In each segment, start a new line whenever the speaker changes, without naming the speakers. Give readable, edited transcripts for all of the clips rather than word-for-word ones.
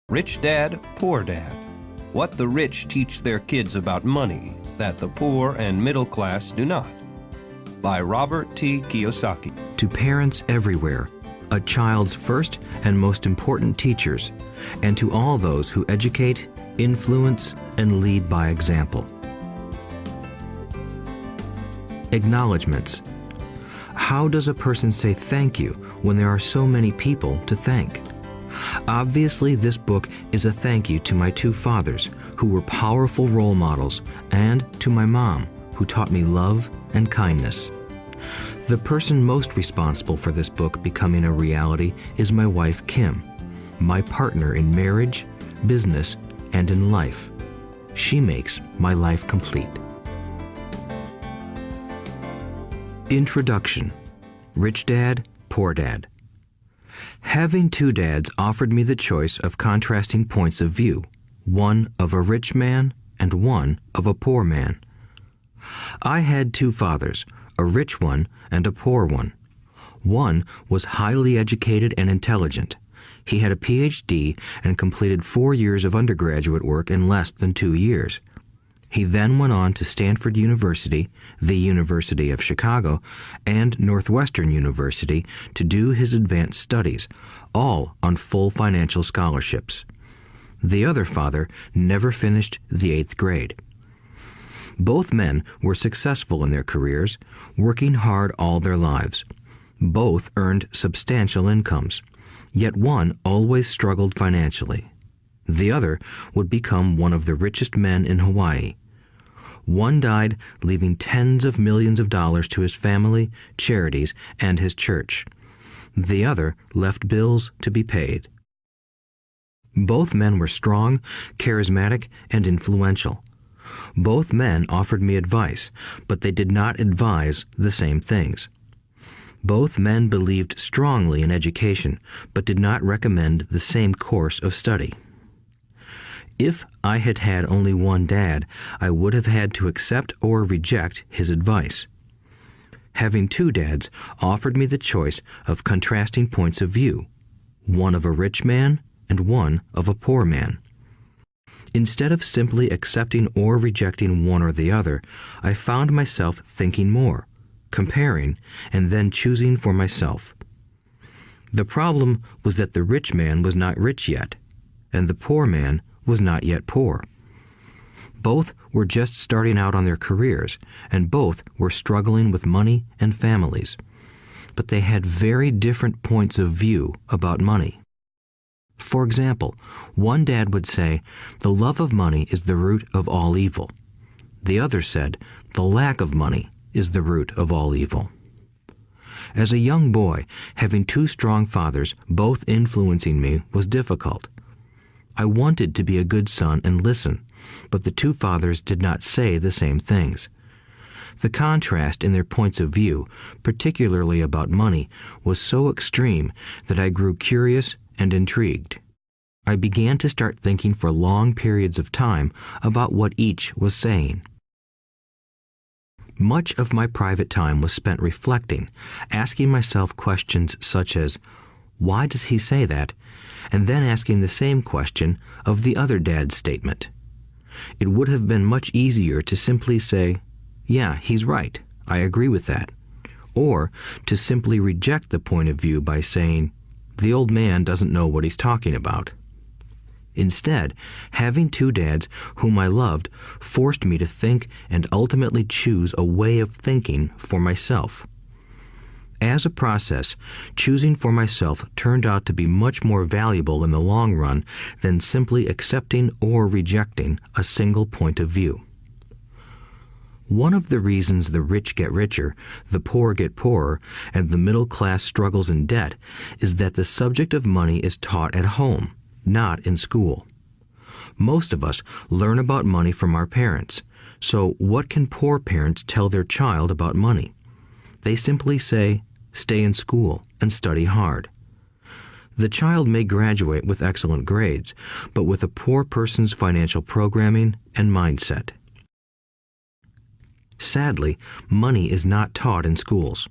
Rich Dad, Poor Dad. What the rich teach their kids about money that the poor and middle class do not. By Robert T. Kiyosaki.
To parents everywhere, a child's first and most important teachers, and to all those who educate, influence, and lead by example. Acknowledgements. How does a person say thank you when there are so many people to thank? Obviously, this book is a thank you to my two fathers, who were powerful role models, and to my mom, who taught me love and kindness. The person most responsible for this book becoming a reality is my wife, Kim, my partner in marriage, business, and in life. She makes my life complete. Introduction. Rich Dad, Poor Dad. Having two dads offered me the choice of contrasting points of view, one of a rich man and one of a poor man. I had two fathers, a rich one and a poor one. One was highly educated and intelligent. He had a PhD and completed 4 years of undergraduate work in less than 2 years. He then went on to Stanford University, the University of Chicago, and Northwestern University to do his advanced studies, all on full financial scholarships. The other father never finished the 8th grade. Both men were successful in their careers, working hard all their lives. Both earned substantial incomes, yet one always struggled financially. The other would become one of the richest men in Hawaii. One died, leaving tens of millions of dollars to his family, charities, and his church. The other left bills to be paid. Both men were strong, charismatic, and influential. Both men offered me advice, but they did not advise the same things. Both men believed strongly in education, but did not recommend the same course of study. If I had had only one dad, I would have had to accept or reject his advice. Having two dads offered me the choice of contrasting points of view, one of a rich man and one of a poor man. Instead of simply accepting or rejecting one or the other, I found myself thinking more, comparing, and then choosing for myself. The problem was that the rich man was not rich yet, and the poor man was not yet poor. Both were just starting out on their careers, and both were struggling with money and families. But they had very different points of view about money. For example, one dad would say, "The love of money is the root of all evil." The other said, "The lack of money is the root of all evil." As a young boy, having two strong fathers, both influencing me, was difficult. I wanted to be a good son and listen, but the two fathers did not say the same things. The contrast in their points of view, particularly about money, was so extreme that I grew curious and intrigued. I began to start thinking for long periods of time about what each was saying. Much of my private time was spent reflecting, asking myself questions such as, "Why does he say that?" and then asking the same question of the other dad's statement. It would have been much easier to simply say, "Yeah, he's right, I agree with that," or to simply reject the point of view by saying, "The old man doesn't know what he's talking about." Instead, having two dads whom I loved forced me to think and ultimately choose a way of thinking for myself. As a process, choosing for myself turned out to be much more valuable in the long run than simply accepting or rejecting a single point of view. One of the reasons the rich get richer, the poor get poorer, and the middle class struggles in debt is that the subject of money is taught at home, not in school. Most of us learn about money from our parents, so what can poor parents tell their child about money? They simply say, "Stay in school and study hard." The child may graduate with excellent grades, but with a poor person's financial programming and mindset. Sadly, money is not taught in schools.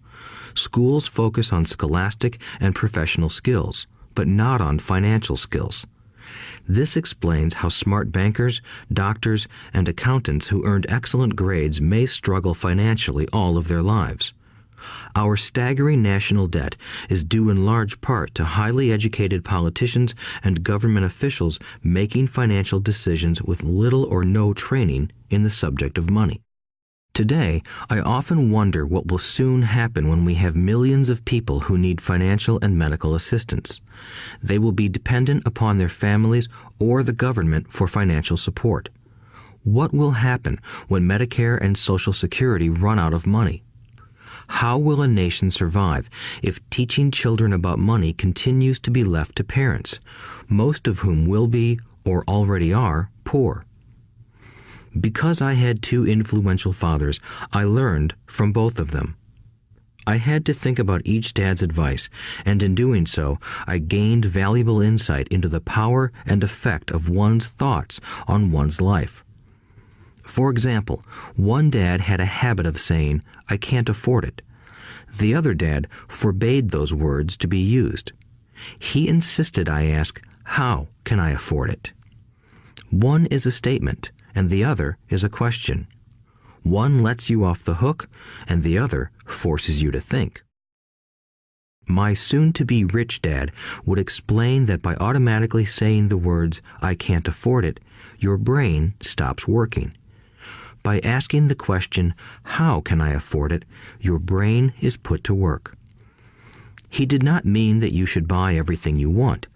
Schools focus on scholastic and professional skills, but not on financial skills. This explains how smart bankers, doctors, and accountants who earned excellent grades may struggle financially all of their lives. Our staggering national debt is due in large part to highly educated politicians and government officials making financial decisions with little or no training in the subject of money. Today, I often wonder what will soon happen when we have millions of people who need financial and medical assistance. They will be dependent upon their families or the government for financial support. What will happen when Medicare and Social Security run out of money? How will a nation survive if teaching children about money continues to be left to parents, most of whom will be, or already are, poor? Because I had two influential fathers, I learned from both of them. I had to think about each dad's advice, and in doing so, I gained valuable insight into the power and effect of one's thoughts on one's life. For example, one dad had a habit of saying, "I can't afford it." The other dad forbade those words to be used. He insisted I ask, "How can I afford it?" One is a statement, and the other is a question. One lets you off the hook, and the other forces you to think. My soon-to-be rich dad would explain that by automatically saying the words, "I can't afford it," your brain stops working. By asking the question, "How can I afford it?" your brain is put to work. He did not mean that you should buy everything you want.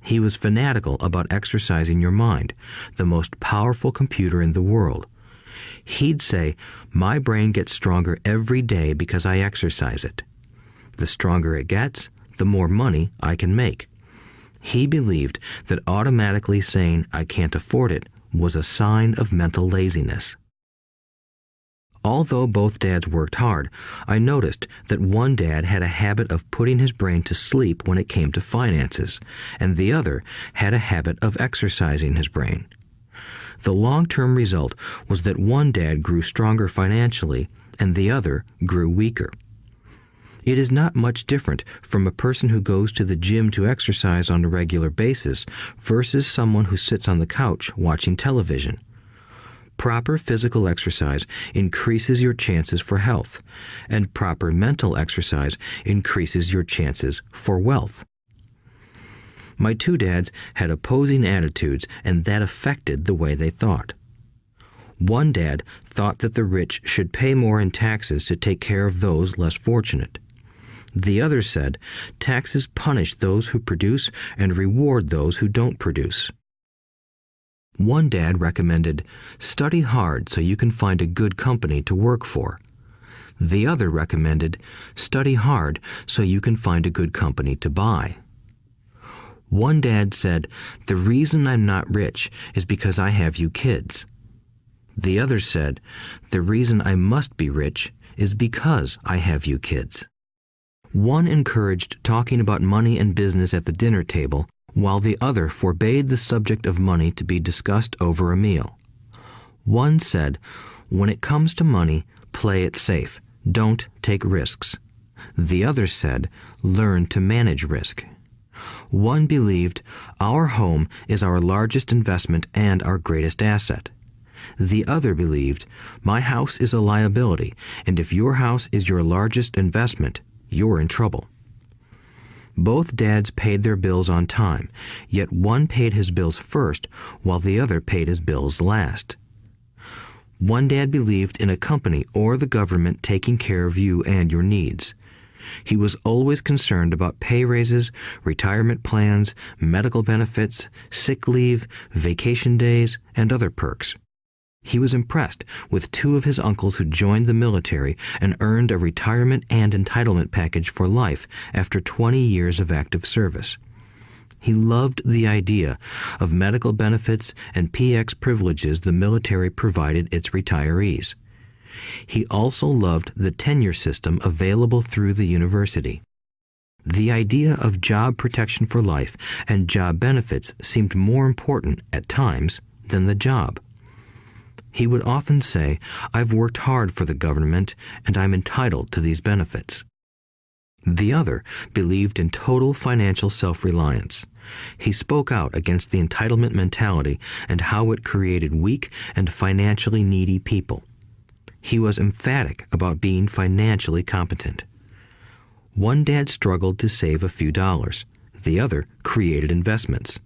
He was fanatical about exercising your mind, the most powerful computer in the world. He'd say, "My brain gets stronger every day because I exercise it. The stronger it gets, the more money I can make." He believed that automatically saying, "I can't afford it," was a sign of mental laziness. Although both dads worked hard, I noticed that one dad had a habit of putting his brain to sleep when it came to finances, and the other had a habit of exercising his brain. The long-term result was that one dad grew stronger financially, and the other grew weaker. It is not much different from a person who goes to the gym to exercise on a regular basis versus someone who sits on the couch watching television. Proper physical exercise increases your chances for health, and proper mental exercise increases your chances for wealth. My two dads had opposing attitudes, and that affected the way they thought. One dad thought that the rich should pay more in taxes to take care of those less fortunate. The other said, taxes punish those who produce and reward those who don't produce. One dad recommended, study hard so you can find a good company to work for. The other recommended, study hard so you can find a good company to buy. One dad said, the reason I'm not rich is because I have you kids. The other said, the reason I must be rich is because I have you kids. One encouraged talking about money and business at the dinner table, while the other forbade the subject of money to be discussed over a meal. One said, when it comes to money, play it safe. Don't take risks. The other said, learn to manage risk. One believed, our home is our largest investment and our greatest asset. The other believed, my house is a liability, and if your house is your largest investment, you're in trouble. Both dads paid their bills on time, yet one paid his bills first while the other paid his bills last. One dad believed in a company or the government taking care of you and your needs. He was always concerned about pay raises, retirement plans, medical benefits, sick leave, vacation days, and other perks. He was impressed with two of his uncles who joined the military and earned a retirement and entitlement package for life after 20 years of active service. He loved the idea of medical benefits and PX privileges the military provided its retirees. He also loved the tenure system available through the university. The idea of job protection for life and job benefits seemed more important at times than the job. He would often say, I've worked hard for the government and I'm entitled to these benefits. The other believed in total financial self-reliance. He spoke out against the entitlement mentality and how it created weak and financially needy people. He was emphatic about being financially competent. One dad struggled to save a few dollars. The other created investments.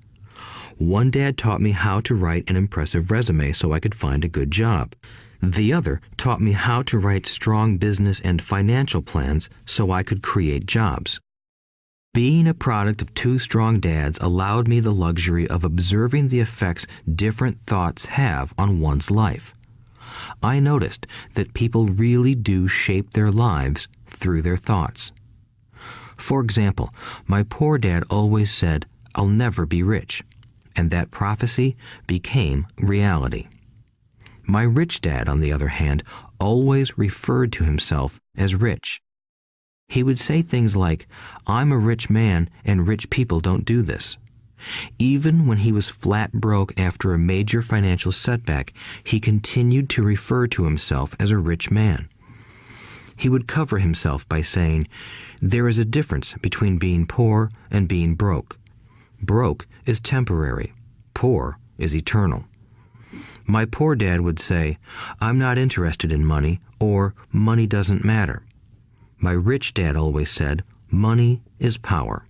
One dad taught me how to write an impressive resume so I could find a good job. The other taught me how to write strong business and financial plans so I could create jobs. Being a product of two strong dads allowed me the luxury of observing the effects different thoughts have on one's life. I noticed that people really do shape their lives through their thoughts. For example, my poor dad always said, "I'll never be rich," and that prophecy became reality. My rich dad, on the other hand, always referred to himself as rich. He would say things like, "I'm a rich man and rich people don't do this." Even when he was flat broke after a major financial setback, he continued to refer to himself as a rich man. He would cover himself by saying, "There is a difference between being poor and being broke. Broke is temporary. Poor is eternal." My poor dad would say, "I'm not interested in money," or "money doesn't matter." My rich dad always said, "Money is power."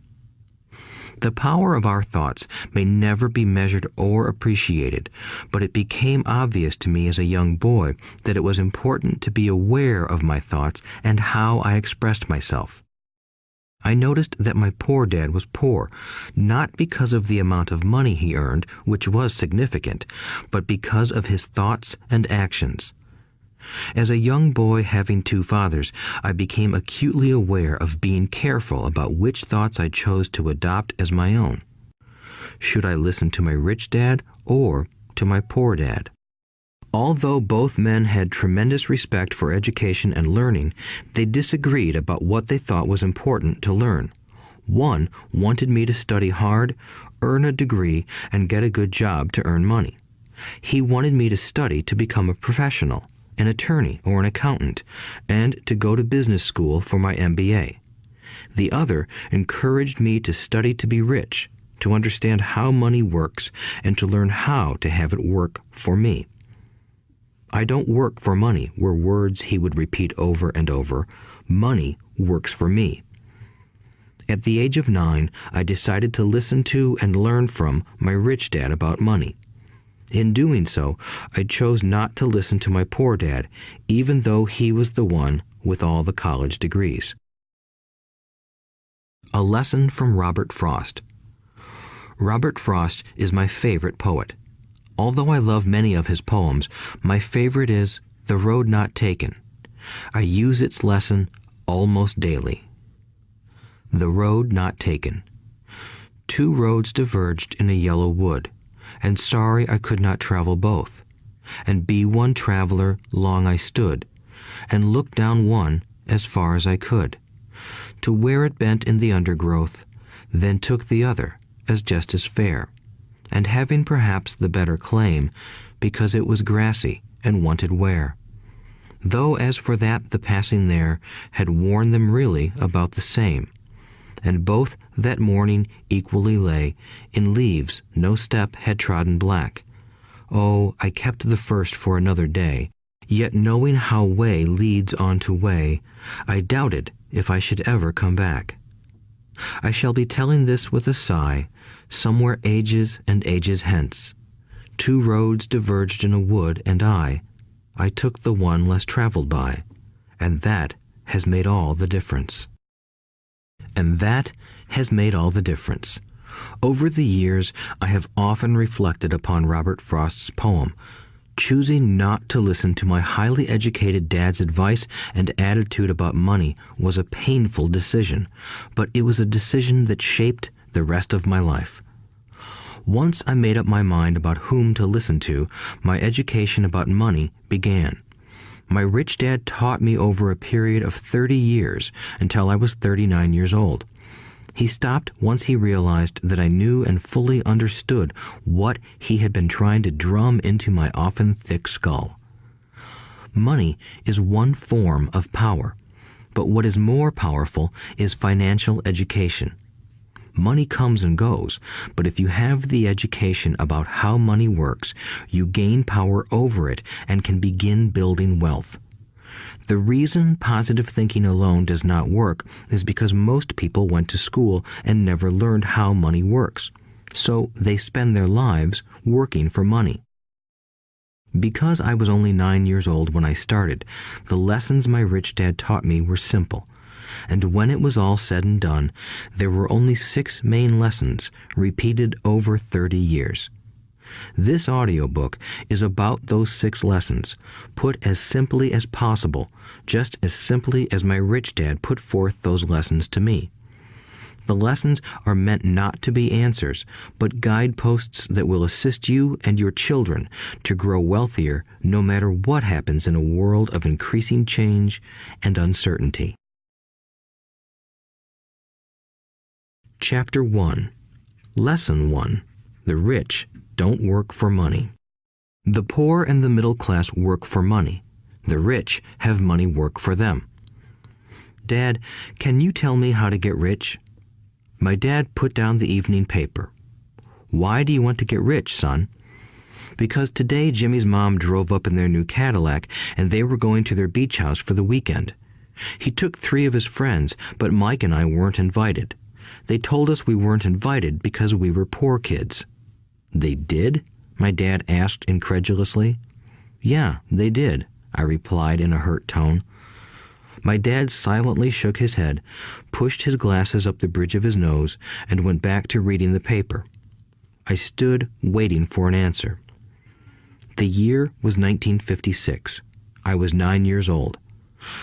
The power of our thoughts may never be measured or appreciated, but it became obvious to me as a young boy that it was important to be aware of my thoughts and how I expressed myself. I noticed that my poor dad was poor, not because of the amount of money he earned, which was significant, but because of his thoughts and actions. As a young boy having two fathers, I became acutely aware of being careful about which thoughts I chose to adopt as my own. Should I listen to my rich dad or to my poor dad? Although both men had tremendous respect for education and learning, they disagreed about what they thought was important to learn. One wanted me to study hard, earn a degree, and get a good job to earn money. He wanted me to study to become a professional, an attorney or an accountant, and to go to business school for my MBA. The other encouraged me to study to be rich, to understand how money works, and to learn how to have it work for me. "I don't work for money" were words he would repeat over and over. "Money works for me." At the age of 9, I decided to listen to and learn from my rich dad about money. In doing so, I chose not to listen to my poor dad, even though he was the one with all the college degrees. A lesson from Robert Frost. Robert Frost is my favorite poet. Although I love many of his poems, my favorite is "The Road Not Taken." I use its lesson almost daily. The road not taken. Two roads diverged in a yellow wood, and sorry I could not travel both. And be one traveler long I stood, and looked down one as far as I could, to where it bent in the undergrowth, then took the other as just as fair, and having perhaps the better claim, because it was grassy and wanted wear. Though as for that the passing there had worn them really about the same, and both that morning equally lay in leaves no step had trodden black. Oh, I kept the first for another day, yet knowing how way leads on to way, I doubted if I should ever come back. I shall be telling this with a sigh, somewhere ages and ages hence. Two roads diverged in a wood, and I took the one less traveled by, and that has made all the difference. And that has made all the difference. Over the years, I have often reflected upon Robert Frost's poem. Choosing not to listen to my highly educated dad's advice and attitude about money was a painful decision, but it was a decision that shaped the rest of my life. Once I made up my mind about whom to listen to, my education about money began. My rich dad taught me over a period of 30 years until I was 39 years old. He stopped once he realized that I knew and fully understood what he had been trying to drum into my often thick skull. Money is one form of power, but what is more powerful is financial education. Money comes and goes, but if you have the education about how money works, you gain power over it and can begin building wealth. The reason positive thinking alone does not work is because most people went to school and never learned how money works, so they spend their lives working for money. Because I was only 9 years old when I started, the lessons my rich dad taught me were simple. And when it was all said and done, there were only 6 main lessons, repeated over 30 years. This audiobook is about those 6 lessons, put as simply as possible, just as simply as my rich dad put forth those lessons to me. The lessons are meant not to be answers, but guideposts that will assist you and your children to grow wealthier no matter what happens in a world of increasing change and uncertainty. Chapter 1. Lesson 1. The rich don't work for money. The poor and the middle class work for money. The rich have money work for them. Dad, can you tell me how to get rich? My dad put down the evening paper. Why do you want to get rich, son? Because today Jimmy's mom drove up in their new Cadillac and they were going to their beach house for the weekend. He took 3 of his friends, but Mike and I weren't invited. They told us we weren't invited because we were poor kids. They did? My dad asked incredulously. Yeah, they did, I replied in a hurt tone. My dad silently shook his head, pushed his glasses up the bridge of his nose, and went back to reading the paper. I stood waiting for an answer. The year was 1956. I was 9 years old.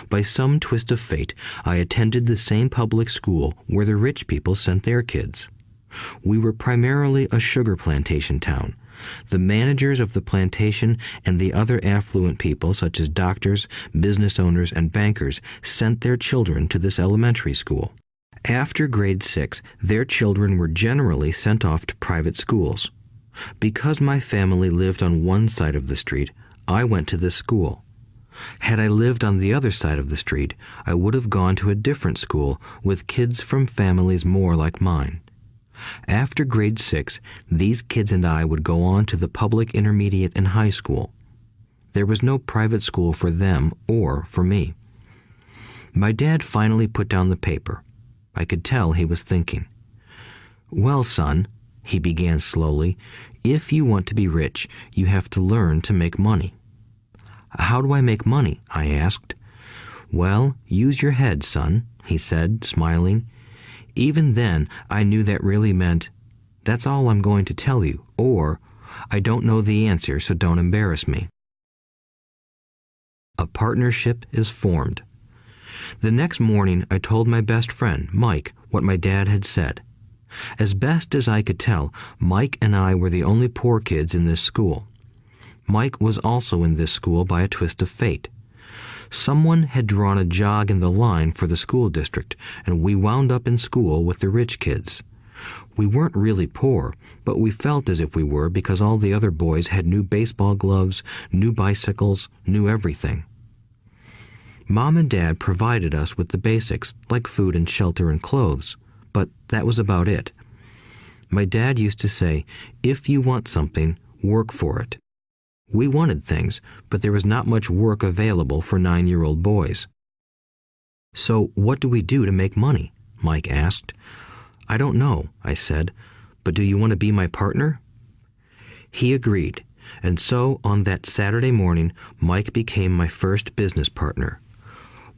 By some twist of fate, I attended the same public school where the rich people sent their kids. We were primarily a sugar plantation town. The managers of the plantation and the other affluent people, such as doctors, business owners, and bankers, sent their children to this elementary school. After grade 6, their children were generally sent off to private schools. Because my family lived on one side of the street, I went to this school. Had I lived on the other side of the street, I would have gone to a different school with kids from families more like mine. After grade 6, these kids and I would go on to the public intermediate and high school. There was no private school for them or for me. My dad finally put down the paper. I could tell he was thinking. Well, son, he began slowly, if you want to be rich, you have to learn to make money. How do I make money? I asked. Well, use your head, son, he said, smiling. Even then, I knew that really meant, that's all I'm going to tell you, or, I don't know the answer, so don't embarrass me. A partnership is formed. The next morning, I told my best friend, Mike, what my dad had said. As best as I could tell, Mike and I were the only poor kids in this school. Mike was also in this school by a twist of fate. Someone had drawn a jog in the line for the school district, and we wound up in school with the rich kids. We weren't really poor, but we felt as if we were because all the other boys had new baseball gloves, new bicycles, new everything. Mom and Dad provided us with the basics, like food and shelter and clothes, but that was about it. My dad used to say, if you want something, work for it. We wanted things, but there was not much work available for 9-year-old boys. So what do we do to make money? Mike asked. I don't know, I said, but do you want to be my partner? He agreed, and so on that Saturday morning, Mike became my first business partner.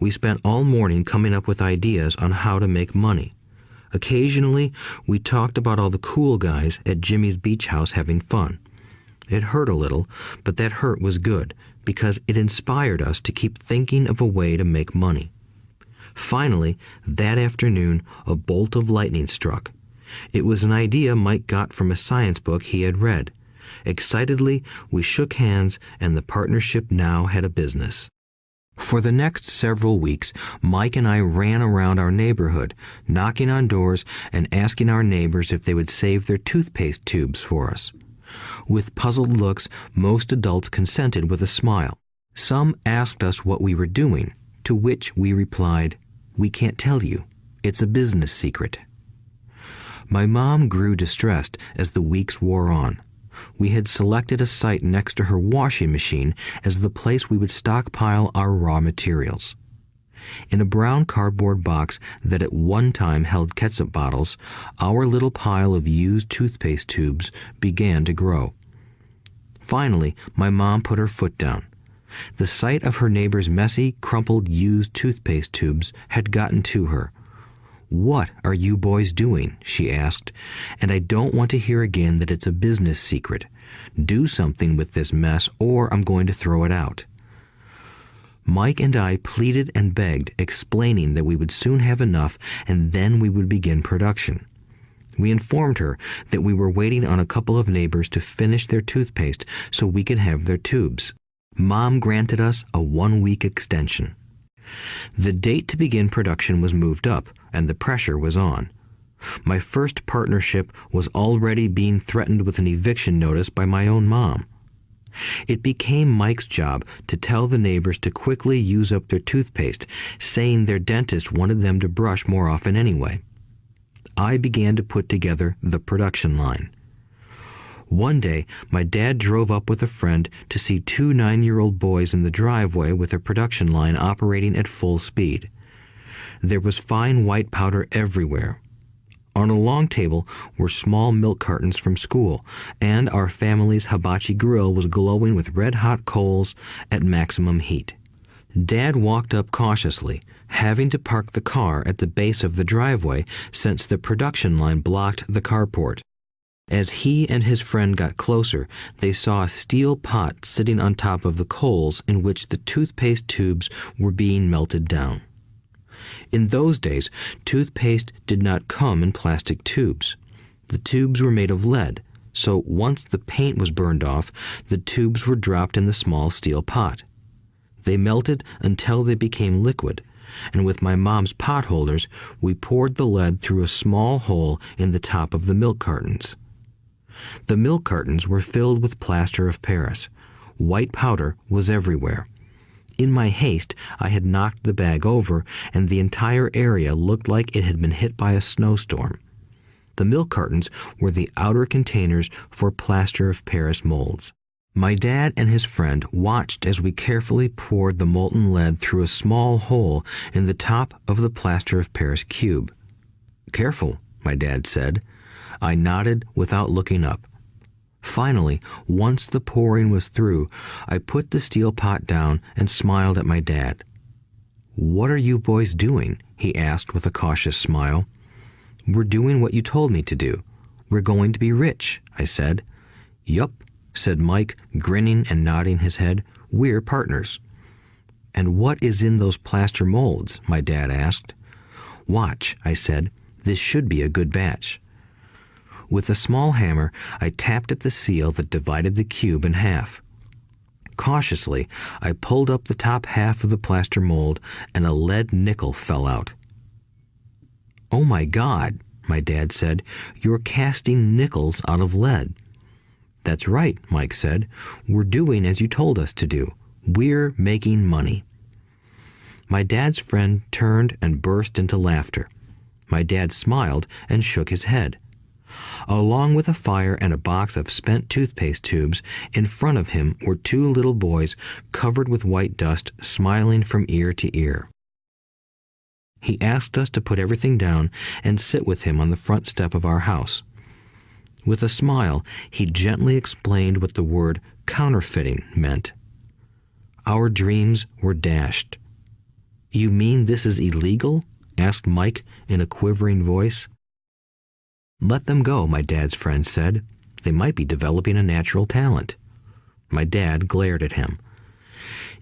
We spent all morning coming up with ideas on how to make money. Occasionally, we talked about all the cool guys at Jimmy's beach house having fun. It hurt a little, but that hurt was good, because it inspired us to keep thinking of a way to make money. Finally, that afternoon, a bolt of lightning struck. It was an idea Mike got from a science book he had read. Excitedly, we shook hands, and the partnership now had a business. For the next several weeks, Mike and I ran around our neighborhood, knocking on doors and asking our neighbors if they would save their toothpaste tubes for us. With puzzled looks, most adults consented with a smile. Some asked us what we were doing, to which we replied, "We can't tell you. It's a business secret." My mom grew distressed as the weeks wore on. We had selected a site next to her washing machine as the place we would stockpile our raw materials. In a brown cardboard box that at one time held ketchup bottles, our little pile of used toothpaste tubes began to grow. Finally, my mom put her foot down. The sight of her neighbor's messy, crumpled used toothpaste tubes had gotten to her. "What are you boys doing?" she asked, "and I don't want to hear again that it's a business secret. Do something with this mess or I'm going to throw it out." Mike and I pleaded and begged, explaining that we would soon have enough and then we would begin production. We informed her that we were waiting on a couple of neighbors to finish their toothpaste so we could have their tubes. Mom granted us a 1-week extension. The date to begin production was moved up, and the pressure was on. My first partnership was already being threatened with an eviction notice by my own mom. It became Mike's job to tell the neighbors to quickly use up their toothpaste, saying their dentist wanted them to brush more often anyway. I began to put together the production line. One day, my dad drove up with a friend to see 2 9-year-old boys in the driveway with a production line operating at full speed. There was fine white powder everywhere. On a long table were small milk cartons from school, and our family's hibachi grill was glowing with red-hot coals at maximum heat. Dad walked up cautiously, having to park the car at the base of the driveway since the production line blocked the carport. As he and his friend got closer, they saw a steel pot sitting on top of the coals in which the toothpaste tubes were being melted down. In those days, toothpaste did not come in plastic tubes. The tubes were made of lead, so once the paint was burned off, the tubes were dropped in the small steel pot. They melted until they became liquid, and with my mom's pot holders, we poured the lead through a small hole in the top of the milk cartons. The milk cartons were filled with plaster of Paris. White powder was everywhere. In my haste, I had knocked the bag over, and the entire area looked like it had been hit by a snowstorm. The milk cartons were the outer containers for plaster of Paris molds. My dad and his friend watched as we carefully poured the molten lead through a small hole in the top of the plaster of Paris cube. "Careful," my dad said. I nodded without looking up. Finally, once the pouring was through, I put the steel pot down and smiled at my dad. "What are you boys doing?" he asked with a cautious smile. "We're doing what you told me to do. We're going to be rich," I said. "Yup," said Mike, grinning and nodding his head. "We're partners." "And what is in those plaster molds?" my dad asked. "Watch," I said. "This should be a good batch." With a small hammer, I tapped at the seal that divided the cube in half. Cautiously, I pulled up the top half of the plaster mold, and a lead nickel fell out. "Oh my God," my dad said, "you're casting nickels out of lead." "That's right," Mike said. "We're doing as you told us to do. We're making money." My dad's friend turned and burst into laughter. My dad smiled and shook his head. Along with a fire and a box of spent toothpaste tubes, in front of him were 2 little boys covered with white dust, smiling from ear to ear. He asked us to put everything down and sit with him on the front step of our house. With a smile, he gently explained what the word counterfeiting meant. Our dreams were dashed. "You mean this is illegal?" asked Mike in a quivering voice. "Let them go," my dad's friend said. "They might be developing a natural talent." My dad glared at him.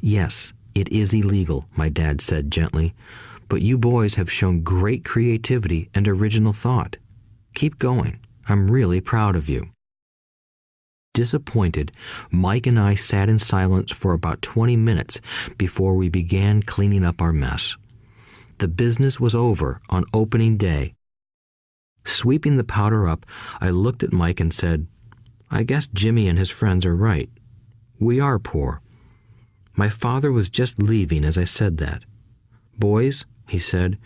"Yes, it is illegal," my dad said gently, "but you boys have shown great creativity and original thought. Keep going. I'm really proud of you." Disappointed, Mike and I sat in silence for about 20 minutes before we began cleaning up our mess. The business was over on opening day. Sweeping the powder up, I looked at Mike and said, "I guess Jimmy and his friends are right. We are poor." My father was just leaving as I said that. "Boys," he said,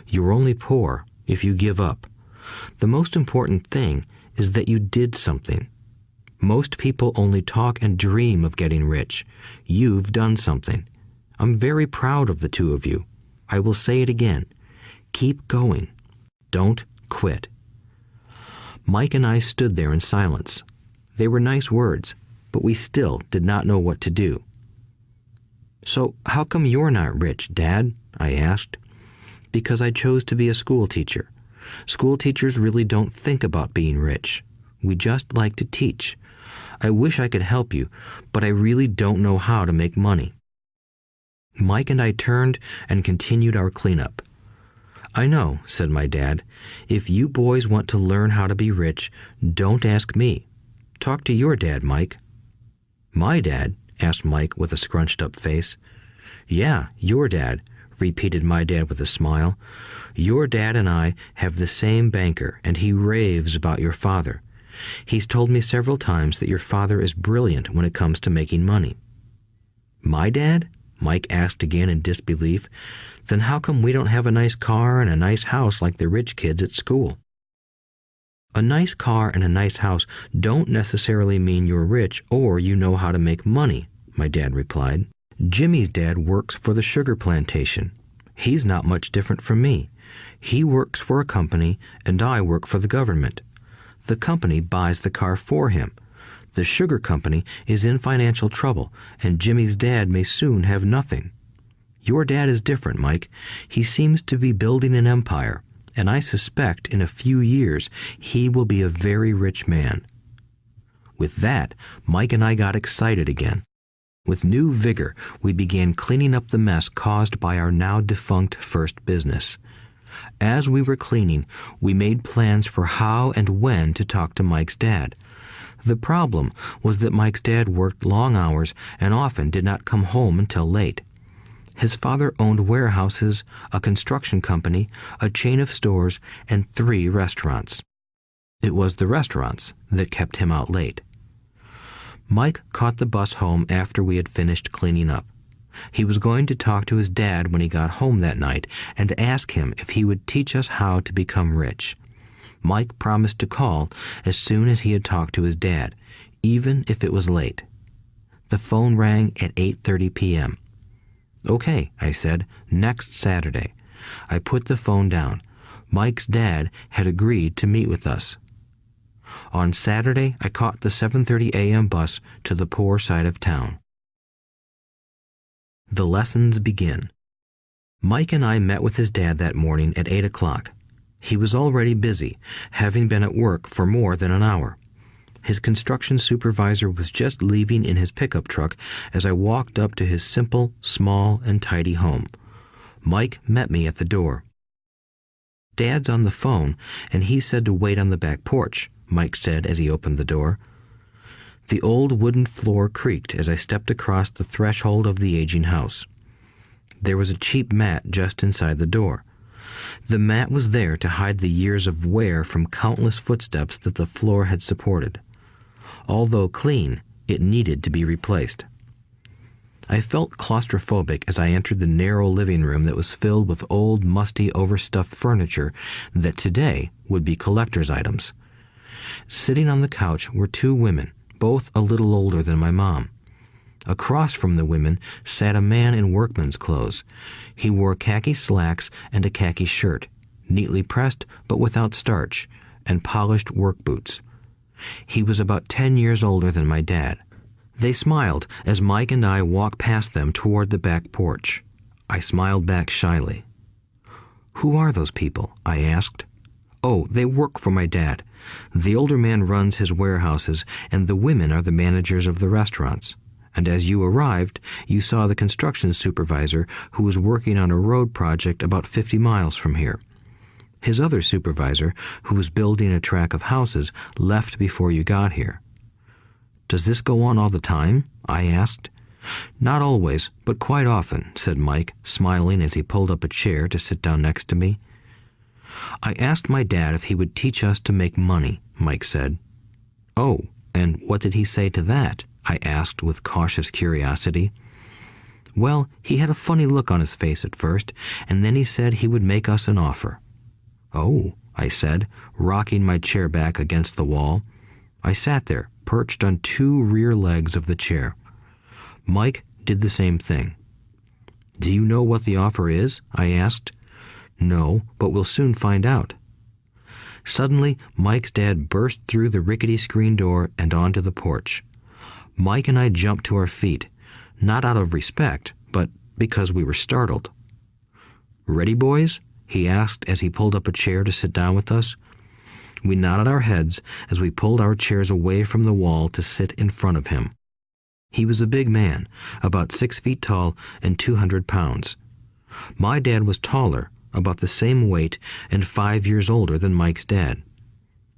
"you're only poor if you give up. The most important thing is that you did something. Most people only talk and dream of getting rich. You've done something. I'm very proud of the two of you. I will say it again. Keep going. Don't quit. Mike and I stood there in silence. They were nice words, but we still did not know what to do. "So how come you're not rich, Dad?" I asked. "Because I chose to be a school teacher. School teachers really don't think about being rich. We just like to teach. I wish I could help you, but I really don't know how to make money." Mike and I turned and continued our cleanup. "I know," said my dad. "If you boys want to learn how to be rich, don't ask me. Talk to your dad, Mike." "My dad?" asked Mike with a scrunched-up face. "Yeah, your dad," repeated my dad with a smile. "Your dad and I have the same banker, and he raves about your father. He's told me several times that your father is brilliant when it comes to making money." "My dad?" Mike asked again in disbelief. "Then how come we don't have a nice car and a nice house like the rich kids at school?" "A nice car and a nice house don't necessarily mean you're rich or you know how to make money," my dad replied. "Jimmy's dad works for the sugar plantation. He's not much different from me. He works for a company and I work for the government. The company buys the car for him. The sugar company is in financial trouble, and Jimmy's dad may soon have nothing. Your dad is different, Mike. He seems to be building an empire, and I suspect in a few years he will be a very rich man." With that, Mike and I got excited again. With new vigor, we began cleaning up the mess caused by our now defunct first business. As we were cleaning, we made plans for how and when to talk to Mike's dad. The problem was that Mike's dad worked long hours and often did not come home until late. His father owned warehouses, a construction company, a chain of stores, and 3 restaurants. It was the restaurants that kept him out late. Mike caught the bus home after we had finished cleaning up. He was going to talk to his dad when he got home that night and ask him if he would teach us how to become rich. Mike promised to call as soon as he had talked to his dad, even if it was late. The phone rang at 8:30 p.m. "Okay," I said, "next Saturday." I put the phone down. Mike's dad had agreed to meet with us. On Saturday, I caught the 7:30 a.m. bus to the poor side of town. The lessons begin. Mike and I met with his dad that morning at 8 o'clock. He was already busy, having been at work for more than an hour. His construction supervisor was just leaving in his pickup truck as I walked up to his simple, small, and tidy home. Mike met me at the door. "Dad's on the phone, and he said to wait on the back porch," Mike said as he opened the door. The old wooden floor creaked as I stepped across the threshold of the aging house. There was a cheap mat just inside the door. The mat was there to hide the years of wear from countless footsteps that the floor had supported. Although clean, it needed to be replaced. I felt claustrophobic as I entered the narrow living room that was filled with old, musty, overstuffed furniture that today would be collector's items. Sitting on the couch were 2 women, both a little older than my mom. Across from the women sat a man in workman's clothes. He wore khaki slacks and a khaki shirt, neatly pressed but without starch, and polished work boots. He was about 10 years older than my dad. They smiled as Mike and I walked past them toward the back porch. I smiled back shyly. "Who are those people?" I asked. "Oh, they work for my dad. The older man runs his warehouses, and the women are the managers of the restaurants. And as you arrived, you saw the construction supervisor who was working on a road project about 50 miles from here. His other supervisor, who was building a track of houses, left before you got here." "Does this go on all the time?" I asked. "Not always, but quite often," said Mike, smiling as he pulled up a chair to sit down next to me. "I asked my dad if he would teach us to make money," Mike said. "Oh, and what did he say to that?" I asked with cautious curiosity. "Well, he had a funny look on his face at first, and then he said he would make us an offer." "Oh," I said, rocking my chair back against the wall. I sat there, perched on two rear legs of the chair. Mike did the same thing. "Do you know what the offer is?" I asked. "No, but we'll soon find out." Suddenly, Mike's dad burst through the rickety screen door and onto the porch. Mike and I jumped to our feet, not out of respect, but because we were startled. "Ready, boys?" he asked as he pulled up a chair to sit down with us. We nodded our heads as we pulled our chairs away from the wall to sit in front of him. He was a big man, about 6 feet tall and 200 pounds. My dad was taller, about the same weight, and 5 years older than Mike's dad.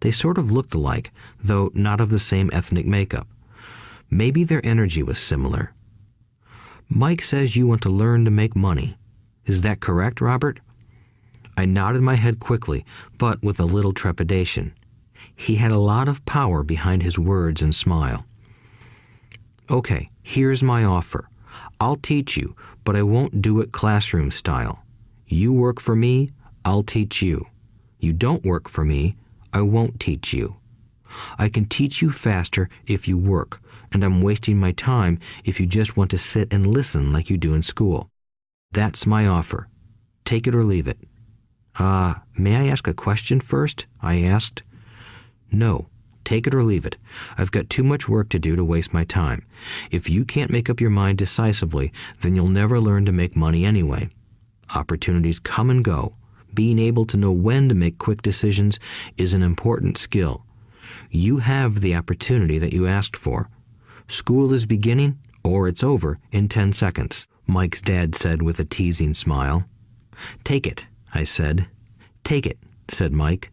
They sort of looked alike, though not of the same ethnic makeup. Maybe their energy was similar. "Mike says you want to learn to make money. Is that correct, Robert?" I nodded my head quickly, but with a little trepidation. He had a lot of power behind his words and smile. "Okay, here's my offer. I'll teach you, but I won't do it classroom style. You work for me, I'll teach you. You don't work for me, I won't teach you. I can teach you faster if you work, and I'm wasting my time if you just want to sit and listen like you do in school. That's my offer. Take it or leave it." May I ask a question first?" I asked. "No, take it or leave it. I've got too much work to do to waste my time. If you can't make up your mind decisively, then you'll never learn to make money anyway. Opportunities come and go. Being able to know when to make quick decisions is an important skill. You have the opportunity that you asked for. School is beginning, or it's over, in 10 seconds, Mike's dad said with a teasing smile. "Take it," I said. "Take it," said Mike.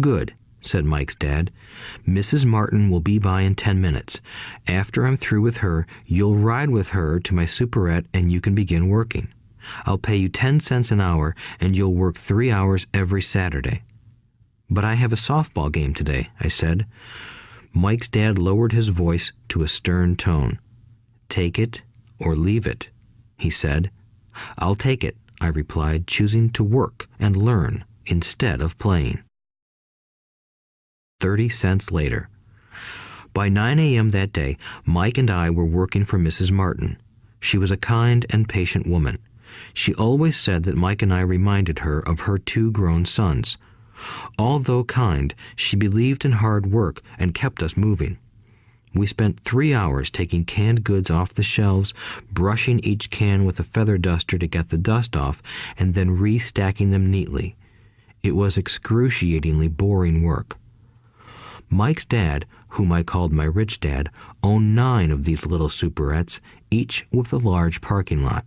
"Good," said Mike's dad. "Mrs. Martin will be by in 10 minutes. After I'm through with her, you'll ride with her to my superette and you can begin working. I'll pay you 10 cents an hour and you'll work 3 hours every Saturday." "But I have a softball game today," I said. Mike's dad lowered his voice to a stern tone. "Take it or leave it," he said. "I'll take it," I replied, choosing to work and learn instead of playing. 30 cents later. By 9 a.m. that day, Mike and I were working for Mrs. Martin. She was a kind and patient woman. She always said that Mike and I reminded her of her 2 grown sons. Although kind, she believed in hard work and kept us moving. We spent 3 hours taking canned goods off the shelves, brushing each can with a feather duster to get the dust off, and then restacking them neatly. It was excruciatingly boring work. Mike's dad, whom I called my rich dad, owned 9 of these little superettes, each with a large parking lot.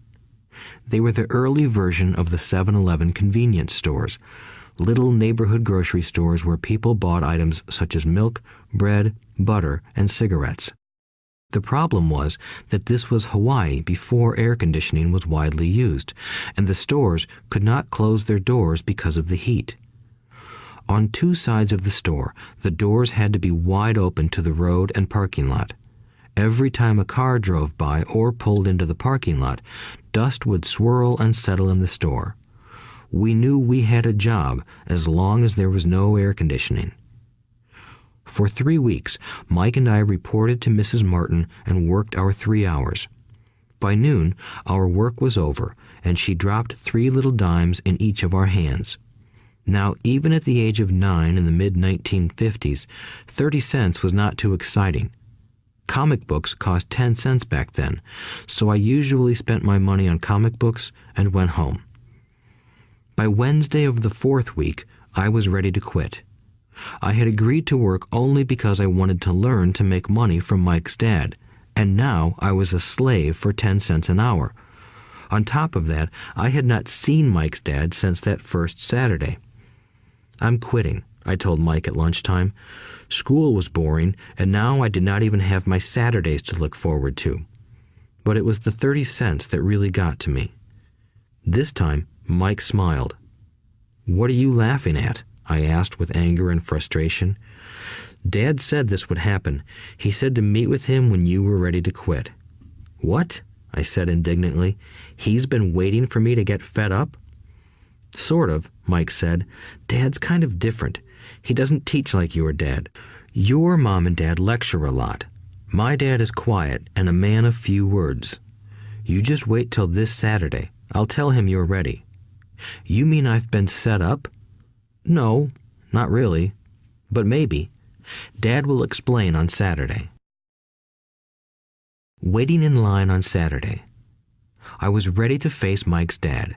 They were the early version of the 7-Eleven convenience stores, little neighborhood grocery stores where people bought items such as milk, bread, butter, and cigarettes. The problem was that this was Hawaii before air conditioning was widely used, and the stores could not close their doors because of the heat. On 2 sides of the store, the doors had to be wide open to the road and parking lot. Every time a car drove by or pulled into the parking lot, dust would swirl and settle in the store. We knew we had a job as long as there was no air conditioning. For 3 weeks, Mike and I reported to Mrs. Martin and worked our 3 hours. By noon, our work was over, and she dropped 3 little dimes in each of our hands. Now, even at the age of 9 in the mid-1950s, 30 cents was not too exciting. Comic books cost 10 cents back then, so I usually spent my money on comic books and went home. By Wednesday of the 4th week, I was ready to quit. I had agreed to work only because I wanted to learn to make money from Mike's dad, and now I was a slave for 10 cents an hour. On top of that, I had not seen Mike's dad since that first Saturday. "I'm quitting," I told Mike at lunchtime. School was boring, and now I did not even have my Saturdays to look forward to. But it was the 30 cents that really got to me. This time, Mike smiled. "What are you laughing at?" I asked with anger and frustration. "Dad said this would happen. He said to meet with him when you were ready to quit." "What?" I said indignantly. "He's been waiting for me to get fed up?" Sort of, Mike said. Dad's kind of different. He doesn't teach like your dad. Your mom and dad lecture a lot. My dad is quiet and a man of few words. You just wait till this Saturday. I'll tell him you're ready. You mean I've been set up? No, not really. But maybe. Dad will explain on Saturday. Waiting in line on Saturday. I was ready to face Mike's dad.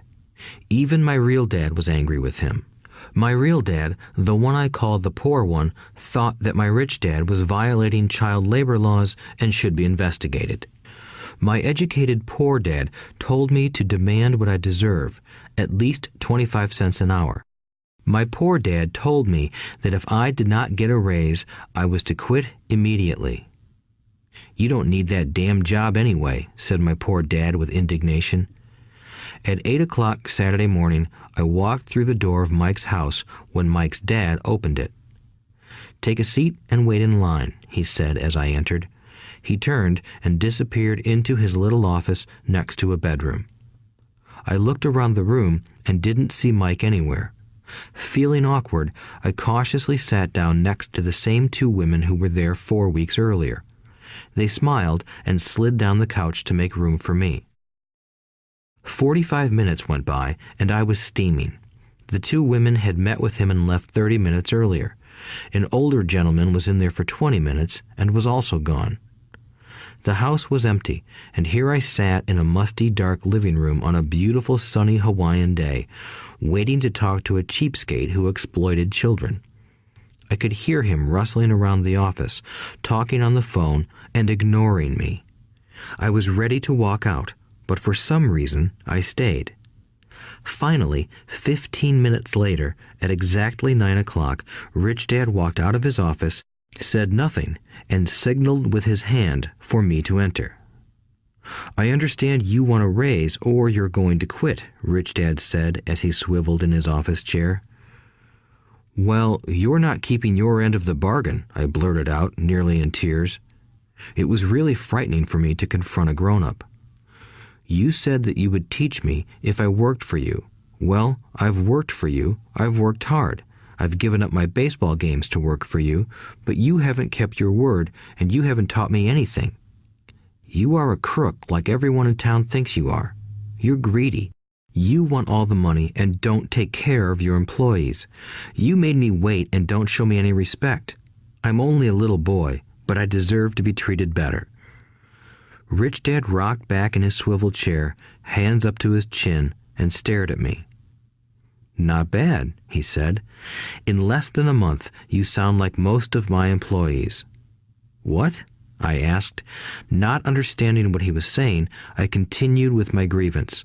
Even my real dad was angry with him. My real dad, the one I called the poor one, thought that my rich dad was violating child labor laws and should be investigated. My educated poor dad told me to demand what I deserve, at least 25 cents an hour. My poor dad told me that if I did not get a raise, I was to quit immediately. You don't need that damn job anyway, said my poor dad with indignation. At 8 o'clock Saturday morning, I walked through the door of Mike's house when Mike's dad opened it. Take a seat and wait in line, he said as I entered. He turned and disappeared into his little office next to a bedroom. I looked around the room and didn't see Mike anywhere. Feeling awkward, I cautiously sat down next to the same two women who were there 4 weeks earlier. They smiled and slid down the couch to make room for me. 45 minutes went by, and I was steaming. The two women had met with him and left 30 minutes earlier. An older gentleman was in there for 20 minutes and was also gone. The house was empty, and here I sat in a musty, dark living room on a beautiful, sunny Hawaiian day, waiting to talk to a cheapskate who exploited children. I could hear him rustling around the office, talking on the phone, and ignoring me. I was ready to walk out, but for some reason I stayed. Finally, 15 minutes later, at exactly 9 o'clock, Rich Dad walked out of his office, said nothing, and signaled with his hand for me to enter. I understand you want a raise or you're going to quit, Rich Dad said as he swiveled in his office chair. Well, you're not keeping your end of the bargain, I blurted out, nearly in tears. It was really frightening for me to confront a grown-up. You said that you would teach me if I worked for you. Well, I've worked for you. I've worked hard. I've given up my baseball games to work for you, but you haven't kept your word, and you haven't taught me anything. You are a crook like everyone in town thinks you are. You're greedy. You want all the money and don't take care of your employees. You made me wait and don't show me any respect. I'm only a little boy, but I deserve to be treated better. Rich Dad rocked back in his swivel chair, hands up to his chin, and stared at me. Not bad, he said. In less than a month, you sound like most of my employees. What? I asked. Not understanding what he was saying, I continued with my grievance.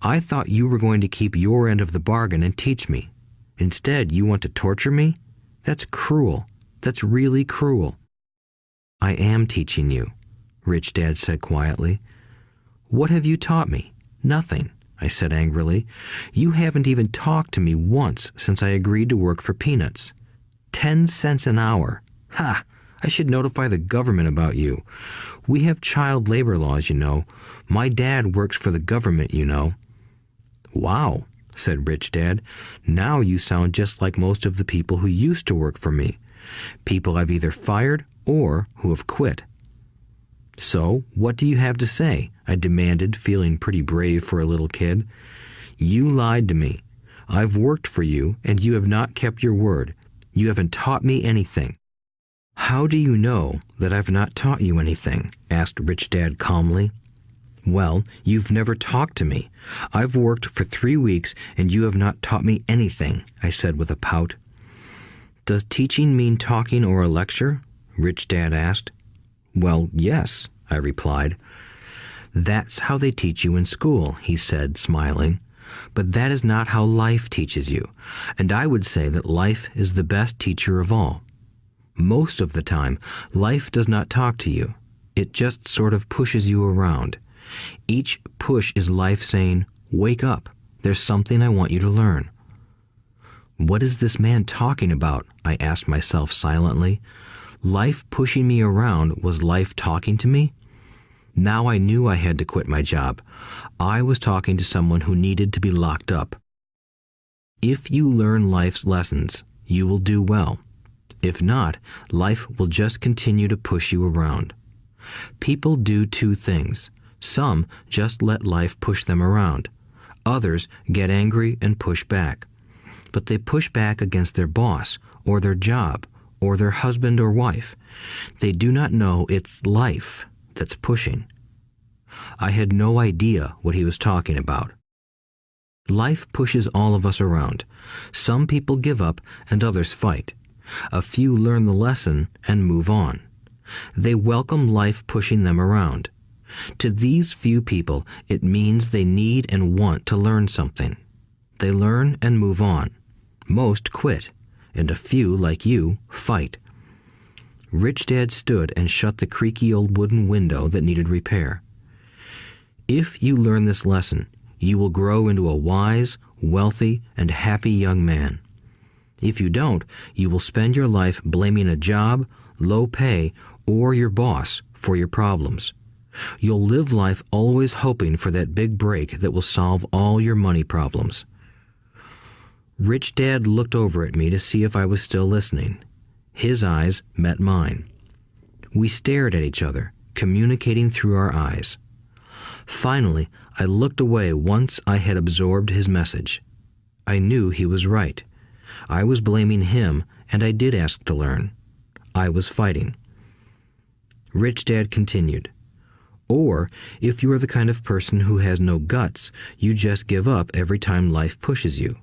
I thought you were going to keep your end of the bargain and teach me. Instead, you want to torture me? That's cruel. That's really cruel. I am teaching you, Rich Dad said quietly. What have you taught me? Nothing, I said angrily. You haven't even talked to me once since I agreed to work for peanuts. 10 cents an hour. Ha! I should notify the government about you. We have child labor laws, you know. My dad works for the government, you know. Wow, said Rich Dad. Now you sound just like most of the people who used to work for me. People I've either fired or who have quit. So, what do you have to say? I demanded, feeling pretty brave for a little kid. You lied to me. I've worked for you, and you have not kept your word. You haven't taught me anything. How do you know that I've not taught you anything? Asked Rich Dad calmly. Well, you've never talked to me. I've worked for 3 weeks, and you have not taught me anything, I said with a pout. Does teaching mean talking or a lecture? Rich Dad asked. Well, yes, I replied. That's how they teach you in school, he said, smiling. But that is not how life teaches you, and I would say that life is the best teacher of all. Most of the time, life does not talk to you. It just sort of pushes you around. Each push is life saying, wake up, there's something I want you to learn. What is this man talking about? I asked myself silently. Life pushing me around was life talking to me? Now I knew I had to quit my job. I was talking to someone who needed to be locked up. If you learn life's lessons, you will do well. If not, life will just continue to push you around. People do two things. Some just let life push them around. Others get angry and push back. But they push back against their boss, or their job, or their husband or wife. They do not know it's life that's pushing. I had no idea what he was talking about. Life pushes all of us around. Some people give up and others fight. A few learn the lesson and move on. They welcome life pushing them around. To these few people, it means they need and want to learn something. They learn and move on. Most quit, and a few, like you, fight. Rich Dad stood and shut the creaky old wooden window that needed repair. If you learn this lesson, you will grow into a wise, wealthy, and happy young man. If you don't, you will spend your life blaming a job, low pay, or your boss for your problems. You'll live life always hoping for that big break that will solve all your money problems. Rich Dad looked over at me to see if I was still listening. His eyes met mine. We stared at each other, communicating through our eyes. Finally, I looked away once I had absorbed his message. I knew he was right. I was blaming him, and I did ask to learn. I was fighting. Rich Dad continued, "Or, if you are the kind of person who has no guts, you just give up every time life pushes you.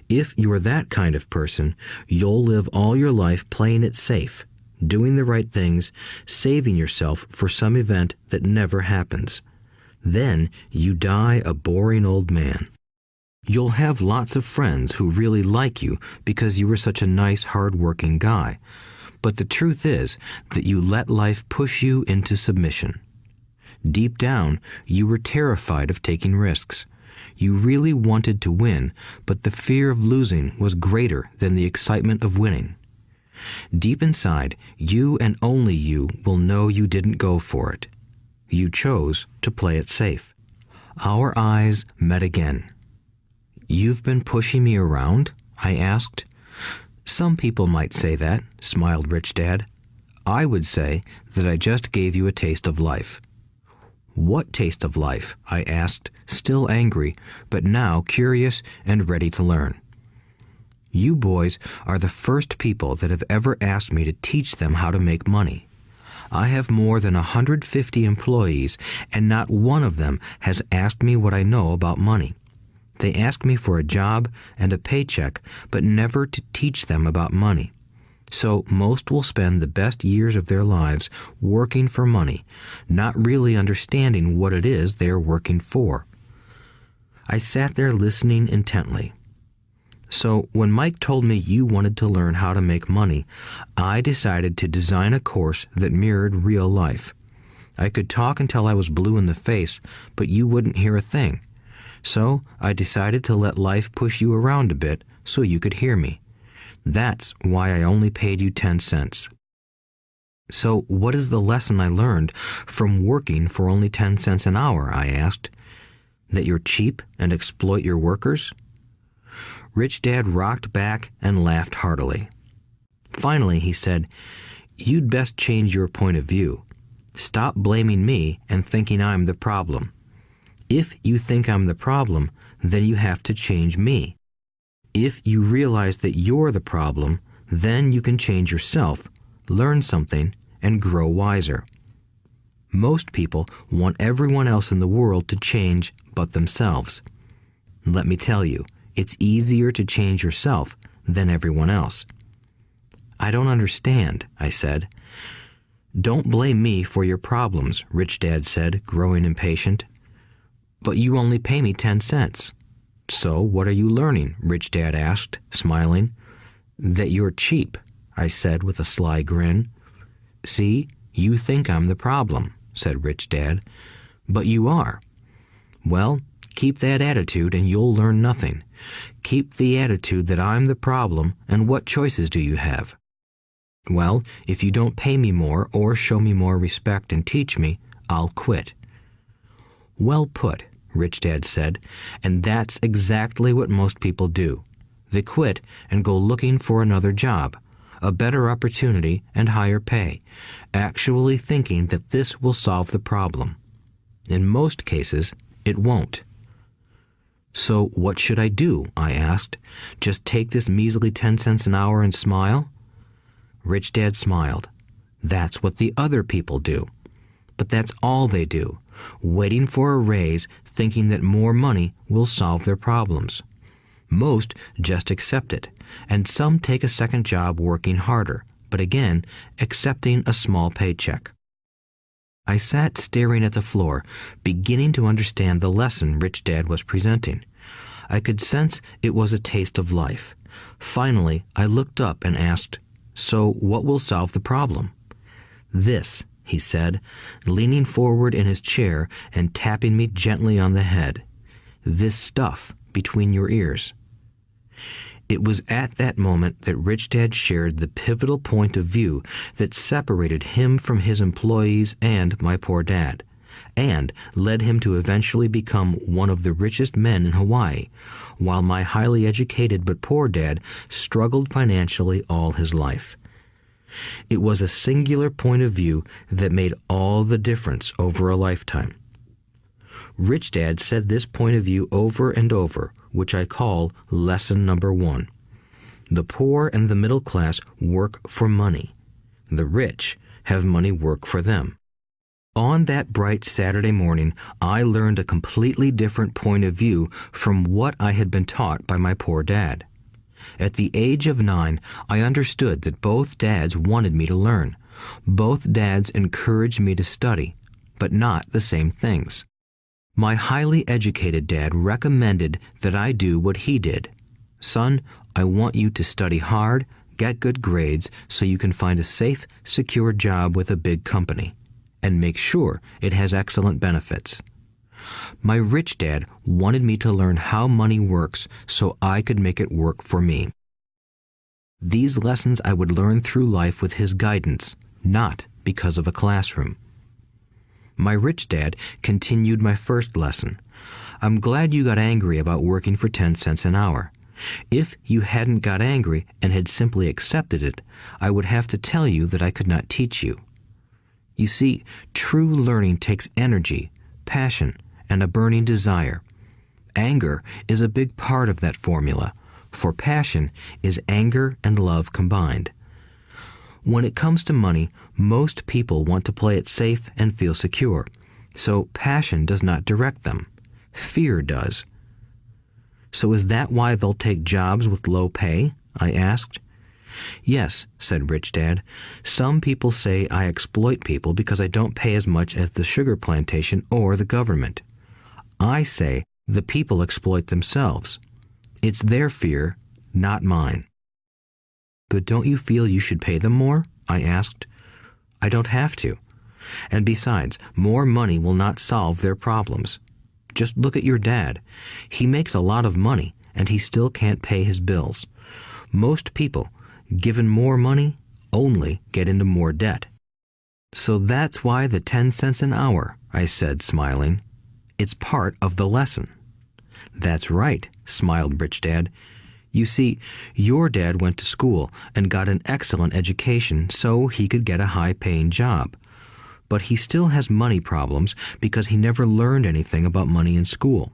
If you are that kind of person, you'll live all your life playing it safe, doing the right things, saving yourself for some event that never happens. Then you die a boring old man. You'll have lots of friends who really like you because you were such a nice, hard-working guy. But the truth is that you let life push you into submission. Deep down, you were terrified of taking risks. You really wanted to win, but the fear of losing was greater than the excitement of winning. Deep inside, you and only you will know you didn't go for it. You chose to play it safe." Our eyes met again. "You've been pushing me around?" I asked. "Some people might say that," smiled Rich Dad. "I would say that I just gave you a taste of life." "What taste of life?" I asked, still angry, but now curious and ready to learn. "You boys are the first people that have ever asked me to teach them how to make money. I have more than 150 employees, and not one of them has asked me what I know about money. They ask me for a job and a paycheck, but never to teach them about money. So most will spend the best years of their lives working for money, not really understanding what it is they are working for." I sat there listening intently. "So when Mike told me you wanted to learn how to make money, I decided to design a course that mirrored real life. I could talk until I was blue in the face, but you wouldn't hear a thing. So I decided to let life push you around a bit so you could hear me. That's why I only paid you 10 cents. "So what is the lesson I learned from working for only 10 cents an hour?" I asked. "That you're cheap and exploit your workers?" Rich Dad rocked back and laughed heartily. Finally, he said, "You'd best change your point of view. Stop blaming me and thinking I'm the problem. If you think I'm the problem, then you have to change me. If you realize that you're the problem, then you can change yourself, learn something, and grow wiser. Most people want everyone else in the world to change but themselves. Let me tell you, it's easier to change yourself than everyone else." "I don't understand," I said. "Don't blame me for your problems," Rich Dad said, growing impatient. "But you only pay me 10 cents. "So what are you learning?" Rich Dad asked, smiling. "That you're cheap," I said with a sly grin. "See, you think I'm the problem," said Rich Dad. "But you are. Well, keep that attitude and you'll learn nothing. Keep the attitude that I'm the problem, and what choices do you have?" "Well, if you don't pay me more or show me more respect and teach me, I'll quit." "Well put," Rich Dad said, "and that's exactly what most people do. They quit and go looking for another job, a better opportunity and higher pay, actually thinking that this will solve the problem. In most cases, it won't. So what should I do? I asked. Just take this measly 10 cents an hour and smile? Rich Dad smiled. That's what the other people do. But that's all they do, waiting for a raise, thinking that more money will solve their problems. Most just accept it, and some take a second job working harder, but again, accepting a small paycheck. I sat staring at the floor, beginning to understand the lesson Rich Dad was presenting. I could sense it was a taste of life. Finally, I looked up and asked, "So what will solve the problem?" "This," he said, leaning forward in his chair and tapping me gently on the head. "This stuff between your ears." It was at that moment that Rich Dad shared the pivotal point of view that separated him from his employees and my poor dad, and led him to eventually become one of the richest men in Hawaii, while my highly educated but poor dad struggled financially all his life. It was a singular point of view that made all the difference over a lifetime. Rich Dad said this point of view over and over, which I call lesson number 1. The poor and the middle class work for money. The rich have money work for them. On that bright Saturday morning, I learned a completely different point of view from what I had been taught by my poor dad. At the age of 9, I understood that both dads wanted me to learn. Both dads encouraged me to study, but not the same things. My highly educated dad recommended that I do what he did. "Son, I want you to study hard, get good grades so you can find a safe, secure job with a big company, and make sure it has excellent benefits." My rich dad wanted me to learn how money works so I could make it work for me. These lessons I would learn through life with his guidance, not because of a classroom. My rich dad continued my first lesson. "I'm glad you got angry about working for 10 cents an hour. If you hadn't got angry and had simply accepted it, I would have to tell you that I could not teach you. You see, true learning takes energy, passion, and a burning desire. Anger is a big part of that formula, for passion is anger and love combined. When it comes to money, most people want to play it safe and feel secure, so passion does not direct them. Fear does. So is that why they'll take jobs with low pay?" I asked. "Yes," said Rich Dad. "Some people say I exploit people because I don't pay as much as the sugar plantation or the government. I say the people exploit themselves. It's their fear, not mine." "But don't you feel you should pay them more?" I asked. "I don't have to. And besides, more money will not solve their problems. Just look at your dad. He makes a lot of money, and he still can't pay his bills. Most people, given more money, only get into more debt." "So that's why the 10 cents an hour," I said, smiling. "It's part of the lesson." "That's right," smiled Rich Dad. "You see, your dad went to school and got an excellent education so he could get a high-paying job. But he still has money problems because he never learned anything about money in school.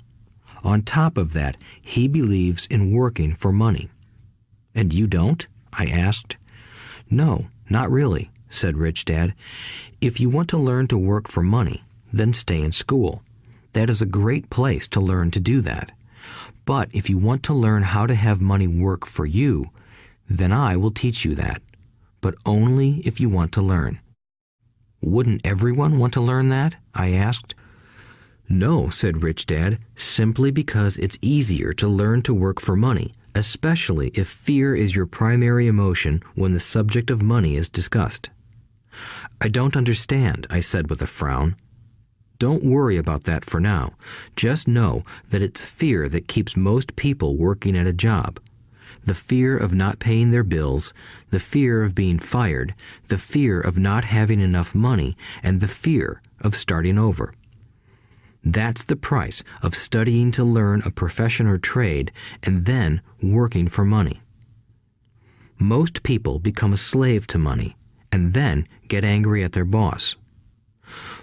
On top of that, he believes in working for money." "And you don't?" I asked. "No, not really," said Rich Dad. "If you want to learn to work for money, then stay in school. That is a great place to learn to do that. But if you want to learn how to have money work for you, then I will teach you that. But only if you want to learn." "Wouldn't everyone want to learn that?" I asked. "No," said Rich Dad, "simply because it's easier to learn to work for money, especially if fear is your primary emotion when the subject of money is discussed." "I don't understand," I said with a frown. "Don't worry about that for now. Just know that it's fear that keeps most people working at a job. The fear of not paying their bills, the fear of being fired, the fear of not having enough money, and the fear of starting over. That's the price of studying to learn a profession or trade and then working for money. Most people become a slave to money and then get angry at their boss.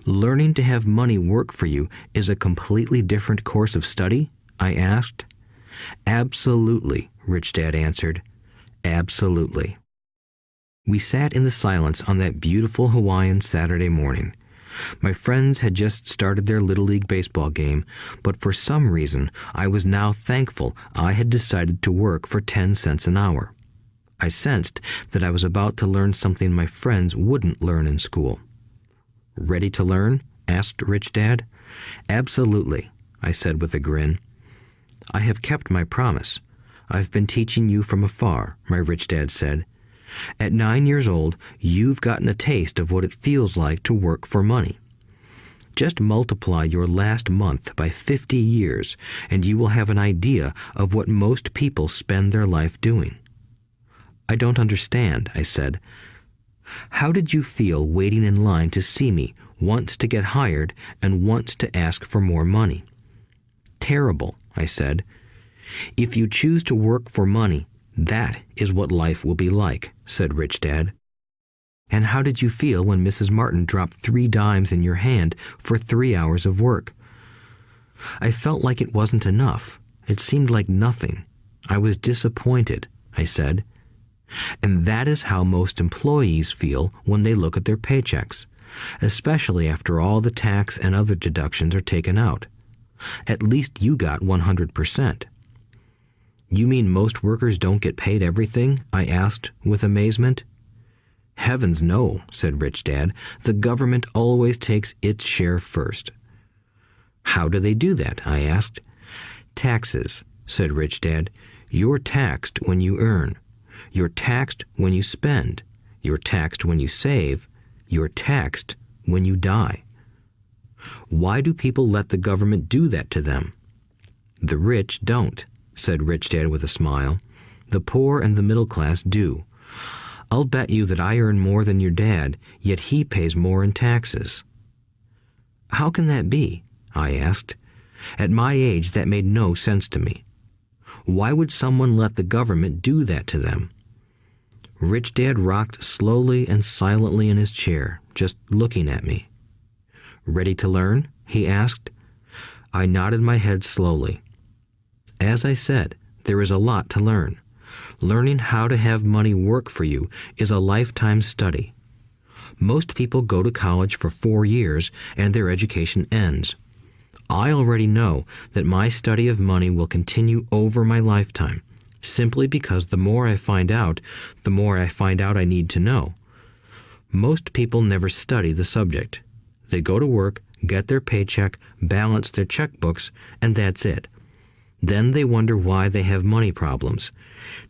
Learning to have money work for you is a completely different course of study? I asked. Absolutely, Rich Dad answered. Absolutely. We sat in the silence on that beautiful Hawaiian Saturday morning. My friends had just started their Little League baseball game, but for some reason I was now thankful I had decided to work for 10 cents an hour. I sensed that I was about to learn something my friends wouldn't learn in school. Ready to learn? Asked Rich Dad. Absolutely, I said with a grin. I have kept my promise. I've been teaching you from afar, my Rich Dad said. At 9 years old, you've gotten a taste of what it feels like to work for money. Just multiply your last month by 50 years, and you will have an idea of what most people spend their life doing. I don't understand, I said. How did you feel waiting in line to see me, once to get hired and once to ask for more money? Terrible, I said. If you choose to work for money, that is what life will be like, said Rich Dad. And how did you feel when Mrs. Martin dropped 3 dimes in your hand for 3 hours of work? I felt like it wasn't enough. It seemed like nothing. I was disappointed, I said. And that is how most employees feel when they look at their paychecks, especially after all the tax and other deductions are taken out. At least you got 100%. You mean most workers don't get paid everything? I asked with amazement. Heavens no, said Rich Dad. The government always takes its share first. How do they do that? I asked. Taxes, said Rich Dad. You're taxed when you earn. You're taxed when you spend. You're taxed when you save. You're taxed when you die. Why do people let the government do that to them? The rich don't, said Rich Dad with a smile. The poor and the middle class do. I'll bet you that I earn more than your dad, yet he pays more in taxes. How can that be? I asked. At my age, that made no sense to me. Why would someone let the government do that to them? Rich Dad rocked slowly and silently in his chair, just looking at me. Ready to learn? He asked. I nodded my head slowly. As I said, there is a lot to learn. Learning how to have money work for you is a lifetime study. Most people go to college for 4 years and their education ends. I already know that my study of money will continue over my lifetime, simply because the more I find out I need to know. Most people never study the subject. They go to work, get their paycheck, balance their checkbooks, and that's it. Then they wonder why they have money problems.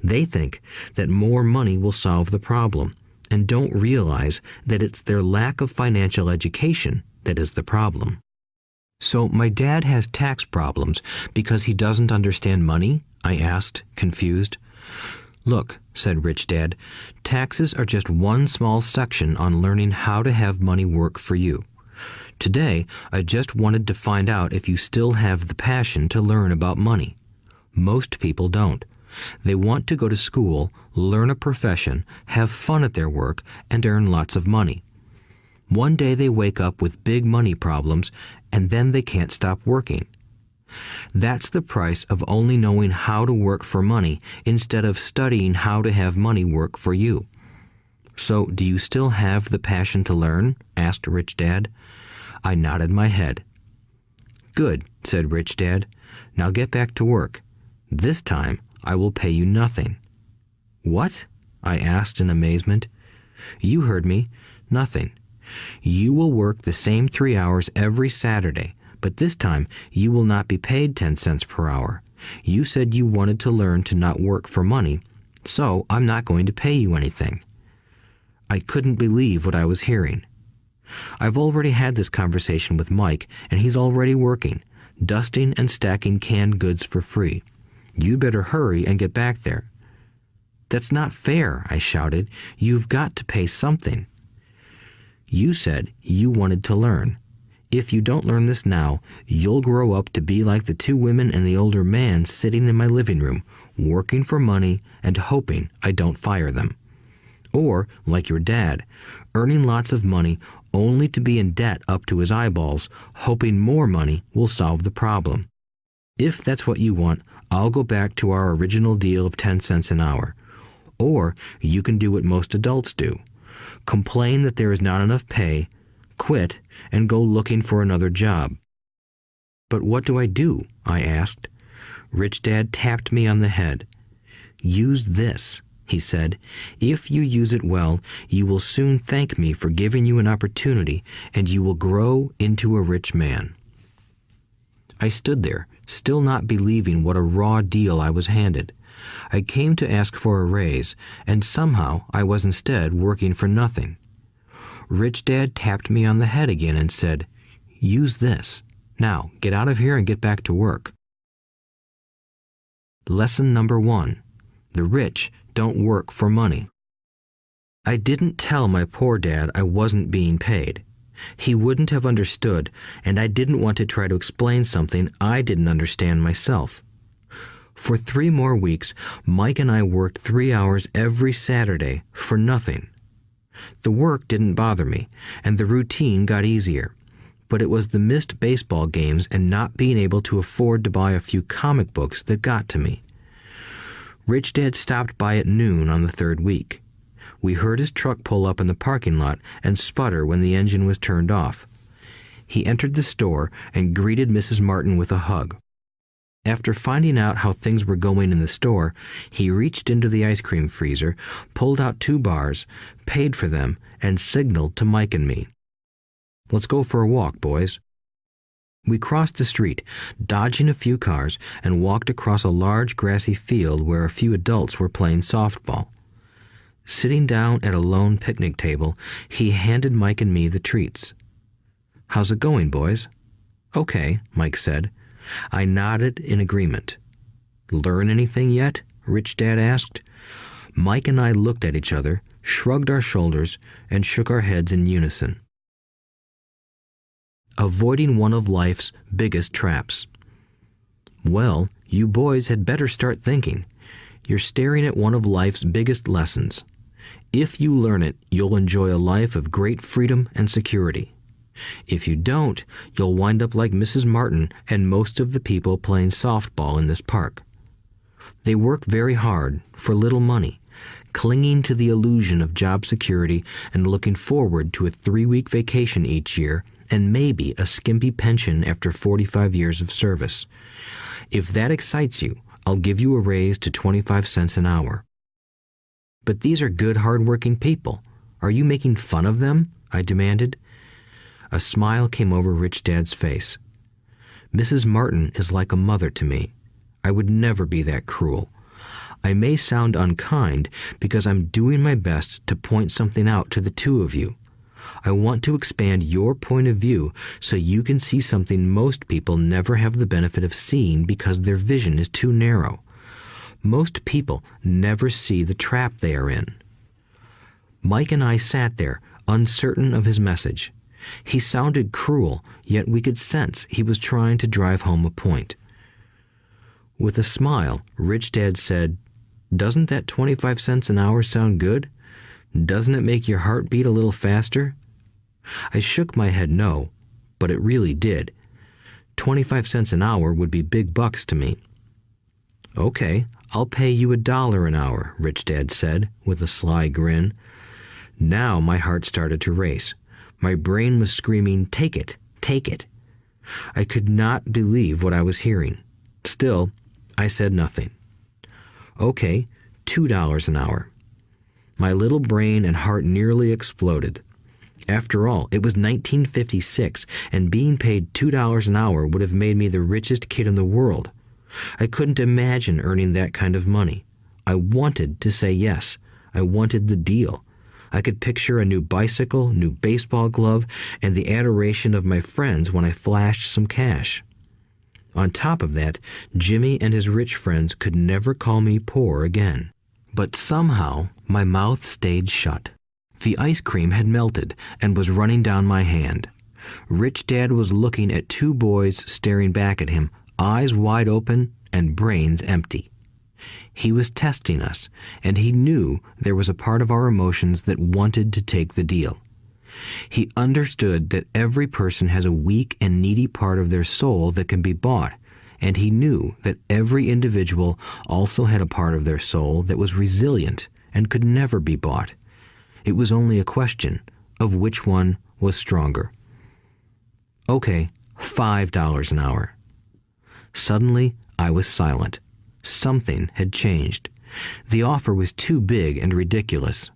They think that more money will solve the problem, and don't realize that it's their lack of financial education that is the problem. So my dad has tax problems because he doesn't understand money? I asked, confused. Look, said Rich Dad, taxes are just one small section on learning how to have money work for you. Today, I just wanted to find out if you still have the passion to learn about money. Most people don't. They want to go to school, learn a profession, have fun at their work, and earn lots of money. One day they wake up with big money problems, and then they can't stop working. That's the price of only knowing how to work for money instead of studying how to have money work for you. So, do you still have the passion to learn? Asked Rich Dad. I nodded my head. Good, said Rich Dad. Now get back to work. This time, I will pay you nothing. What? I asked in amazement. You heard me. Nothing. You will work the same 3 hours every Saturday, but this time you will not be paid 10 cents per hour. You said you wanted to learn to not work for money, so I'm not going to pay you anything. I couldn't believe what I was hearing. I've already had this conversation with Mike, and he's already working, dusting and stacking canned goods for free. You better hurry and get back there. That's not fair, I shouted. You've got to pay something. You said you wanted to learn. If you don't learn this now, you'll grow up to be like the two women and the older man sitting in my living room, working for money and hoping I don't fire them. Or, like your dad, earning lots of money only to be in debt up to his eyeballs, hoping more money will solve the problem. If that's what you want, I'll go back to our original deal of 10 cents an hour. Or you can do what most adults do. Complain that there is not enough pay, quit, and go looking for another job. But what do I do? I asked. Rich Dad tapped me on the head. Use this, he said. If you use it well, you will soon thank me for giving you an opportunity, and you will grow into a rich man. I stood there, still not believing what a raw deal I was handed. I came to ask for a raise, and somehow I was instead working for nothing. Rich Dad tapped me on the head again and said, "Use this. Now, get out of here and get back to work." Lesson number 1. The rich don't work for money. I didn't tell my poor dad I wasn't being paid. He wouldn't have understood, and I didn't want to try to explain something I didn't understand myself. For 3 more weeks, Mike and I worked 3 hours every Saturday for nothing. The work didn't bother me, and the routine got easier. But it was the missed baseball games and not being able to afford to buy a few comic books that got to me. Rich Dad stopped by at noon on the 3rd week. We heard his truck pull up in the parking lot and sputter when the engine was turned off. He entered the store and greeted Mrs. Martin with a hug. After finding out how things were going in the store, he reached into the ice cream freezer, pulled out 2 bars, paid for them, and signaled to Mike and me. "Let's go for a walk, boys." We crossed the street, dodging a few cars, and walked across a large grassy field where a few adults were playing softball. Sitting down at a lone picnic table, he handed Mike and me the treats. "How's it going, boys?" "Okay," Mike said. I nodded in agreement. "Learn anything yet?" Rich Dad asked. Mike and I looked at each other, shrugged our shoulders, and shook our heads in unison. Avoiding one of life's biggest traps. Well, you boys had better start thinking. You're staring at one of life's biggest lessons. If you learn it, you'll enjoy a life of great freedom and security. If you don't, you'll wind up like Mrs. Martin and most of the people playing softball in this park. They work very hard for little money, clinging to the illusion of job security and looking forward to a 3-week vacation each year and maybe a skimpy pension after 45 years of service. If that excites you, I'll give you a raise to 25 cents an hour. But these are good, hard-working people. Are you making fun of them? I demanded. A smile came over Rich Dad's face. Mrs. Martin is like a mother to me. I would never be that cruel. I may sound unkind because I'm doing my best to point something out to the 2 of you. I want to expand your point of view so you can see something most people never have the benefit of seeing because their vision is too narrow. Most people never see the trap they are in. Mike and I sat there, uncertain of his message. He sounded cruel, yet we could sense he was trying to drive home a point. With a smile, Rich Dad said, "Doesn't that 25 cents an hour sound good? Doesn't it make your heart beat a little faster?" I shook my head no, but it really did. 25 cents an hour would be big bucks to me. "Okay, I'll pay you $1 an hour," Rich Dad said, with a sly grin. Now my heart started to race. My brain was screaming, "Take it, take it." I could not believe what I was hearing. Still, I said nothing. "Okay, $2 an hour." My little brain and heart nearly exploded. After all, it was 1956, and being paid $2 an hour would have made me the richest kid in the world. I couldn't imagine earning that kind of money. I wanted to say yes. I wanted the deal. I could picture a new bicycle, new baseball glove, and the adoration of my friends when I flashed some cash. On top of that, Jimmy and his rich friends could never call me poor again. But somehow, my mouth stayed shut. The ice cream had melted and was running down my hand. Rich Dad was looking at two boys staring back at him, eyes wide open and brains empty. He was testing us, and he knew there was a part of our emotions that wanted to take the deal. He understood that every person has a weak and needy part of their soul that can be bought, and he knew that every individual also had a part of their soul that was resilient and could never be bought. It was only a question of which one was stronger. Okay, $5 an hour. Suddenly, I was silent. Something had changed. The offer was too big and ridiculous.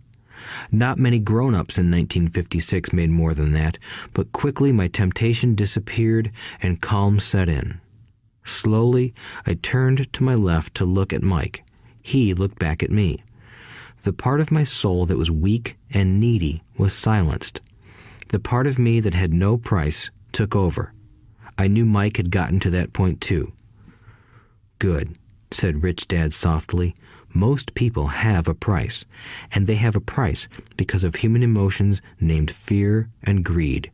Not many grown-ups in 1956 made more than that, but quickly my temptation disappeared and calm set in. Slowly, I turned to my left to look at Mike. He looked back at me. The part of my soul that was weak and needy was silenced. The part of me that had no price took over. I knew Mike had gotten to that point too. "Good," said Rich Dad softly. "Most people have a price, and they have a price because of human emotions named fear and greed.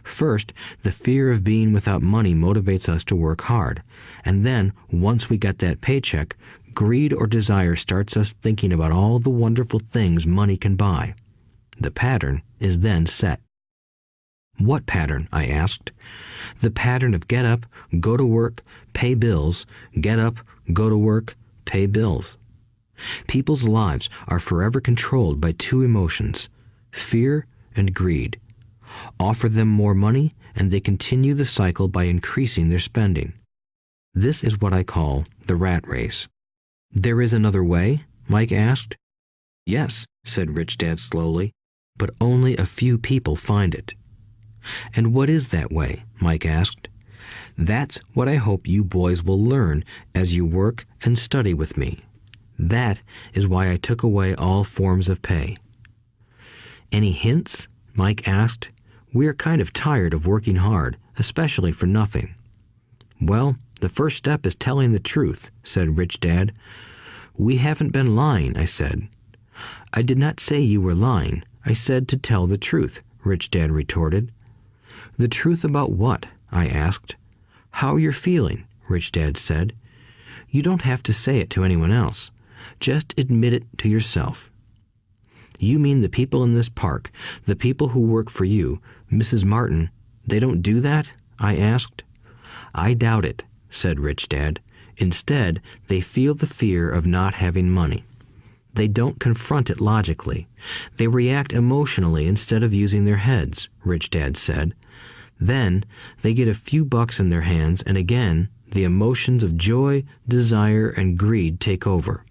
First, the fear of being without money motivates us to work hard, and then, once we get that paycheck, greed or desire starts us thinking about all the wonderful things money can buy. The pattern is then set." "What pattern?" I asked. "The pattern of get up, go to work, pay bills, get up, go to work, pay bills." People's lives are forever controlled by two emotions, fear and greed. Offer them more money, and they continue the cycle by increasing their spending. This is what I call the rat race. "There is another way?" Mike asked. "Yes," said Rich Dad slowly, "but only a few people find it." "And what is that way?" Mike asked. "That's what I hope you boys will learn as you work and study with me. That is why I took away all forms of pay." "Any hints?" Mike asked. "We're kind of tired of working hard, especially for nothing." "Well, the first step is telling the truth," said Rich Dad. "We haven't been lying," I said. "I did not say you were lying. I said to tell the truth," Rich Dad retorted. "The truth about what?" I asked. "How you're feeling," Rich Dad said. "You don't have to say it to anyone else. Just admit it to yourself." "You mean the people in this park, the people who work for you, Mrs. Martin, they don't do that?" I asked. "I doubt it," said Rich Dad. "Instead, they feel the fear of not having money. They don't confront it logically. They react emotionally instead of using their heads," Rich Dad said. "Then they get a few bucks in their hands, and again, the emotions of joy, desire, and greed take over.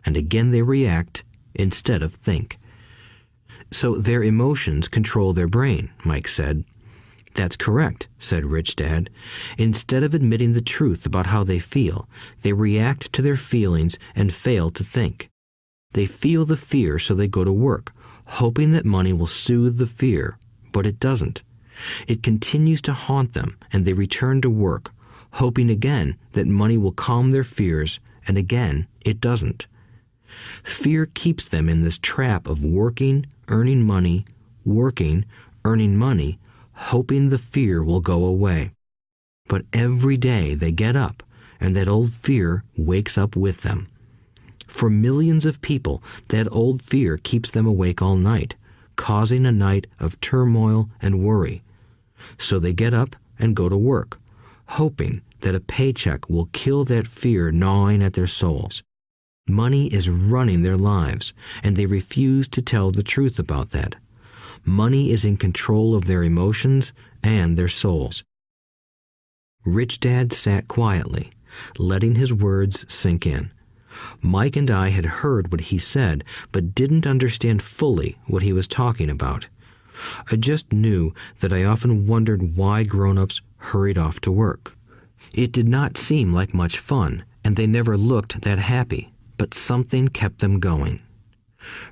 And again they react instead of think." "So their emotions control their brain," Mike said. "That's correct," said Rich Dad. "Instead of admitting the truth about how they feel, they react to their feelings and fail to think. They feel the fear, so they go to work, hoping that money will soothe the fear, but it doesn't. It continues to haunt them, and they return to work, hoping again that money will calm their fears, and again it doesn't. Fear keeps them in this trap of working, earning money, working, earning money, hoping the fear will go away. But every day they get up, and that old fear wakes up with them. For millions of people, that old fear keeps them awake all night, causing a night of turmoil and worry. So they get up and go to work, hoping that a paycheck will kill that fear gnawing at their souls. Money is running their lives, and they refuse to tell the truth about that. Money is in control of their emotions and their souls." Rich Dad sat quietly, letting his words sink in. Mike and I had heard what he said, but didn't understand fully what he was talking about. I just knew that I often wondered why grown-ups hurried off to work. It did not seem like much fun, and they never looked that happy, but something kept them going.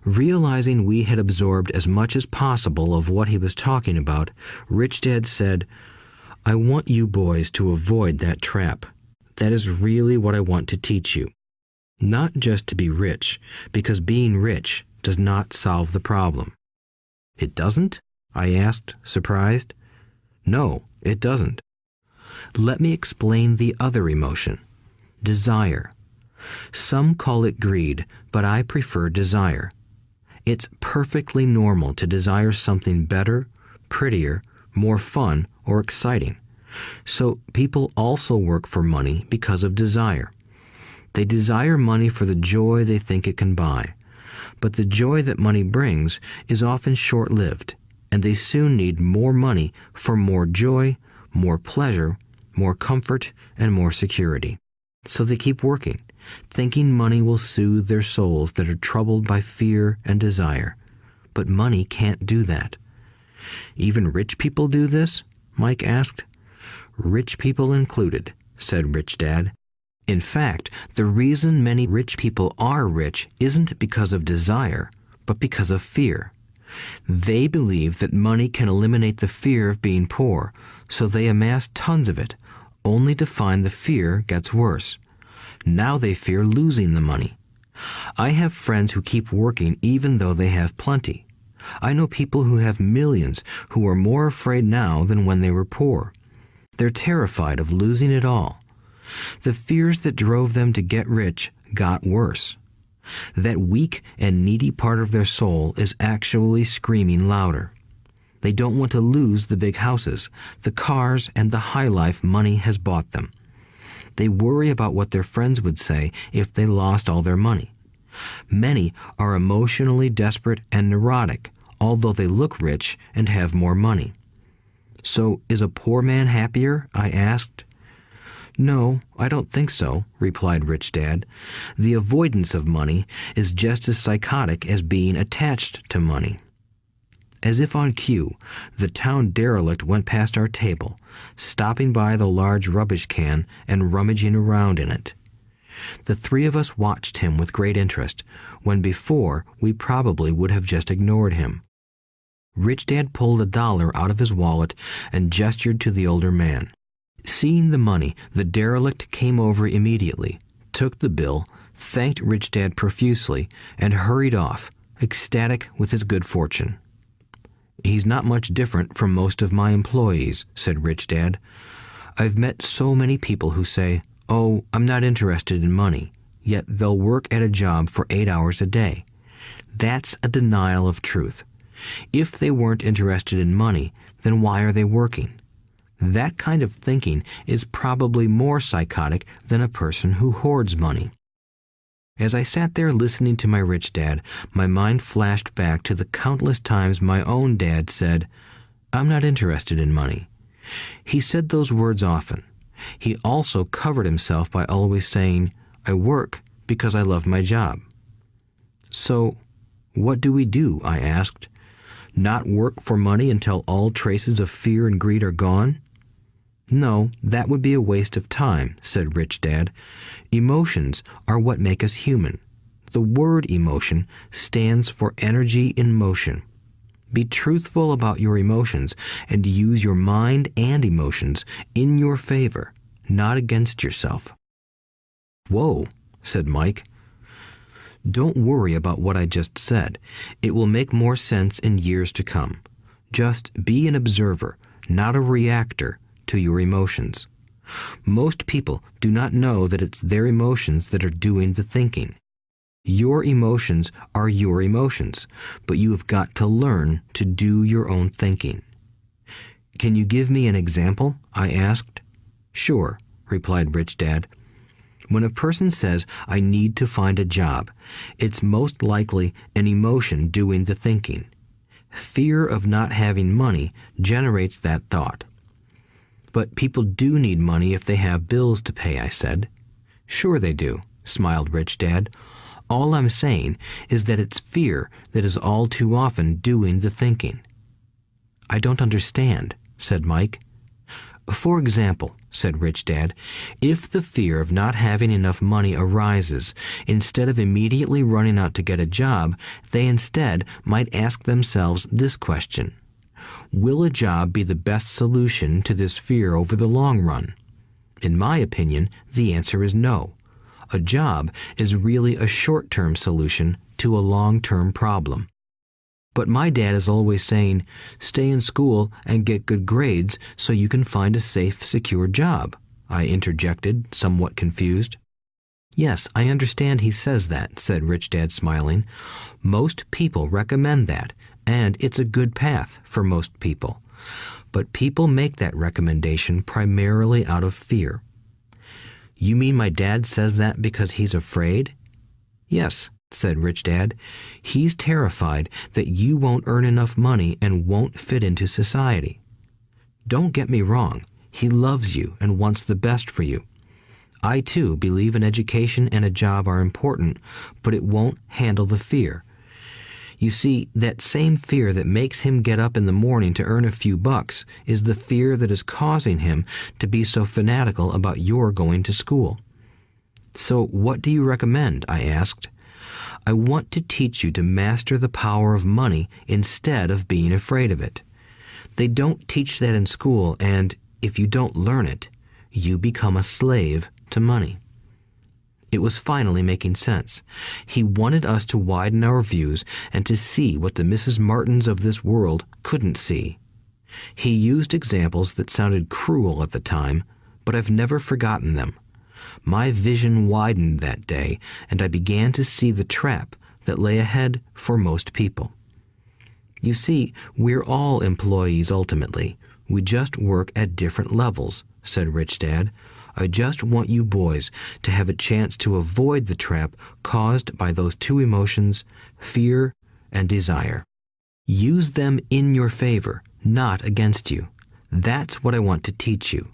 Realizing we had absorbed as much as possible of what he was talking about, Rich Dad said, "I want you boys to avoid that trap. That is really what I want to teach you. Not just to be rich, because being rich does not solve the problem." "It doesn't?" I asked, surprised. No, it doesn't. Let me explain the other emotion, desire. Some call it greed, but I prefer desire. It's perfectly normal to desire something better, prettier, more fun, or exciting. So people also work for money because of desire. They desire money for the joy they think it can buy. But the joy that money brings is often short-lived, and they soon need more money for more joy, more pleasure, more comfort, and more security. So they keep working, thinking money will soothe their souls that are troubled by fear and desire. But money can't do that. Even rich people do this? Mike asked. Rich people included, said Rich Dad. In fact, the reason many rich people are rich isn't because of desire, but because of fear. They believe that money can eliminate the fear of being poor, so they amass tons of it, only to find the fear gets worse. Now they fear losing the money. I have friends who keep working even though they have plenty. I know people who have millions who are more afraid now than when they were poor. They're terrified of losing it all. The fears that drove them to get rich got worse. That weak and needy part of their soul is actually screaming louder. They don't want to lose the big houses, the cars, and the high life money has bought them. They worry about what their friends would say if they lost all their money. Many are emotionally desperate and neurotic, although they look rich and have more money. So, is a poor man happier? I asked. No, I don't think so, replied Rich Dad. The avoidance of money is just as psychotic as being attached to money. As if on cue, the town derelict went past our table, stopping by the large rubbish can and rummaging around in it. The three of us watched him with great interest, when before we probably would have just ignored him. Rich Dad pulled $1 out of his wallet and gestured to the older man. Seeing the money, the derelict came over immediately, took the bill, thanked Rich Dad profusely, and hurried off, ecstatic with his good fortune. He's not much different from most of my employees, said Rich Dad. I've met so many people who say, "Oh, I'm not interested in money," yet they'll work at a job for 8 hours a day. That's a denial of truth. If they weren't interested in money, then why are they working? That kind of thinking is probably more psychotic than a person who hoards money. As I sat there listening to my Rich Dad, my mind flashed back to the countless times my own dad said, "I'm not interested in money." He said those words often. He also covered himself by always saying, "I work because I love my job." So, what do we do? I asked. Not work for money until all traces of fear and greed are gone? No, that would be a waste of time, said Rich Dad. Emotions are what make us human. The word emotion stands for energy in motion. Be truthful about your emotions and use your mind and emotions in your favor, not against yourself. Whoa, said Mike. Don't worry about what I just said. It will make more sense in years to come. Just be an observer, not a reactor, to your emotions. Most people do not know that it's their emotions that are doing the thinking. Your emotions are your emotions, but you have got to learn to do your own thinking. Can you give me an example? I asked. Sure, replied Rich Dad. When a person says, "I need to find a job," it's most likely an emotion doing the thinking. Fear of not having money generates that thought. But people do need money if they have bills to pay, I said. Sure they do, smiled Rich Dad. All I'm saying is that it's fear that is all too often doing the thinking. I don't understand, said Mike. For example, said Rich Dad, if the fear of not having enough money arises, instead of immediately running out to get a job, they instead might ask themselves this question. Will a job be the best solution to this fear over the long run? In my opinion, the answer is no. A job is really a short-term solution to a long-term problem. But my dad is always saying, stay in school and get good grades so you can find a safe, secure job, I interjected, somewhat confused. Yes, I understand he says that, said Rich Dad, smiling. Most people recommend that, and it's a good path for most people. But people make that recommendation primarily out of fear. You mean my dad says that because he's afraid? Yes, said Rich Dad. He's terrified that you won't earn enough money and won't fit into society. Don't get me wrong. He loves you and wants the best for you. I, too, believe an education and a job are important, but it won't handle the fear. You see, that same fear that makes him get up in the morning to earn a few bucks is the fear that is causing him to be so fanatical about your going to school. So what do you recommend? I asked. I want to teach you to master the power of money instead of being afraid of it. They don't teach that in school, and if you don't learn it, you become a slave to money. It was finally making sense. He wanted us to widen our views and to see what the Mrs. Martins of this world couldn't see. He used examples that sounded cruel at the time, but I've never forgotten them. My vision widened that day, and I began to see the trap that lay ahead for most people. You see, we're all employees ultimately. We just work at different levels, said Rich Dad. I just want you boys to have a chance to avoid the trap caused by those two emotions, fear and desire. Use them in your favor, not against you. That's what I want to teach you.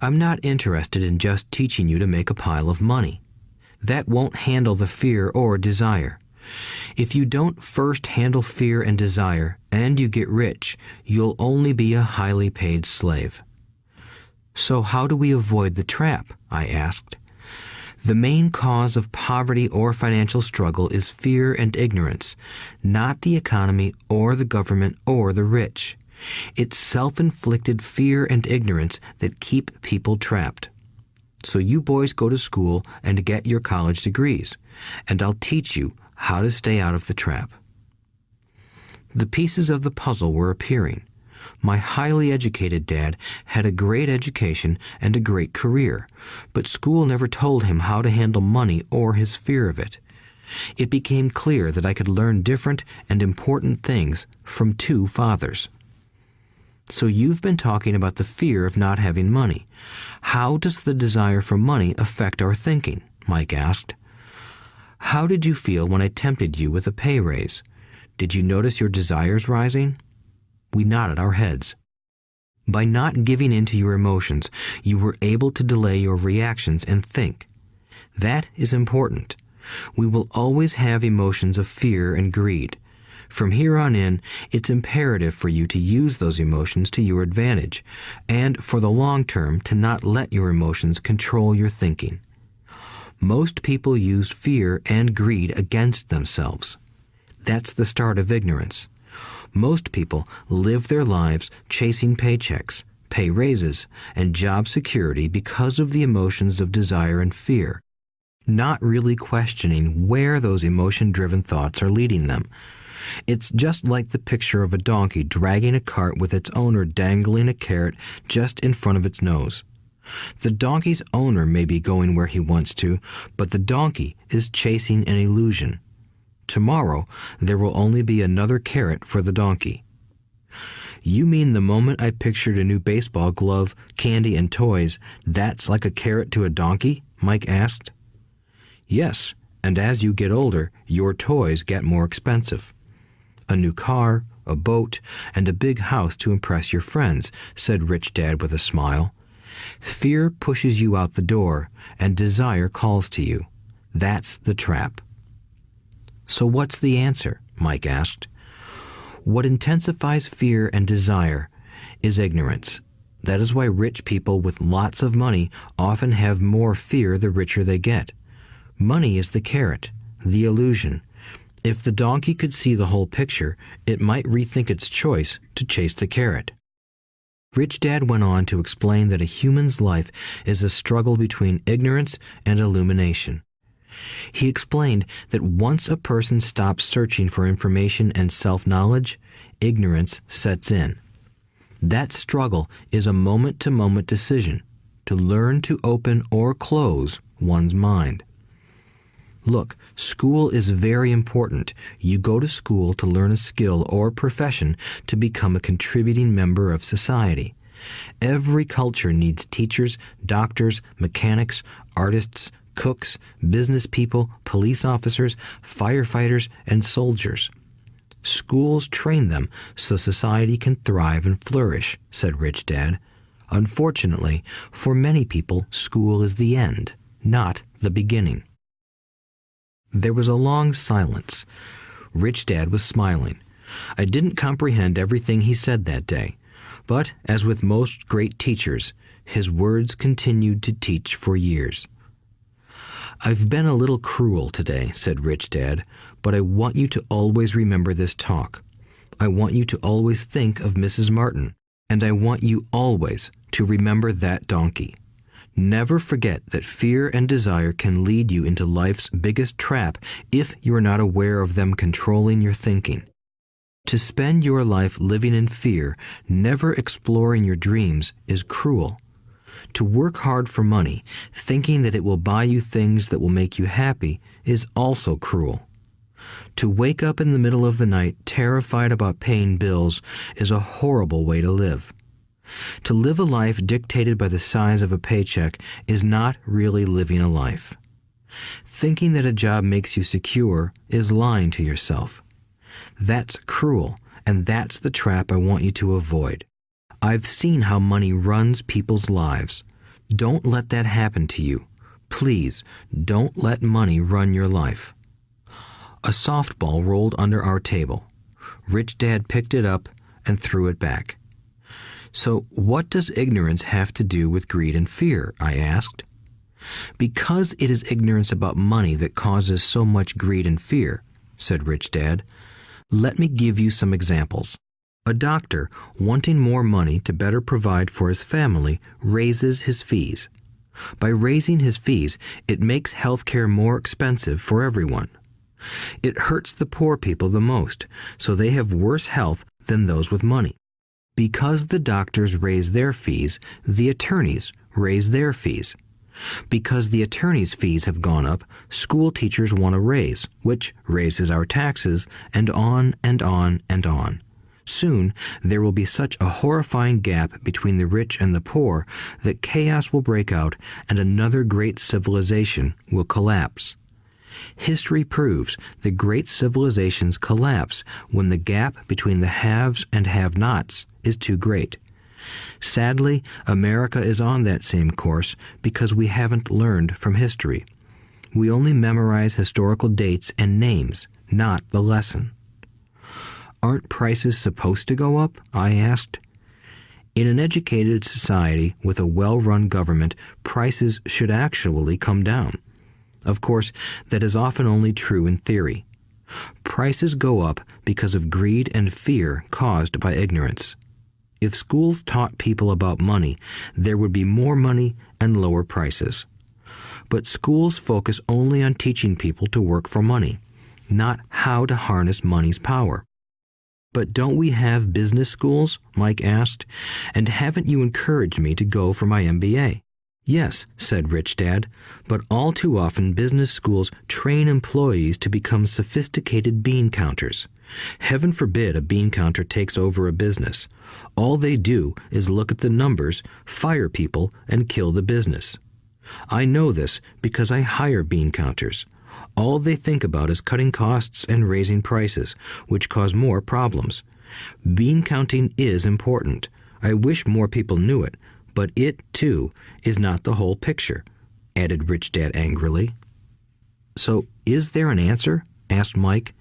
I'm not interested in just teaching you to make a pile of money. That won't handle the fear or desire. If you don't first handle fear and desire, and you get rich, you'll only be a highly paid slave. So how do we avoid the trap? I asked. The main cause of poverty or financial struggle is fear and ignorance, not the economy or the government or the rich. It's self-inflicted fear and ignorance that keep people trapped. So you boys go to school and get your college degrees, and I'll teach you how to stay out of the trap. The pieces of the puzzle were appearing. My highly educated dad had a great education and a great career, but school never told him how to handle money or his fear of it. It became clear that I could learn different and important things from two fathers. So you've been talking about the fear of not having money. How does the desire for money affect our thinking? Mike asked. How did you feel when I tempted you with a pay raise? Did you notice your desires rising? We nodded our heads. By not giving in to your emotions, you were able to delay your reactions and think. That is important. We will always have emotions of fear and greed. From here on in, it's imperative for you to use those emotions to your advantage, and for the long term to not let your emotions control your thinking. Most people use fear and greed against themselves. That's the start of ignorance. Most people live their lives chasing paychecks, pay raises, and job security because of the emotions of desire and fear, not really questioning where those emotion-driven thoughts are leading them. It's just like the picture of a donkey dragging a cart with its owner dangling a carrot just in front of its nose. The donkey's owner may be going where he wants to, but the donkey is chasing an illusion. Tomorrow, there will only be another carrot for the donkey. You mean the moment I pictured a new baseball glove, candy, and toys, that's like a carrot to a donkey? Mike asked. Yes, and as you get older, your toys get more expensive. A new car, a boat, and a big house to impress your friends, said Rich Dad with a smile. Fear pushes you out the door, and desire calls to you. That's the trap. So what's the answer? Mike asked. What intensifies fear and desire is ignorance. That is why rich people with lots of money often have more fear the richer they get. Money is the carrot, the illusion. If the donkey could see the whole picture, it might rethink its choice to chase the carrot. Rich Dad went on to explain that a human's life is a struggle between ignorance and illumination. He explained that once a person stops searching for information and self-knowledge, ignorance sets in. That struggle is a moment-to-moment decision to learn to open or close one's mind. Look, school is very important. You go to school to learn a skill or profession to become a contributing member of society. Every culture needs teachers, doctors, mechanics, artists, cooks, business people, police officers, firefighters, and soldiers. Schools train them so society can thrive and flourish, said Rich Dad. Unfortunately, for many people, school is the end, not the beginning. There was a long silence. Rich Dad was smiling. I didn't comprehend everything he said that day, but as with most great teachers, his words continued to teach for years. I've been a little cruel today, said Rich Dad, but I want you to always remember this talk. I want you to always think of Mrs. Martin, and I want you always to remember that donkey. Never forget that fear and desire can lead you into life's biggest trap if you are not aware of them controlling your thinking. To spend your life living in fear, never exploring your dreams, is cruel. To work hard for money, thinking that it will buy you things that will make you happy, is also cruel. To wake up in the middle of the night terrified about paying bills is a horrible way to live. To live a life dictated by the size of a paycheck is not really living a life. Thinking that a job makes you secure is lying to yourself. That's cruel, and that's the trap I want you to avoid. I've seen how money runs people's lives. Don't let that happen to you. Please, don't let money run your life. A softball rolled under our table. Rich Dad picked it up and threw it back. So what does ignorance have to do with greed and fear? I asked. Because it is ignorance about money that causes so much greed and fear, said Rich Dad. Let me give you some examples. A doctor, wanting more money to better provide for his family, raises his fees. By raising his fees, it makes healthcare more expensive for everyone. It hurts the poor people the most, so they have worse health than those with money. Because the doctors raise their fees, the attorneys raise their fees. Because the attorneys' fees have gone up, school teachers want a raise, which raises our taxes, and on and on and on. Soon, there will be such a horrifying gap between the rich and the poor that chaos will break out and another great civilization will collapse. History proves that great civilizations collapse when the gap between the haves and have-nots is too great. Sadly, America is on that same course because we haven't learned from history. We only memorize historical dates and names, not the lesson. Aren't prices supposed to go up? I asked. In an educated society with a well-run government, prices should actually come down. Of course, that is often only true in theory. Prices go up because of greed and fear caused by ignorance. If schools taught people about money, there would be more money and lower prices. But schools focus only on teaching people to work for money, not how to harness money's power. But don't we have business schools? Mike asked. And haven't you encouraged me to go for my MBA? Yes, said Rich Dad, but all too often business schools train employees to become sophisticated bean counters. Heaven forbid a bean counter takes over a business. All they do is look at the numbers, fire people, and kill the business. I know this because I hire bean counters. All they think about is cutting costs and raising prices, which cause more problems. Bean counting is important. I wish more people knew it, but it, too, is not the whole picture, added Rich Dad angrily. So, is there an answer? Asked Mike.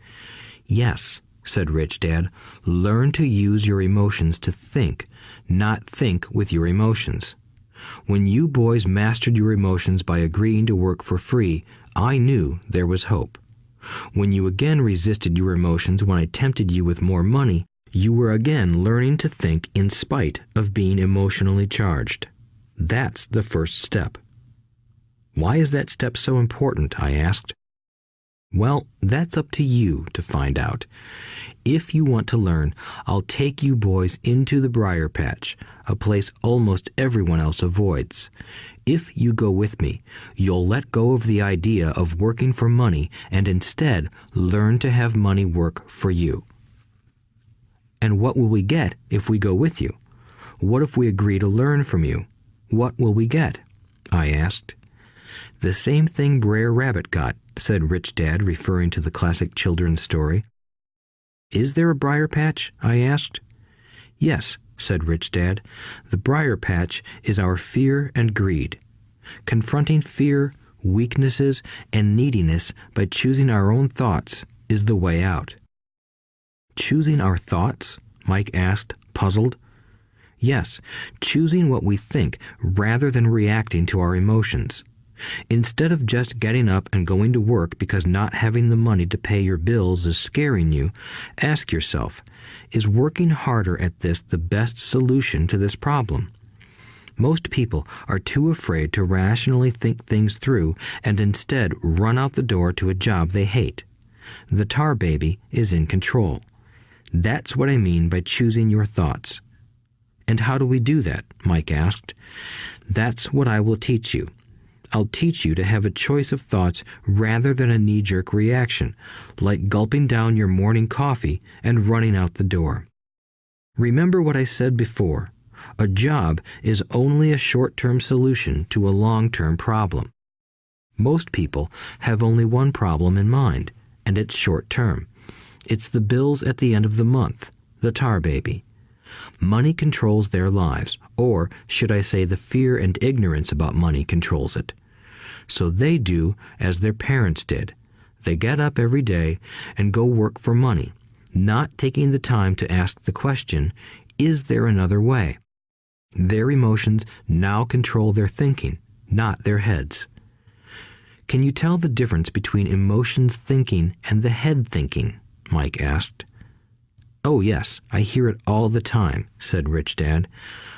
Yes, said Rich Dad. Learn to use your emotions to think, not think with your emotions. When you boys mastered your emotions by agreeing to work for free, I knew there was hope. When you again resisted your emotions when I tempted you with more money, you were again learning to think in spite of being emotionally charged. That's the first step. Why is that step so important? I asked. Well, that's up to you to find out. If you want to learn, I'll take you boys into the briar patch, a place almost everyone else avoids. If you go with me, you'll let go of the idea of working for money and instead learn to have money work for you. And what will we get if we go with you? What if we agree to learn from you? What will we get? I asked. The same thing Brer Rabbit got, said Rich Dad, referring to the classic children's story. Is there a briar patch? I asked. Yes, said Rich Dad. The briar patch is our fear and greed. Confronting fear, weaknesses, and neediness by choosing our own thoughts is the way out. Choosing our thoughts? Mike asked, puzzled. Yes, choosing what we think rather than reacting to our emotions. Instead of just getting up and going to work because not having the money to pay your bills is scaring you, ask yourself, is working harder at this the best solution to this problem? Most people are too afraid to rationally think things through and instead run out the door to a job they hate. The tar baby is in control. That's what I mean by choosing your thoughts. And how do we do that? Mike asked. That's what I will teach you. I'll teach you to have a choice of thoughts rather than a knee-jerk reaction, like gulping down your morning coffee and running out the door. Remember what I said before. A job is only a short-term solution to a long-term problem. Most people have only one problem in mind, and it's short-term. It's the bills at the end of the month, the tar baby. Money controls their lives, or should I say the fear and ignorance about money controls it. So they do as their parents did. They get up every day and go work for money, not taking the time to ask the question, is there another way? Their emotions now control their thinking, not their heads. Can you tell the difference between emotions thinking and the head thinking? Mike asked. Oh yes, I hear it all the time, said Rich Dad.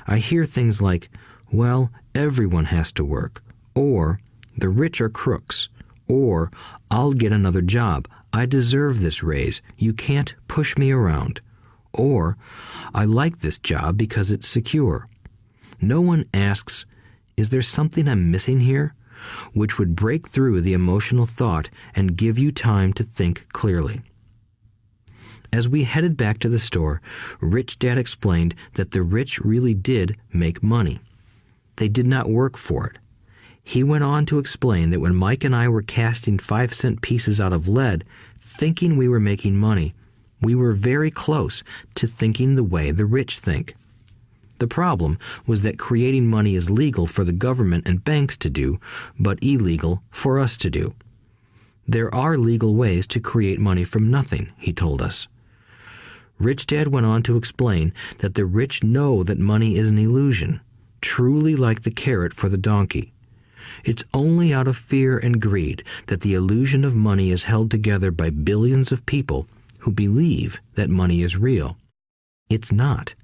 I hear things like, well, everyone has to work, or the rich are crooks, or I'll get another job, I deserve this raise, you can't push me around, or I like this job because it's secure. No one asks, is there something I'm missing here? Which would break through the emotional thought and give you time to think clearly. As we headed back to the store, Rich Dad explained that the rich really did make money. They did not work for it. He went on to explain that when Mike and I were casting 5-cent pieces out of lead, thinking we were making money, we were very close to thinking the way the rich think. The problem was that creating money is legal for the government and banks to do, but illegal for us to do. There are legal ways to create money from nothing, he told us. Rich Dad went on to explain that the rich know that money is an illusion, truly like the carrot for the donkey. It's only out of fear and greed that the illusion of money is held together by billions of people who believe that money is real. It's not.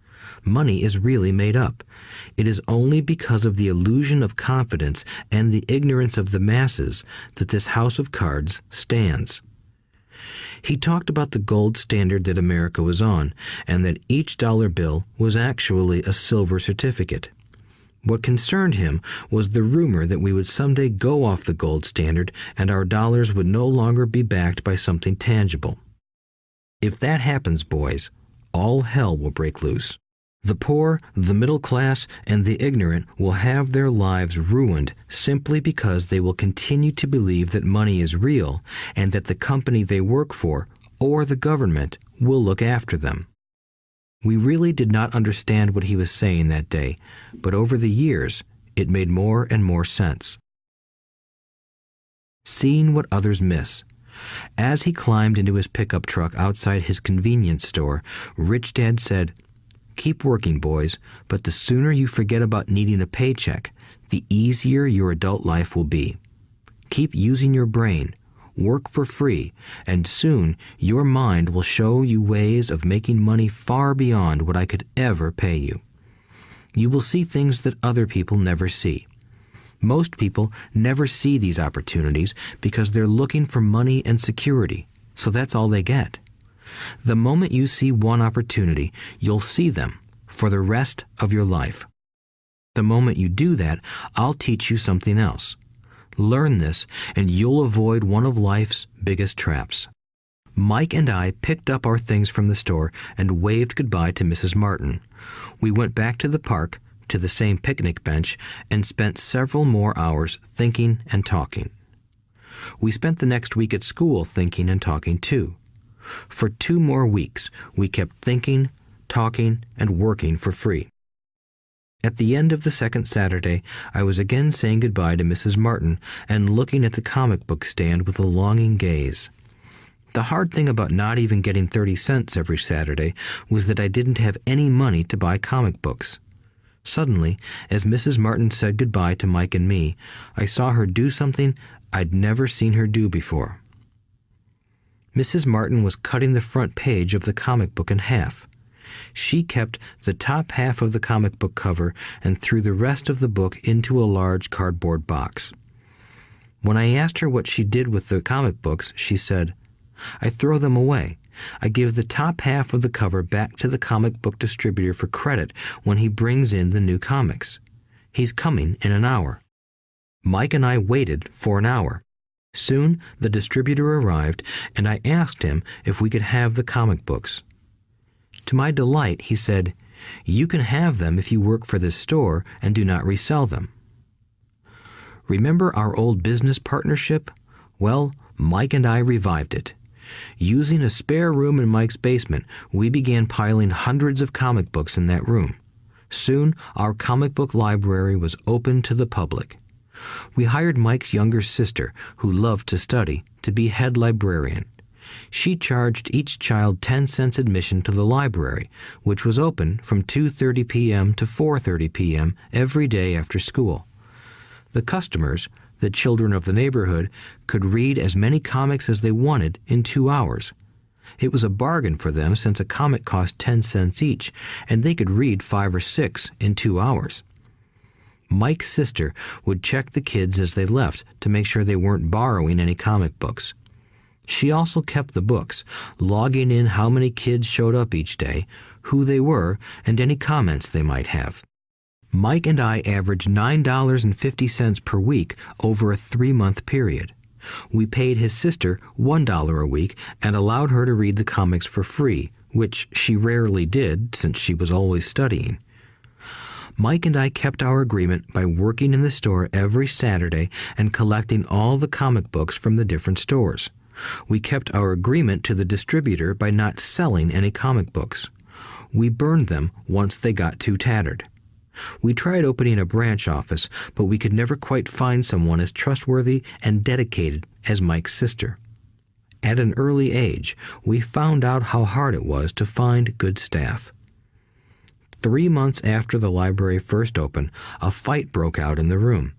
Money is really made up. It is only because of the illusion of confidence and the ignorance of the masses that this house of cards stands. He talked about the gold standard that America was on, and that each dollar bill was actually a silver certificate. What concerned him was the rumor that we would someday go off the gold standard and our dollars would no longer be backed by something tangible. If that happens, boys, all hell will break loose. The poor, the middle class, and the ignorant will have their lives ruined simply because they will continue to believe that money is real and that the company they work for or the government will look after them. We really did not understand what he was saying that day, but over the years, it made more and more sense. Seeing what others miss. As he climbed into his pickup truck outside his convenience store, Rich Dad said, "Keep working, boys, but the sooner you forget about needing a paycheck, the easier your adult life will be. Keep using your brain, work for free, and soon your mind will show you ways of making money far beyond what I could ever pay you. You will see things that other people never see. Most people never see these opportunities because they're looking for money and security, so that's all they get. The moment you see one opportunity, you'll see them for the rest of your life. The moment you do that, I'll teach you something else. Learn this, and you'll avoid one of life's biggest traps. Mike and I picked up our things from the store and waved goodbye to Mrs. Martin. We went back to the park, to the same picnic bench, and spent several more hours thinking and talking. We spent the next week at school thinking and talking too. For 2 more weeks, we kept thinking, talking, and working for free. At the end of the second Saturday, I was again saying goodbye to Mrs. Martin and looking at the comic book stand with a longing gaze. The hard thing about not even getting 30 cents every Saturday was that I didn't have any money to buy comic books. Suddenly, as Mrs. Martin said goodbye to Mike and me, I saw her do something I'd never seen her do before. Mrs. Martin was cutting the front page of the comic book in half. She kept the top half of the comic book cover and threw the rest of the book into a large cardboard box. When I asked her what she did with the comic books, she said, "I throw them away. I give the top half of the cover back to the comic book distributor for credit when he brings in the new comics. He's coming in an hour." Mike and I waited for an hour. Soon the distributor arrived, and I asked him if we could have the comic books. To my delight, he said, "You can have them if you work for this store and do not resell them." Remember our old business partnership? Well, Mike and I revived it. Using a spare room in Mike's basement, we began piling hundreds of comic books in that room. Soon, our comic book library was open to the public. We hired Mike's younger sister, who loved to study, to be head librarian. She charged each child 10 cents admission to the library, which was open from 2:30 p.m. to 4:30 p.m. every day after school. The customers, the children of the neighborhood, could read as many comics as they wanted in 2 hours. It was a bargain for them since a comic cost 10 cents each, and they could read 5 or 6 in 2 hours. Mike's sister would check the kids as they left to make sure they weren't borrowing any comic books. She also kept the books, logging in how many kids showed up each day, who they were, and any comments they might have. Mike and I averaged $9.50 per week over a 3-month period. We paid his sister $1 a week and allowed her to read the comics for free, which she rarely did since she was always studying. Mike and I kept our agreement by working in the store every Saturday and collecting all the comic books from the different stores. We kept our agreement to the distributor by not selling any comic books. We burned them once they got too tattered. We tried opening a branch office, but we could never quite find someone as trustworthy and dedicated as Mike's sister. At an early age, we found out how hard it was to find good staff. 3 months after the library first opened, a fight broke out in the room.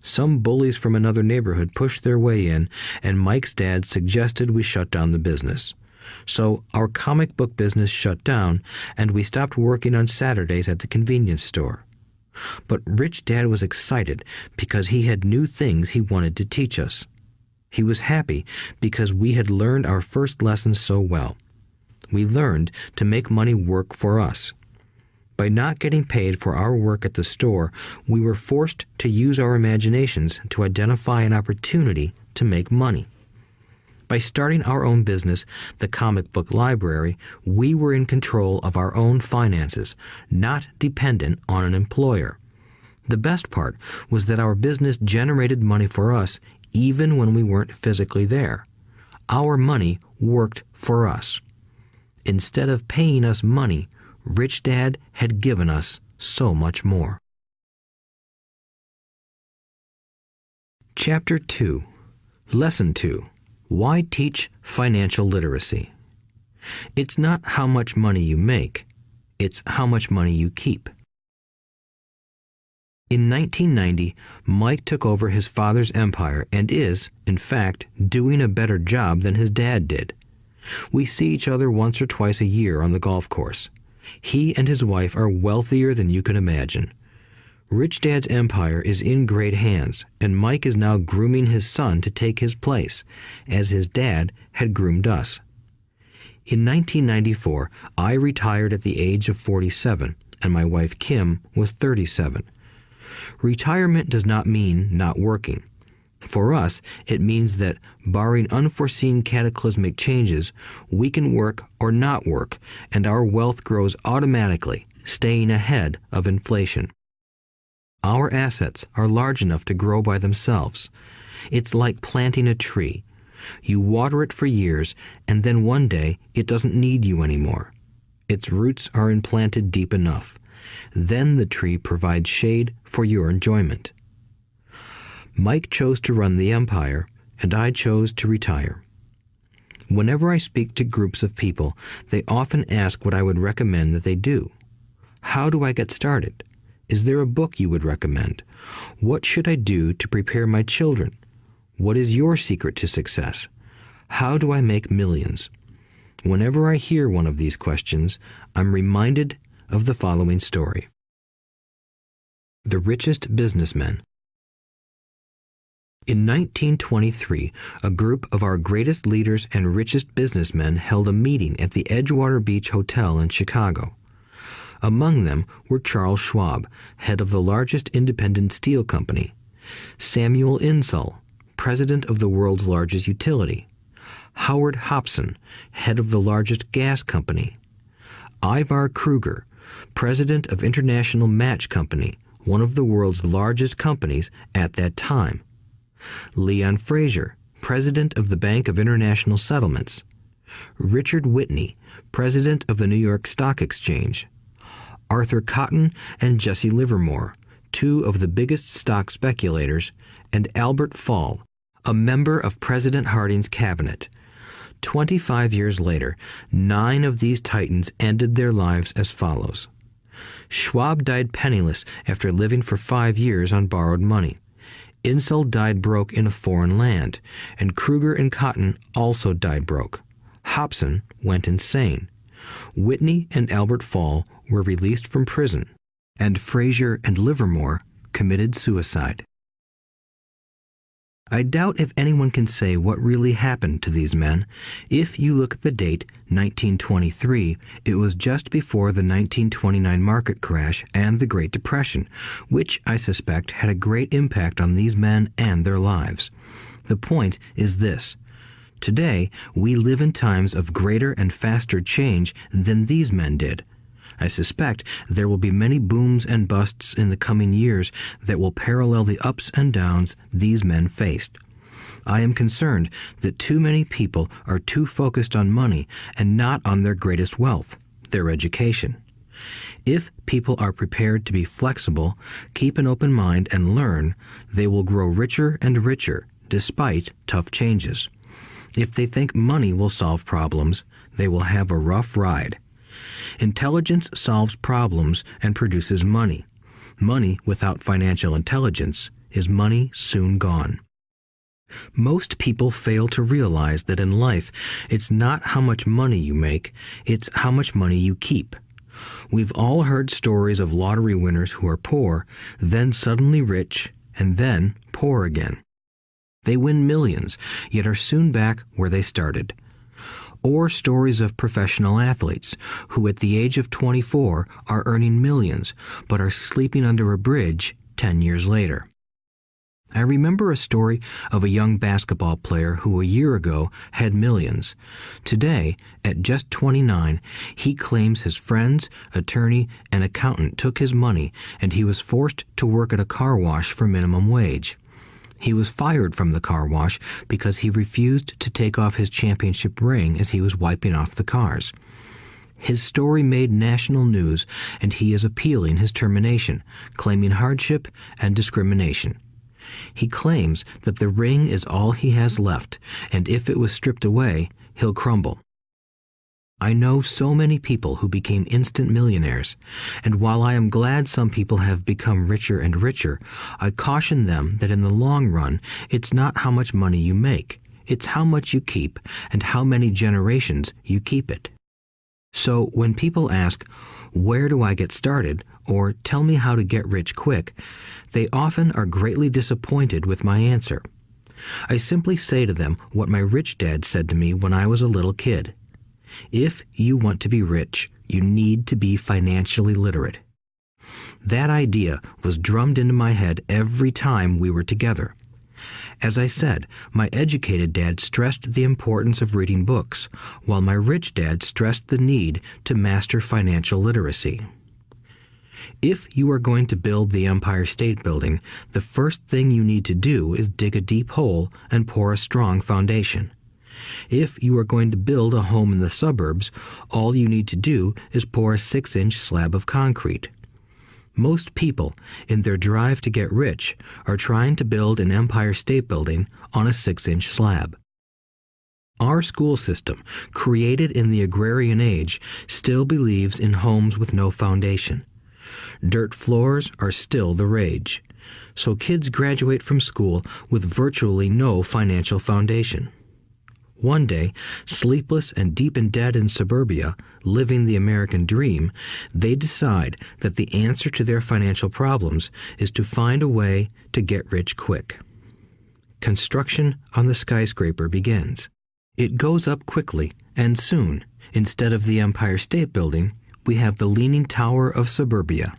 Some bullies from another neighborhood pushed their way in, and Mike's dad suggested we shut down the business. So our comic book business shut down, and we stopped working on Saturdays at the convenience store. But Rich Dad was excited because he had new things he wanted to teach us. He was happy because we had learned our first lessons so well. We learned to make money work for us. By not getting paid for our work at the store, we were forced to use our imaginations to identify an opportunity to make money. By starting our own business, the comic book library, we were in control of our own finances, not dependent on an employer. The best part was that our business generated money for us even when we weren't physically there. Our money worked for us. Instead of paying us money, Rich Dad had given us so much more. Chapter 2. Lesson 2. Why teach financial literacy? It's not how much money you make, it's how much money you keep. In 1990, Mike took over his father's empire and is, in fact, doing a better job than his dad did. We see each other once or twice a year on the golf course. He and his wife are wealthier than you can imagine. Rich Dad's empire is in great hands, and Mike is now grooming his son to take his place, as his dad had groomed us. In 1994, I retired at the age of 47, and my wife Kim was 37. Retirement does not mean not working. For us, it means that, barring unforeseen cataclysmic changes, we can work or not work, and our wealth grows automatically, staying ahead of inflation. Our assets are large enough to grow by themselves. It's like planting a tree. You water it for years, and then one day it doesn't need you anymore. Its roots are implanted deep enough. Then the tree provides shade for your enjoyment. Mike chose to run the empire, and I chose to retire. Whenever I speak to groups of people, they often ask what I would recommend that they do. How do I get started? Is there a book you would recommend? What should I do to prepare my children? What is your secret to success? How do I make millions? Whenever I hear one of these questions, I'm reminded of the following story. The Richest Businessmen. In 1923, a group of our greatest leaders and richest businessmen held a meeting at the Edgewater Beach Hotel in Chicago. Among them were Charles Schwab, head of the largest independent steel company; Samuel Insull, president of the world's largest utility; Howard Hobson, head of the largest gas company; Ivar Kruger, president of International Match Company, one of the world's largest companies at that time; Leon Fraser, president of the Bank of International Settlements; Richard Whitney, president of the New York Stock Exchange; Arthur Cotton and Jesse Livermore, two of the biggest stock speculators; and Albert Fall, a member of President Harding's cabinet. 25 years later, 9 of these titans ended their lives as follows. Schwab died penniless after living for 5 years on borrowed money. Insull died broke in a foreign land, and Kruger and Cotton also died broke. Hobson went insane. Whitney and Albert Fall were released from prison, and Fraser and Livermore committed suicide. I doubt if anyone can say what really happened to these men. If you look at the date, 1923, it was just before the 1929 market crash and the Great Depression, which I suspect had a great impact on these men and their lives. The point is this. Today, we live in times of greater and faster change than these men did. I suspect there will be many booms and busts in the coming years that will parallel the ups and downs these men faced. I am concerned that too many people are too focused on money and not on their greatest wealth, their education. If people are prepared to be flexible, keep an open mind and learn, they will grow richer and richer despite tough changes. If they think money will solve problems, they will have a rough ride. Intelligence solves problems and produces money. Money without financial intelligence is money soon gone. Most people fail to realize that in life, it's not how much money you make, it's how much money you keep. We've all heard stories of lottery winners who are poor, then suddenly rich, and then poor again. They win millions, yet are soon back where they started. Or stories of professional athletes who at the age of 24 are earning millions, but are sleeping under a bridge 10 years later. I remember a story of a young basketball player who a year ago had millions. Today, at just 29, he claims his friends, attorney, and accountant took his money and he was forced to work at a car wash for minimum wage. He was fired from the car wash because he refused to take off his championship ring as he was wiping off the cars. His story made national news, and he is appealing his termination, claiming hardship and discrimination. He claims that the ring is all he has left, and if it was stripped away, he'll crumble. I know so many people who became instant millionaires, and while I am glad some people have become richer and richer, I caution them that in the long run, it's not how much money you make, it's how much you keep and how many generations you keep it. So when people ask, "Where do I get started?" or tell me how to get rich quick, they often are greatly disappointed with my answer. I simply say to them what my rich dad said to me when I was a little kid. If you want to be rich, you need to be financially literate. That idea was drummed into my head every time we were together. As I said, my educated dad stressed the importance of reading books, while my rich dad stressed the need to master financial literacy. If you are going to build the Empire State Building, the first thing you need to do is dig a deep hole and pour a strong foundation. If you are going to build a home in the suburbs, all you need to do is pour a 6-inch slab of concrete. Most people, in their drive to get rich, are trying to build an Empire State Building on a 6-inch slab. Our school system, created in the agrarian age, still believes in homes with no foundation. Dirt floors are still the rage, so kids graduate from school with virtually no financial foundation. One day, sleepless and deep in debt in suburbia, living the American dream, they decide that the answer to their financial problems is to find a way to get rich quick. Construction on the skyscraper begins. It goes up quickly, and soon, instead of the Empire State Building, we have the Leaning Tower of suburbia.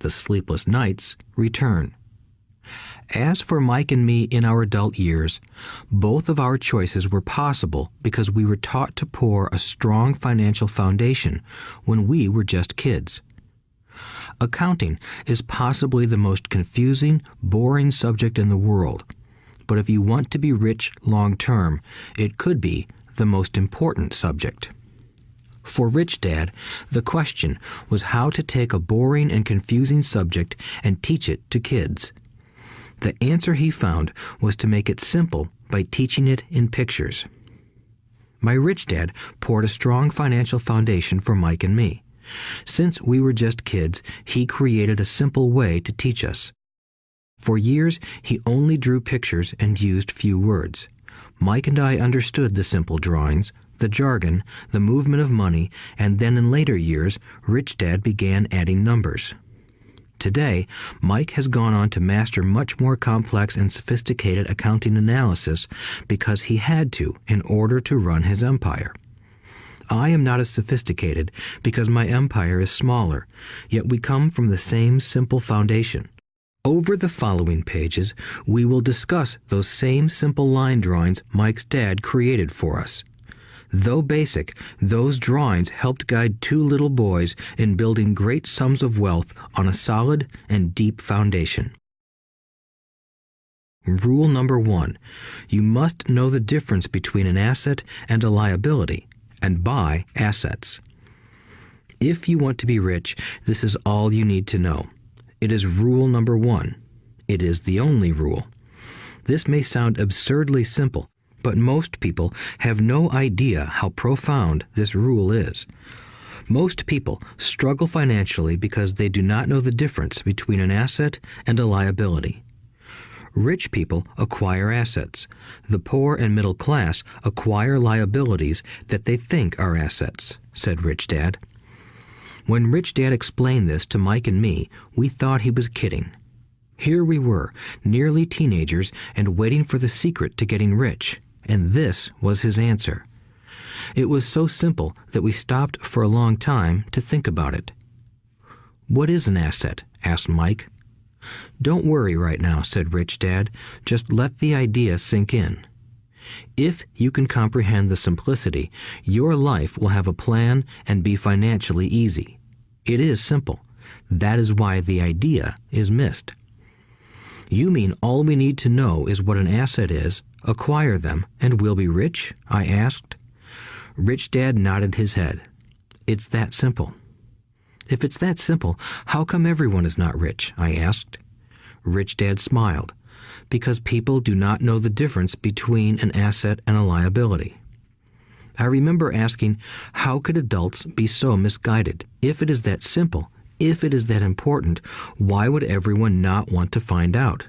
The sleepless nights return. As for Mike and me in our adult years, both of our choices were possible because we were taught to pour a strong financial foundation when we were just kids. Accounting is possibly the most confusing, boring subject in the world, but if you want to be rich long term, it could be the most important subject. For Rich Dad, the question was how to take a boring and confusing subject and teach it to kids. The answer he found was to make it simple by teaching it in pictures. My rich dad poured a strong financial foundation for Mike and me. Since we were just kids, he created a simple way to teach us. For years, he only drew pictures and used few words. Mike and I understood the simple drawings, the jargon, the movement of money, and then in later years, Rich Dad began adding numbers. Today, Mike has gone on to master much more complex and sophisticated accounting analysis because he had to in order to run his empire. I am not as sophisticated because my empire is smaller, yet we come from the same simple foundation. Over the following pages, we will discuss those same simple line drawings Mike's dad created for us. Though basic, those drawings helped guide two little boys in building great sums of wealth on a solid and deep foundation. Rule number 1. You must know the difference between an asset and a liability, and buy assets. If you want to be rich, this is all you need to know. It is rule number 1. It is the only rule. This may sound absurdly simple, but most people have no idea how profound this rule is. Most people struggle financially because they do not know the difference between an asset and a liability. Rich people acquire assets. The poor and middle class acquire liabilities that they think are assets, said Rich Dad. When Rich Dad explained this to Mike and me, we thought he was kidding. Here we were, nearly teenagers, and waiting for the secret to getting rich. And this was his answer. It was so simple that we stopped for a long time to think about it. "What is an asset?" asked Mike. "Don't worry right now," said Rich Dad. "Just let the idea sink in. If you can comprehend the simplicity, your life will have a plan and be financially easy. It is simple. That is why the idea is missed." "You mean all we need to know is what an asset is, acquire them, and we'll be rich?" I asked. Rich Dad nodded his head. "It's that simple." "If it's that simple, how come everyone is not rich?" I asked. Rich Dad smiled. "Because people do not know the difference between an asset and a liability." I remember asking, how could adults be so misguided? If it is that simple, if it is that important, why would everyone not want to find out?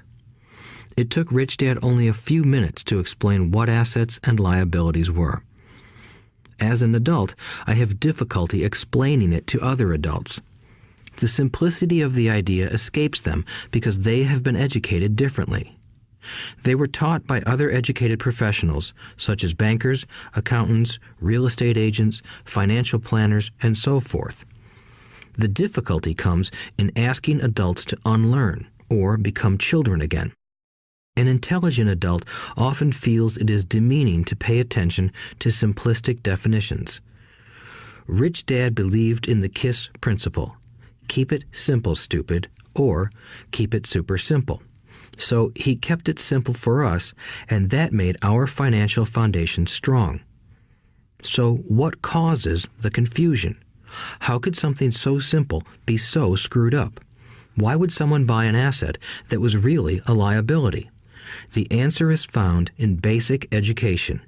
It took Rich Dad only a few minutes to explain what assets and liabilities were. As an adult, I have difficulty explaining it to other adults. The simplicity of the idea escapes them because they have been educated differently. They were taught by other educated professionals, such as bankers, accountants, real estate agents, financial planners, and so forth. The difficulty comes in asking adults to unlearn or become children again. An intelligent adult often feels it is demeaning to pay attention to simplistic definitions. Rich Dad believed in the KISS principle: keep it simple, stupid, or keep it super simple. So he kept it simple for us, and that made our financial foundation strong. So what causes the confusion? How could something so simple be so screwed up? Why would someone buy an asset that was really a liability? The answer is found in basic education.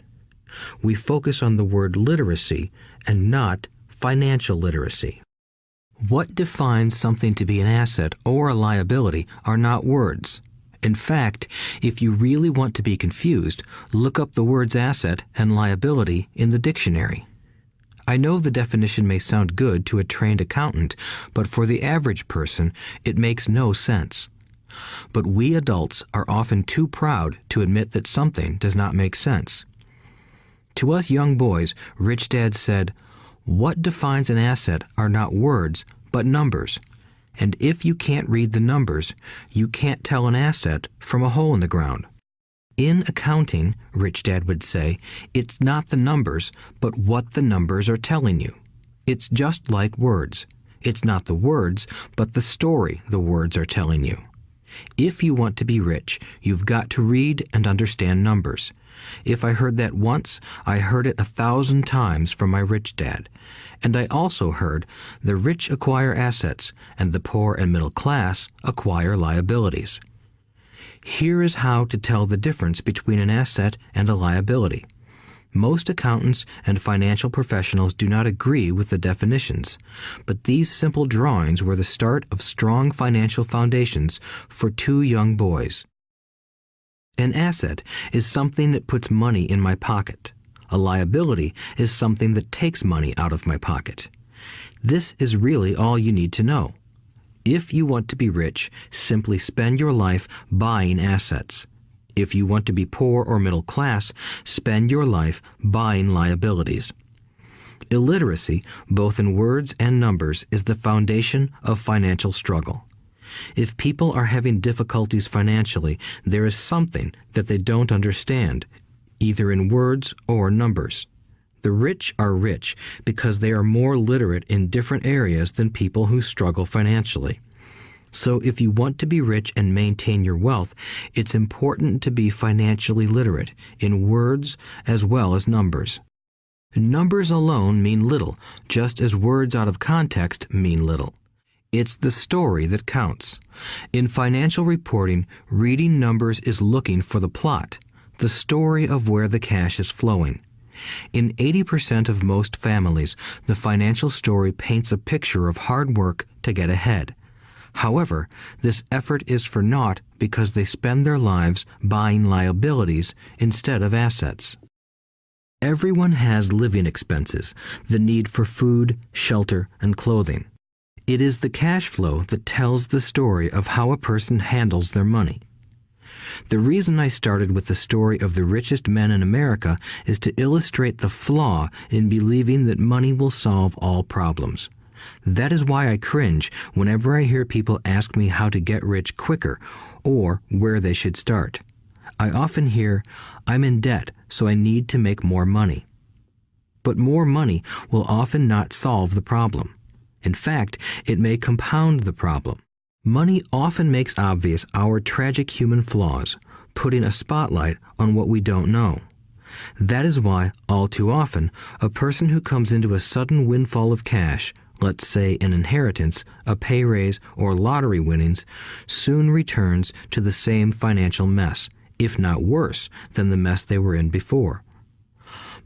We focus on the word literacy and not financial literacy. What defines something to be an asset or a liability are not words. In fact, if you really want to be confused, look up the words asset and liability in the dictionary. I know the definition may sound good to a trained accountant, but for the average person, it makes no sense. But we adults are often too proud to admit that something does not make sense. To us young boys, Rich Dad said, "What defines an asset are not words, but numbers. And if you can't read the numbers, you can't tell an asset from a hole in the ground." In accounting, Rich Dad would say, it's not the numbers, but what the numbers are telling you. It's just like words. It's not the words, but the story the words are telling you. If you want to be rich, you've got to read and understand numbers. If I heard that once, I heard it 1,000 times from my rich dad. And I also heard the rich acquire assets and the poor and middle class acquire liabilities. Here is how to tell the difference between an asset and a liability. Most accountants and financial professionals do not agree with the definitions, but these simple drawings were the start of strong financial foundations for two young boys. An asset is something that puts money in my pocket. A liability is something that takes money out of my pocket. This is really all you need to know. If you want to be rich, simply spend your life buying assets. If you want to be poor or middle class, spend your life buying liabilities. Illiteracy, both in words and numbers, is the foundation of financial struggle. If people are having difficulties financially, there is something that they don't understand, either in words or numbers. The rich are rich because they are more literate in different areas than people who struggle financially. So if you want to be rich and maintain your wealth, it's important to be financially literate in words as well as numbers. Numbers alone mean little, just as words out of context mean little. It's the story that counts. In financial reporting, reading numbers is looking for the plot, the story of where the cash is flowing. In 80% of most families, the financial story paints a picture of hard work to get ahead. However, this effort is for naught because they spend their lives buying liabilities instead of assets. Everyone has living expenses, the need for food, shelter, and clothing. It is the cash flow that tells the story of how a person handles their money. The reason I started with the story of the richest men in America is to illustrate the flaw in believing that money will solve all problems. That is why I cringe whenever I hear people ask me how to get rich quicker or where they should start. I often hear, "I'm in debt, so I need to make more money." But more money will often not solve the problem. In fact, it may compound the problem. Money often makes obvious our tragic human flaws, putting a spotlight on what we don't know. That is why, all too often, a person who comes into a sudden windfall of cash, let's say an inheritance, a pay raise, or lottery winnings, soon returns to the same financial mess, if not worse than the mess they were in before.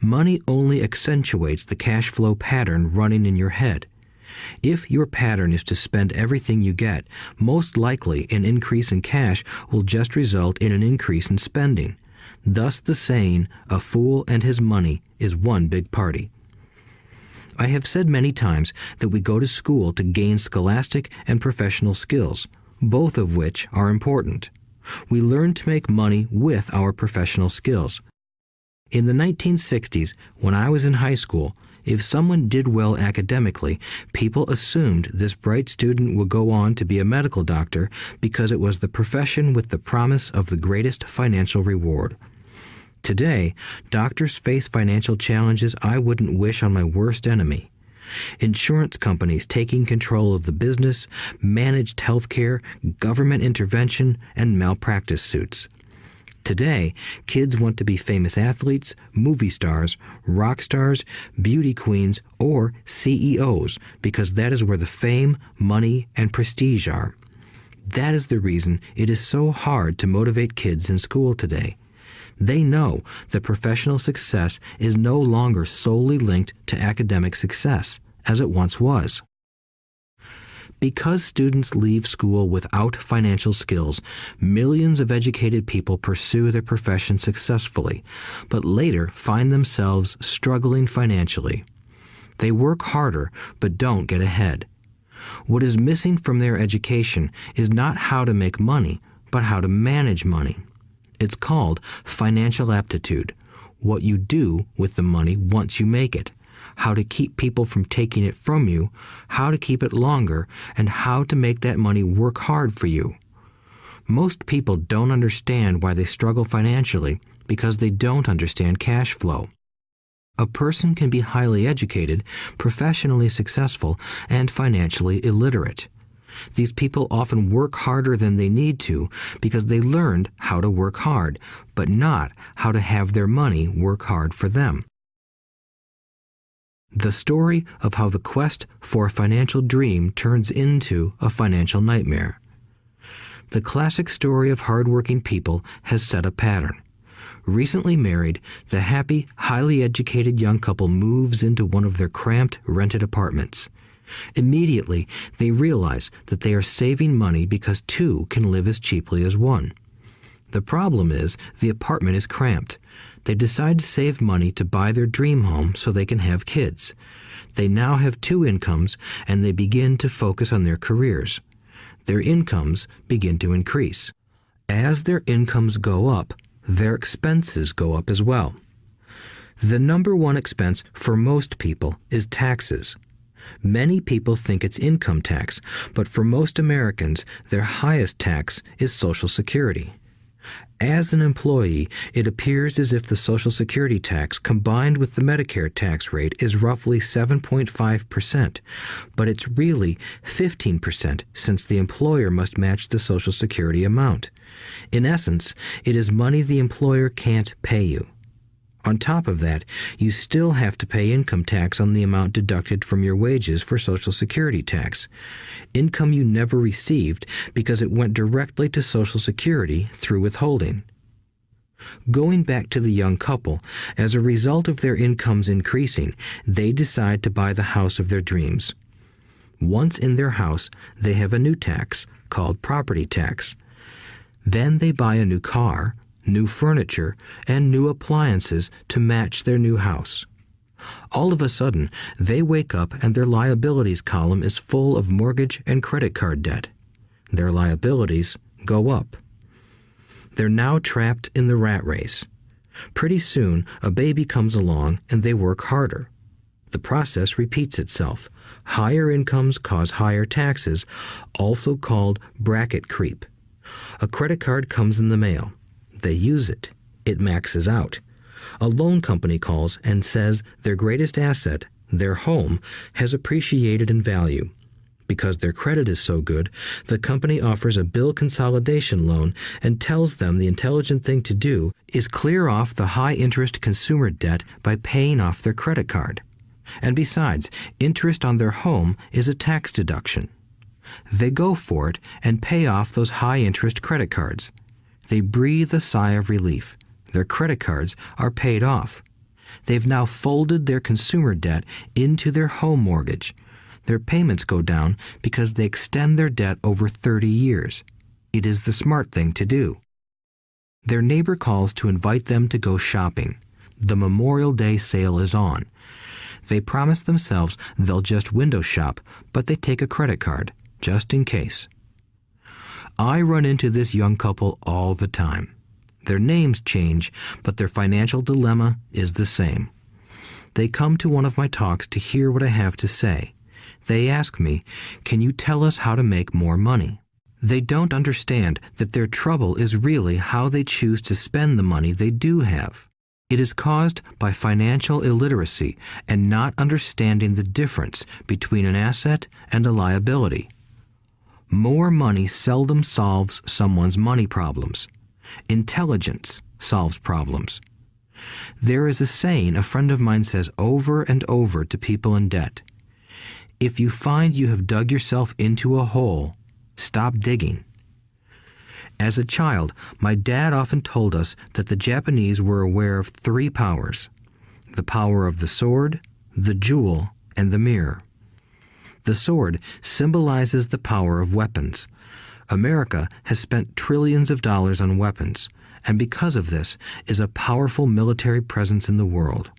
Money only accentuates the cash flow pattern running in your head. If your pattern is to spend everything you get, most likely an increase in cash will just result in an increase in spending. Thus the saying, "A fool and his money is one big party." I have said many times that we go to school to gain scholastic and professional skills, both of which are important. We learn to make money with our professional skills. In the 1960s, when I was in high school, if someone did well academically, people assumed this bright student would go on to be a medical doctor because it was the profession with the promise of the greatest financial reward. Today, doctors face financial challenges I wouldn't wish on my worst enemy. Insurance companies taking control of the business, managed health care, government intervention, and malpractice suits. Today, kids want to be famous athletes, movie stars, rock stars, beauty queens, or CEOs because that is where the fame, money, and prestige are. That is the reason it is so hard to motivate kids in school today. They know that professional success is no longer solely linked to academic success, as it once was. Because students leave school without financial skills, millions of educated people pursue their profession successfully, but later find themselves struggling financially. They work harder, but don't get ahead. What is missing from their education is not how to make money, but how to manage money. It's called financial aptitude, what you do with the money once you make it, how to keep people from taking it from you, how to keep it longer, and how to make that money work hard for you. Most people don't understand why they struggle financially because they don't understand cash flow. A person can be highly educated, professionally successful, and financially illiterate. These people often work harder than they need to because they learned how to work hard, but not how to have their money work hard for them. The story of how the quest for a financial dream turns into a financial nightmare. The classic story of hardworking people has set a pattern. Recently married, the happy, highly educated young couple moves into one of their cramped, rented apartments. Immediately, they realize that they are saving money because two can live as cheaply as one. The problem is the apartment is cramped. They decide to save money to buy their dream home so they can have kids. They now have two incomes, and they begin to focus on their careers. Their incomes begin to increase. As their incomes go up, their expenses go up as well. The number one expense for most people is taxes. Many people think it's income tax, but for most Americans, their highest tax is Social Security. As an employee, it appears as if the Social Security tax combined with the Medicare tax rate is roughly 7.5%, but it's really 15% since the employer must match the Social Security amount. In essence, it is money the employer can't pay you. On top of that, you still have to pay income tax on the amount deducted from your wages for Social Security tax. Income you never received because it went directly to Social Security through withholding. Going back to the young couple, as a result of their incomes increasing, they decide to buy the house of their dreams. Once in their house, they have a new tax called property tax. Then they buy a new car, new furniture, and new appliances to match their new house. All of a sudden, they wake up and their liabilities column is full of mortgage and credit card debt. Their liabilities go up. They're now trapped in the rat race. Pretty soon, a baby comes along and they work harder. The process repeats itself. Higher incomes cause higher taxes, also called bracket creep. A credit card comes in the mail. They use it. It maxes out. A loan company calls and says their greatest asset, their home, has appreciated in value. Because their credit is so good, the company offers a bill consolidation loan and tells them the intelligent thing to do is clear off the high-interest consumer debt by paying off their credit card. And besides, interest on their home is a tax deduction. They go for it and pay off those high-interest credit cards. They breathe a sigh of relief. Their credit cards are paid off. They've now folded their consumer debt into their home mortgage. Their payments go down because they extend their debt over 30 years. It is the smart thing to do. Their neighbor calls to invite them to go shopping. The Memorial Day sale is on. They promise themselves they'll just window shop, but they take a credit card, just in case. I run into this young couple all the time. Their names change, but their financial dilemma is the same. They come to one of my talks to hear what I have to say. They ask me, "Can you tell us how to make more money?" They don't understand that their trouble is really how they choose to spend the money they do have. It is caused by financial illiteracy and not understanding the difference between an asset and a liability. More money seldom solves someone's money problems. Intelligence solves problems. There is a saying a friend of mine says over and over to people in debt. If you find you have dug yourself into a hole, stop digging. As a child, my dad often told us that the Japanese were aware of 3 powers: the power of the sword, the jewel, and the mirror. The sword symbolizes the power of weapons. America has spent trillions of dollars on weapons, and because of this is a powerful military presence in the world.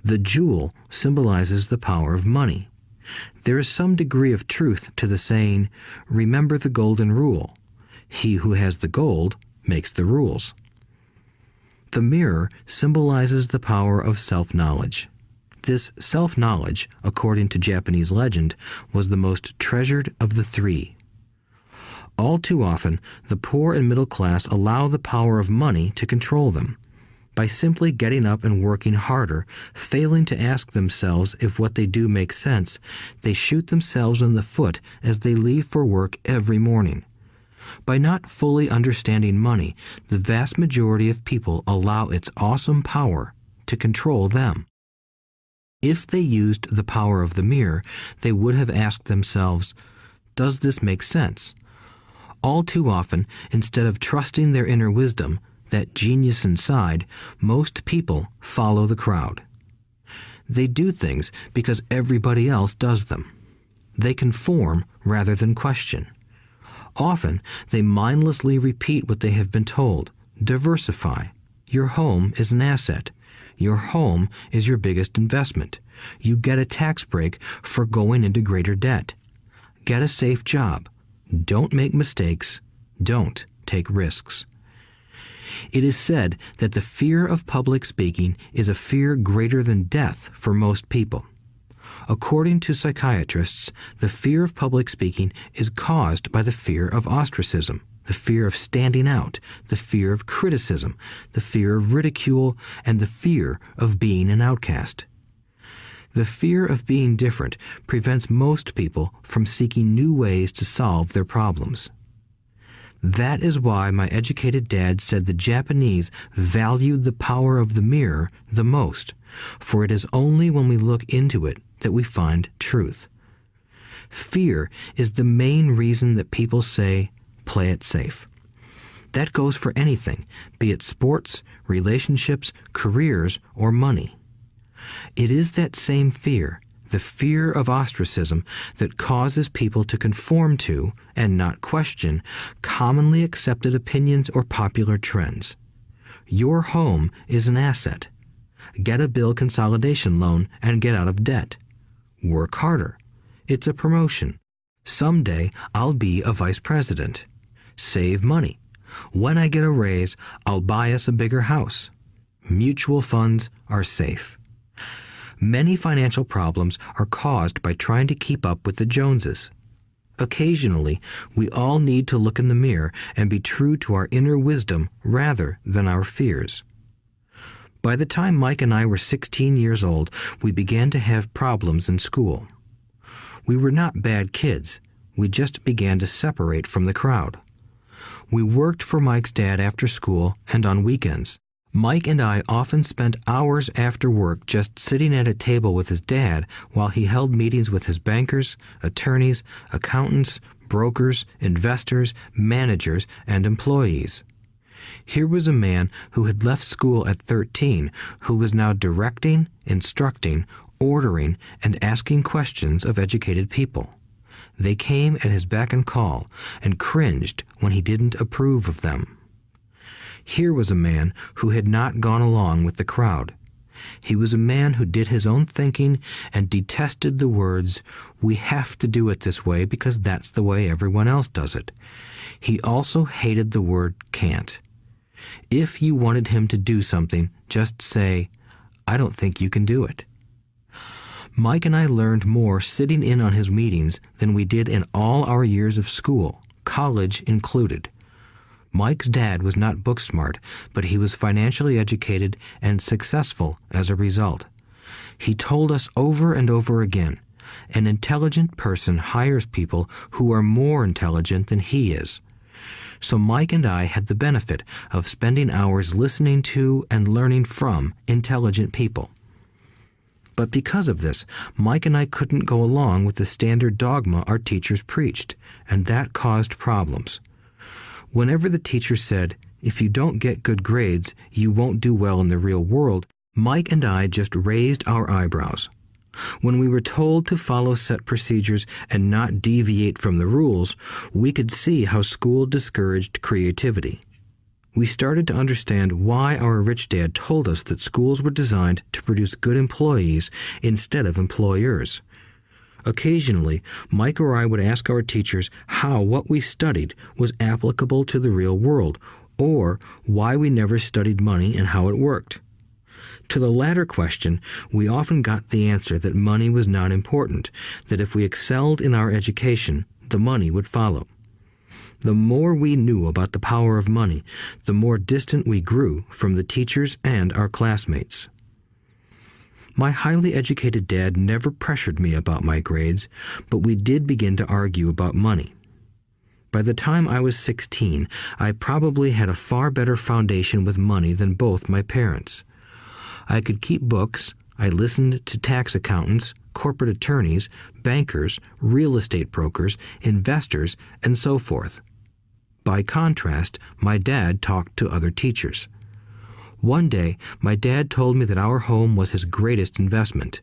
The jewel symbolizes the power of money. There is some degree of truth to the saying, "Remember the golden rule. He who has the gold makes the rules." The mirror symbolizes the power of self-knowledge. This self-knowledge, according to Japanese legend, was the most treasured of the 3. All too often, the poor and middle class allow the power of money to control them. By simply getting up and working harder, failing to ask themselves if what they do makes sense, they shoot themselves in the foot as they leave for work every morning. By not fully understanding money, the vast majority of people allow its awesome power to control them. If they used the power of the mirror, they would have asked themselves, "Does this make sense?" All too often, instead of trusting their inner wisdom, that genius inside, most people follow the crowd. They do things because everybody else does them. They conform rather than question. Often, they mindlessly repeat what they have been told. Diversify. Your home is an asset. Your home is your biggest investment. You get a tax break for going into greater debt. Get a safe job. Don't make mistakes. Don't take risks. It is said that the fear of public speaking is a fear greater than death for most people. According to psychiatrists, the fear of public speaking is caused by the fear of ostracism, the fear of standing out, the fear of criticism, the fear of ridicule, and the fear of being an outcast. The fear of being different prevents most people from seeking new ways to solve their problems. That is why my educated dad said the Japanese valued the power of the mirror the most, for it is only when we look into it that we find truth. Fear is the main reason that people say, "Play it safe." That goes for anything, be it sports, relationships, careers, or money. It is that same fear, the fear of ostracism, that causes people to conform to, and not question, commonly accepted opinions or popular trends. Your home is an asset. Get a bill consolidation loan and get out of debt. Work harder. It's a promotion. Someday I'll be a vice president. Save money. When I get a raise, I'll buy us a bigger house. Mutual funds are safe. Many financial problems are caused by trying to keep up with the Joneses. Occasionally, we all need to look in the mirror and be true to our inner wisdom rather than our fears. By the time Mike and I were 16 years old, we began to have problems in school. We were not bad kids. We just began to separate from the crowd. We worked for Mike's dad after school and on weekends. Mike and I often spent hours after work just sitting at a table with his dad while he held meetings with his bankers, attorneys, accountants, brokers, investors, managers, and employees. Here was a man who had left school at 13, who was now directing, instructing, ordering, and asking questions of educated people. They came at his beck and call and cringed when he didn't approve of them. Here was a man who had not gone along with the crowd. He was a man who did his own thinking and detested the words, "We have to do it this way because that's the way everyone else does it." He also hated the word can't. If you wanted him to do something, just say, "I don't think you can do it." Mike and I learned more sitting in on his meetings than we did in all our years of school, college included. Mike's dad was not book smart, but he was financially educated and successful as a result. He told us over and over again, an intelligent person hires people who are more intelligent than he is. So Mike and I had the benefit of spending hours listening to and learning from intelligent people. But because of this, Mike and I couldn't go along with the standard dogma our teachers preached, and that caused problems. Whenever the teacher said, "If you don't get good grades, you won't do well in the real world," Mike and I just raised our eyebrows. When we were told to follow set procedures and not deviate from the rules, we could see how school discouraged creativity. We started to understand why our rich dad told us that schools were designed to produce good employees instead of employers. Occasionally, Mike or I would ask our teachers how what we studied was applicable to the real world, or why we never studied money and how it worked. To the latter question, we often got the answer that money was not important, that if we excelled in our education, the money would follow. The more we knew about the power of money, the more distant we grew from the teachers and our classmates. My highly educated dad never pressured me about my grades, but we did begin to argue about money. By the time I was 16, I probably had a far better foundation with money than both my parents. I could keep books, I listened to tax accountants, corporate attorneys, bankers, real estate brokers, investors, and so forth. By contrast, my dad talked to other teachers. One day, my dad told me that our home was his greatest investment.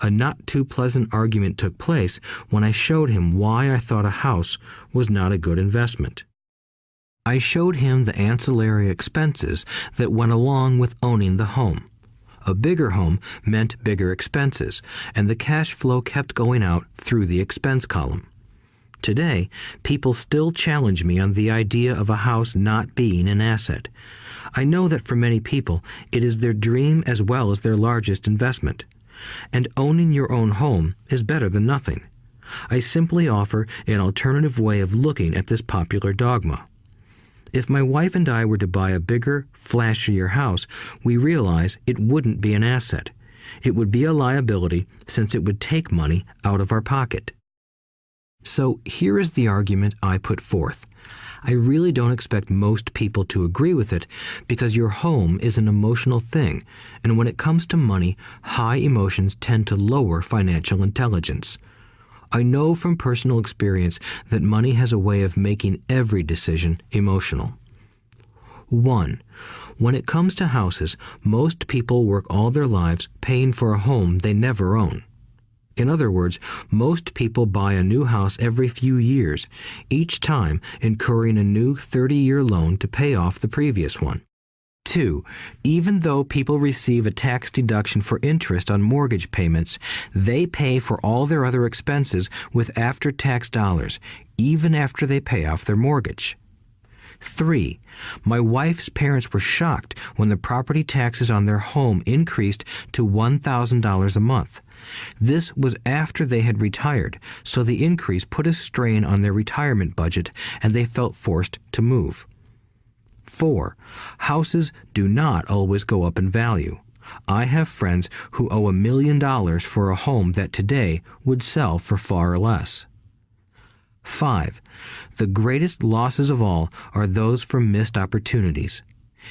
A not too pleasant argument took place when I showed him why I thought a house was not a good investment. I showed him the ancillary expenses that went along with owning the home. A bigger home meant bigger expenses, and the cash flow kept going out through the expense column. Today, people still challenge me on the idea of a house not being an asset. I know that for many people, it is their dream as well as their largest investment. And owning your own home is better than nothing. I simply offer an alternative way of looking at this popular dogma. If my wife and I were to buy a bigger, flashier house, we realize it wouldn't be an asset. It would be a liability since it would take money out of our pocket. So here is the argument I put forth. I really don't expect most people to agree with it because your home is an emotional thing, and when it comes to money, high emotions tend to lower financial intelligence. I know from personal experience that money has a way of making every decision emotional. 1. When it comes to houses, most people work all their lives paying for a home they never own. In other words, most people buy a new house every few years, each time incurring a new 30-year loan to pay off the previous one. 2. Even though people receive a tax deduction for interest on mortgage payments, they pay for all their other expenses with after-tax dollars, even after they pay off their mortgage. 3. My wife's parents were shocked when the property taxes on their home increased to $1,000 a month. This was after they had retired, so the increase put a strain on their retirement budget and they felt forced to move. 4. Houses do not always go up in value. I have friends who owe $1 million for a home that today would sell for far less. 5. The greatest losses of all are those from missed opportunities.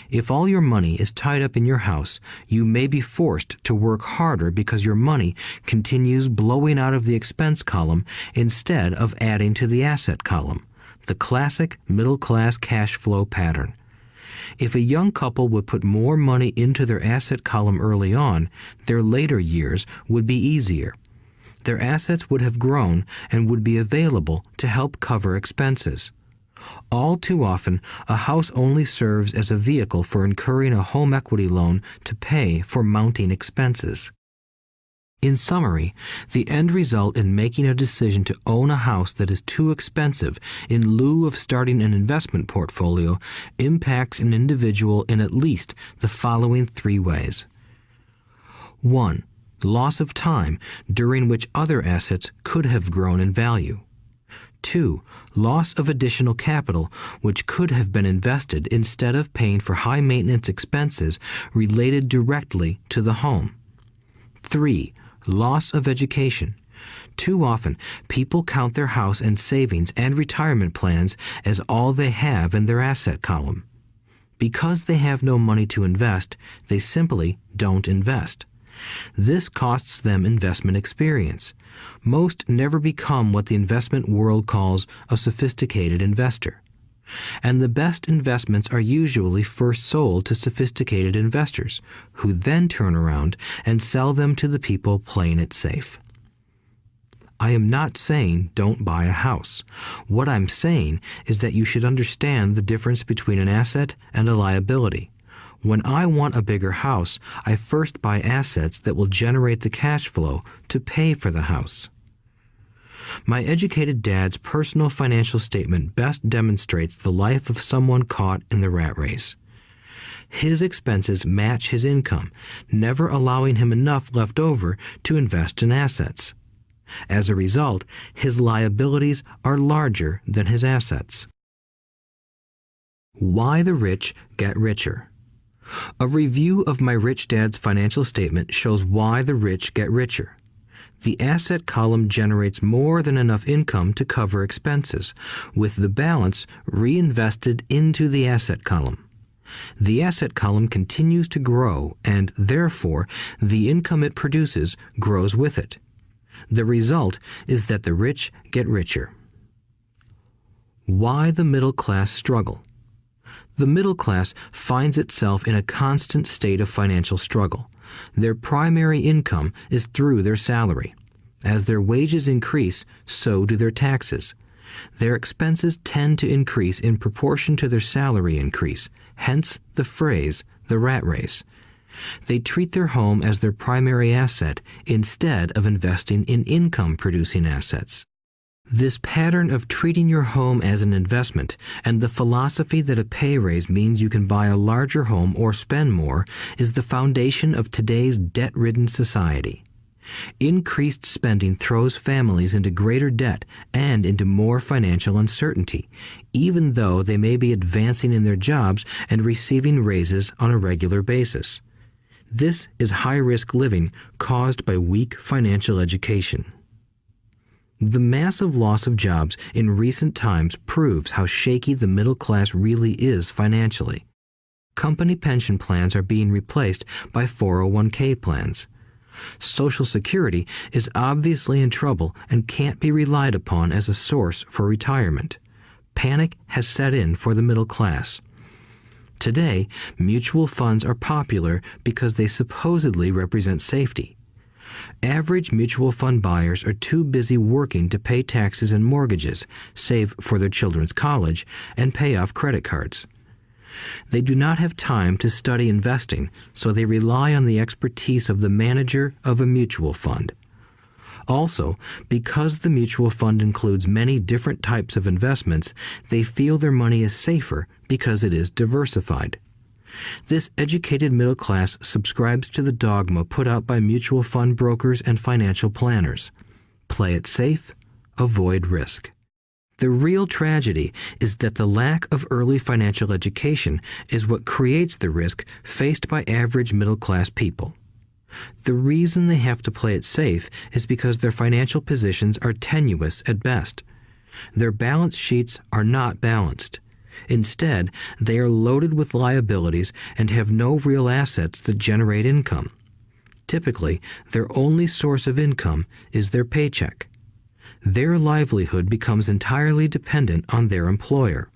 If all your money is tied up in your house, you may be forced to work harder because your money continues blowing out of the expense column instead of adding to the asset column, the classic middle-class cash flow pattern. If a young couple would put more money into their asset column early on, their later years would be easier. Their assets would have grown and would be available to help cover expenses. All too often, a house only serves as a vehicle for incurring a home equity loan to pay for mounting expenses. In summary, the end result in making a decision to own a house that is too expensive in lieu of starting an investment portfolio impacts an individual in at least the following 3 ways. 1. Loss of time during which other assets could have grown in value. 2. Loss of additional capital which could have been invested instead of paying for high maintenance expenses related directly to the home. 3. Loss of education. Too often, people count their house and savings and retirement plans as all they have in their asset column. Because they have no money to invest, they simply don't invest. This costs them investment experience. Most never become what the investment world calls a sophisticated investor. And the best investments are usually first sold to sophisticated investors, who then turn around and sell them to the people playing it safe. I am not saying don't buy a house. What I'm saying is that you should understand the difference between an asset and a liability. When I want a bigger house, I first buy assets that will generate the cash flow to pay for the house. My educated dad's personal financial statement best demonstrates the life of someone caught in the rat race. His expenses match his income, never allowing him enough left over to invest in assets. As a result, his liabilities are larger than his assets. Why the rich get richer. A review of my rich dad's financial statement shows why the rich get richer. The asset column generates more than enough income to cover expenses, with the balance reinvested into the asset column. The asset column continues to grow, and therefore the income it produces grows with it. The result is that the rich get richer. Why the middle class struggle. The middle class finds itself in a constant state of financial struggle. Their primary income is through their salary. As their wages increase, so do their taxes. Their expenses tend to increase in proportion to their salary increase, hence the phrase, the rat race. They treat their home as their primary asset instead of investing in income-producing assets. This pattern of treating your home as an investment and the philosophy that a pay raise means you can buy a larger home or spend more is the foundation of today's debt-ridden society. Increased spending throws families into greater debt and into more financial uncertainty, even though they may be advancing in their jobs and receiving raises on a regular basis. This is high-risk living caused by weak financial education. The massive loss of jobs in recent times proves how shaky the middle class really is financially. Company pension plans are being replaced by 401k plans. Social Security is obviously in trouble and can't be relied upon as a source for retirement. Panic has set in for the middle class. Today, mutual funds are popular because they supposedly represent safety. Average mutual fund buyers are too busy working to pay taxes and mortgages, save for their children's college, and pay off credit cards. They do not have time to study investing, so they rely on the expertise of the manager of a mutual fund. Also, because the mutual fund includes many different types of investments, they feel their money is safer because it is diversified. This educated middle class subscribes to the dogma put out by mutual fund brokers and financial planners. Play it safe, avoid risk. The real tragedy is that the lack of early financial education is what creates the risk faced by average middle class people. The reason they have to play it safe is because their financial positions are tenuous at best. Their balance sheets are not balanced. Instead, they are loaded with liabilities and have no real assets that generate income. Typically, their only source of income is their paycheck. Their livelihood becomes entirely dependent on their employer.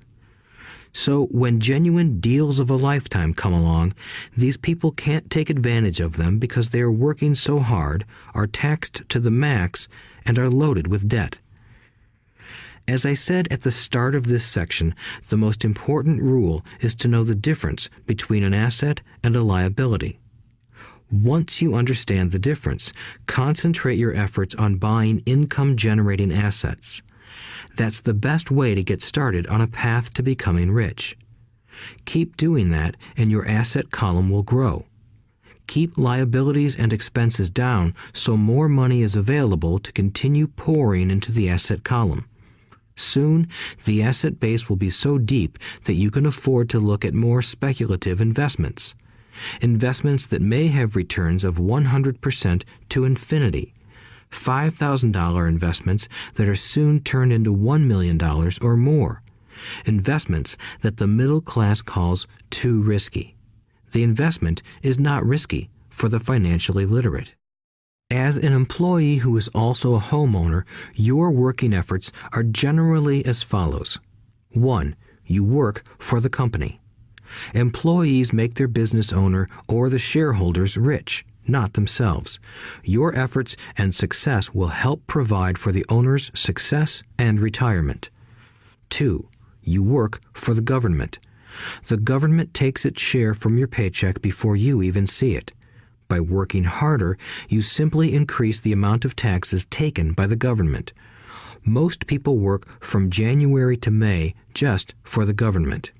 So when genuine deals of a lifetime come along, these people can't take advantage of them because they are working so hard, are taxed to the max, and are loaded with debt. As I said at the start of this section, the most important rule is to know the difference between an asset and a liability. Once you understand the difference, concentrate your efforts on buying income-generating assets. That's the best way to get started on a path to becoming rich. Keep doing that and your asset column will grow. Keep liabilities and expenses down so more money is available to continue pouring into the asset column. Soon, the asset base will be so deep that you can afford to look at more speculative investments. Investments that may have returns of 100% to infinity. $5,000 investments that are soon turned into $1 million or more. Investments that the middle class calls too risky. The investment is not risky for the financially literate. As an employee who is also a homeowner, your working efforts are generally as follows. 1. You work for the company. Employees make their business owner or the shareholders rich, not themselves. Your efforts and success will help provide for the owner's success and retirement. 2. You work for the government. The government takes its share from your paycheck before you even see it. By working harder, you simply increase the amount of taxes taken by the government. Most people work from January to May just for the government.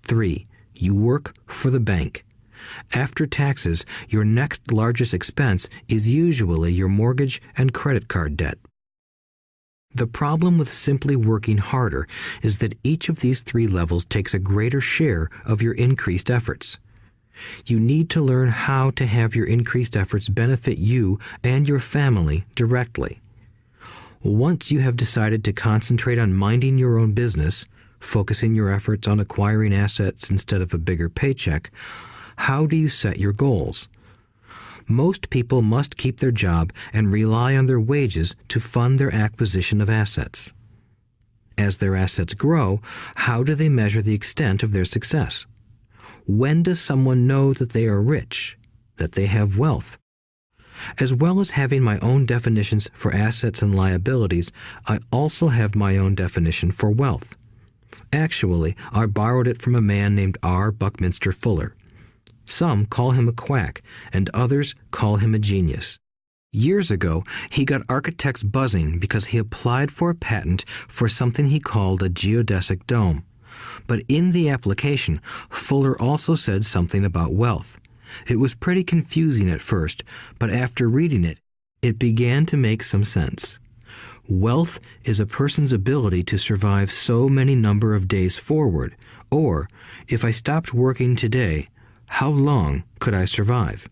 3. You work for the bank. After taxes, your next largest expense is usually your mortgage and credit card debt. The problem with simply working harder is that each of these 3 levels takes a greater share of your increased efforts. You need to learn how to have your increased efforts benefit you and your family directly. Once you have decided to concentrate on minding your own business, focusing your efforts on acquiring assets instead of a bigger paycheck, how do you set your goals? Most people must keep their job and rely on their wages to fund their acquisition of assets. As their assets grow, how do they measure the extent of their success? When does someone know that they are rich, that they have wealth? As well as having my own definitions for assets and liabilities, I also have my own definition for wealth. Actually, I borrowed it from a man named R. Buckminster Fuller. Some call him a quack, and others call him a genius. Years ago, he got architects buzzing because he applied for a patent for something he called a geodesic dome. But in the application, Fuller also said something about wealth. It was pretty confusing at first, but after reading it, it began to make some sense. Wealth is a person's ability to survive so many number of days forward, or, if I stopped working today, how long could I survive?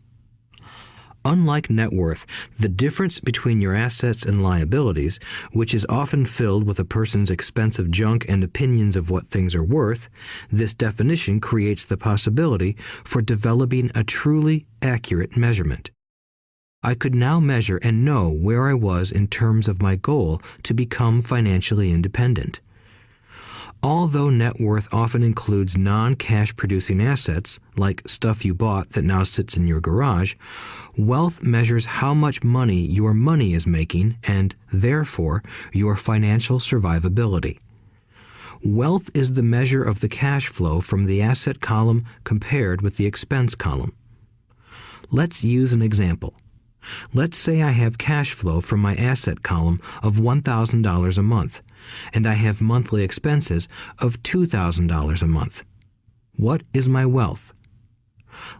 Unlike net worth, the difference between your assets and liabilities, which is often filled with a person's expensive junk and opinions of what things are worth, this definition creates the possibility for developing a truly accurate measurement. I could now measure and know where I was in terms of my goal to become financially independent. Although net worth often includes non-cash producing assets, like stuff you bought that now sits in your garage, wealth measures how much money your money is making and, therefore, your financial survivability. Wealth is the measure of the cash flow from the asset column compared with the expense column. Let's use an example. Let's say I have cash flow from my asset column of $1,000 a month, and I have monthly expenses of $2,000 a month. What is my wealth?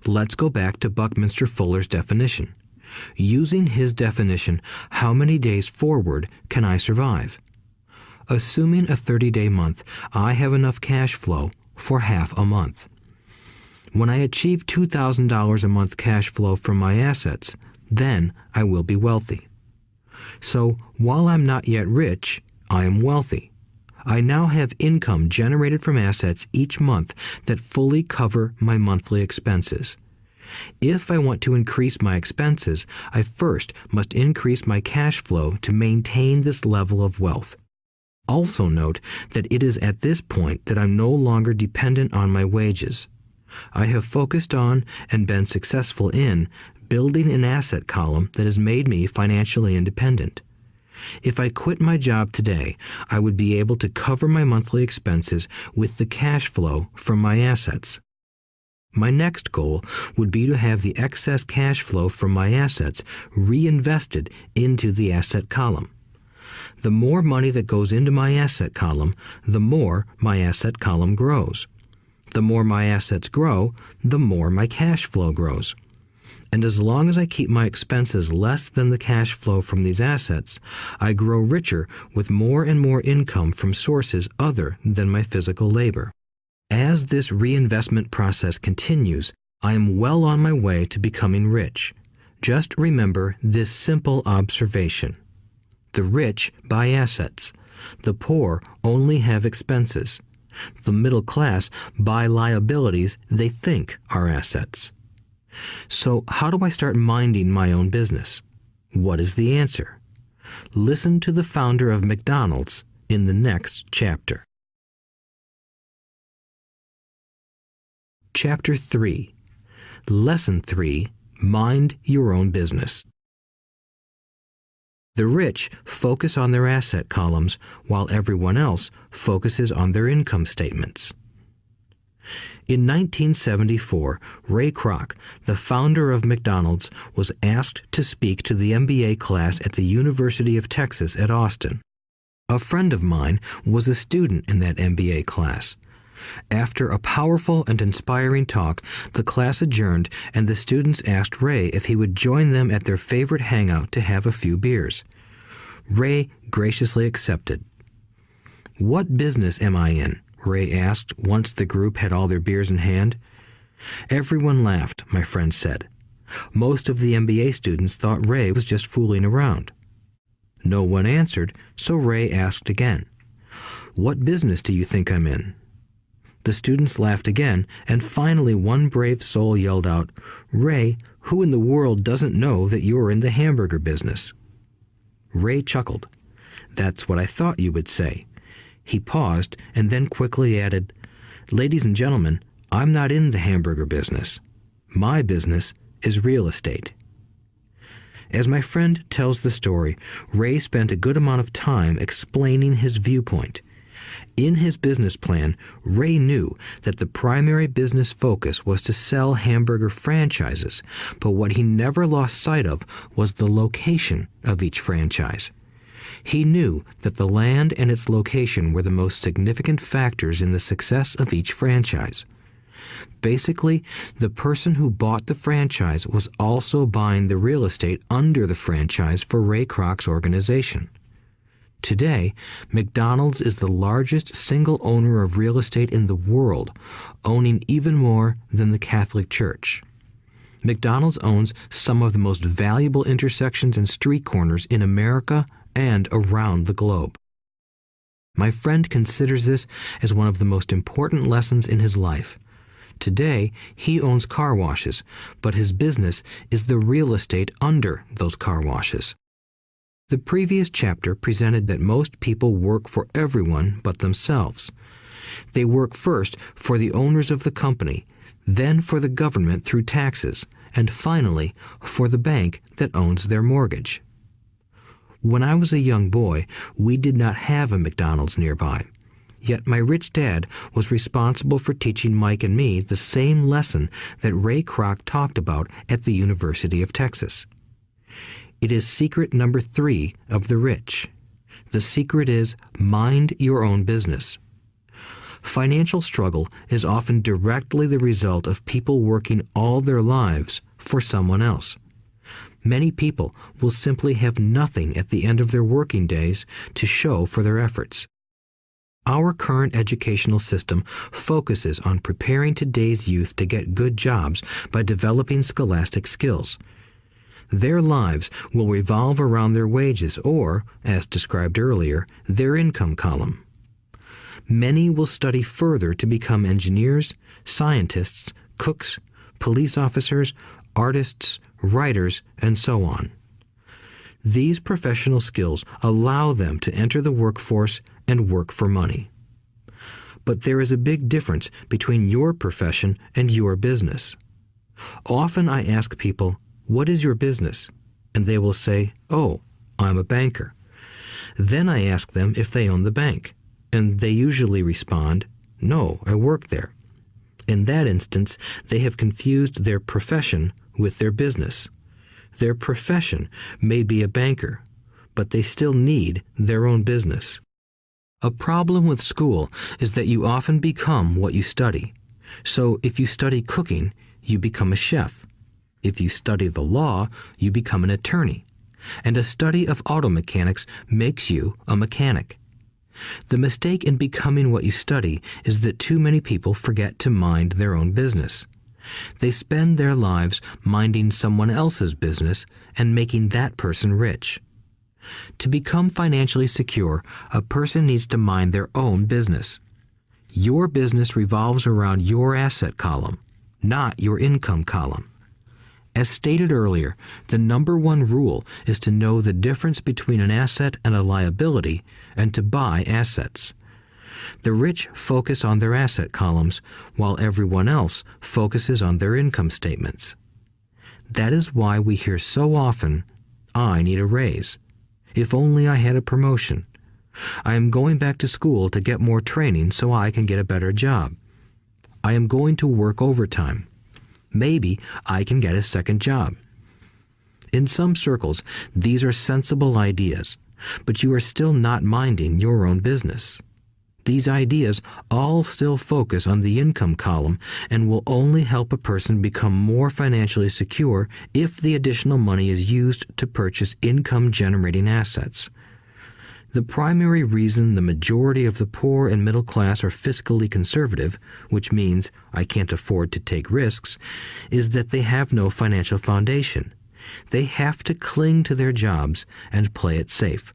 Let's go back to Buckminster Fuller's definition. Using his definition, how many days forward can I survive? Assuming a 30-day month, I have enough cash flow for half a month. When I achieve $2,000 a month cash flow from my assets, then I will be wealthy. So, while I'm not yet rich, I am wealthy. I now have income generated from assets each month that fully cover my monthly expenses. If I want to increase my expenses, I first must increase my cash flow to maintain this level of wealth. Also note that it is at this point that I'm no longer dependent on my wages. I have focused on and been successful in building an asset column that has made me financially independent. If I quit my job today, I would be able to cover my monthly expenses with the cash flow from my assets. My next goal would be to have the excess cash flow from my assets reinvested into the asset column. The more money that goes into my asset column, the more my asset column grows. The more my assets grow, the more my cash flow grows. And as long as I keep my expenses less than the cash flow from these assets, I grow richer with more and more income from sources other than my physical labor. As this reinvestment process continues, I am well on my way to becoming rich. Just remember this simple observation. The rich buy assets. The poor only have expenses. The middle class buy liabilities they think are assets. So how do I start minding my own business? What is the answer? Listen to the founder of McDonald's in the next chapter. Chapter 3. Lesson 3. Mind your own business. The rich focus on their asset columns while everyone else focuses on their income statements. In 1974, Ray Kroc, the founder of McDonald's, was asked to speak to the MBA class at the University of Texas at Austin. A friend of mine was a student in that MBA class. After a powerful and inspiring talk, the class adjourned and the students asked Ray if he would join them at their favorite hangout to have a few beers. Ray graciously accepted. "What business am I in?" Ray asked once the group had all their beers in hand. Everyone laughed, my friend said. Most of the MBA students thought Ray was just fooling around. No one answered, so Ray asked again. "What business do you think I'm in?" The students laughed again, and finally one brave soul yelled out, "Ray, who in the world doesn't know that you're in the hamburger business?" Ray chuckled. "That's what I thought you would say." He paused and then quickly added, "Ladies and gentlemen, I'm not in the hamburger business. My business is real estate." As my friend tells the story, Ray spent a good amount of time explaining his viewpoint. In his business plan, Ray knew that the primary business focus was to sell hamburger franchises, but what he never lost sight of was the location of each franchise. He knew that the land and its location were the most significant factors in the success of each franchise. Basically, the person who bought the franchise was also buying the real estate under the franchise for Ray Kroc's organization. Today, McDonald's is the largest single owner of real estate in the world, owning even more than the Catholic Church. McDonald's owns some of the most valuable intersections and street corners in America and around the globe. My friend considers this as one of the most important lessons in his life. Today, he owns car washes, but his business is the real estate under those car washes. The previous chapter presented that most people work for everyone but themselves. They work first for the owners of the company, then for the government through taxes, and finally for the bank that owns their mortgage. When I was a young boy, we did not have a McDonald's nearby. Yet my rich dad was responsible for teaching Mike and me the same lesson that Ray Kroc talked about at the University of Texas. It is secret number 3 of the rich. The secret is mind your own business. Financial struggle is often directly the result of people working all their lives for someone else. Many people will simply have nothing at the end of their working days to show for their efforts. Our current educational system focuses on preparing today's youth to get good jobs by developing scholastic skills. Their lives will revolve around their wages or, as described earlier, their income column. Many will study further to become engineers, scientists, cooks, police officers, artists, writers, and so on. These professional skills allow them to enter the workforce and work for money. But there is a big difference between your profession and your business. Often I ask people, "What is your business?" And they will say, "Oh, I'm a banker." Then I ask them if they own the bank, and they usually respond, "No, I work there." In that instance, they have confused their profession with their business. Their profession may be a banker, but they still need their own business. A problem with school is that you often become what you study. So if you study cooking, you become a chef. If you study the law, you become an attorney. And a study of auto mechanics makes you a mechanic. The mistake in becoming what you study is that too many people forget to mind their own business. They spend their lives minding someone else's business and making that person rich. To become financially secure, a person needs to mind their own business. Your business revolves around your asset column, not your income column. As stated earlier, the number one rule is to know the difference between an asset and a liability and to buy assets. The rich focus on their asset columns, while everyone else focuses on their income statements. That is why we hear so often, "I need a raise. If only I had a promotion. I am going back to school to get more training so I can get a better job. I am going to work overtime. Maybe I can get a second job." In some circles, these are sensible ideas, but you are still not minding your own business. These ideas all still focus on the income column and will only help a person become more financially secure if the additional money is used to purchase income-generating assets. The primary reason the majority of the poor and middle class are fiscally conservative, which means I can't afford to take risks, is that they have no financial foundation. They have to cling to their jobs and play it safe.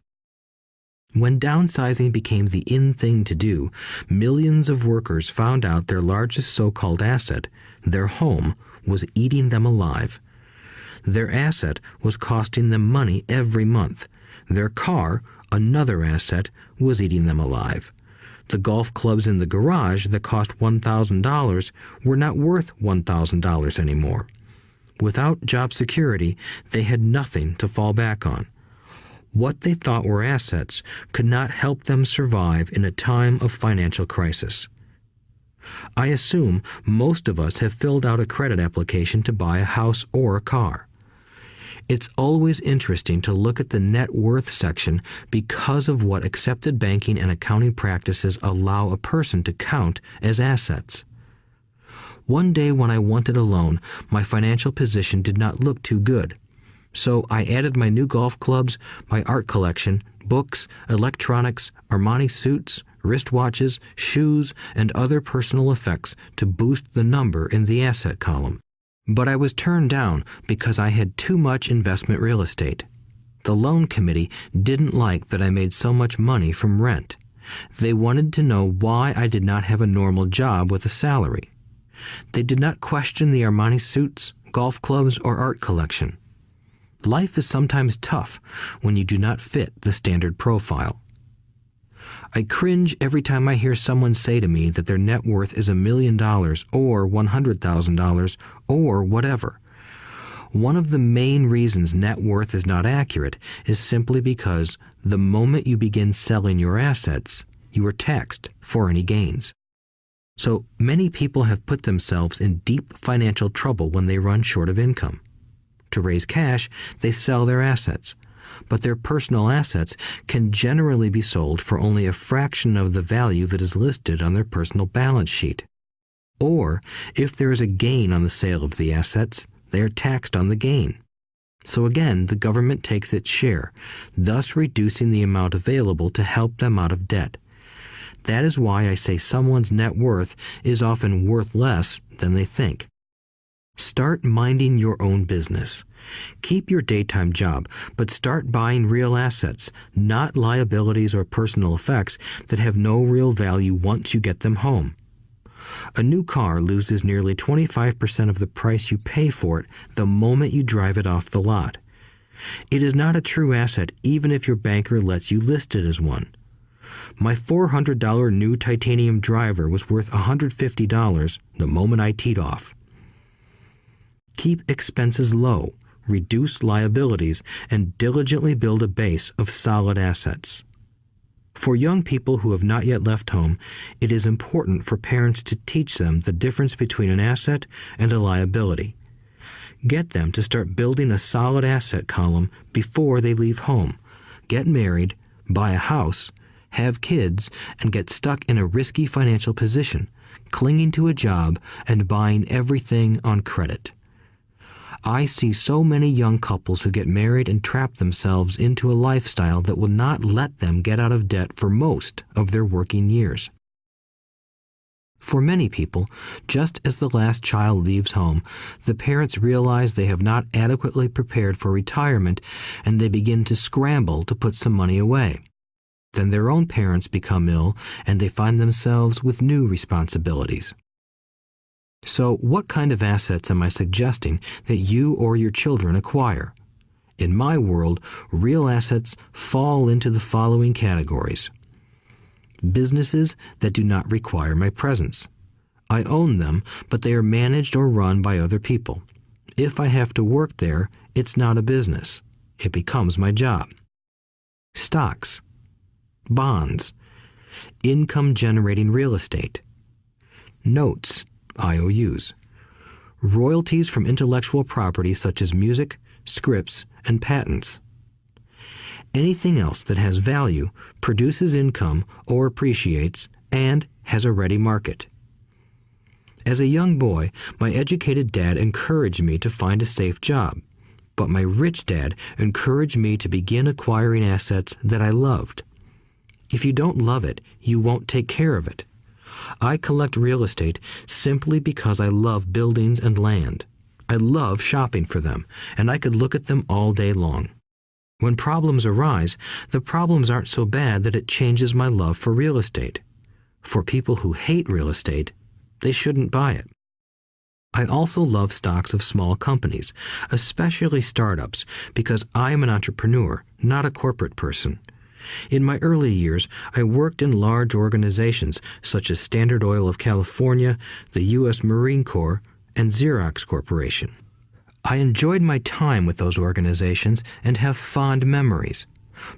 When downsizing became the in thing to do, millions of workers found out their largest so-called asset, their home, was eating them alive. Their asset was costing them money every month. Their car, another asset, was eating them alive. The golf clubs in the garage that cost $1,000 were not worth $1,000 anymore. Without job security, they had nothing to fall back on. What they thought were assets could not help them survive in a time of financial crisis. I assume most of us have filled out a credit application to buy a house or a car. It's always interesting to look at the net worth section because of what accepted banking and accounting practices allow a person to count as assets. One day when I wanted a loan, my financial position did not look too good. So I added my new golf clubs, my art collection, books, electronics, Armani suits, wristwatches, shoes, and other personal effects to boost the number in the asset column. But I was turned down because I had too much investment real estate. The loan committee didn't like that I made so much money from rent. They wanted to know why I did not have a normal job with a salary. They did not question the Armani suits, golf clubs, or art collection. Life is sometimes tough when you do not fit the standard profile. I cringe every time I hear someone say to me that their net worth is $1 million or $100,000 or whatever. One of the main reasons net worth is not accurate is simply because the moment you begin selling your assets, you are taxed for any gains. So many people have put themselves in deep financial trouble when they run short of income. To raise cash, they sell their assets, but their personal assets can generally be sold for only a fraction of the value that is listed on their personal balance sheet. Or, if there is a gain on the sale of the assets, they are taxed on the gain. So again, the government takes its share, thus reducing the amount available to help them out of debt. That is why I say someone's net worth is often worth less than they think. Start minding your own business. Keep your daytime job, but start buying real assets, not liabilities or personal effects that have no real value once you get them home. A new car loses nearly 25% of the price you pay for it the moment you drive it off the lot. It is not a true asset even if your banker lets you list it as one. My $400 new titanium driver was worth $150 the moment I teed off. Keep expenses low, reduce liabilities, and diligently build a base of solid assets. For young people who have not yet left home, it is important for parents to teach them the difference between an asset and a liability. Get them to start building a solid asset column before they leave home, get married, buy a house, have kids, and get stuck in a risky financial position, clinging to a job and buying everything on credit. I see so many young couples who get married and trap themselves into a lifestyle that will not let them get out of debt for most of their working years. For many people, just as the last child leaves home, the parents realize they have not adequately prepared for retirement and they begin to scramble to put some money away. Then their own parents become ill and they find themselves with new responsibilities. So, what kind of assets am I suggesting that you or your children acquire? In my world, real assets fall into the following categories. Businesses that do not require my presence. I own them, but they are managed or run by other people. If I have to work there, it's not a business. It becomes my job. Stocks, bonds, income-generating real estate, notes, IOUs, royalties from intellectual property such as music, scripts, and patents. Anything else that has value, produces income, or appreciates, and has a ready market. As a young boy, my educated dad encouraged me to find a safe job, but my rich dad encouraged me to begin acquiring assets that I loved. If you don't love it, you won't take care of it. I collect real estate simply because I love buildings and land. I love shopping for them, and I could look at them all day long. When problems arise, the problems aren't so bad that it changes my love for real estate. For people who hate real estate, they shouldn't buy it. I also love stocks of small companies, especially startups, because I am an entrepreneur, not a corporate person. In my early years, I worked in large organizations such as Standard Oil of California, the U.S. Marine Corps, and Xerox Corporation. I enjoyed my time with those organizations and have fond memories,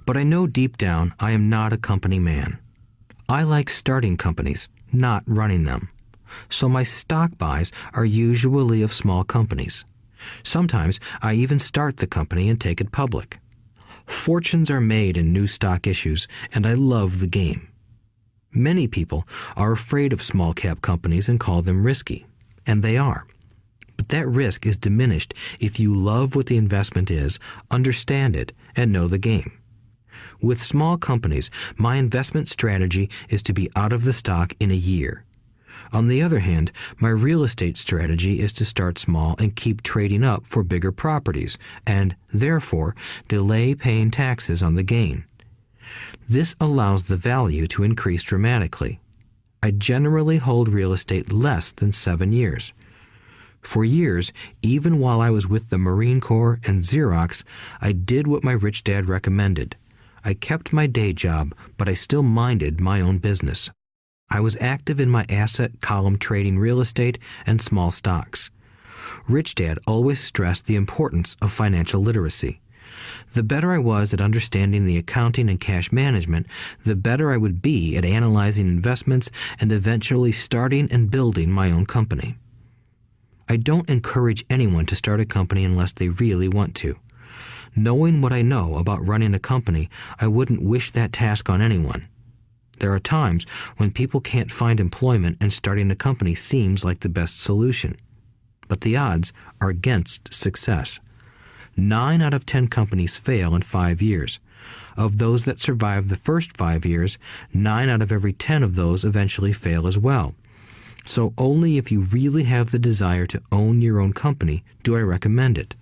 but I know deep down I am not a company man. I like starting companies, not running them. So my stock buys are usually of small companies. Sometimes I even start the company and take it public. Fortunes are made in new stock issues, and I love the game. Many people are afraid of small-cap companies and call them risky, and they are. But that risk is diminished if you love what the investment is, understand it, and know the game. With small companies, my investment strategy is to be out of the stock in a year. On the other hand, my real estate strategy is to start small and keep trading up for bigger properties, and, therefore, delay paying taxes on the gain. This allows the value to increase dramatically. I generally hold real estate less than 7 years. For years, even while I was with the Marine Corps and Xerox, I did what my rich dad recommended. I kept my day job, but I still minded my own business. I was active in my asset column trading real estate and small stocks. Rich Dad always stressed the importance of financial literacy. The better I was at understanding the accounting and cash management, the better I would be at analyzing investments and eventually starting and building my own company. I don't encourage anyone to start a company unless they really want to. Knowing what I know about running a company, I wouldn't wish that task on anyone. There are times when people can't find employment and starting a company seems like the best solution. But the odds are against success. 9 out of 10 companies fail in 5 years. Of those that survive the first 5 years, 9 out of every 10 of those eventually fail as well. So only if you really have the desire to own your own company do I recommend it.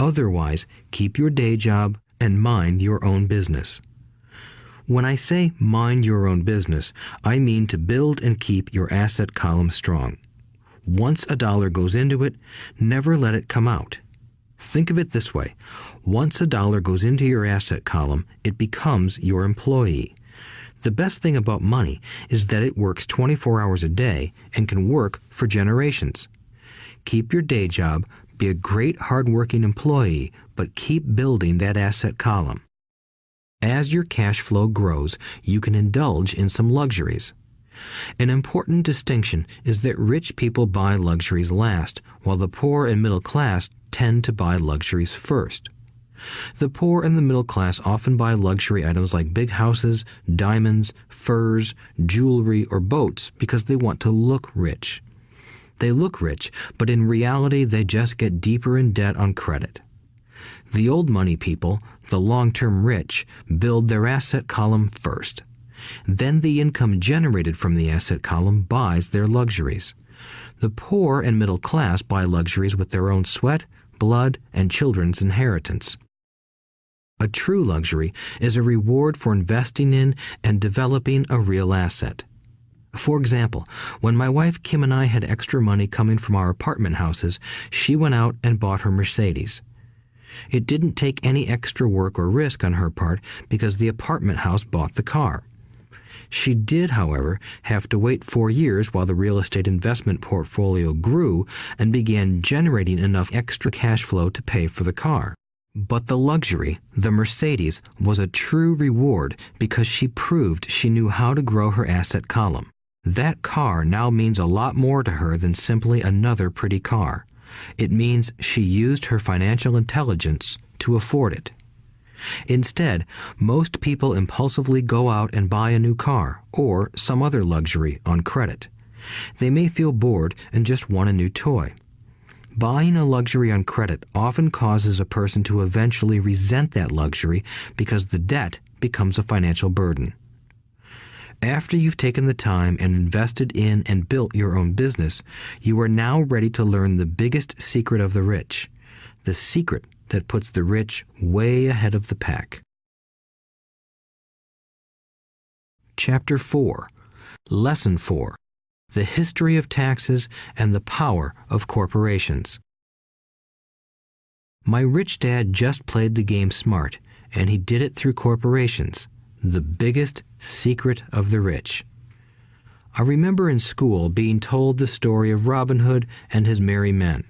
Otherwise, keep your day job and mind your own business. When I say mind your own business, I mean to build and keep your asset column strong. Once a dollar goes into it, never let it come out. Think of it this way. Once a dollar goes into your asset column, it becomes your employee. The best thing about money is that it works 24 hours a day and can work for generations. Keep your day job, be a great hard-working employee, but keep building that asset column. As your cash flow grows, you can indulge in some luxuries. An important distinction is that rich people buy luxuries last, while the poor and middle class tend to buy luxuries first. The poor and the middle class often buy luxury items like big houses, diamonds, furs, jewelry, or boats because they want to look rich. They look rich, but in reality they just get deeper in debt on credit. The old money people, the long-term rich, build their asset column first. Then the income generated from the asset column buys their luxuries. The poor and middle class buy luxuries with their own sweat, blood, and children's inheritance. A true luxury is a reward for investing in and developing a real asset. For example, when my wife Kim and I had extra money coming from our apartment houses, she went out and bought her Mercedes. It didn't take any extra work or risk on her part because the apartment house bought the car. She did, however, have to wait 4 years while the real estate investment portfolio grew and began generating enough extra cash flow to pay for the car. But the luxury, the Mercedes, was a true reward because she proved she knew how to grow her asset column. That car now means a lot more to her than simply another pretty car. It means she used her financial intelligence to afford it. Instead, most people impulsively go out and buy a new car or some other luxury on credit. They may feel bored and just want a new toy. Buying a luxury on credit often causes a person to eventually resent that luxury because the debt becomes a financial burden. After you've taken the time and invested in and built your own business, you are now ready to learn the biggest secret of the rich, the secret that puts the rich way ahead of the pack. Chapter 4. Lesson 4. The History of Taxes and the Power of Corporations. My rich dad just played the game smart, and he did it through corporations, the biggest secret of the rich. I remember in school being told the story of Robin Hood and his merry men.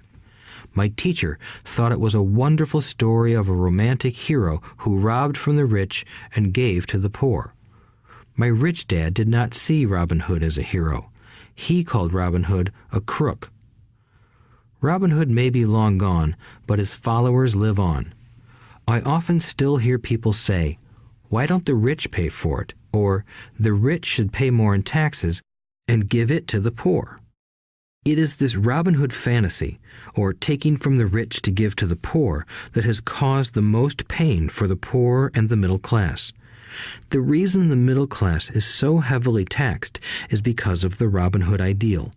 My teacher thought it was a wonderful story of a romantic hero who robbed from the rich and gave to the poor. My rich dad did not see Robin Hood as a hero. He called Robin Hood a crook. Robin Hood may be long gone, but his followers live on. I often still hear people say, "Why don't the rich pay for it?" Or, "The rich should pay more in taxes and give it to the poor." It is this Robin Hood fantasy, or taking from the rich to give to the poor, that has caused the most pain for the poor and the middle class. The reason the middle class is so heavily taxed is because of the Robin Hood ideal.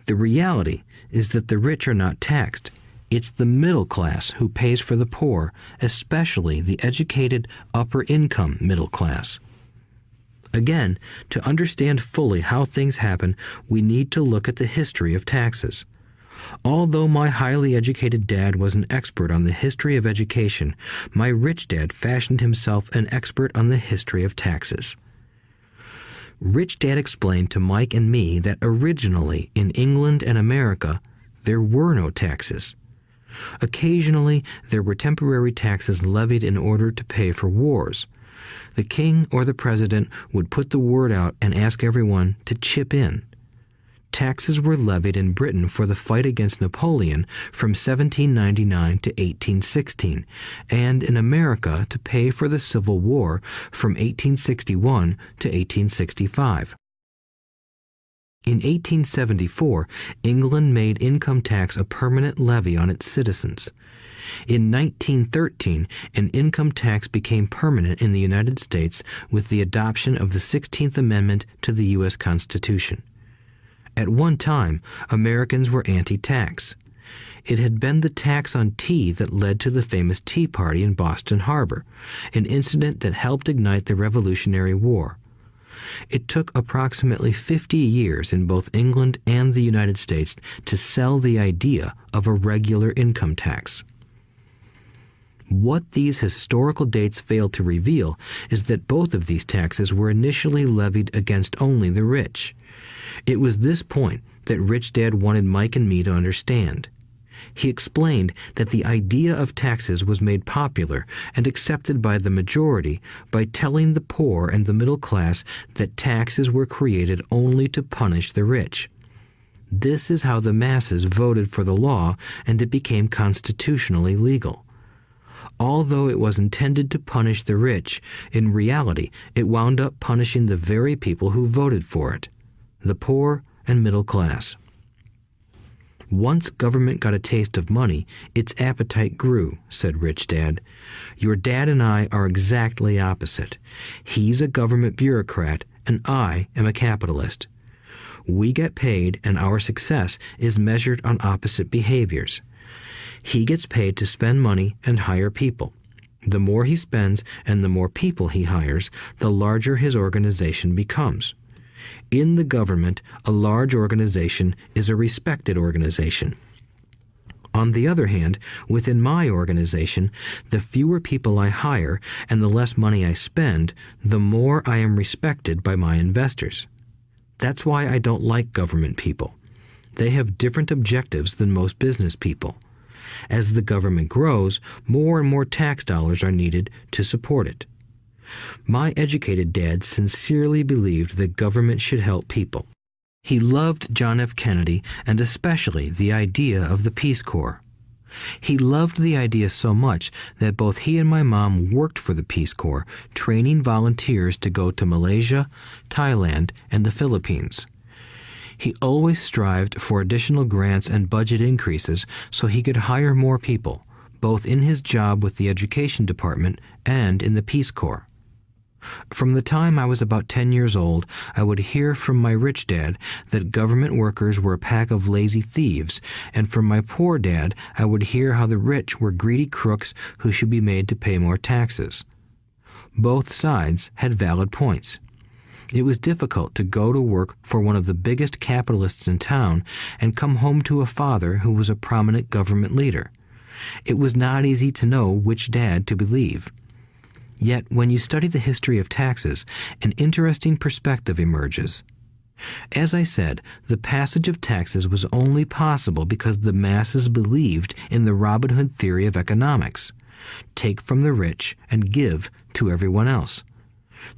The reality is that the rich are not taxed. It's the middle class who pays for the poor, especially the educated upper-income middle class. Again, to understand fully how things happen, we need to look at the history of taxes. Although my highly educated dad was an expert on the history of education, my rich dad fashioned himself an expert on the history of taxes. Rich Dad explained to Mike and me that originally in England and America, there were no taxes. Occasionally, there were temporary taxes levied in order to pay for wars. The king or the president would put the word out and ask everyone to chip in. Taxes were levied in Britain for the fight against Napoleon from 1799 to 1816, and in America to pay for the Civil War from 1861 to 1865. In 1874, England made income tax a permanent levy on its citizens. In 1913, an income tax became permanent in the United States with the adoption of the 16th Amendment to the U.S. Constitution. At one time, Americans were anti-tax. It had been the tax on tea that led to the famous Tea Party in Boston Harbor, an incident that helped ignite the Revolutionary War. It took approximately 50 years in both England and the United States to sell the idea of a regular income tax. What these historical dates fail to reveal is that both of these taxes were initially levied against only the rich. It was this point that Rich Dad wanted Mike and me to understand. He explained that the idea of taxes was made popular and accepted by the majority by telling the poor and the middle class that taxes were created only to punish the rich. This is how the masses voted for the law, and it became constitutionally legal. Although it was intended to punish the rich, in reality it wound up punishing the very people who voted for it, the poor and middle class. Once government got a taste of money, its appetite grew, said Rich Dad. Your dad and I are exactly opposite. He's a government bureaucrat, and I am a capitalist. We get paid, and our success is measured on opposite behaviors. He gets paid to spend money and hire people. The more he spends and the more people he hires, the larger his organization becomes. In the government, a large organization is a respected organization. On the other hand, within my organization, the fewer people I hire and the less money I spend, the more I am respected by my investors. That's why I don't like government people. They have different objectives than most business people. As the government grows, more and more tax dollars are needed to support it. My educated dad sincerely believed that government should help people. He loved John F. Kennedy and especially the idea of the Peace Corps. He loved the idea so much that both he and my mom worked for the Peace Corps, training volunteers to go to Malaysia, Thailand, and the Philippines. He always strived for additional grants and budget increases so he could hire more people, both in his job with the Education Department and in the Peace Corps. From the time I was about 10 years old, I would hear from my rich dad that government workers were a pack of lazy thieves, and from my poor dad I would hear how the rich were greedy crooks who should be made to pay more taxes. Both sides had valid points. It was difficult to go to work for one of the biggest capitalists in town and come home to a father who was a prominent government leader. It was not easy to know which dad to believe. Yet, when you study the history of taxes, an interesting perspective emerges. As I said, the passage of taxes was only possible because the masses believed in the Robin Hood theory of economics. Take from the rich and give to everyone else.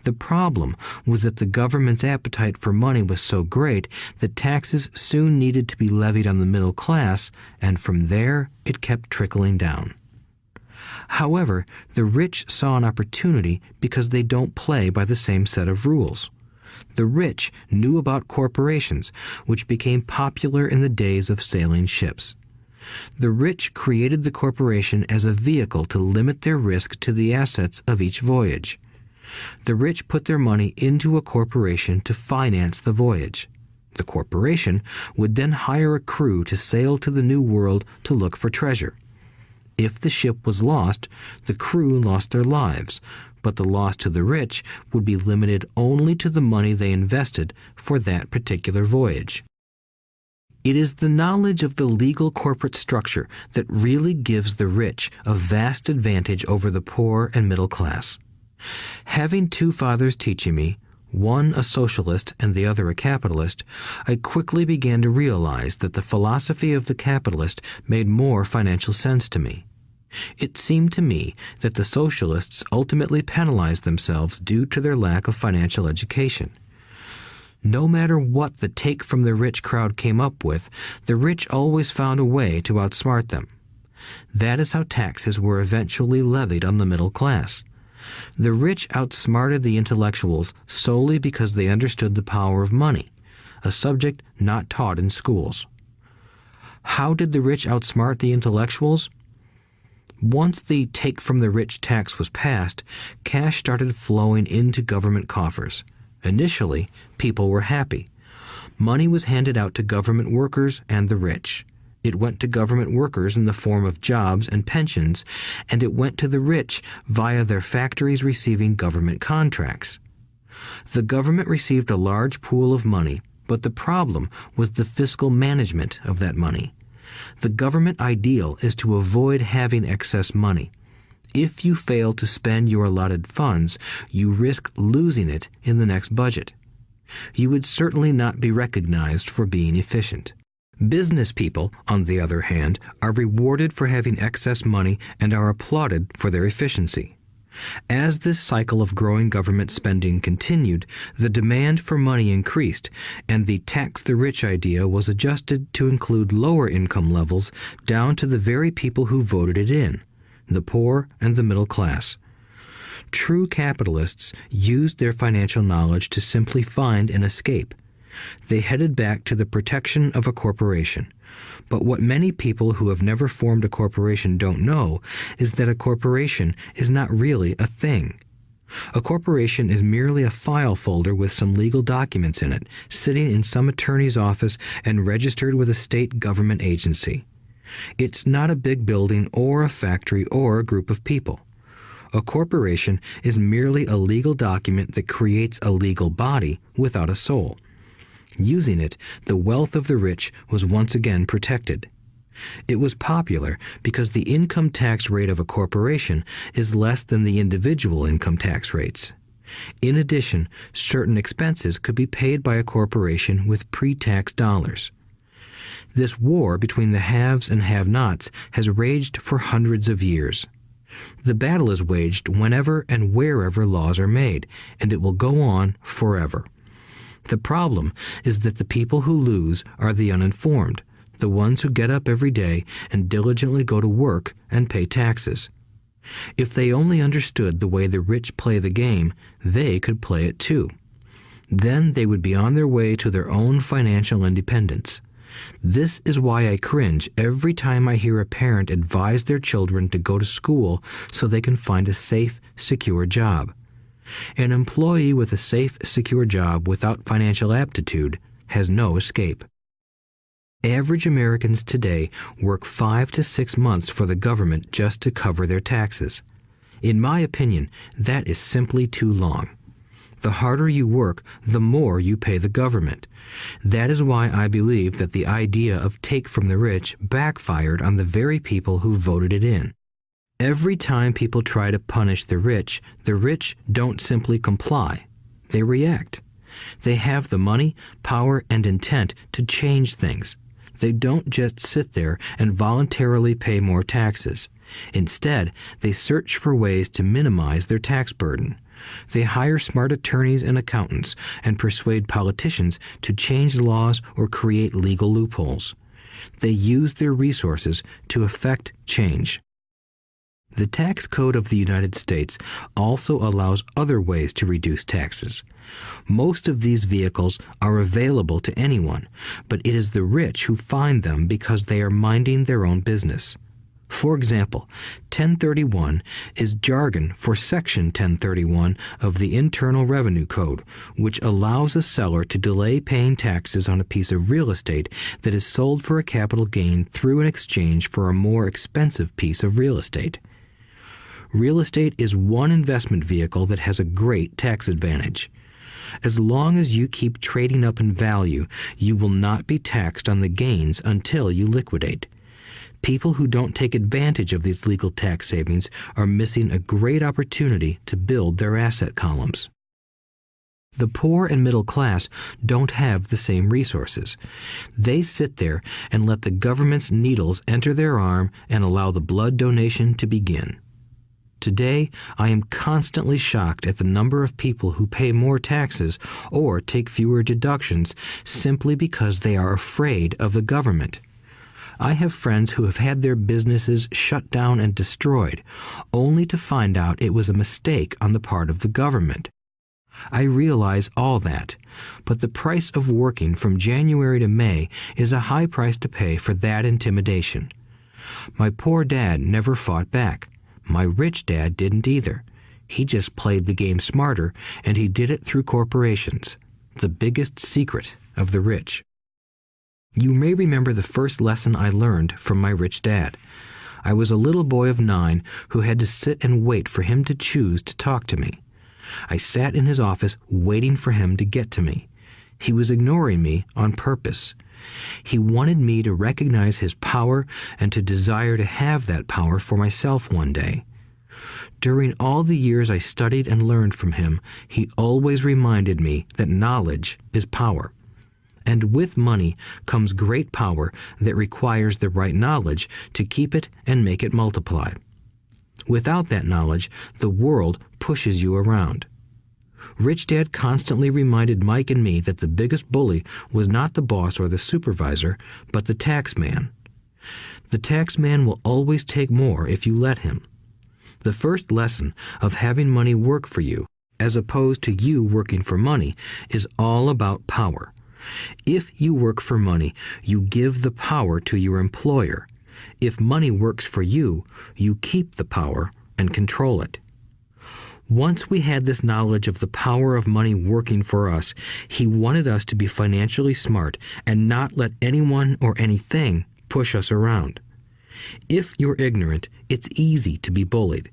The problem was that the government's appetite for money was so great that taxes soon needed to be levied on the middle class, and from there it kept trickling down. However, the rich saw an opportunity because they don't play by the same set of rules. The rich knew about corporations, which became popular in the days of sailing ships. The rich created the corporation as a vehicle to limit their risk to the assets of each voyage. The rich put their money into a corporation to finance the voyage. The corporation would then hire a crew to sail to the New World to look for treasure. If the ship was lost, the crew lost their lives, but the loss to the rich would be limited only to the money they invested for that particular voyage. It is the knowledge of the legal corporate structure that really gives the rich a vast advantage over the poor and middle class. Having two fathers teaching me, one a socialist and the other a capitalist, I quickly began to realize that the philosophy of the capitalist made more financial sense to me. It seemed to me that the socialists ultimately penalized themselves due to their lack of financial education. No matter what the take from the rich crowd came up with, the rich always found a way to outsmart them. That is how taxes were eventually levied on the middle class. The rich outsmarted the intellectuals solely because they understood the power of money, a subject not taught in schools. How did the rich outsmart the intellectuals? Once the take from the rich tax was passed, cash started flowing into government coffers. Initially, people were happy. Money was handed out to government workers and the rich. It went to government workers in the form of jobs and pensions, and it went to the rich via their factories receiving government contracts. The government received a large pool of money, but the problem was the fiscal management of that money. The government ideal is to avoid having excess money. If you fail to spend your allotted funds, you risk losing it in the next budget. You would certainly not be recognized for being efficient. Business people, on the other hand, are rewarded for having excess money and are applauded for their efficiency. As this cycle of growing government spending continued, the demand for money increased, and the tax the rich idea was adjusted to include lower income levels down to the very people who voted it in, the poor and the middle class. True capitalists used their financial knowledge to simply find an escape. They headed back to the protection of a corporation. But what many people who have never formed a corporation don't know is that a corporation is not really a thing. A corporation is merely a file folder with some legal documents in it, sitting in some attorney's office and registered with a state government agency. It's not a big building or a factory or a group of people. A corporation is merely a legal document that creates a legal body without a soul. Using it, the wealth of the rich was once again protected. It was popular because the income tax rate of a corporation is less than the individual income tax rates. In addition, certain expenses could be paid by a corporation with pre-tax dollars. This war between the haves and have-nots has raged for hundreds of years. The battle is waged whenever and wherever laws are made, and it will go on forever. The problem is that the people who lose are the uninformed, the ones who get up every day and diligently go to work and pay taxes. If they only understood the way the rich play the game, they could play it too. Then they would be on their way to their own financial independence. This is why I cringe every time I hear a parent advise their children to go to school so they can find a safe, secure job. An employee with a safe, secure job without financial aptitude has no escape. Average Americans today work 5 to 6 months for the government just to cover their taxes. In my opinion, that is simply too long. The harder you work, the more you pay the government. That is why I believe that the idea of take from the rich backfired on the very people who voted it in. Every time people try to punish the rich don't simply comply. They react. They have the money, power, and intent to change things. They don't just sit there and voluntarily pay more taxes. Instead, they search for ways to minimize their tax burden. They hire smart attorneys and accountants and persuade politicians to change laws or create legal loopholes. They use their resources to effect change. The tax code of the United States also allows other ways to reduce taxes. Most of these vehicles are available to anyone, but it is the rich who find them because they are minding their own business. For example, 1031 is jargon for Section 1031 of the Internal Revenue Code, which allows a seller to delay paying taxes on a piece of real estate that is sold for a capital gain through an exchange for a more expensive piece of real estate. Real estate is one investment vehicle that has a great tax advantage. As long as you keep trading up in value, you will not be taxed on the gains until you liquidate. People who don't take advantage of these legal tax savings are missing a great opportunity to build their asset columns. The poor and middle class don't have the same resources. They sit there and let the government's needles enter their arm and allow the blood donation to begin. Today, I am constantly shocked at the number of people who pay more taxes or take fewer deductions simply because they are afraid of the government. I have friends who have had their businesses shut down and destroyed, only to find out it was a mistake on the part of the government. I realize all that, but the price of working from January to May is a high price to pay for that intimidation. My poor dad never fought back. My rich dad didn't either. He just played the game smarter, and he did it through corporations, the biggest secret of the rich. You may remember the first lesson I learned from my rich dad. I was a little boy of 9 who had to sit and wait for him to choose to talk to me. I sat in his office waiting for him to get to me. He was ignoring me on purpose. He wanted me to recognize his power and to desire to have that power for myself one day. During all the years I studied and learned from him, he always reminded me that knowledge is power. And with money comes great power that requires the right knowledge to keep it and make it multiply. Without that knowledge, the world pushes you around. Rich Dad constantly reminded Mike and me that the biggest bully was not the boss or the supervisor, but the tax man. The tax man will always take more if you let him. The first lesson of having money work for you, as opposed to you working for money, is all about power. If you work for money, you give the power to your employer. If money works for you, you keep the power and control it. Once we had this knowledge of the power of money working for us, he wanted us to be financially smart and not let anyone or anything push us around. If you're ignorant, it's easy to be bullied.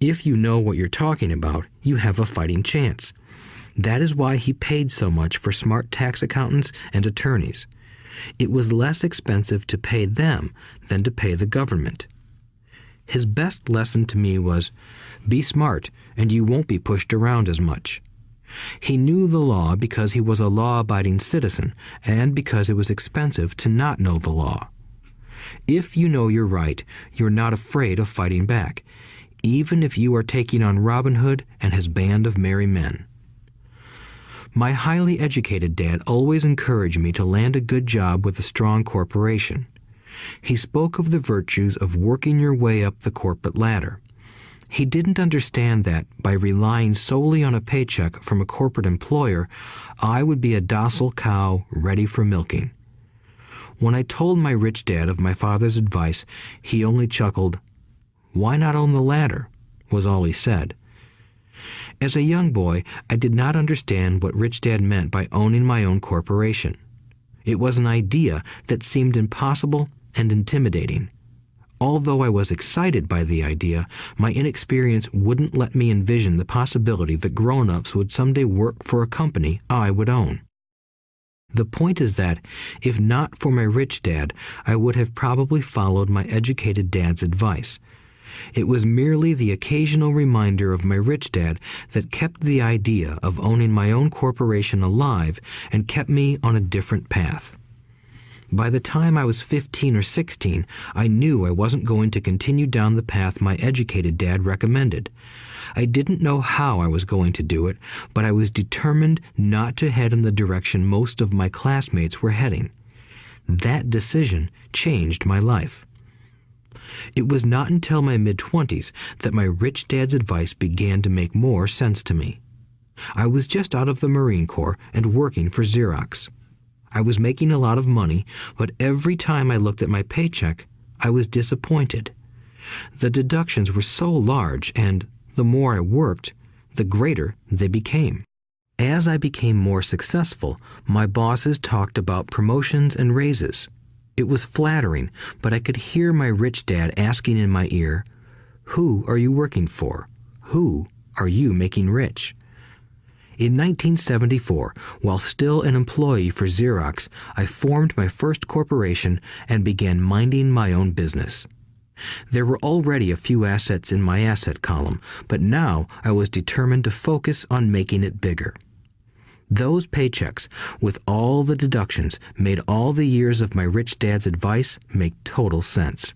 If you know what you're talking about, you have a fighting chance. That is why he paid so much for smart tax accountants and attorneys. It was less expensive to pay them than to pay the government. His best lesson to me was, be smart and you won't be pushed around as much. He knew the law because he was a law-abiding citizen and because it was expensive to not know the law. If you know you're right, you're not afraid of fighting back, even if you are taking on Robin Hood and his band of merry men. My highly educated dad always encouraged me to land a good job with a strong corporation. He spoke of the virtues of working your way up the corporate ladder. He didn't understand that, by relying solely on a paycheck from a corporate employer, I would be a docile cow ready for milking. When I told my rich dad of my father's advice, he only chuckled. "Why not own the ladder?" was all he said. As a young boy, I did not understand what Rich Dad meant by owning my own corporation. It was an idea that seemed impossible and intimidating. Although I was excited by the idea, my inexperience wouldn't let me envision the possibility that grown-ups would someday work for a company I would own. The point is that, if not for my rich dad, I would have probably followed my educated dad's advice. It was merely the occasional reminder of my rich dad that kept the idea of owning my own corporation alive and kept me on a different path. By the time I was 15 or 16, I knew I wasn't going to continue down the path my educated dad recommended. I didn't know how I was going to do it, but I was determined not to head in the direction most of my classmates were heading. That decision changed my life. It was not until my mid-20s that my rich dad's advice began to make more sense to me. I was just out of the Marine Corps and working for Xerox. I was making a lot of money, but every time I looked at my paycheck, I was disappointed. The deductions were so large, and the more I worked, the greater they became. As I became more successful, my bosses talked about promotions and raises. It was flattering, but I could hear my rich dad asking in my ear, "Who are you working for? Who are you making rich?" In 1974, while still an employee for Xerox, I formed my first corporation and began minding my own business. There were already a few assets in my asset column, but now I was determined to focus on making it bigger. Those paychecks, with all the deductions, made all the years of my rich dad's advice make total sense.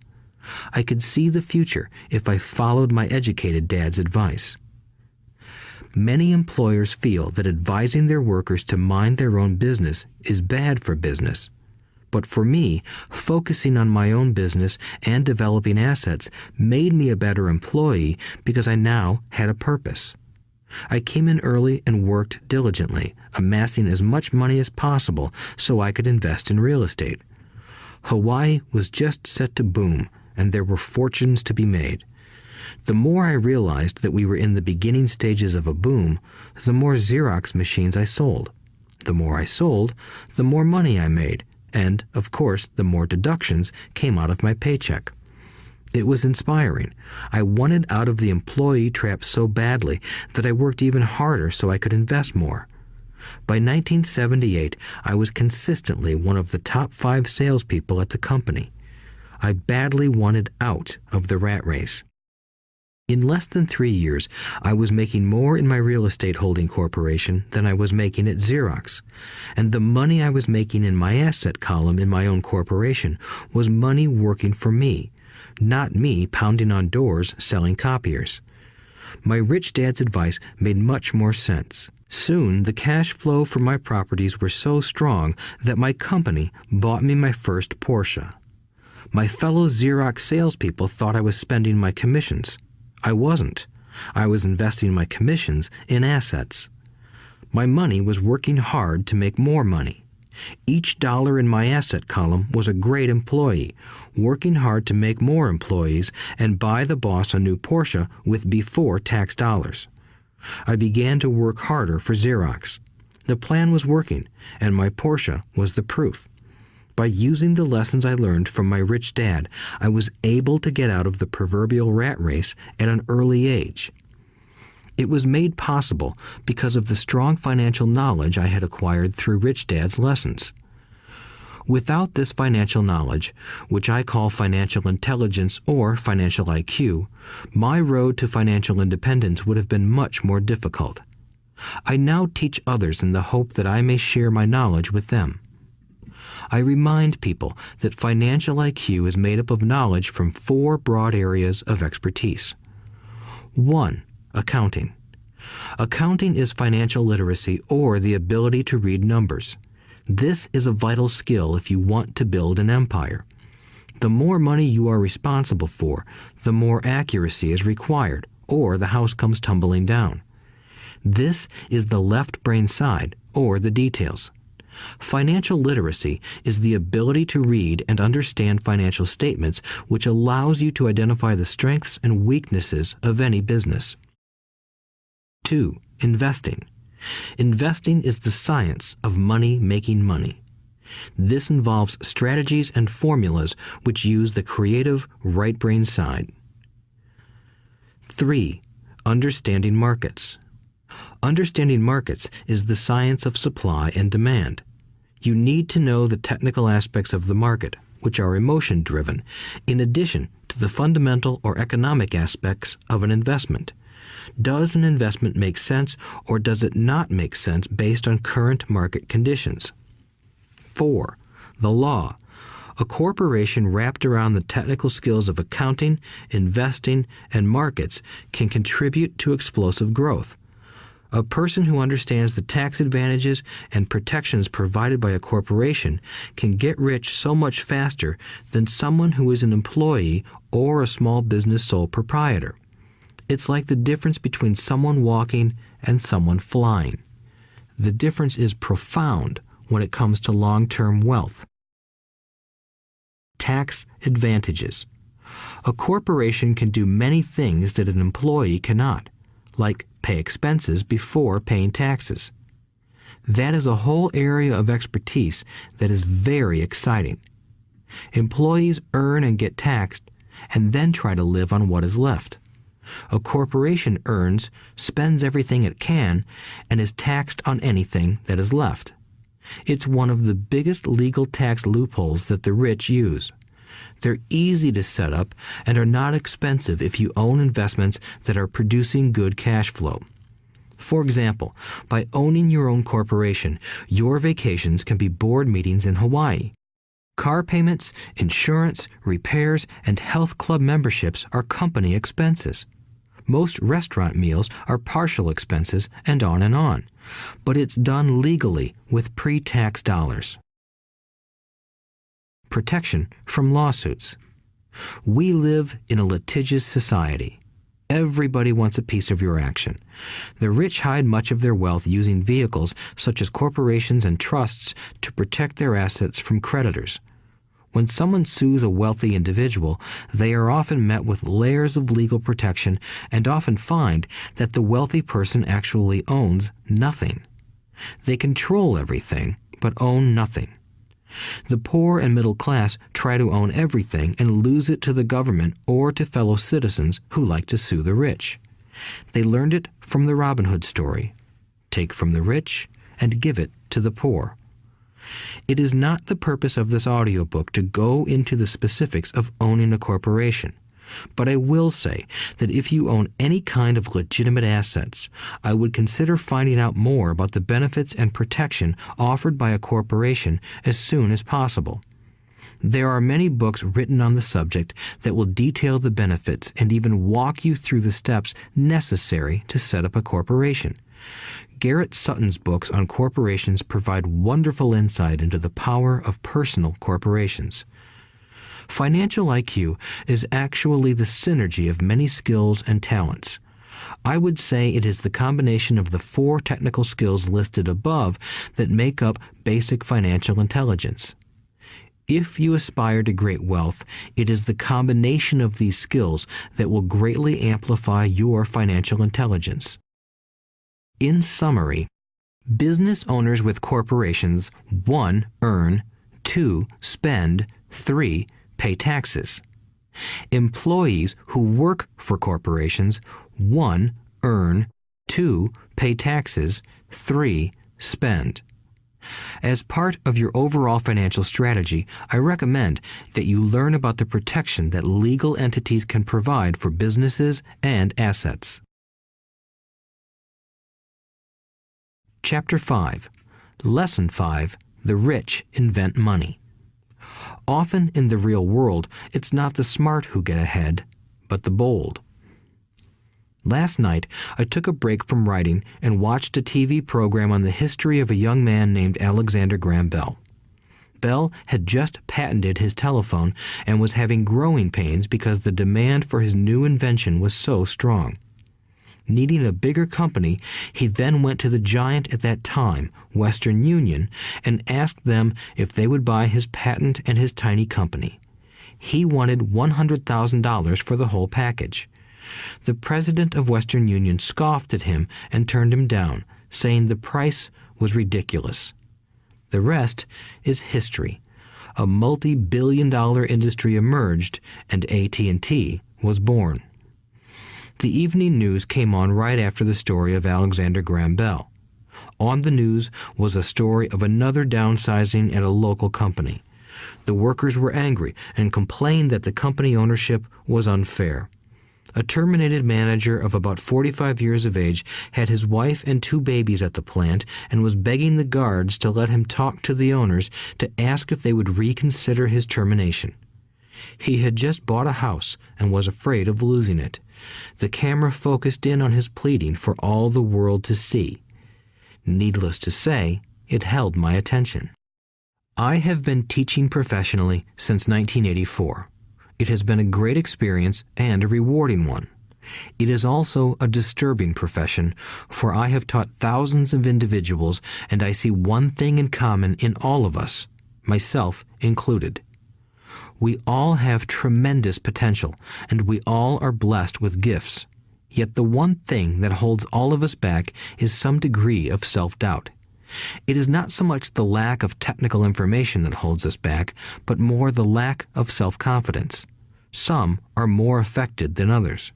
I could see the future if I followed my educated dad's advice. Many employers feel that advising their workers to mind their own business is bad for business. But for me, focusing on my own business and developing assets made me a better employee because I now had a purpose. I came in early and worked diligently, amassing as much money as possible so I could invest in real estate. Hawaii was just set to boom, and there were fortunes to be made. The more I realized that we were in the beginning stages of a boom, the more Xerox machines I sold. The more I sold, the more money I made, and, of course, the more deductions came out of my paycheck. It was inspiring. I wanted out of the employee trap so badly that I worked even harder so I could invest more. By 1978, I was consistently one of the top 5 salespeople at the company. I badly wanted out of the rat race. In less than 3 years, I was making more in my real estate holding corporation than I was making at Xerox, and the money I was making in my asset column in my own corporation was money working for me, not me pounding on doors selling copiers. My rich dad's advice made much more sense. Soon, the cash flow from my properties were so strong that my company bought me my first Porsche. My fellow Xerox salespeople thought I was spending my commissions. I wasn't. I was investing my commissions in assets. My money was working hard to make more money. Each dollar in my asset column was a great employee, working hard to make more employees and buy the boss a new Porsche with before-tax dollars. I began to work harder for Xerox. The plan was working, and my Porsche was the proof. By using the lessons I learned from my rich dad, I was able to get out of the proverbial rat race at an early age. It was made possible because of the strong financial knowledge I had acquired through Rich Dad's lessons. Without this financial knowledge, which I call financial intelligence or financial IQ, my road to financial independence would have been much more difficult. I now teach others in the hope that I may share my knowledge with them. I remind people that financial IQ is made up of knowledge from 4 broad areas of expertise. 1. Accounting. Accounting is financial literacy or the ability to read numbers. This is a vital skill if you want to build an empire. The more money you are responsible for, the more accuracy is required, or the house comes tumbling down. This is the left brain side, or the details. Financial literacy is the ability to read and understand financial statements, which allows you to identify the strengths and weaknesses of any business. 2. Investing. Investing is the science of money making money. This involves strategies and formulas which use the creative right brain side. 3. Understanding markets. Understanding markets is the science of supply and demand. You need to know the technical aspects of the market, which are emotion-driven, in addition to the fundamental or economic aspects of an investment. Does an investment make sense or does it not make sense based on current market conditions? 4. The law. A corporation wrapped around the technical skills of accounting, investing, and markets can contribute to explosive growth. A person who understands the tax advantages and protections provided by a corporation can get rich so much faster than someone who is an employee or a small business sole proprietor. It's like the difference between someone walking and someone flying. The difference is profound when it comes to long-term wealth. Tax advantages. A corporation can do many things that an employee cannot, like pay expenses before paying taxes. That is a whole area of expertise that is very exciting. Employees earn and get taxed and then try to live on what is left. A corporation earns, spends everything it can, and is taxed on anything that is left. It's one of the biggest legal tax loopholes that the rich use. They're easy to set up and are not expensive if you own investments that are producing good cash flow. For example, by owning your own corporation, your vacations can be board meetings in Hawaii. Car payments, insurance, repairs, and health club memberships are company expenses. Most restaurant meals are partial expenses, and on. But it's done legally with pre-tax dollars. Protection from lawsuits. We live in a litigious society. Everybody wants a piece of your action. The rich hide much of their wealth using vehicles such as corporations and trusts to protect their assets from creditors. When someone sues a wealthy individual, they are often met with layers of legal protection and often find that the wealthy person actually owns nothing. They control everything, but own nothing. The poor and middle class try to own everything and lose it to the government or to fellow citizens who like to sue the rich. They learned it from the Robin Hood story. Take from the rich and give it to the poor. It is not the purpose of this audiobook to go into the specifics of owning a corporation. But I will say that if you own any kind of legitimate assets, I would consider finding out more about the benefits and protection offered by a corporation as soon as possible. There are many books written on the subject that will detail the benefits and even walk you through the steps necessary to set up a corporation. Garrett Sutton's books on corporations provide wonderful insight into the power of personal corporations. Financial IQ is actually the synergy of many skills and talents. I would say it is the combination of the 4 technical skills listed above that make up basic financial intelligence. If you aspire to great wealth, it is the combination of these skills that will greatly amplify your financial intelligence. In summary, business owners with corporations 1. Earn, 2. Spend, 3. Pay taxes. Employees who work for corporations 1. Earn, 2. Pay taxes, 3. Spend. As part of your overall financial strategy, I recommend that you learn about the protection that legal entities can provide for businesses and assets. Chapter 5. Lesson 5. The rich invent money. Often in the real world, it's not the smart who get ahead, but the bold. Last night, I took a break from writing and watched a TV program on the history of a young man named Alexander Graham Bell. Bell had just patented his telephone and was having growing pains because the demand for his new invention was so strong. Needing a bigger company, he then went to the giant at that time, Western Union, and asked them if they would buy his patent and his tiny company. He wanted $100,000 for the whole package. The president of Western Union scoffed at him and turned him down, saying the price was ridiculous. The rest is history. A multi-billion-dollar industry emerged, and AT&T was born. The evening news came on right after the story of Alexander Graham Bell. On the news was a story of another downsizing at a local company. The workers were angry and complained that the company ownership was unfair. A terminated manager of about 45 years of age had his wife and 2 babies at the plant and was begging the guards to let him talk to the owners to ask if they would reconsider his termination. He had just bought a house and was afraid of losing it. The camera focused in on his pleading for all the world to see. Needless to say, it held my attention. I have been teaching professionally since 1984. It has been a great experience and a rewarding one. It is also a disturbing profession, for I have taught thousands of individuals, and I see one thing in common in all of us, myself included. We all have tremendous potential, and we all are blessed with gifts. Yet the one thing that holds all of us back is some degree of self-doubt. It is not so much the lack of technical information that holds us back, but more the lack of self-confidence. Some are more affected than others.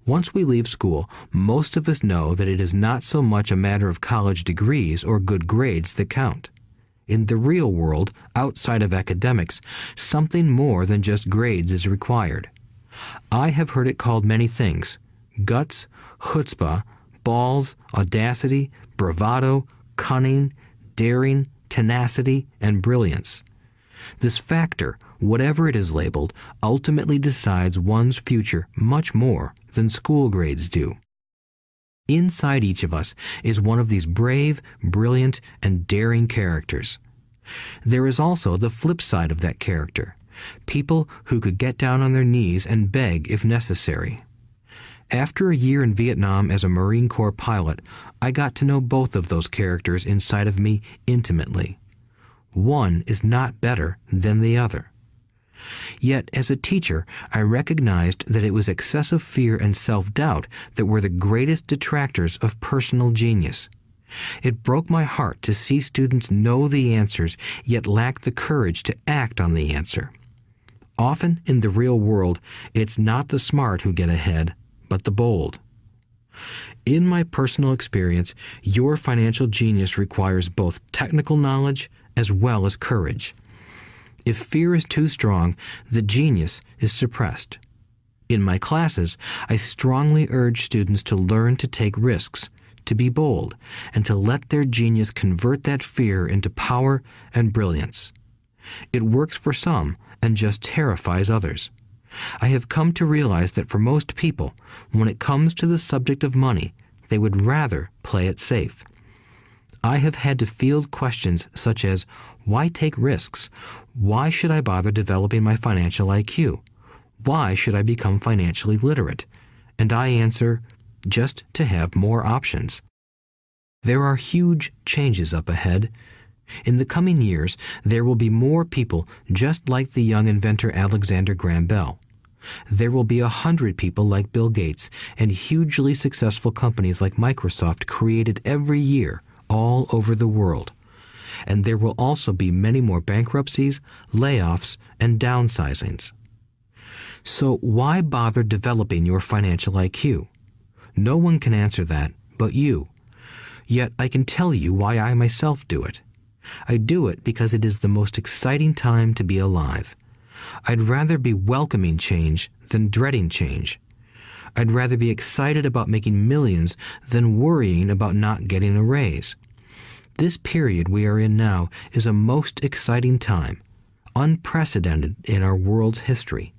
Once we leave school, most of us know that it is not so much a matter of college degrees or good grades that count. In the real world, outside of academics, something more than just grades is required. I have heard it called many things: guts, chutzpah, balls, audacity, bravado, cunning, daring, tenacity, and brilliance. This factor, whatever it is labeled, ultimately decides one's future much more than school grades do. Inside each of us is one of these brave, brilliant, and daring characters. There is also the flip side of that character, people who could get down on their knees and beg if necessary. After a year in Vietnam as a Marine Corps pilot, I got to know both of those characters inside of me intimately. One is not better than the other. Yet, as a teacher, I recognized that it was excessive fear and self-doubt that were the greatest detractors of personal genius. It broke my heart to see students know the answers, yet lack the courage to act on the answer. Often in the real world, it's not the smart who get ahead, but the bold. In my personal experience, your financial genius requires both technical knowledge as well as courage. If fear is too strong, the genius is suppressed. In my classes, I strongly urge students to learn to take risks, to be bold, and to let their genius convert that fear into power and brilliance. It works for some and just terrifies others. I have come to realize that for most people, when it comes to the subject of money, they would rather play it safe. I have had to field questions such as, why take risks? Why should I bother developing my financial IQ? Why should I become financially literate? And I answer, just to have more options. There are huge changes up ahead. In the coming years, there will be more people just like the young inventor Alexander Graham Bell. There will be 100 people like Bill Gates and hugely successful companies like Microsoft created every year all over the world. And there will also be many more bankruptcies, layoffs, and downsizings. So why bother developing your financial IQ? No one can answer that but you. Yet I can tell you why I myself do it. I do it because it is the most exciting time to be alive. I'd rather be welcoming change than dreading change. I'd rather be excited about making millions than worrying about not getting a raise. This period we are in now is a most exciting time, unprecedented in our world's history.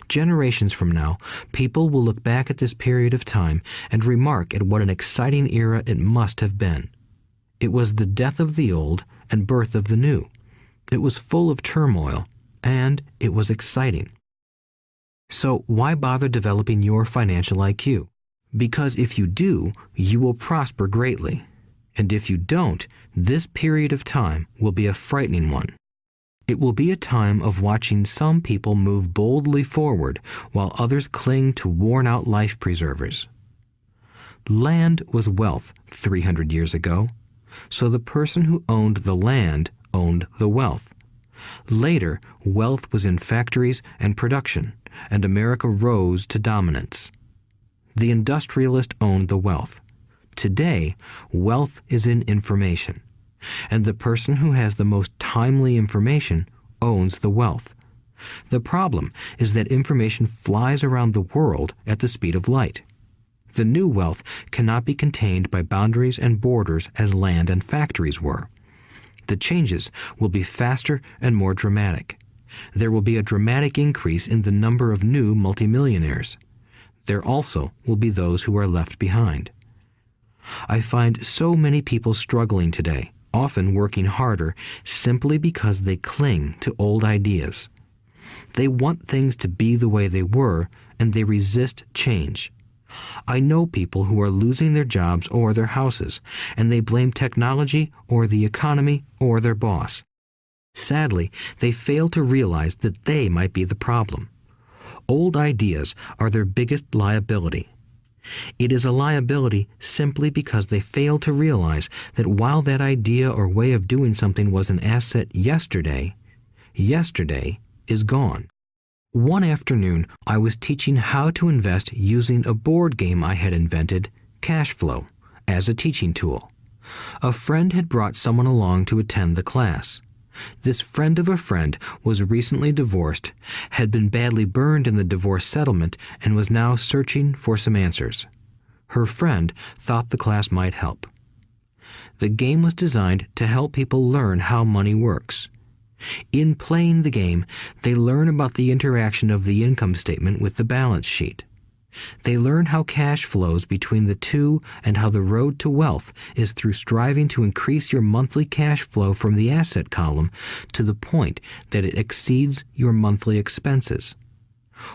Generations from now, people will look back at this period of time and remark at what an exciting era it must have been. It was the death of the old and birth of the new. It was full of turmoil, and it was exciting. So why bother developing your financial IQ? Because if you do, you will prosper greatly. And if you don't, this period of time will be a frightening one. It will be a time of watching some people move boldly forward while others cling to worn-out life preservers. Land was wealth 300 years ago, so the person who owned the land owned the wealth. Later, wealth was in factories and production, and America rose to dominance. The industrialist owned the wealth. Today, wealth is in information, and the person who has the most timely information owns the wealth. The problem is that information flies around the world at the speed of light. The new wealth cannot be contained by boundaries and borders as land and factories were. The changes will be faster and more dramatic. There will be a dramatic increase in the number of new multimillionaires. There also will be those who are left behind. I find so many people struggling today, often working harder, simply because they cling to old ideas. They want things to be the way they were, and they resist change. I know people who are losing their jobs or their houses, and they blame technology or the economy or their boss. Sadly, they fail to realize that they might be the problem. Old ideas are their biggest liability. It is a liability simply because they fail to realize that while that idea or way of doing something was an asset yesterday, yesterday is gone. One afternoon, I was teaching how to invest using a board game I had invented, Cash Flow, as a teaching tool. A friend had brought someone along to attend the class. This friend of a friend was recently divorced, had been badly burned in the divorce settlement, and was now searching for some answers. Her friend thought the class might help. The game was designed to help people learn how money works. In playing the game, they learn about the interaction of the income statement with the balance sheet. They learn how cash flows between the two and how the road to wealth is through striving to increase your monthly cash flow from the asset column to the point that it exceeds your monthly expenses.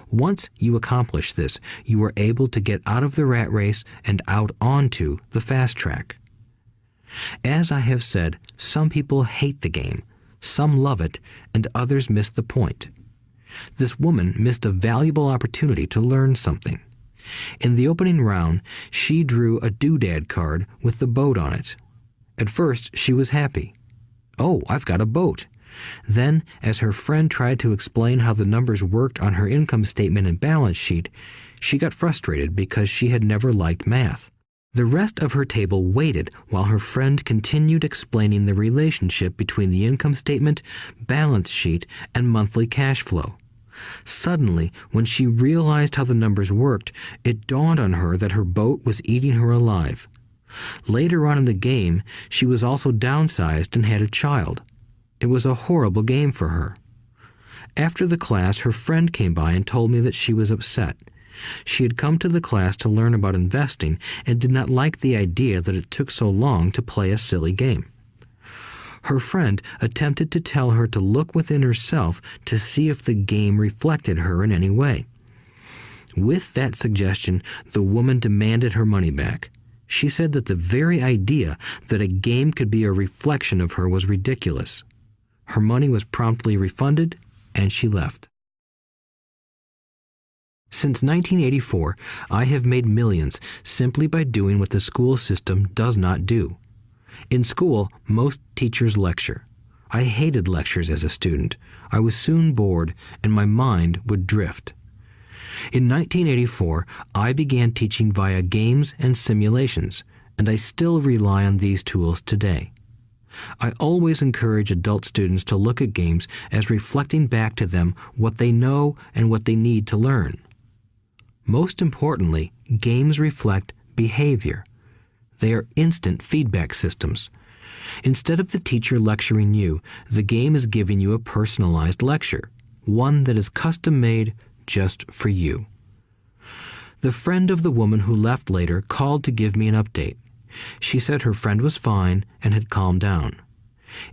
Once you accomplish this, you are able to get out of the rat race and out onto the fast track. As I have said, some people hate the game, some love it, and others miss the point. This woman missed a valuable opportunity to learn something. In the opening round, she drew a doodad card with the boat on it. At first, she was happy. "Oh, I've got a boat." Then, as her friend tried to explain how the numbers worked on her income statement and balance sheet, she got frustrated because she had never liked math. The rest of her table waited while her friend continued explaining the relationship between the income statement, balance sheet, and monthly cash flow. Suddenly, when she realized how the numbers worked, it dawned on her that her boat was eating her alive. Later on in the game, she was also downsized and had a child. It was a horrible game for her. After the class, her friend came by and told me that she was upset. She had come to the class to learn about investing and did not like the idea that it took so long to play a silly game. Her friend attempted to tell her to look within herself to see if the game reflected her in any way. With that suggestion, the woman demanded her money back. She said that the very idea that a game could be a reflection of her was ridiculous. Her money was promptly refunded, and she left. Since 1984, I have made millions simply by doing what the school system does not do. In school, most teachers lecture. I hated lectures as a student. I was soon bored, and my mind would drift. In 1984, I began teaching via games and simulations, and I still rely on these tools today. I always encourage adult students to look at games as reflecting back to them what they know and what they need to learn. Most importantly, games reflect behavior. They are instant feedback systems. Instead of the teacher lecturing you, the game is giving you a personalized lecture, one that is custom-made just for you. The friend of the woman who left later called to give me an update. She said her friend was fine and had calmed down.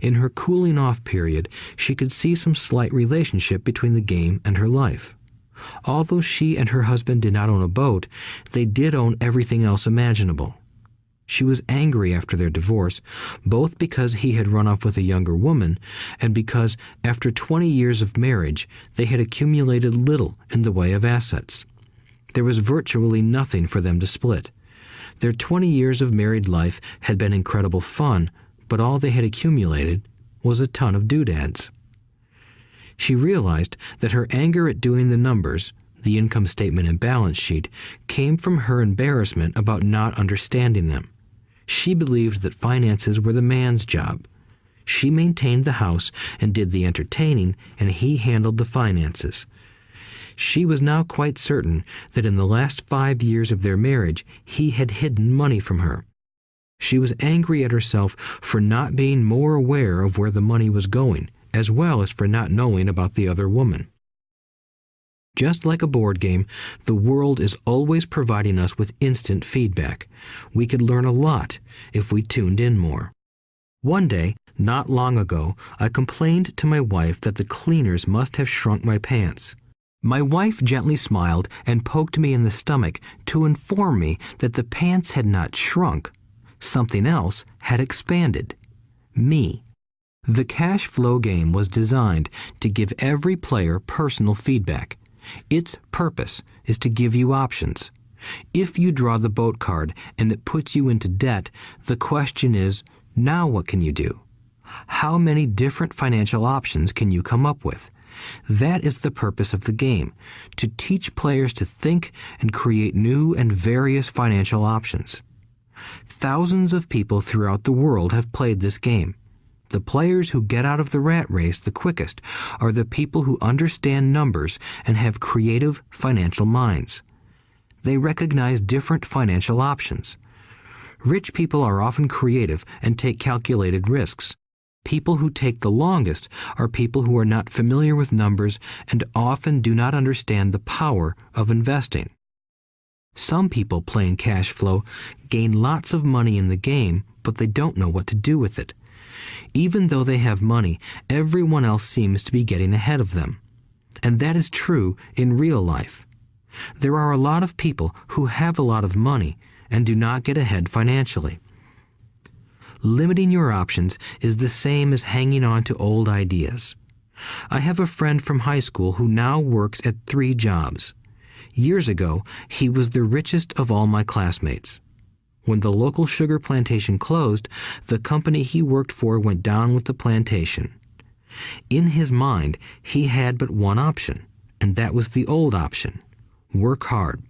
In her cooling-off period, she could see some slight relationship between the game and her life. Although she and her husband did not own a boat, they did own everything else imaginable. She was angry after their divorce, both because he had run off with a younger woman and because, after 20 years of marriage, they had accumulated little in the way of assets. There was virtually nothing for them to split. Their 20 years of married life had been incredible fun, but all they had accumulated was a ton of doodads. She realized that her anger at doing the numbers, the income statement and balance sheet, came from her embarrassment about not understanding them. She believed that finances were the man's job. She maintained the house and did the entertaining, and he handled the finances. She was now quite certain that in the last 5 years of their marriage, he had hidden money from her. She was angry at herself for not being more aware of where the money was going, as well as for not knowing about the other woman. Just like a board game, the world is always providing us with instant feedback. We could learn a lot if we tuned in more. One day, not long ago, I complained to my wife that the cleaners must have shrunk my pants. My wife gently smiled and poked me in the stomach to inform me that the pants had not shrunk. Something else had expanded. Me. The cash flow game was designed to give every player personal feedback. Its purpose is to give you options. If you draw the boat card and it puts you into debt, the question is, now what can you do? How many different financial options can you come up with? That is the purpose of the game, to teach players to think and create new and various financial options. Thousands of people throughout the world have played this game. The players who get out of the rat race the quickest are the people who understand numbers and have creative financial minds. They recognize different financial options. Rich people are often creative and take calculated risks. People who take the longest are people who are not familiar with numbers and often do not understand the power of investing. Some people playing cash flow gain lots of money in the game, but they don't know what to do with it. Even though they have money, everyone else seems to be getting ahead of them. And that is true in real life. There are a lot of people who have a lot of money and do not get ahead financially. Limiting your options is the same as hanging on to old ideas. I have a friend from high school who now works at 3 jobs. Years ago, he was the richest of all my classmates. When the local sugar plantation closed, the company he worked for went down with the plantation. In his mind, he had but one option, and that was the old option: work hard.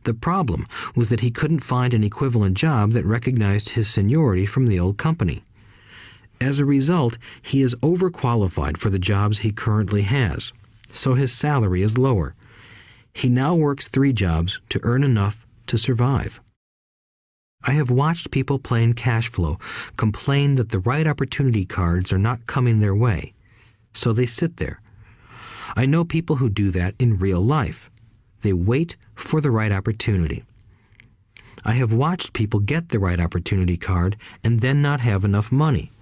The problem was that he couldn't find an equivalent job that recognized his seniority from the old company. As a result, he is overqualified for the jobs he currently has. so his salary is lower. He now works 3 jobs to earn enough to survive. I have watched people playing cash flow complain that the right opportunity cards are not coming their way, so they sit there. I know people who do that in real life. They wait for the right opportunity. I have watched people get the right opportunity card and then not have enough money.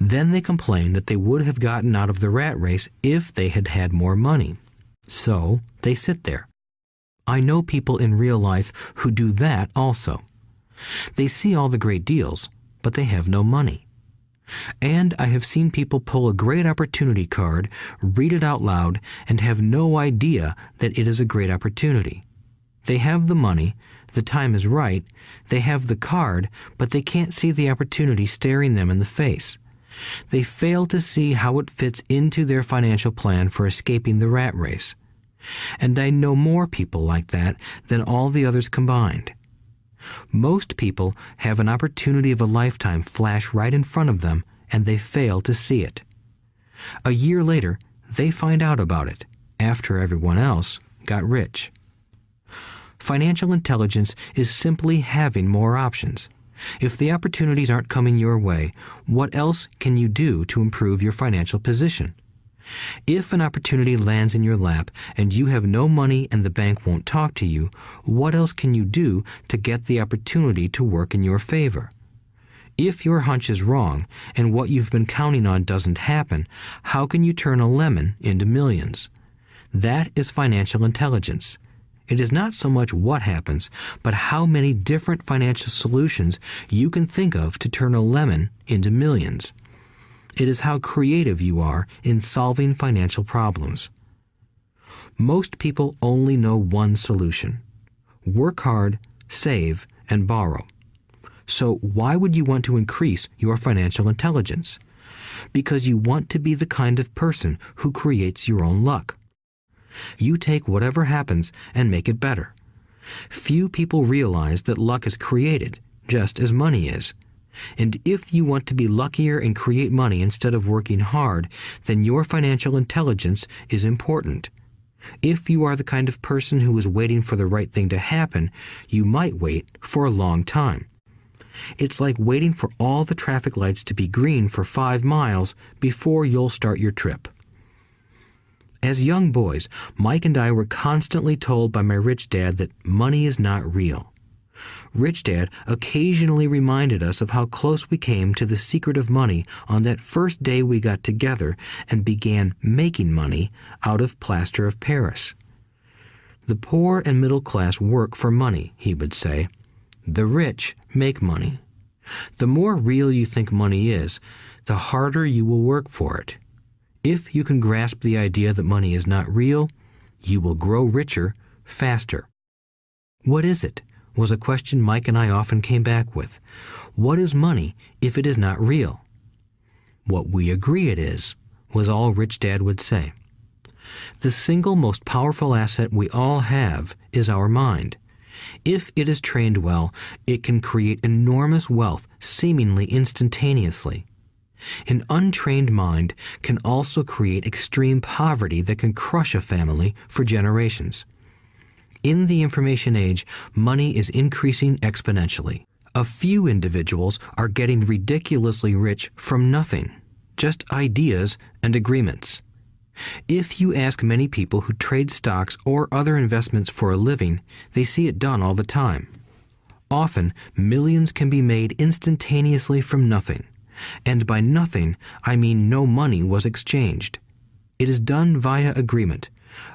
Then they complain that they would have gotten out of the rat race if they had had more money. So they sit there. I know people in real life who do that also. They see all the great deals, but they have no money. And I have seen people pull a great opportunity card, read it out loud, and have no idea that it is a great opportunity. They have the money, the time is right, they have the card, but they can't see the opportunity staring them in the face. They fail to see how it fits into their financial plan for escaping the rat race. And I know more people like that than all the others combined. Most people have an opportunity of a lifetime flash right in front of them, and they fail to see it. A year later, they find out about it, after everyone else got rich. Financial intelligence is simply having more options. If the opportunities aren't coming your way, what else can you do to improve your financial position? If an opportunity lands in your lap and you have no money and the bank won't talk to you, what else can you do to get the opportunity to work in your favor? If your hunch is wrong and what you've been counting on doesn't happen, how can you turn a lemon into millions? That is financial intelligence. It is not so much what happens, but how many different financial solutions you can think of to turn a lemon into millions. It is how creative you are in solving financial problems. Most people only know one solution: work hard, save, and borrow. So why would you want to increase your financial intelligence? Because you want to be the kind of person who creates your own luck. You take whatever happens and make it better. Few people realize that luck is created, just as money is. And if you want to be luckier and create money instead of working hard, then your financial intelligence is important. If you are the kind of person who is waiting for the right thing to happen, you might wait for a long time. It's like waiting for all the traffic lights to be green for 5 miles before you'll start your trip. As young boys, Mike and I were constantly told by my rich dad that money is not real. Rich Dad occasionally reminded us of how close we came to the secret of money on that first day we got together and began making money out of plaster of Paris. The poor and middle class work for money, he would say. The rich make money. The more real you think money is, the harder you will work for it. If you can grasp the idea that money is not real, you will grow richer faster. What is it? Was a question Mike and I often came back with. What is money if it is not real? What we agree it is, was all Rich Dad would say. The single most powerful asset we all have is our mind. If it is trained well, it can create enormous wealth seemingly instantaneously. An untrained mind can also create extreme poverty that can crush a family for generations. In the information age, money is increasing exponentially. A few individuals are getting ridiculously rich from nothing, just ideas and agreements. If you ask many people who trade stocks or other investments for a living, they see it done all the time. Often, millions can be made instantaneously from nothing. And by nothing, I mean no money was exchanged. It is done via agreement,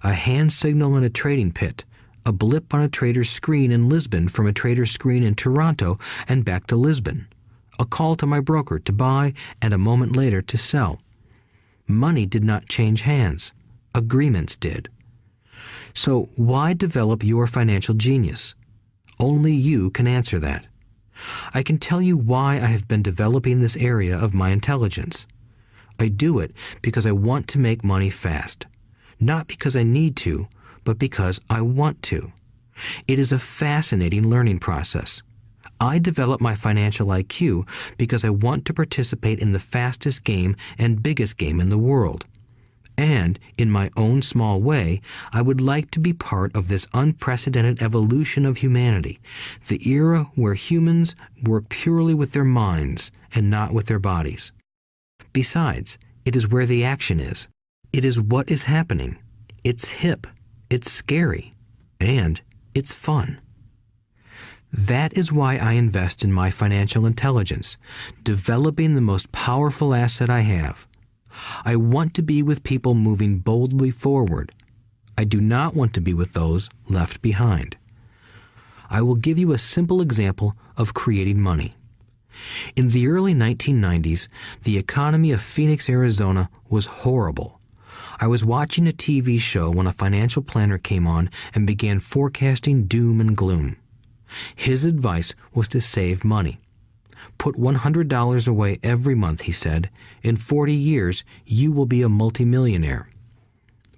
a hand signal in a trading pit, a blip on a trader's screen in Lisbon from a trader's screen in Toronto and back to Lisbon, a call to my broker to buy and a moment later to sell. Money did not change hands. Agreements did. So why develop your financial genius? Only you can answer that. I can tell you why I have been developing this area of my intelligence. I do it because I want to make money fast. Not because I need to, but because I want to. It is a fascinating learning process. I develop my financial IQ because I want to participate in the fastest game and biggest game in the world. And, in my own small way, I would like to be part of this unprecedented evolution of humanity, the era where humans work purely with their minds and not with their bodies. Besides, it is where the action is. It is what is happening. It's hip, it's scary, and it's fun. That is why I invest in my financial intelligence, developing the most powerful asset I have. I want to be with people moving boldly forward. I do not want to be with those left behind. I will give you a simple example of creating money. In the early 1990s, the economy of Phoenix, Arizona was horrible. I was watching a TV show when a financial planner came on and began forecasting doom and gloom. His advice was to save money. Put $100 away every month, he said. In 40 years, you will be a multimillionaire.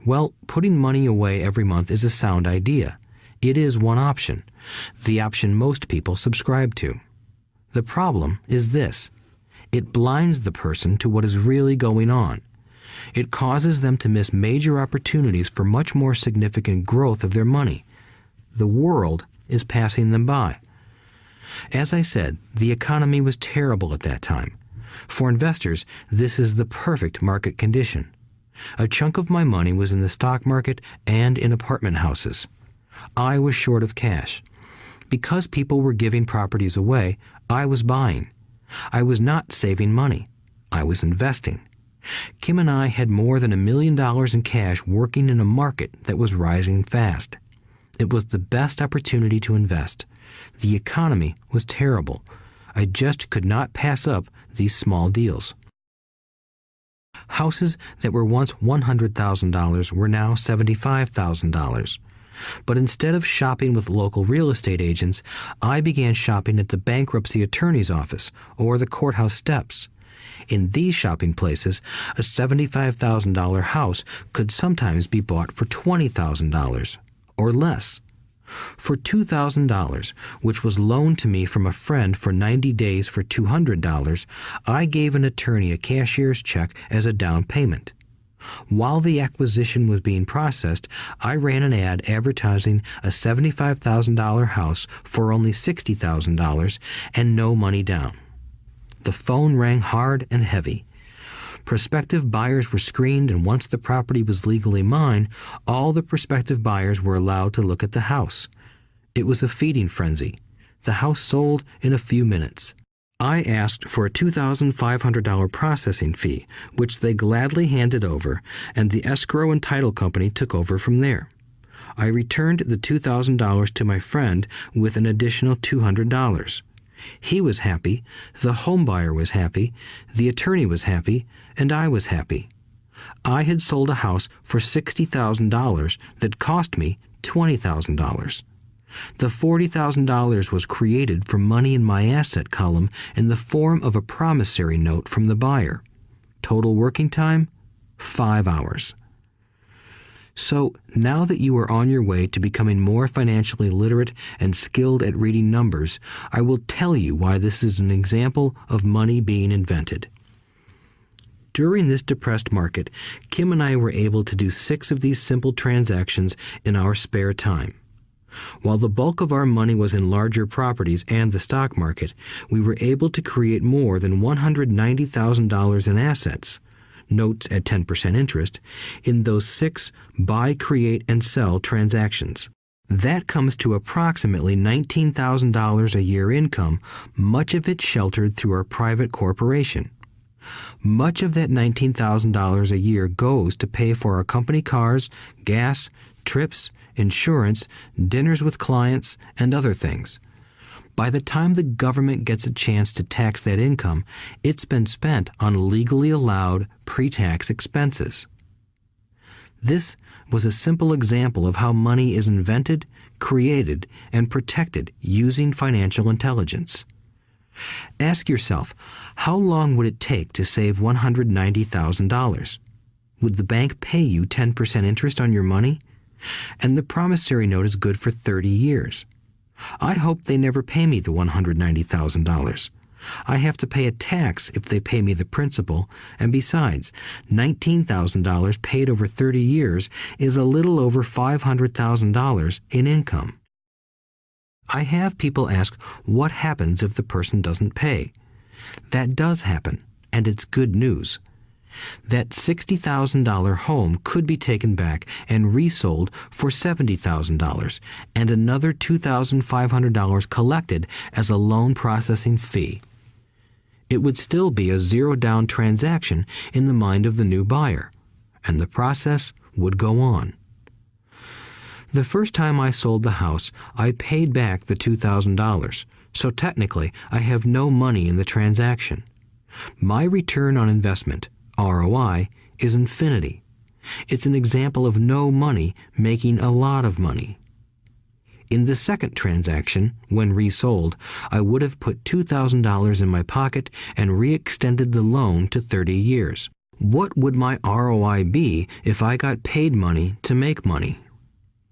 Well, putting money away every month is a sound idea. It is one option, the option most people subscribe to. The problem is this. It blinds the person to what is really going on. It causes them to miss major opportunities for much more significant growth of their money. The world is passing them by. As I said, the economy was terrible at that time. For investors, this is the perfect market condition. A chunk of my money was in the stock market and in apartment houses. I was short of cash. Because people were giving properties away, I was buying. I was not saving money. I was investing. Kim and I had more than $1 million in cash working in a market that was rising fast. It was the best opportunity to invest. The economy was terrible. I just could not pass up these small deals. Houses that were once $100,000 were now $75,000. But instead of shopping with local real estate agents, I began shopping at the bankruptcy attorney's office or the courthouse steps. In these shopping places, a $75,000 house could sometimes be bought for $20,000 or less. For $2,000, which was loaned to me from a friend for 90 days for $200, I gave an attorney a cashier's check as a down payment. While the acquisition was being processed, I ran an ad advertising a $75,000 house for only $60,000 and no money down. The phone rang hard and heavy. Prospective buyers were screened, and once the property was legally mine, all the prospective buyers were allowed to look at the house. It was a feeding frenzy. The house sold in a few minutes. I asked for a $2,500 processing fee, which they gladly handed over, and the escrow and title company took over from there. I returned the $2,000 to my friend with an additional $200. He was happy, the home buyer was happy, the attorney was happy, and I was happy. I had sold a house for $60,000 that cost me $20,000. The $40,000 was created from money in my asset column in the form of a promissory note from the buyer. Total working time, 5 hours. So, now that you are on your way to becoming more financially literate and skilled at reading numbers, I will tell you why this is an example of money being invented. During this depressed market, Kim and I were able to do 6 of these simple transactions in our spare time. While the bulk of our money was in larger properties and the stock market, we were able to create more than $190,000 in assets, notes at 10% interest, in those 6 buy, create, and sell transactions. That comes to approximately $19,000 a year income, much of it sheltered through our private corporation. Much of that $19,000 a year goes to pay for our company cars, gas, trips, insurance, dinners with clients, and other things. By the time the government gets a chance to tax that income, it's been spent on legally allowed pre-tax expenses. This was a simple example of how money is invented, created, and protected using financial intelligence. Ask yourself, how long would it take to save $190,000? Would the bank pay you 10% interest on your money? And the promissory note is good for 30 years. I hope they never pay me the $190,000. I have to pay a tax if they pay me the principal, and besides, $19,000 paid over 30 years is a little over $500,000 in income. I have people ask what happens if the person doesn't pay. That does happen, and it's good news. That $60,000 home could be taken back and resold for $70,000 and another $2,500 collected as a loan processing fee. It would still be a zero-down transaction in the mind of the new buyer, and the process would go on. The first time I sold the house, I paid back the $2,000, so technically I have no money in the transaction. My return on investment, ROI, is infinity. It's an example of no money making a lot of money. In the second transaction, when resold, I would have put $2,000 in my pocket and re-extended the loan to 30 years. What would my ROI be if I got paid money to make money?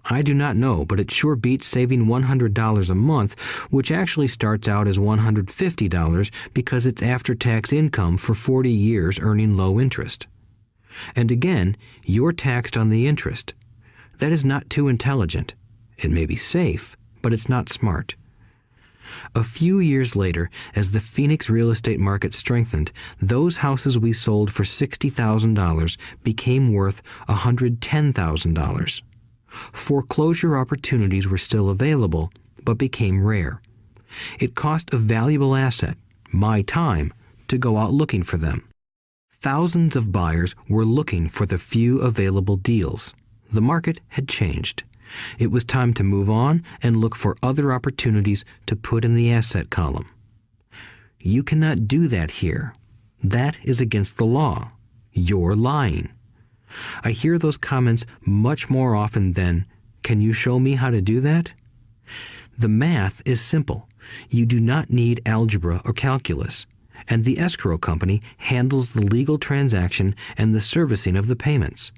I do not know, but it sure beats saving $100 a month, which actually starts out as $150 because it's after-tax income for 40 years earning low interest. And again, you're taxed on the interest. That is not too intelligent. It may be safe, but it's not smart. A few years later, as the Phoenix real estate market strengthened, those houses we sold for $60,000 became worth $110,000. Foreclosure opportunities were still available, but became rare. It cost a valuable asset, my time, to go out looking for them. Thousands of buyers were looking for the few available deals. The market had changed. It was time to move on and look for other opportunities to put in the asset column. You cannot do that here. That is against the law. You're lying. I hear those comments much more often than, "Can you show me how to do that?" The math is simple. You do not need algebra or calculus, and the escrow company handles the legal transaction and the servicing of the payments.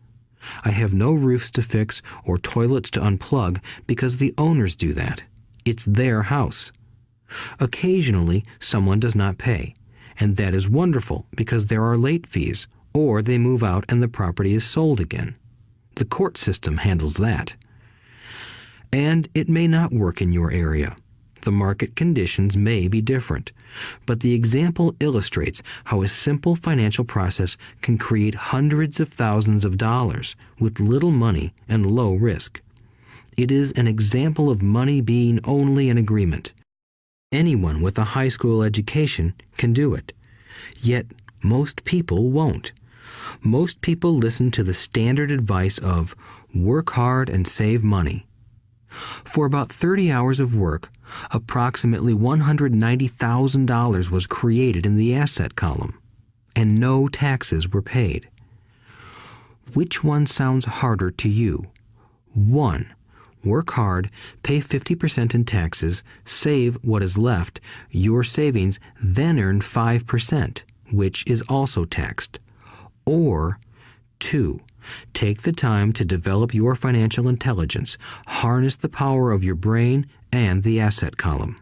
I have no roofs to fix or toilets to unplug because the owners do that. It's their house. Occasionally, someone does not pay, and that is wonderful because there are late fees, or they move out and the property is sold again. The court system handles that. And it may not work in your area. The market conditions may be different, but the example illustrates how a simple financial process can create hundreds of thousands of dollars with little money and low risk. It is an example of money being only an agreement. Anyone with a high school education can do it. Yet most people won't. Most people listen to the standard advice of work hard and save money. For about 30 hours of work, approximately $190,000 was created in the asset column, and no taxes were paid. Which one sounds harder to you? 1. Work hard, pay 50% in taxes, save what is left, your savings, then earn 5%, which is also taxed. Or 2. Take the time to develop your financial intelligence, harness the power of your brain and the asset column.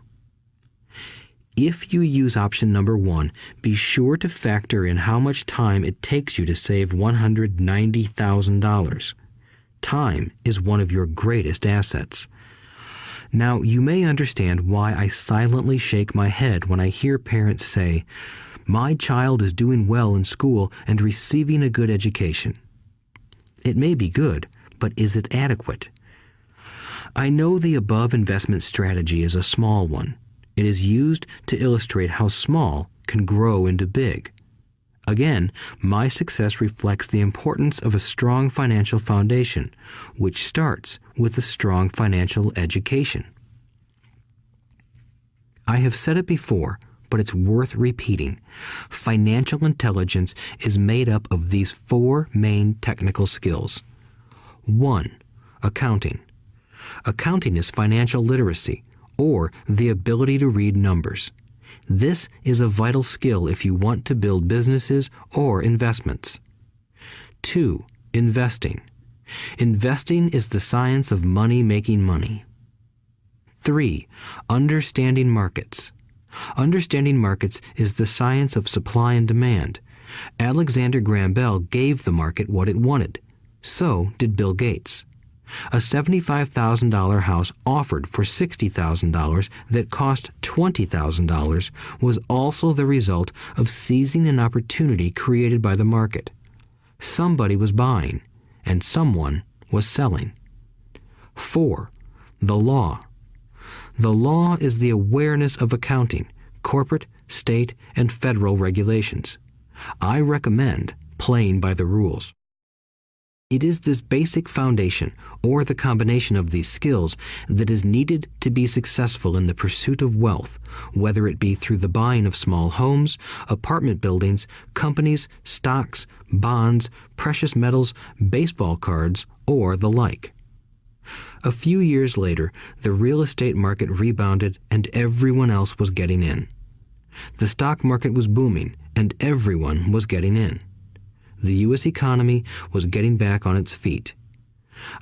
If you use option number 1, be sure to factor in how much time it takes you to save $190,000. Time is one of your greatest assets. Now, you may understand why I silently shake my head when I hear parents say, "My child is doing well in school and receiving a good education." It may be good, but is it adequate? I know the above investment strategy is a small one. It is used to illustrate how small can grow into big. Again, my success reflects the importance of a strong financial foundation, which starts with a strong financial education. I have said it before, but it's worth repeating. Financial intelligence is made up of these 4 main technical skills. 1. Accounting. Accounting is financial literacy, or the ability to read numbers. This is a vital skill if you want to build businesses or investments. 2. Investing. Investing is the science of money making money. 3. Understanding markets. Understanding markets is the science of supply and demand. Alexander Graham Bell gave the market what it wanted. So did Bill Gates. A $75,000 house offered for $60,000 that cost $20,000 was also the result of seizing an opportunity created by the market. Somebody was buying, and someone was selling. 4. The law. The law is the awareness of accounting, corporate, state, and federal regulations. I recommend playing by the rules. It is this basic foundation, or the combination of these skills, that is needed to be successful in the pursuit of wealth, whether it be through the buying of small homes, apartment buildings, companies, stocks, bonds, precious metals, baseball cards, or the like. A few years later, the real estate market rebounded and everyone else was getting in. The stock market was booming and everyone was getting in. The U.S. economy was getting back on its feet.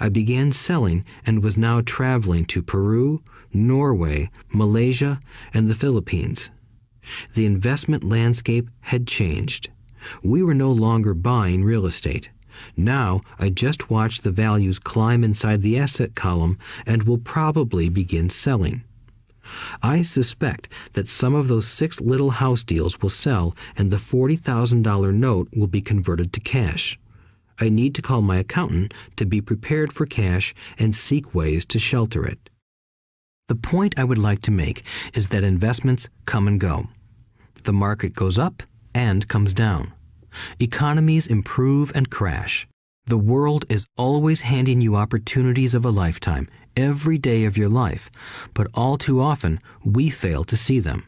I began selling and was now traveling to Peru, Norway, Malaysia, and the Philippines. The investment landscape had changed. We were no longer buying real estate. Now I just watch the values climb inside the asset column and will probably begin selling. I suspect that some of those 6 little house deals will sell and the $40,000 note will be converted to cash. I need to call my accountant to be prepared for cash and seek ways to shelter it. The point I would like to make is that investments come and go. The market goes up and comes down. Economies improve and crash. The world is always handing you opportunities of a lifetime, every day of your life, but all too often we fail to see them.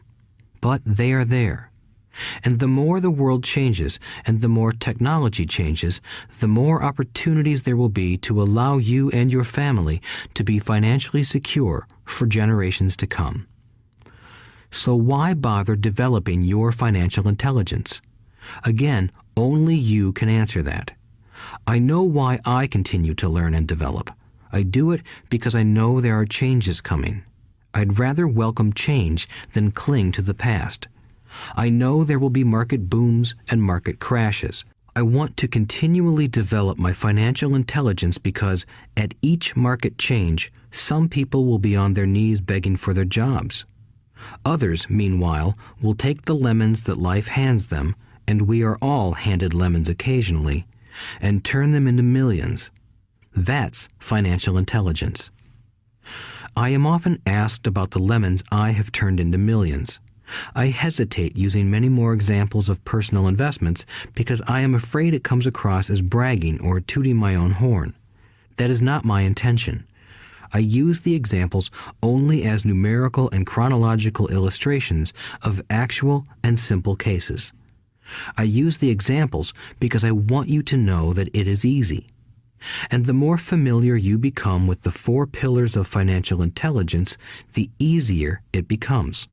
But they are there. And the more the world changes and the more technology changes, the more opportunities there will be to allow you and your family to be financially secure for generations to come. So why bother developing your financial intelligence? Again, only you can answer that. I know why I continue to learn and develop. I do it because I know there are changes coming. I'd rather welcome change than cling to the past. I know there will be market booms and market crashes. I want to continually develop my financial intelligence because at each market change, some people will be on their knees begging for their jobs. Others, meanwhile, will take the lemons that life hands them, and we are all handed lemons occasionally, and turn them into millions. That's financial intelligence. I am often asked about the lemons I have turned into millions. I hesitate using many more examples of personal investments because I am afraid it comes across as bragging or tooting my own horn. That is not my intention. I use the examples only as numerical and chronological illustrations of actual and simple cases. I use the examples because I want you to know that it is easy. And the more familiar you become with the 4 pillars of financial intelligence, the easier it becomes.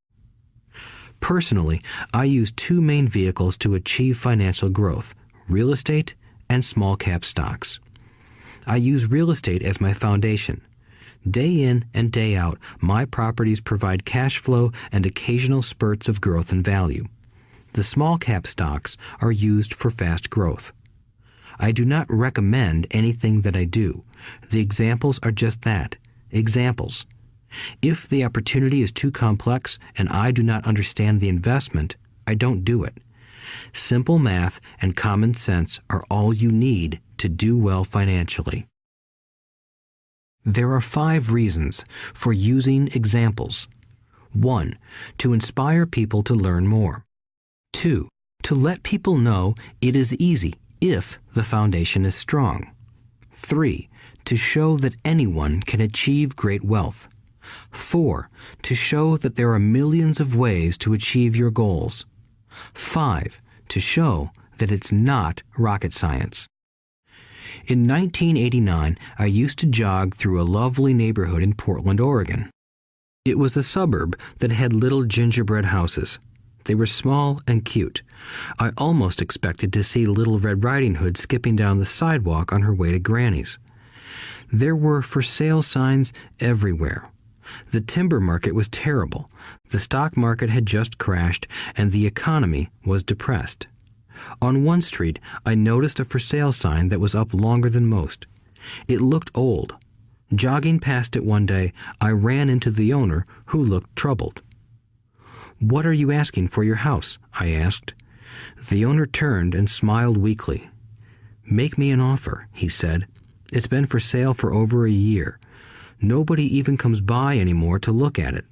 Personally, I use 2 main vehicles to achieve financial growth: real estate and small cap stocks. I use real estate as my foundation. Day in and day out, my properties provide cash flow and occasional spurts of growth and value. The small cap stocks are used for fast growth. I do not recommend anything that I do. The examples are just that, examples. If the opportunity is too complex and I do not understand the investment, I don't do it. Simple math and common sense are all you need to do well financially. There are 5 reasons for using examples. 1. To inspire people to learn more. 2. To let people know it is easy if the foundation is strong. 3. To show that anyone can achieve great wealth. 4. To show that there are millions of ways to achieve your goals. 5. To show that it's not rocket science. In 1989, I used to jog through a lovely neighborhood in Portland, Oregon. It was a suburb that had little gingerbread houses. They were small and cute. I almost expected to see Little Red Riding Hood skipping down the sidewalk on her way to Granny's. There were for sale signs everywhere. The timber market was terrible. The stock market had just crashed, and the economy was depressed. On one street, I noticed a for sale sign that was up longer than most. It looked old. Jogging past it one day, I ran into the owner, who looked troubled. "What are you asking for your house?" I asked. The owner turned and smiled weakly. "Make me an offer," he said. "It's been for sale for over a year. Nobody even comes by anymore to look at it."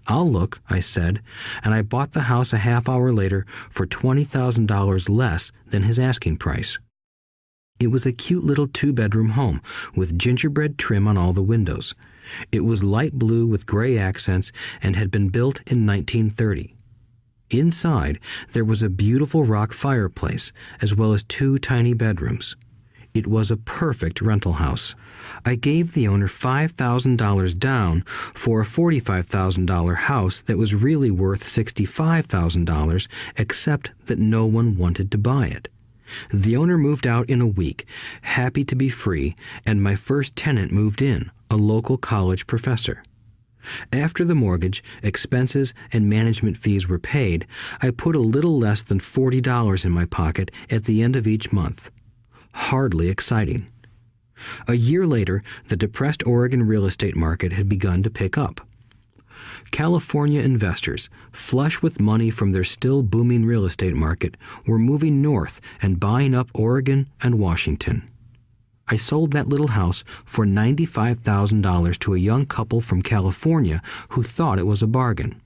"I'll look," I said, and I bought the house a half hour later for $20,000 less than his asking price. It was a cute little 2-bedroom home with gingerbread trim on all the windows. It was light blue with gray accents and had been built in 1930. Inside, there was a beautiful rock fireplace, as well as 2 tiny bedrooms. It was a perfect rental house. I gave the owner $5,000 down for a $45,000 house that was really worth $65,000, except that no one wanted to buy it. The owner moved out in a week, happy to be free, and my first tenant moved in, a local college professor. After the mortgage, expenses, and management fees were paid, I put a little less than $40 in my pocket at the end of each month. Hardly exciting. A year later, the depressed Oregon real estate market had begun to pick up. California investors, flush with money from their still booming real estate market, were moving north and buying up Oregon and Washington. I sold that little house for $95,000 to a young couple from California who thought it was a bargain.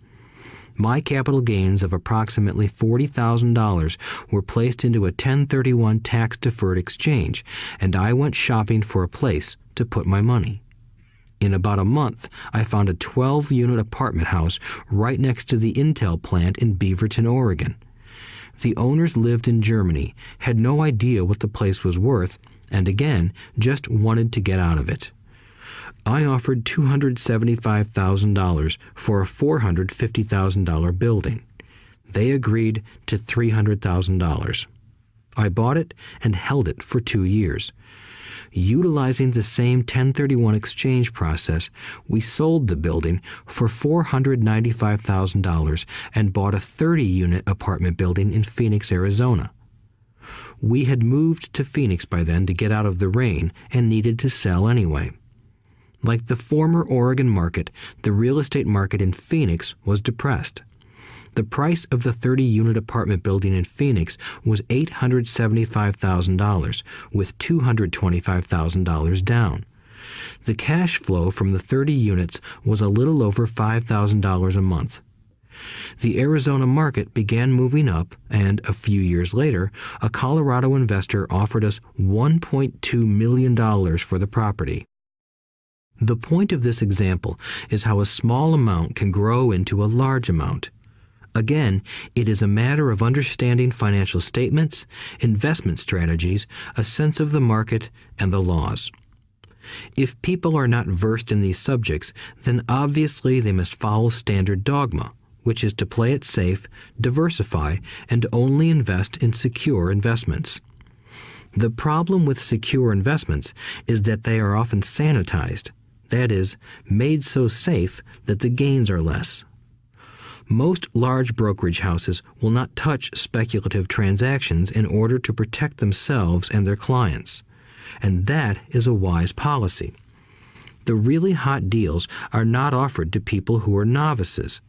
My capital gains of approximately $40,000 were placed into a 1031 tax-deferred exchange, and I went shopping for a place to put my money. In about a month, I found a 12-unit apartment house right next to the Intel plant in Beaverton, Oregon. The owners lived in Germany, had no idea what the place was worth, and again, just wanted to get out of it. I offered $275,000 for a $450,000 building. They agreed to $300,000. I bought it and held it for 2 years. Utilizing the same 1031 exchange process, we sold the building for $495,000 and bought a 30-unit apartment building in Phoenix, Arizona. We had moved to Phoenix by then to get out of the rain and needed to sell anyway. Like the former Oregon market, the real estate market in Phoenix was depressed. The price of the 30-unit apartment building in Phoenix was $875,000, with $225,000 down. The cash flow from the 30 units was a little over $5,000 a month. The Arizona market began moving up, and a few years later, a Colorado investor offered us $1.2 million for the property. The point of this example is how a small amount can grow into a large amount. Again, it is a matter of understanding financial statements, investment strategies, a sense of the market, and the laws. If people are not versed in these subjects, then obviously they must follow standard dogma, which is to play it safe, diversify, and only invest in secure investments. The problem with secure investments is that they are often sanitized, that is, made so safe that the gains are less. Most large brokerage houses will not touch speculative transactions in order to protect themselves and their clients, and that is a wise policy. The really hot deals are not offered to people who are novices.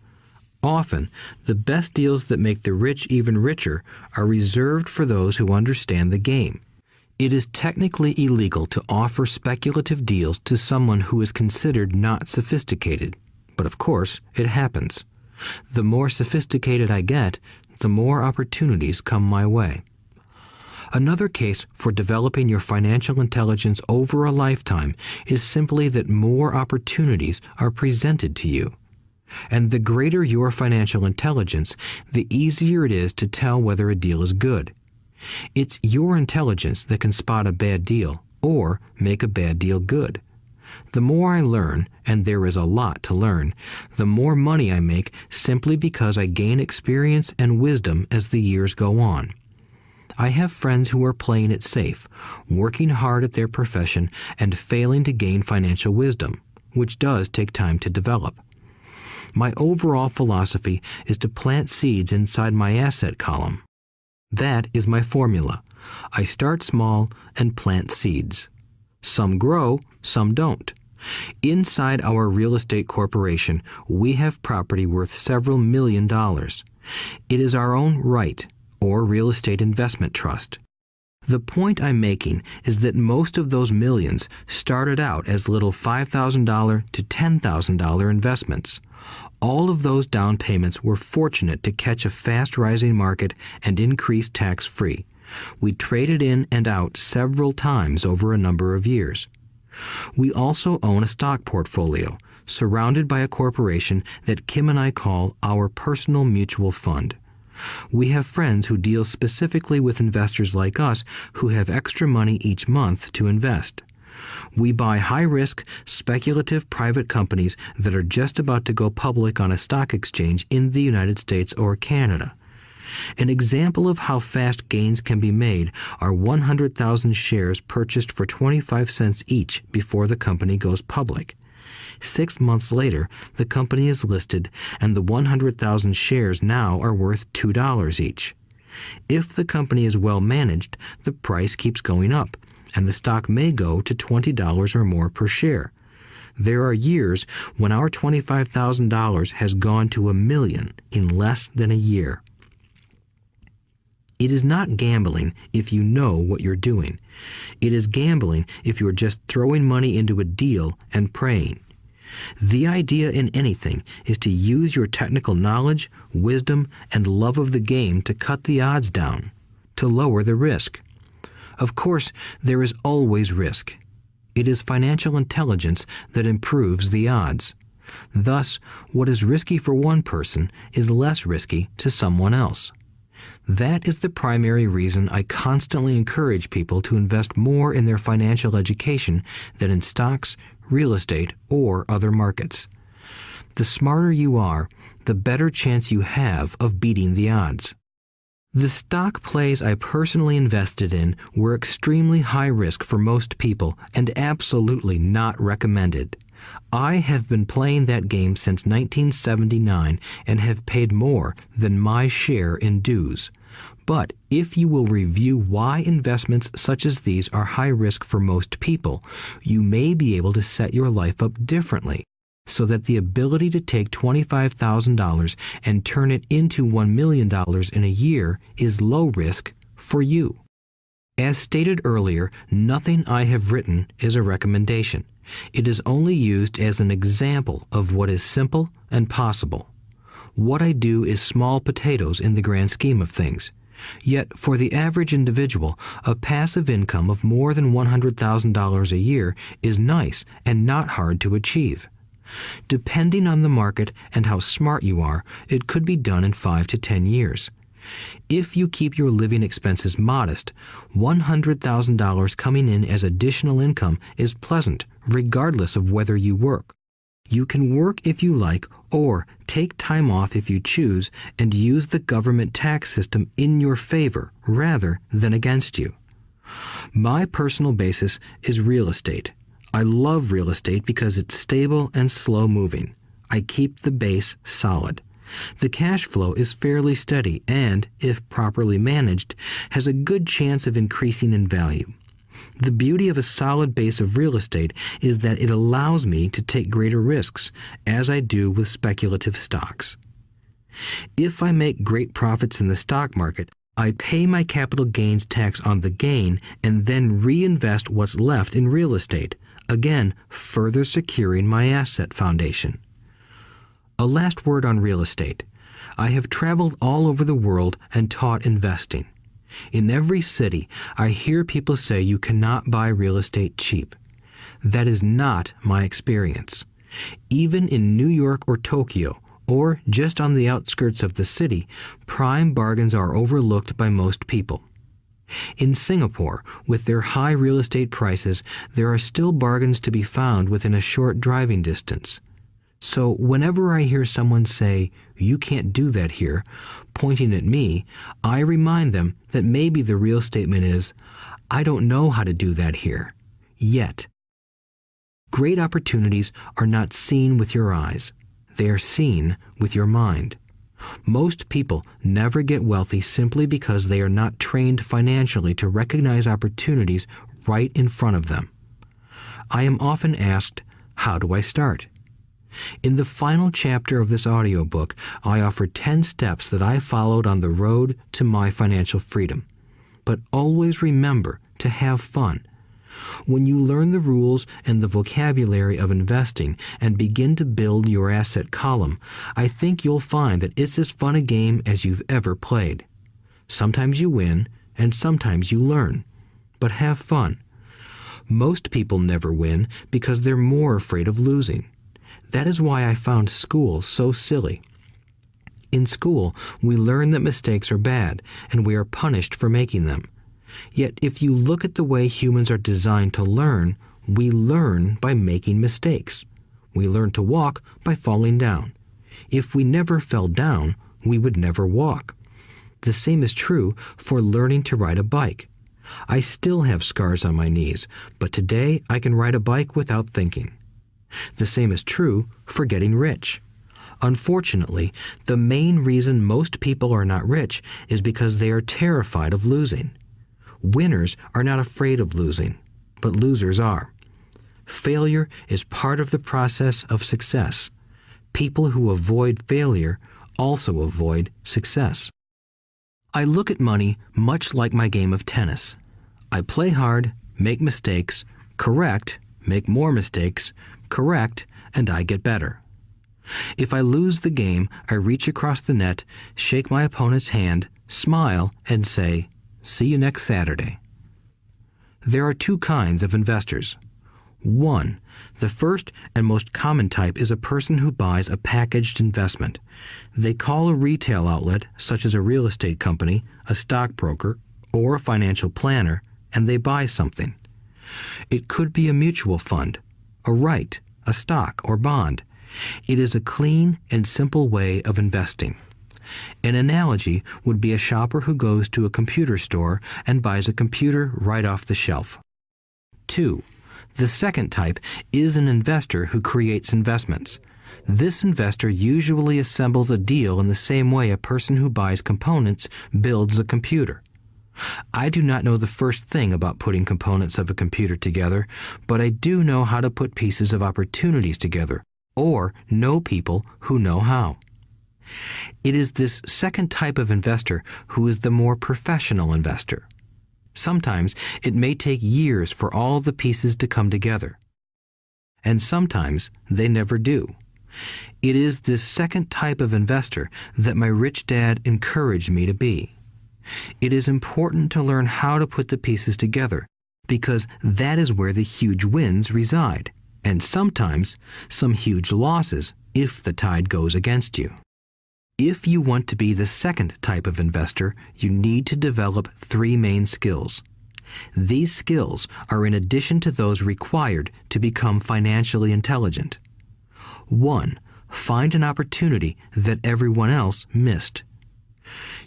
Often, the best deals that make the rich even richer are reserved for those who understand the game. It is technically illegal to offer speculative deals to someone who is considered not sophisticated, but of course, it happens. The more sophisticated I get, the more opportunities come my way. Another case for developing your financial intelligence over a lifetime is simply that more opportunities are presented to you. And the greater your financial intelligence, the easier it is to tell whether a deal is good. It's your intelligence that can spot a bad deal or make a bad deal good. The more I learn, and there is a lot to learn, the more money I make simply because I gain experience and wisdom as the years go on. I have friends who are playing it safe, working hard at their profession and failing to gain financial wisdom, which does take time to develop. My overall philosophy is to plant seeds inside my asset column. That is my formula. I start small and plant seeds. Some grow, some don't. Inside our real estate corporation, we have property worth several $million. It is our own right, or real estate investment trust. The point I'm making is that most of those millions started out as little $5,000 to $10,000 investments. All of those down payments were fortunate to catch a fast-rising market and increase tax-free. We traded in and out several times over a number of years. We also own a stock portfolio, surrounded by a corporation that Kim and I call our personal mutual fund. We have friends who deal specifically with investors like us who have extra money each month to invest. We buy high-risk, speculative private companies that are just about to go public on a stock exchange in the United States or Canada. An example of how fast gains can be made are 100,000 shares purchased for 25 cents each before the company goes public. 6 months later, the company is listed, and the 100,000 shares now are worth $2 each. If the company is well managed, the price keeps going up, and the stock may go to $20 or more per share. There are years when our $25,000 has gone to $1 million in less than a year. It is not gambling if you know what you're doing. It is gambling if you're just throwing money into a deal and praying. The idea in anything is to use your technical knowledge, wisdom, and love of the game to cut the odds down, to lower the risk. Of course, there is always risk. It is financial intelligence that improves the odds. Thus, what is risky for one person is less risky to someone else. That is the primary reason I constantly encourage people to invest more in their financial education than in stocks, real estate, or other markets. The smarter you are, the better chance you have of beating the odds. The stock plays I personally invested in were extremely high risk for most people and absolutely not recommended. I have been playing that game since 1979 and have paid more than my share in dues. But if you will review why investments such as these are high risk for most people, you may be able to set your life up differently, so that the ability to take $25,000 and turn it into $1 million in a year is low risk for you. As stated earlier, nothing I have written is a recommendation. It is only used as an example of what is simple and possible. What I do is small potatoes in the grand scheme of things. Yet, for the average individual, a passive income of more than $100,000 a year is nice and not hard to achieve. Depending on the market and how smart you are, it could be done in 5 to 10 years. If you keep your living expenses modest, $100,000 coming in as additional income is pleasant, regardless of whether you work. You can work if you like, or take time off if you choose, and use the government tax system in your favor rather than against you. My personal basis is real estate. I love real estate because it's stable and slow-moving. I keep the base solid. The cash flow is fairly steady and, if properly managed, has a good chance of increasing in value. The beauty of a solid base of real estate is that it allows me to take greater risks, as I do with speculative stocks. If I make great profits in the stock market, I pay my capital gains tax on the gain and then reinvest what's left in real estate, again further securing my asset foundation. A last word on real estate. I have traveled all over the world and taught investing. In every city, I hear people say you cannot buy real estate cheap. That is not my experience. Even in New York or Tokyo, or just on the outskirts of the city, prime bargains are overlooked by most people. In Singapore, with their high real estate prices, there are still bargains to be found within a short driving distance. So whenever I hear someone say, "You can't do that here," pointing at me, I remind them that maybe the real statement is, "I don't know how to do that here. Yet." Great opportunities are not seen with your eyes. They are seen with your mind. Most people never get wealthy simply because they are not trained financially to recognize opportunities right in front of them. I am often asked, how do I start? In the final chapter of this audiobook, I offer 10 steps that I followed on the road to my financial freedom. But always remember to have fun. When you learn the rules and the vocabulary of investing and begin to build your asset column, I think you'll find that it's as fun a game as you've ever played. Sometimes you win, and sometimes you learn. But have fun. Most people never win because they're more afraid of losing. That is why I found school so silly. In school, we learn that mistakes are bad, and we are punished for making them. Yet if you look at the way humans are designed to learn, we learn by making mistakes. We learn to walk by falling down. If we never fell down, we would never walk. The same is true for learning to ride a bike. I still have scars on my knees, but today I can ride a bike without thinking. The same is true for getting rich. Unfortunately, the main reason most people are not rich is because they are terrified of losing. Winners are not afraid of losing, but losers are. Failure is part of the process of success. People who avoid failure also avoid success. I look at money much like my game of tennis. I play hard, make mistakes, correct, make more mistakes, correct, and I get better. If I lose the game, I reach across the net, shake my opponent's hand, smile, and say, "See you next Saturday." There are two kinds of investors. One, the first and most common type is a person who buys a packaged investment. They call a retail outlet, such as a real estate company, a stockbroker, or a financial planner, and they buy something. It could be a mutual fund, a right, a stock, or bond. It is a clean and simple way of investing. An analogy would be a shopper who goes to a computer store and buys a computer right off the shelf. 2. The second type is an investor who creates investments. This investor usually assembles a deal in the same way a person who buys components builds a computer. I do not know the first thing about putting components of a computer together, but I do know how to put pieces of opportunities together, or know people who know how. It is this second type of investor who is the more professional investor. Sometimes it may take years for all the pieces to come together, and sometimes they never do. It is this second type of investor that my rich dad encouraged me to be. It is important to learn how to put the pieces together, because that is where the huge wins reside, and sometimes some huge losses if the tide goes against you. If you want to be the second type of investor, you need to develop 3 main skills. These skills are in addition to those required to become financially intelligent. 1. Find an opportunity that everyone else missed.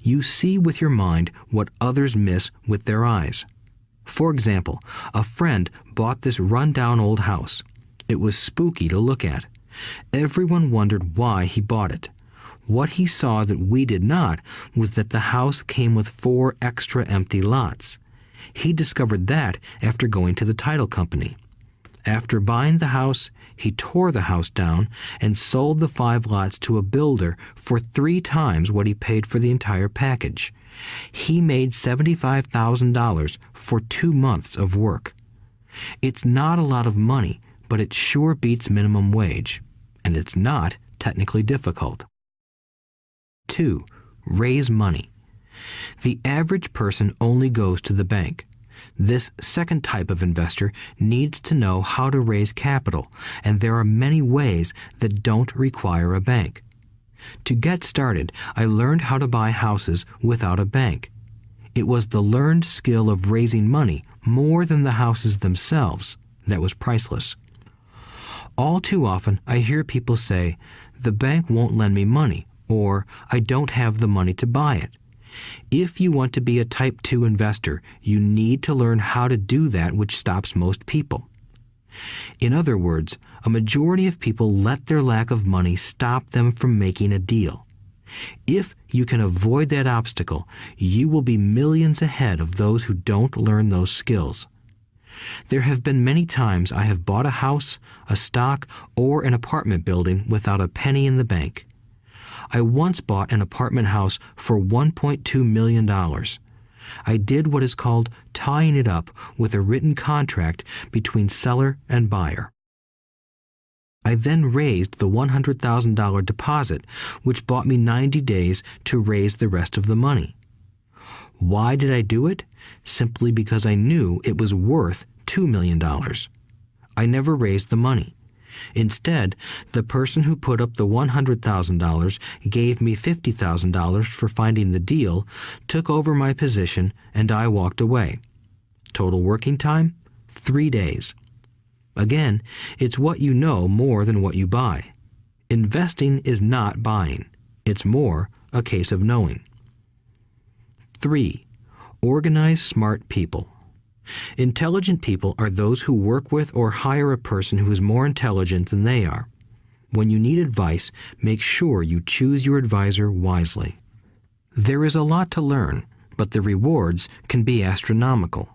You see with your mind what others miss with their eyes. For example, a friend bought this run-down old house. It was spooky to look at. Everyone wondered why he bought it. What he saw that we did not was that the house came with 4 extra empty lots. He discovered that after going to the title company. After buying the house, he tore the house down and sold the 5 lots to a builder for 3 times what he paid for the entire package. He made $75,000 for 2 months of work. It's not a lot of money, but it sure beats minimum wage, and it's not technically difficult. 2. Raise money. The average person only goes to the bank. This second type of investor needs to know how to raise capital, and there are many ways that don't require a bank. To get started, I learned how to buy houses without a bank. It was the learned skill of raising money more than the houses themselves that was priceless. All too often, I hear people say, "The bank won't lend me money," or "I don't have the money to buy it." If you want to be a Type 2 investor, you need to learn how to do that which stops most people. In other words, a majority of people let their lack of money stop them from making a deal. If you can avoid that obstacle, you will be millions ahead of those who don't learn those skills. There have been many times I have bought a house, a stock, or an apartment building without a penny in the bank. I once bought an apartment house for $1.2 million. I did what is called tying it up with a written contract between seller and buyer. I then raised the $100,000 deposit, which bought me 90 days to raise the rest of the money. Why did I do it? Simply because I knew it was worth $2 million. I never raised the money. Instead, the person who put up the $100,000 gave me $50,000 for finding the deal, took over my position, and I walked away. Total working time? 3 days. Again, it's what you know more than what you buy. Investing is not buying. It's more a case of knowing. 3. Organize smart people. Intelligent people are those who work with or hire a person who is more intelligent than they are. When you need advice, make sure you choose your advisor wisely. There is a lot to learn, but the rewards can be astronomical.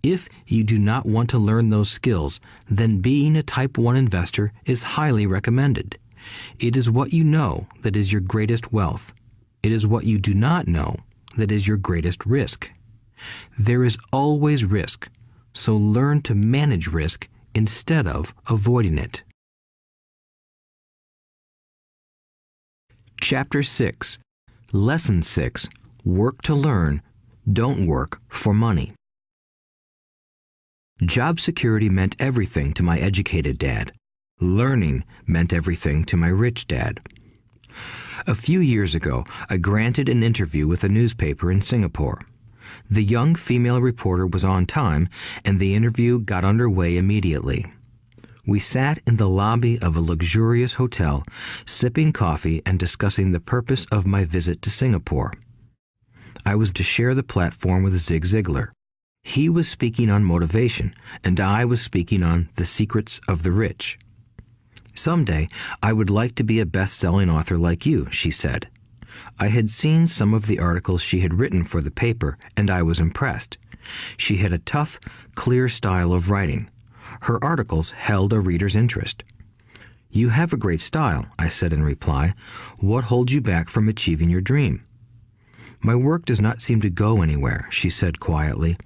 If you do not want to learn those skills, then being a Type 1 investor is highly recommended. It is what you know that is your greatest wealth. It is what you do not know that is your greatest risk. There is always risk, so learn to manage risk instead of avoiding it. Chapter 6. Lesson 6. Work to learn, don't work for money. Job security meant everything to my educated dad. Learning meant everything to my rich dad. A few years ago, I granted an interview with a newspaper in Singapore. The young female reporter was on time, and the interview got underway immediately. We sat in the lobby of a luxurious hotel, sipping coffee and discussing the purpose of my visit to Singapore. I was to share the platform with Zig Ziglar. He was speaking on motivation, and I was speaking on the secrets of the rich. Someday, I would like to be a best-selling author like you, she said. I had seen some of the articles she had written for the paper, and I was impressed. She had a tough, clear style of writing. Her articles held a reader's interest. You have a great style, I said in reply. What holds you back from achieving your dream? My work does not seem to go anywhere, she said quietly.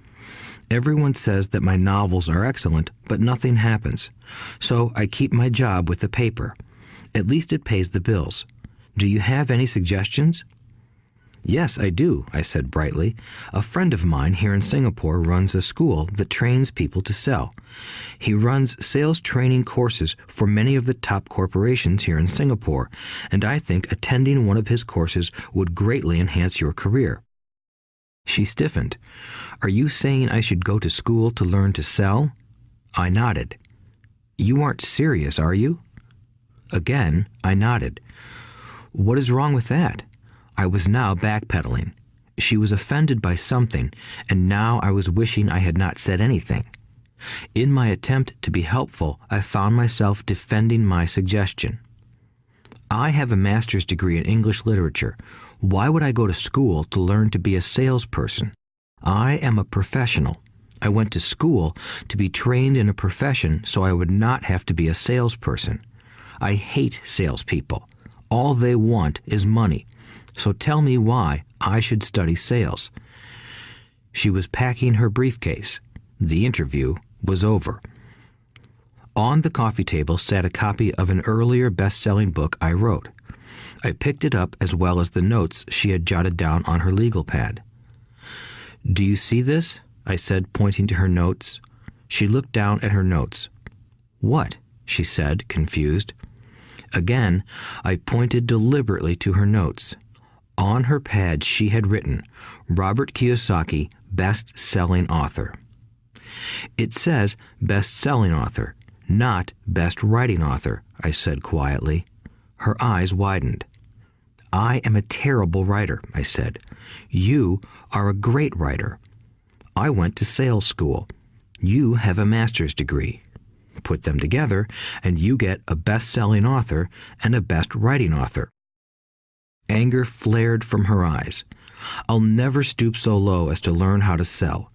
Everyone says that my novels are excellent, but nothing happens. So I keep my job with the paper. At least it pays the bills. Do you have any suggestions? Yes, I do, I said brightly. A friend of mine here in Singapore runs a school that trains people to sell. He runs sales training courses for many of the top corporations here in Singapore, and I think attending one of his courses would greatly enhance your career. She stiffened. Are you saying I should go to school to learn to sell? I nodded. You aren't serious, are you? Again, I nodded. What is wrong with that? I was now backpedaling. She was offended by something, and now I was wishing I had not said anything. In my attempt to be helpful, I found myself defending my suggestion. I have a master's degree in English literature. Why would I go to school to learn to be a salesperson? I am a professional. I went to school to be trained in a profession so I would not have to be a salesperson. I hate salespeople. All they want is money. So tell me why I should study sales. She was packing her briefcase. The interview was over. On the coffee table sat a copy of an earlier best-selling book I wrote. I picked it up as well as the notes she had jotted down on her legal pad. Do you see this? I said, pointing to her notes. She looked down at her notes. What? She said, confused. Again, I pointed deliberately to her notes. On her pad she had written, Robert Kiyosaki, best-selling author. It says best-selling author, not best writing author, I said quietly. Her eyes widened. I am a terrible writer, I said. You are a great writer. I went to sales school. You have a master's degree. Put them together, and you get a best-selling author and a best writing author. Anger flared from her eyes. I'll never stoop so low as to learn how to sell.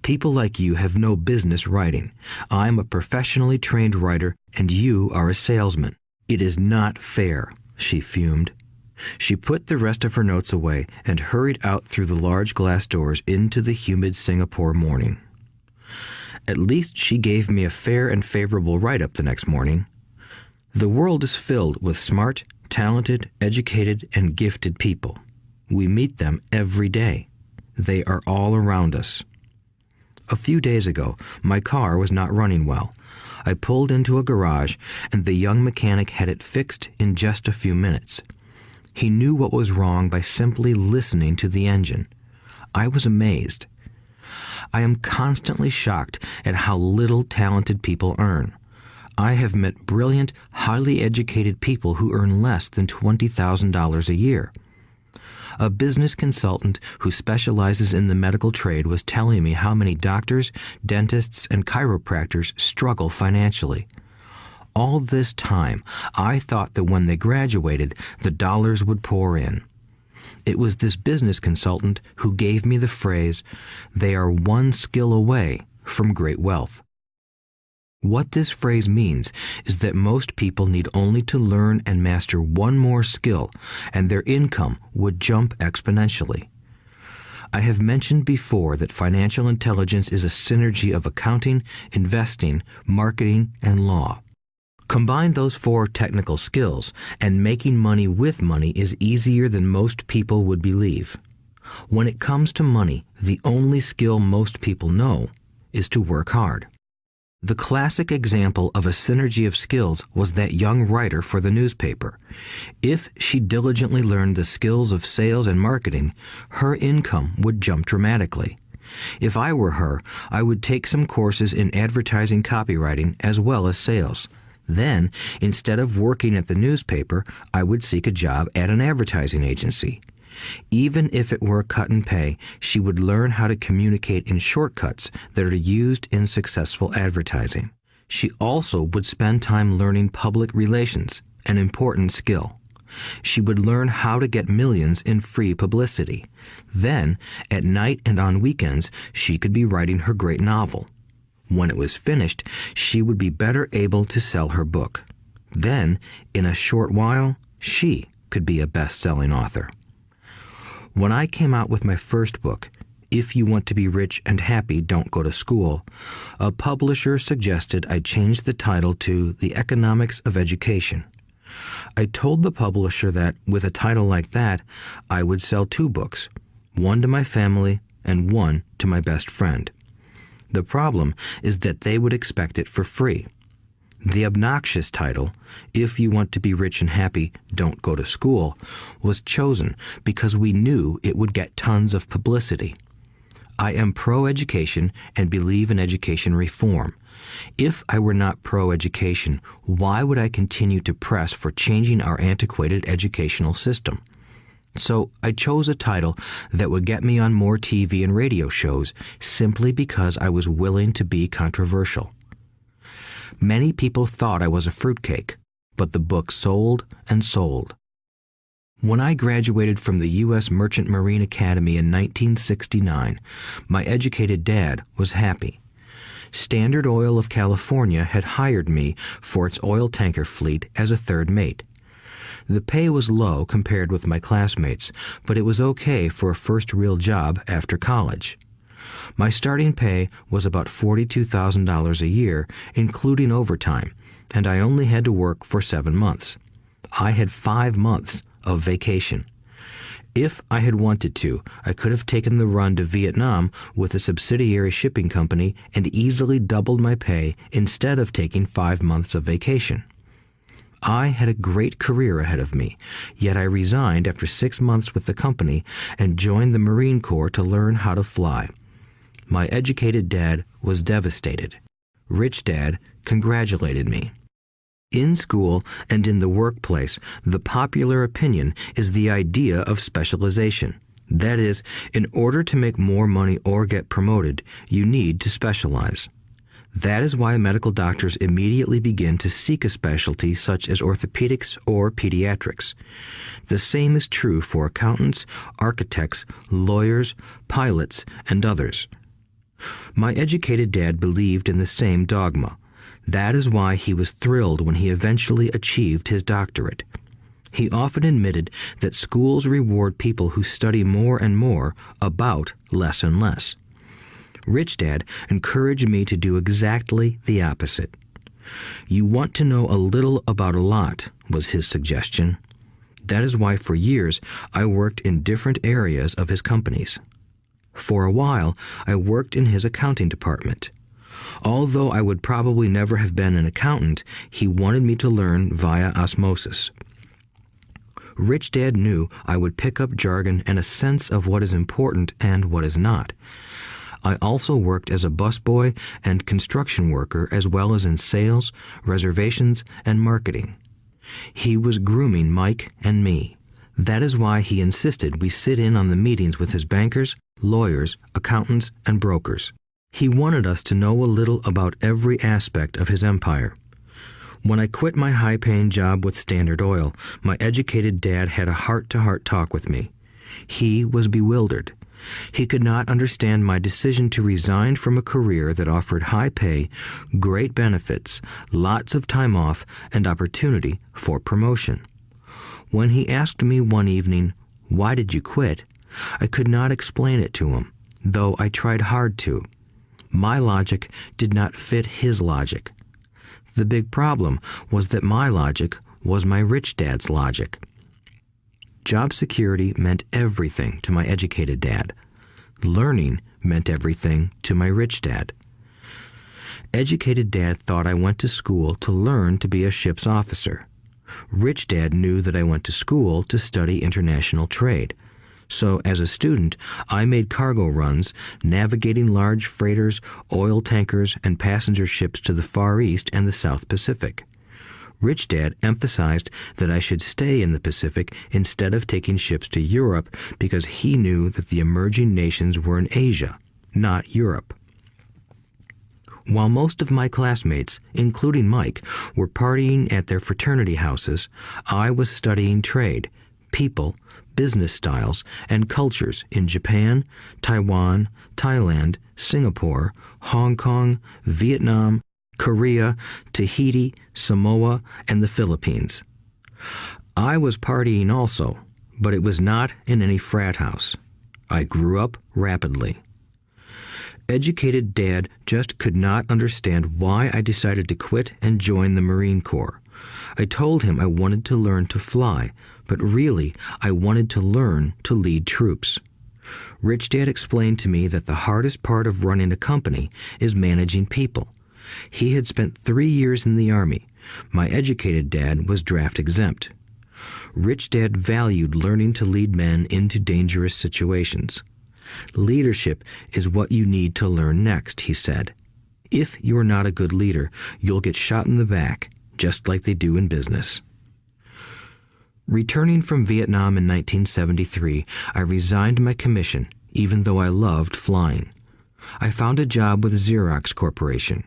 People like you have no business writing. I'm a professionally trained writer, and you are a salesman. It is not fair, she fumed. She put the rest of her notes away and hurried out through the large glass doors into the humid Singapore morning. At least she gave me a fair and favorable write-up the next morning. The world is filled with smart, talented, educated, and gifted people. We meet them every day. They are all around us. A few days ago, my car was not running well. I pulled into a garage, and the young mechanic had it fixed in just a few minutes. He knew what was wrong by simply listening to the engine. I was amazed. I am constantly shocked at how little talented people earn. I have met brilliant, highly educated people who earn less than $20,000 a year. A business consultant who specializes in the medical trade was telling me how many doctors, dentists, and chiropractors struggle financially. All this time, I thought that when they graduated, the dollars would pour in. It was this business consultant who gave me the phrase, "They are one skill away from great wealth." What this phrase means is that most people need only to learn and master one more skill, and their income would jump exponentially. I have mentioned before that financial intelligence is a synergy of accounting, investing, marketing, and law. Combine those 4 technical skills, and making money with money is easier than most people would believe. When it comes to money, the only skill most people know is to work hard. The classic example of a synergy of skills was that young writer for the newspaper. If she diligently learned the skills of sales and marketing, her income would jump dramatically. If I were her, I would take some courses in advertising copywriting as well as sales. Then, instead of working at the newspaper, I would seek a job at an advertising agency. Even if it were a cut in pay, she would learn how to communicate in shortcuts that are used in successful advertising. She also would spend time learning public relations, an important skill. She would learn how to get millions in free publicity. Then, at night and on weekends, she could be writing her great novel. When it was finished, she would be better able to sell her book. Then, in a short while, she could be a best-selling author. When I came out with my first book, If You Want to Be Rich and Happy, Don't Go to School, a publisher suggested I change the title to The Economics of Education. I told the publisher that, with a title like that, I would sell 2 books, one to my family and one to my best friend. The problem is that they would expect it for free. The obnoxious title, If You Want to Be Rich and Happy, Don't Go to School, was chosen because we knew it would get tons of publicity. I am pro-education and believe in education reform. If I were not pro-education, why would I continue to press for changing our antiquated educational system? So I chose a title that would get me on more TV and radio shows simply because I was willing to be controversial. Many people thought I was a fruitcake, but the book sold and sold. When I graduated from the U.S. Merchant Marine Academy in 1969, my educated dad was happy. Standard Oil of California had hired me for its oil tanker fleet as a third mate. The pay was low compared with my classmates, but it was okay for a first real job after college. My starting pay was about $42,000 a year, including overtime, and I only had to work for 7 months. I had 5 months of vacation. If I had wanted to, I could have taken the run to Vietnam with a subsidiary shipping company and easily doubled my pay instead of taking 5 months of vacation. I had a great career ahead of me, yet I resigned after 6 months with the company and joined the Marine Corps to learn how to fly. My educated dad was devastated. Rich Dad congratulated me. In school and in the workplace, the popular opinion is the idea of specialization. That is, in order to make more money or get promoted, you need to specialize. That is why medical doctors immediately begin to seek a specialty such as orthopedics or pediatrics. The same is true for accountants, architects, lawyers, pilots, and others. My educated dad believed in the same dogma. That is why he was thrilled when he eventually achieved his doctorate. He often admitted that schools reward people who study more and more about less and less. Rich Dad encouraged me to do exactly the opposite. You want to know a little about a lot, was his suggestion. That is why for years I worked in different areas of his companies. For a while, I worked in his accounting department. Although I would probably never have been an accountant, he wanted me to learn via osmosis. Rich Dad knew I would pick up jargon and a sense of what is important and what is not. I also worked as a busboy and construction worker as well as in sales, reservations, and marketing. He was grooming Mike and me. That is why he insisted we sit in on the meetings with his bankers, lawyers, accountants, and brokers. He wanted us to know a little about every aspect of his empire. When I quit my high-paying job with Standard Oil, my educated dad had a heart-to-heart talk with me. He was bewildered. He could not understand my decision to resign from a career that offered high pay, great benefits, lots of time off, and opportunity for promotion. When he asked me one evening, "Why did you quit?" I could not explain it to him, though I tried hard to. My logic did not fit his logic. The big problem was that my logic was my rich dad's logic. Job security meant everything to my educated dad. Learning meant everything to my rich dad. Educated dad thought I went to school to learn to be a ship's officer. Rich dad knew that I went to school to study international trade. So as a student, I made cargo runs, navigating large freighters, oil tankers, and passenger ships to the Far East and the South Pacific. Rich Dad emphasized that I should stay in the Pacific instead of taking ships to Europe because he knew that the emerging nations were in Asia, not Europe. While most of my classmates, including Mike, were partying at their fraternity houses, I was studying trade, people, business styles, and cultures in Japan, Taiwan, Thailand, Singapore, Hong Kong, Vietnam, Korea, Tahiti, Samoa, and the Philippines. I was partying also, but it was not in any frat house. I grew up rapidly. Educated Dad just could not understand why I decided to quit and join the Marine Corps. I told him I wanted to learn to fly, but really I wanted to learn to lead troops. Rich Dad explained to me that the hardest part of running a company is managing people. He had spent 3 years in the Army. My educated dad was draft exempt. Rich Dad valued learning to lead men into dangerous situations. Leadership is what you need to learn next, he said. If you are not a good leader, you'll get shot in the back, just like they do in business. Returning from Vietnam in 1973, I resigned my commission, even though I loved flying. I found a job with Xerox Corporation.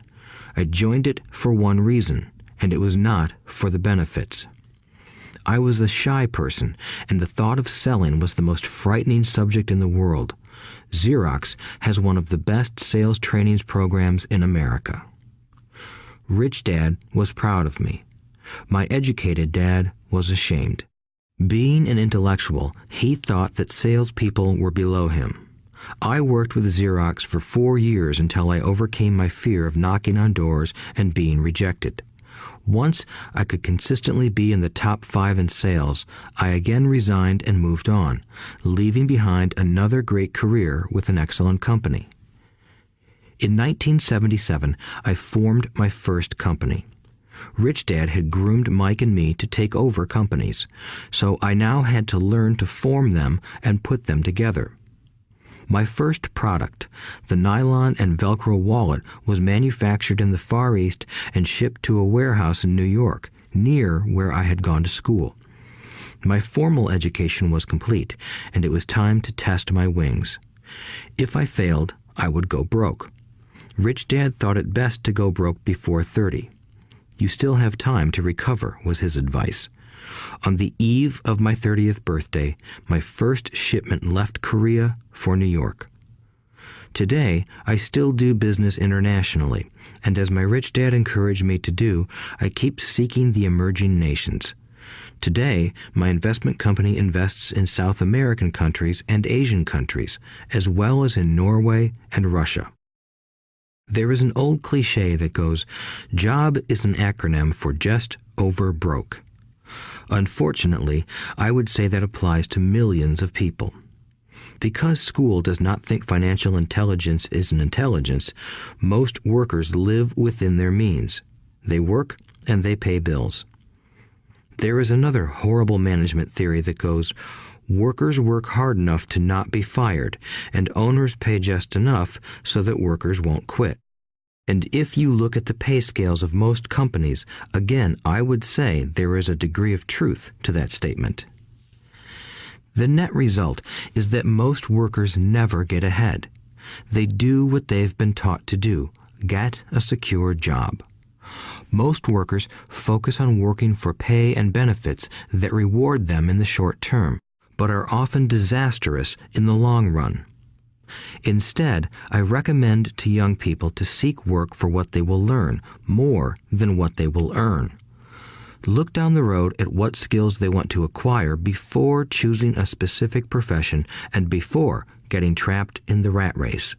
I joined it for one reason, and it was not for the benefits. I was a shy person, and the thought of selling was the most frightening subject in the world. Xerox has one of the best sales trainings programs in America. Rich Dad was proud of me. My educated dad was ashamed. Being an intellectual, he thought that salespeople were below him. I worked with Xerox for 4 years until I overcame my fear of knocking on doors and being rejected. Once I could consistently be in the top 5 in sales, I again resigned and moved on, leaving behind another great career with an excellent company. In 1977, I formed my first company. Rich Dad had groomed Mike and me to take over companies, so I now had to learn to form them and put them together. My first product, the nylon and Velcro wallet, was manufactured in the Far East and shipped to a warehouse in New York, near where I had gone to school. My formal education was complete, and it was time to test my wings. If I failed, I would go broke. Rich Dad thought it best to go broke before 30. You still have time to recover, was his advice. On the eve of my 30th birthday, my first shipment left Korea for New York. Today, I still do business internationally, and as my rich dad encouraged me to do, I keep seeking the emerging nations. Today, my investment company invests in South American countries and Asian countries, as well as in Norway and Russia. There is an old cliche that goes, "Job is an acronym for just over broke." Unfortunately, I would say that applies to millions of people. Because school does not think financial intelligence is an intelligence, most workers live within their means. They work and they pay bills. There is another horrible management theory that goes, workers work hard enough to not be fired, and owners pay just enough so that workers won't quit. And if you look at the pay scales of most companies, again, I would say there is a degree of truth to that statement. The net result is that most workers never get ahead. They do what they've been taught to do, get a secure job. Most workers focus on working for pay and benefits that reward them in the short term, but are often disastrous in the long run. Instead, I recommend to young people to seek work for what they will learn more than what they will earn. Look down the road at what skills they want to acquire before choosing a specific profession and before getting trapped in the rat race.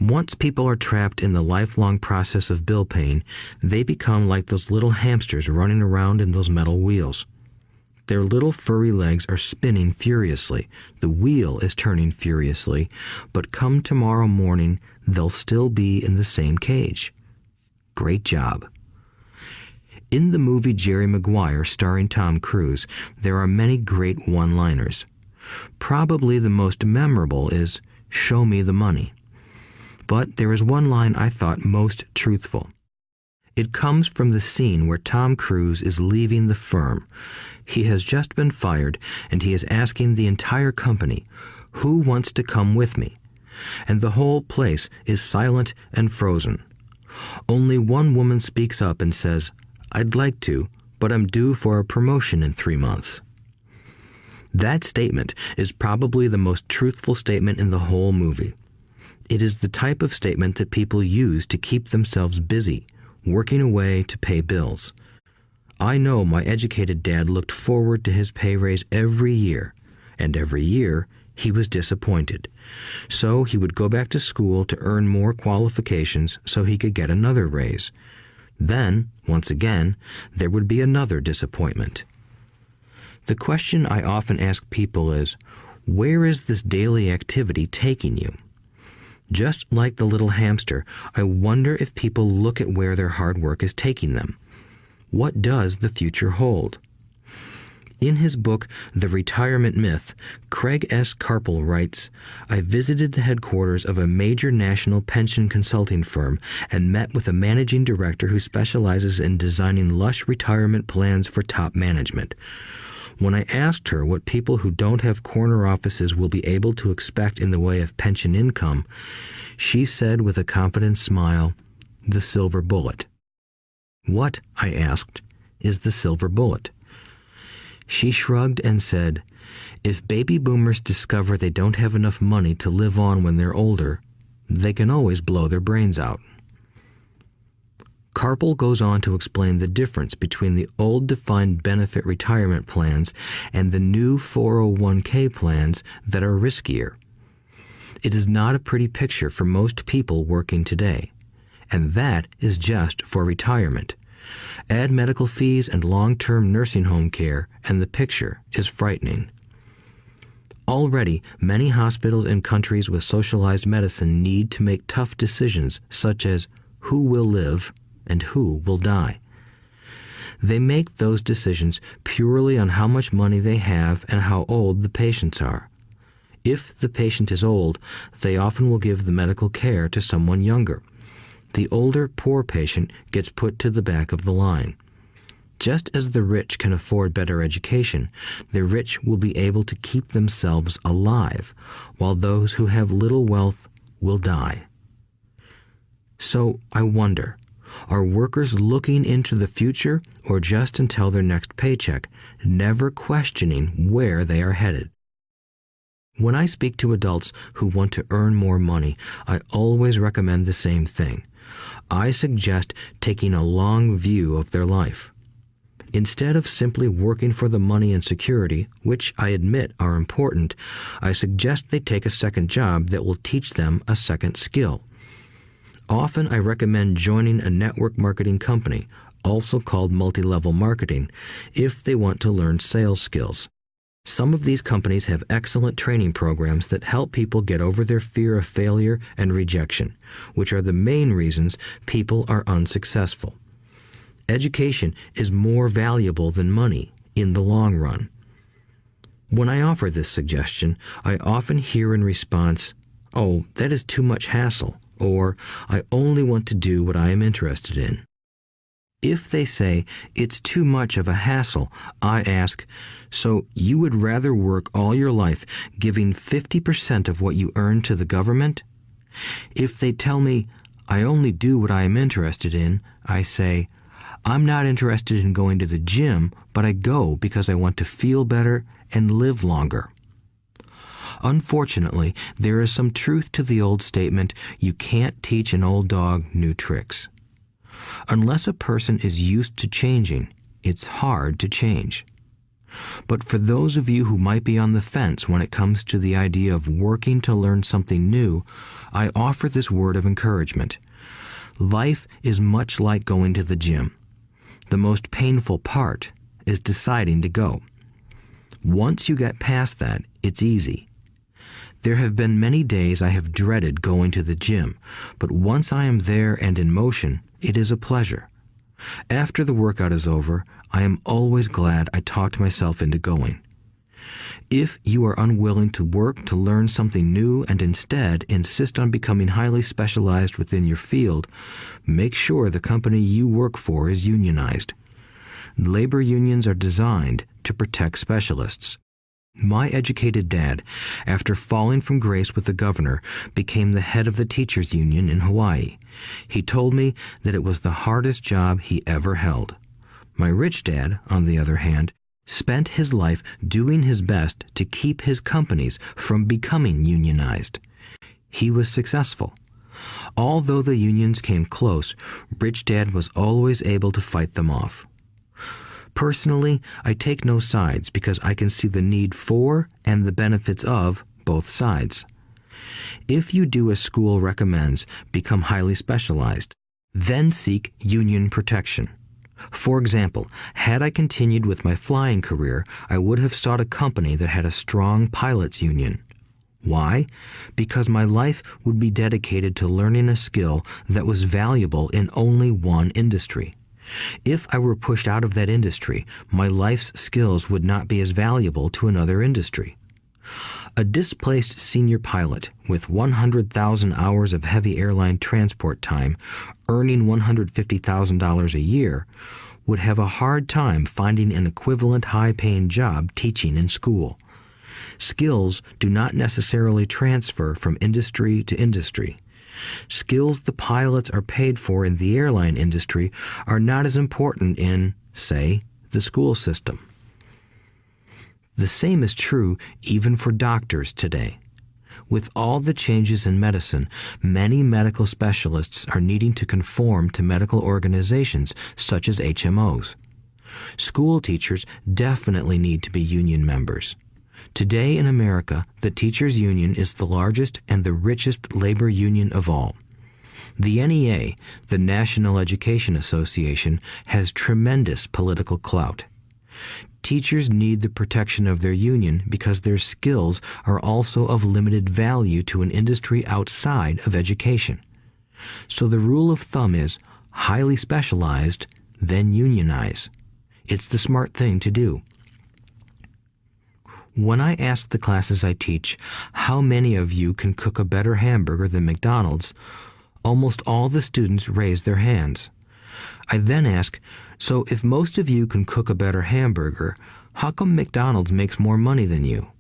Once people are trapped in the lifelong process of bill paying, they become like those little hamsters running around in those metal wheels. Their little furry legs are spinning furiously, the wheel is turning furiously, but come tomorrow morning, they'll still be in the same cage. Great job. In the movie Jerry Maguire, starring Tom Cruise, there are many great one-liners. Probably the most memorable is, "Show me the money." But there is one line I thought most truthful. It comes from the scene where Tom Cruise is leaving the firm. He has just been fired, and he is asking the entire company, "Who wants to come with me?" And the whole place is silent and frozen. Only one woman speaks up and says, "I'd like to, but I'm due for a promotion in 3 months." That statement is probably the most truthful statement in the whole movie. It is the type of statement that people use to keep themselves busy, working away to pay bills. I know my educated dad looked forward to his pay raise every year, and every year he was disappointed. So he would go back to school to earn more qualifications so he could get another raise. Then, once again, there would be another disappointment. The question I often ask people is, where is this daily activity taking you? Just like the little hamster, I wonder if people look at where their hard work is taking them. What does the future hold? In his book, The Retirement Myth, Craig S. Carpel writes, "I visited the headquarters of a major national pension consulting firm and met with a managing director who specializes in designing lush retirement plans for top management. When I asked her what people who don't have corner offices will be able to expect in the way of pension income, she said with a confident smile, 'The silver bullet.'" "What," I asked, "is the silver bullet?" She shrugged and said, "If baby boomers discover they don't have enough money to live on when they're older, they can always blow their brains out." Carpel goes on to explain the difference between the old defined benefit retirement plans and the new 401k plans that are riskier. It is not a pretty picture for most people working today, and that is just for retirement. Add medical fees and long-term nursing home care, and the picture is frightening. Already, many hospitals in countries with socialized medicine need to make tough decisions such as who will live and who will die. They make those decisions purely on how much money they have and how old the patients are. If the patient is old, they often will give the medical care to someone younger. The older, poor patient gets put to the back of the line. Just as the rich can afford better education, the rich will be able to keep themselves alive, while those who have little wealth will die. So I wonder, are workers looking into the future or just until their next paycheck, never questioning where they are headed? When I speak to adults who want to earn more money, I always recommend the same thing. I suggest taking a long view of their life. Instead of simply working for the money and security, which I admit are important, I suggest they take a second job that will teach them a second skill. Often I recommend joining a network marketing company, also called multi-level marketing, if they want to learn sales skills. Some of these companies have excellent training programs that help people get over their fear of failure and rejection, which are the main reasons people are unsuccessful. Education is more valuable than money in the long run. When I offer this suggestion, I often hear in response, "Oh, that is too much hassle," or "I only want to do what I am interested in." If they say it's too much of a hassle, I ask, so you would rather work all your life giving 50% of what you earn to the government? If they tell me, I only do what I am interested in, I say, I'm not interested in going to the gym, but I go because I want to feel better and live longer. Unfortunately, there is some truth to the old statement, you can't teach an old dog new tricks. Unless a person is used to changing, it's hard to change. But for those of you who might be on the fence when it comes to the idea of working to learn something new, I offer this word of encouragement. Life is much like going to the gym. The most painful part is deciding to go. Once you get past that, it's easy. There have been many days I have dreaded going to the gym, but once I am there and in motion, it is a pleasure. After the workout is over, I am always glad I talked myself into going. If you are unwilling to work to learn something new and instead insist on becoming highly specialized within your field, make sure the company you work for is unionized. Labor unions are designed to protect specialists. My educated dad, after falling from grace with the governor, became the head of the teachers' union in Hawaii. He told me that it was the hardest job he ever held. My rich dad, on the other hand, spent his life doing his best to keep his companies from becoming unionized. He was successful. Although the unions came close, Rich Dad was always able to fight them off. Personally, I take no sides because I can see the need for and the benefits of both sides. If you do as school recommends, become highly specialized, then seek union protection. For example, had I continued with my flying career, I would have sought a company that had a strong pilots' union. Why? Because my life would be dedicated to learning a skill that was valuable in only one industry. If I were pushed out of that industry, my life's skills would not be as valuable to another industry. A displaced senior pilot with 100,000 hours of heavy airline transport time, earning $150,000 a year, would have a hard time finding an equivalent high-paying job teaching in school. Skills do not necessarily transfer from industry to industry. Skills the pilots are paid for in the airline industry are not as important in, say, the school system. The same is true even for doctors today. With all the changes in medicine, many medical specialists are needing to conform to medical organizations such as HMOs. School teachers definitely need to be union members. Today in America, the teachers' union is the largest and the richest labor union of all. The NEA, the National Education Association, has tremendous political clout. Teachers need the protection of their union because their skills are also of limited value to an industry outside of education. So the rule of thumb is highly specialized, then unionize. It's the smart thing to do. When I ask the classes I teach, how many of you can cook a better hamburger than McDonald's, almost all the students raise their hands. I then ask, so if most of you can cook a better hamburger, how come McDonald's makes more money than you?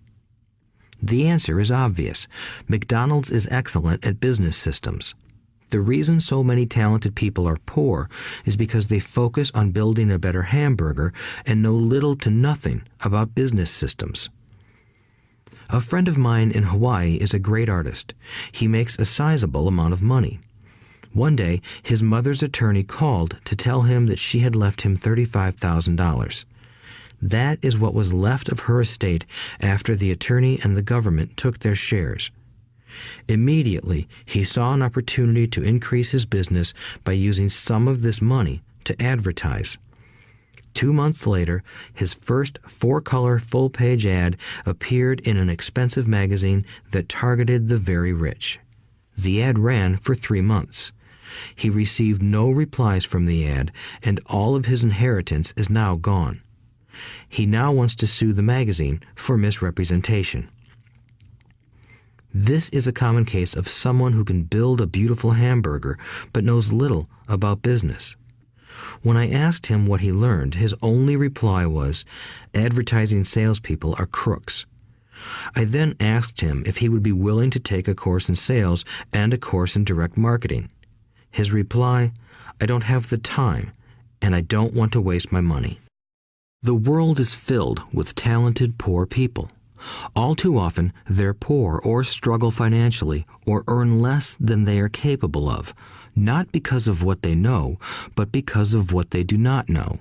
The answer is obvious. McDonald's is excellent at business systems. The reason so many talented people are poor is because they focus on building a better hamburger and know little to nothing about business systems. A friend of mine in Hawaii is a great artist. He makes a sizable amount of money. One day, his mother's attorney called to tell him that she had left him $35,000. That is what was left of her estate after the attorney and the government took their shares. Immediately, he saw an opportunity to increase his business by using some of this money to advertise. 2 months later, his first 4-color full-page ad appeared in an expensive magazine that targeted the very rich. The ad ran for 3 months. He received no replies from the ad, and all of his inheritance is now gone. He now wants to sue the magazine for misrepresentation. This is a common case of someone who can build a beautiful hamburger but knows little about business. When I asked him what he learned, his only reply was, "Advertising salespeople are crooks." I then asked him if he would be willing to take a course in sales and a course in direct marketing. His reply, "I don't have the time, and I don't want to waste my money." The world is filled with talented poor people. All too often, they're poor or struggle financially or earn less than they are capable of, not because of what they know, but because of what they do not know.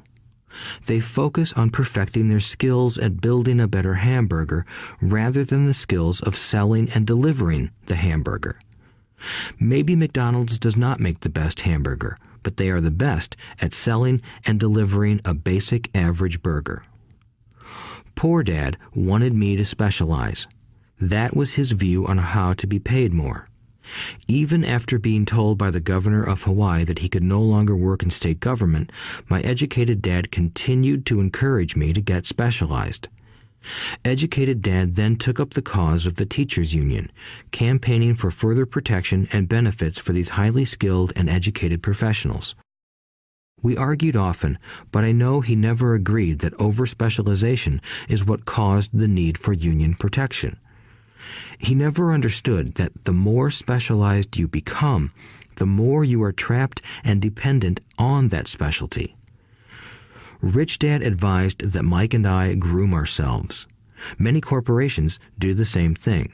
They focus on perfecting their skills at building a better hamburger rather than the skills of selling and delivering the hamburger. Maybe McDonald's does not make the best hamburger, but they are the best at selling and delivering a basic average burger. Poor Dad wanted me to specialize. That was his view on how to be paid more. Even after being told by the governor of Hawaii that he could no longer work in state government, my educated dad continued to encourage me to get specialized. Educated Dad then took up the cause of the teachers' union, campaigning for further protection and benefits for these highly skilled and educated professionals. We argued often, but I know he never agreed that over-specialization is what caused the need for union protection. He never understood that the more specialized you become, the more you are trapped and dependent on that specialty. Rich Dad advised that Mike and I groom ourselves. Many corporations do the same thing.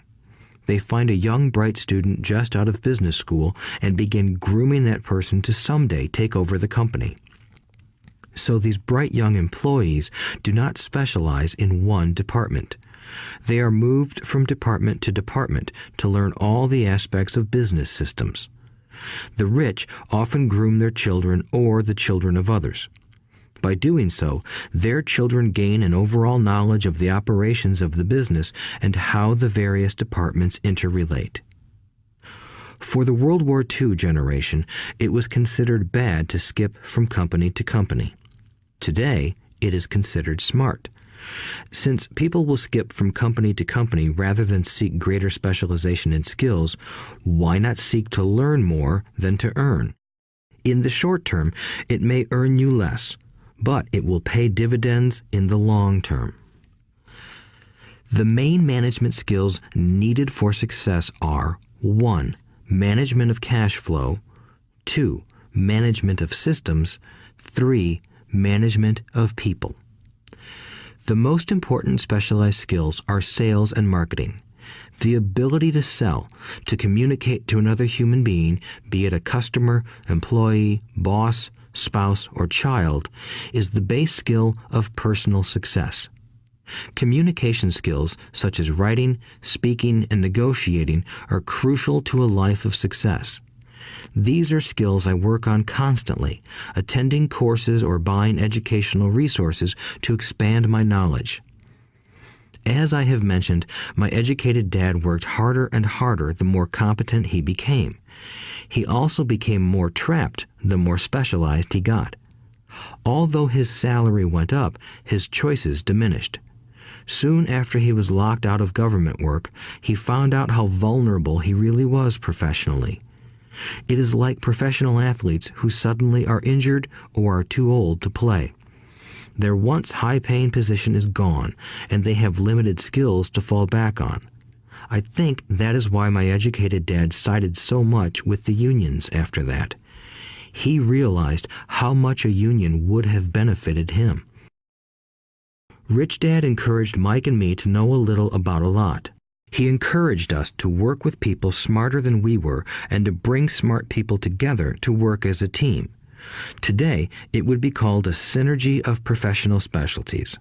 They find a young, bright student just out of business school and begin grooming that person to someday take over the company. So these bright young employees do not specialize in one department. They are moved from department to department to learn all the aspects of business systems. The rich often groom their children or the children of others. By doing so, their children gain an overall knowledge of the operations of the business and how the various departments interrelate. For the World War II generation, it was considered bad to skip from company to company. Today, it is considered smart. Since people will skip from company to company rather than seek greater specialization in skills, why not seek to learn more than to earn? In the short term, it may earn you less, but it will pay dividends in the long term. The main management skills needed for success are 1. Management of cash flow, 2. Management of systems, 3. Management of people. The most important specialized skills are sales and marketing. The ability to sell, to communicate to another human being, be it a customer, employee, boss, spouse, or child, is the base skill of personal success. Communication skills such as writing, speaking, and negotiating are crucial to a life of success. These are skills I work on constantly, attending courses or buying educational resources to expand my knowledge. As I have mentioned, my educated dad worked harder and harder the more competent he became. He also became more trapped the more specialized he got. Although his salary went up, his choices diminished. Soon after he was locked out of government work, he found out how vulnerable he really was professionally. It is like professional athletes who suddenly are injured or are too old to play. Their once high-paying position is gone, and they have limited skills to fall back on. I think that is why my educated dad sided so much with the unions after that. He realized how much a union would have benefited him. Rich Dad encouraged Mike and me to know a little about a lot. He encouraged us to work with people smarter than we were and to bring smart people together to work as a team. Today, it would be called a synergy of professional specialties.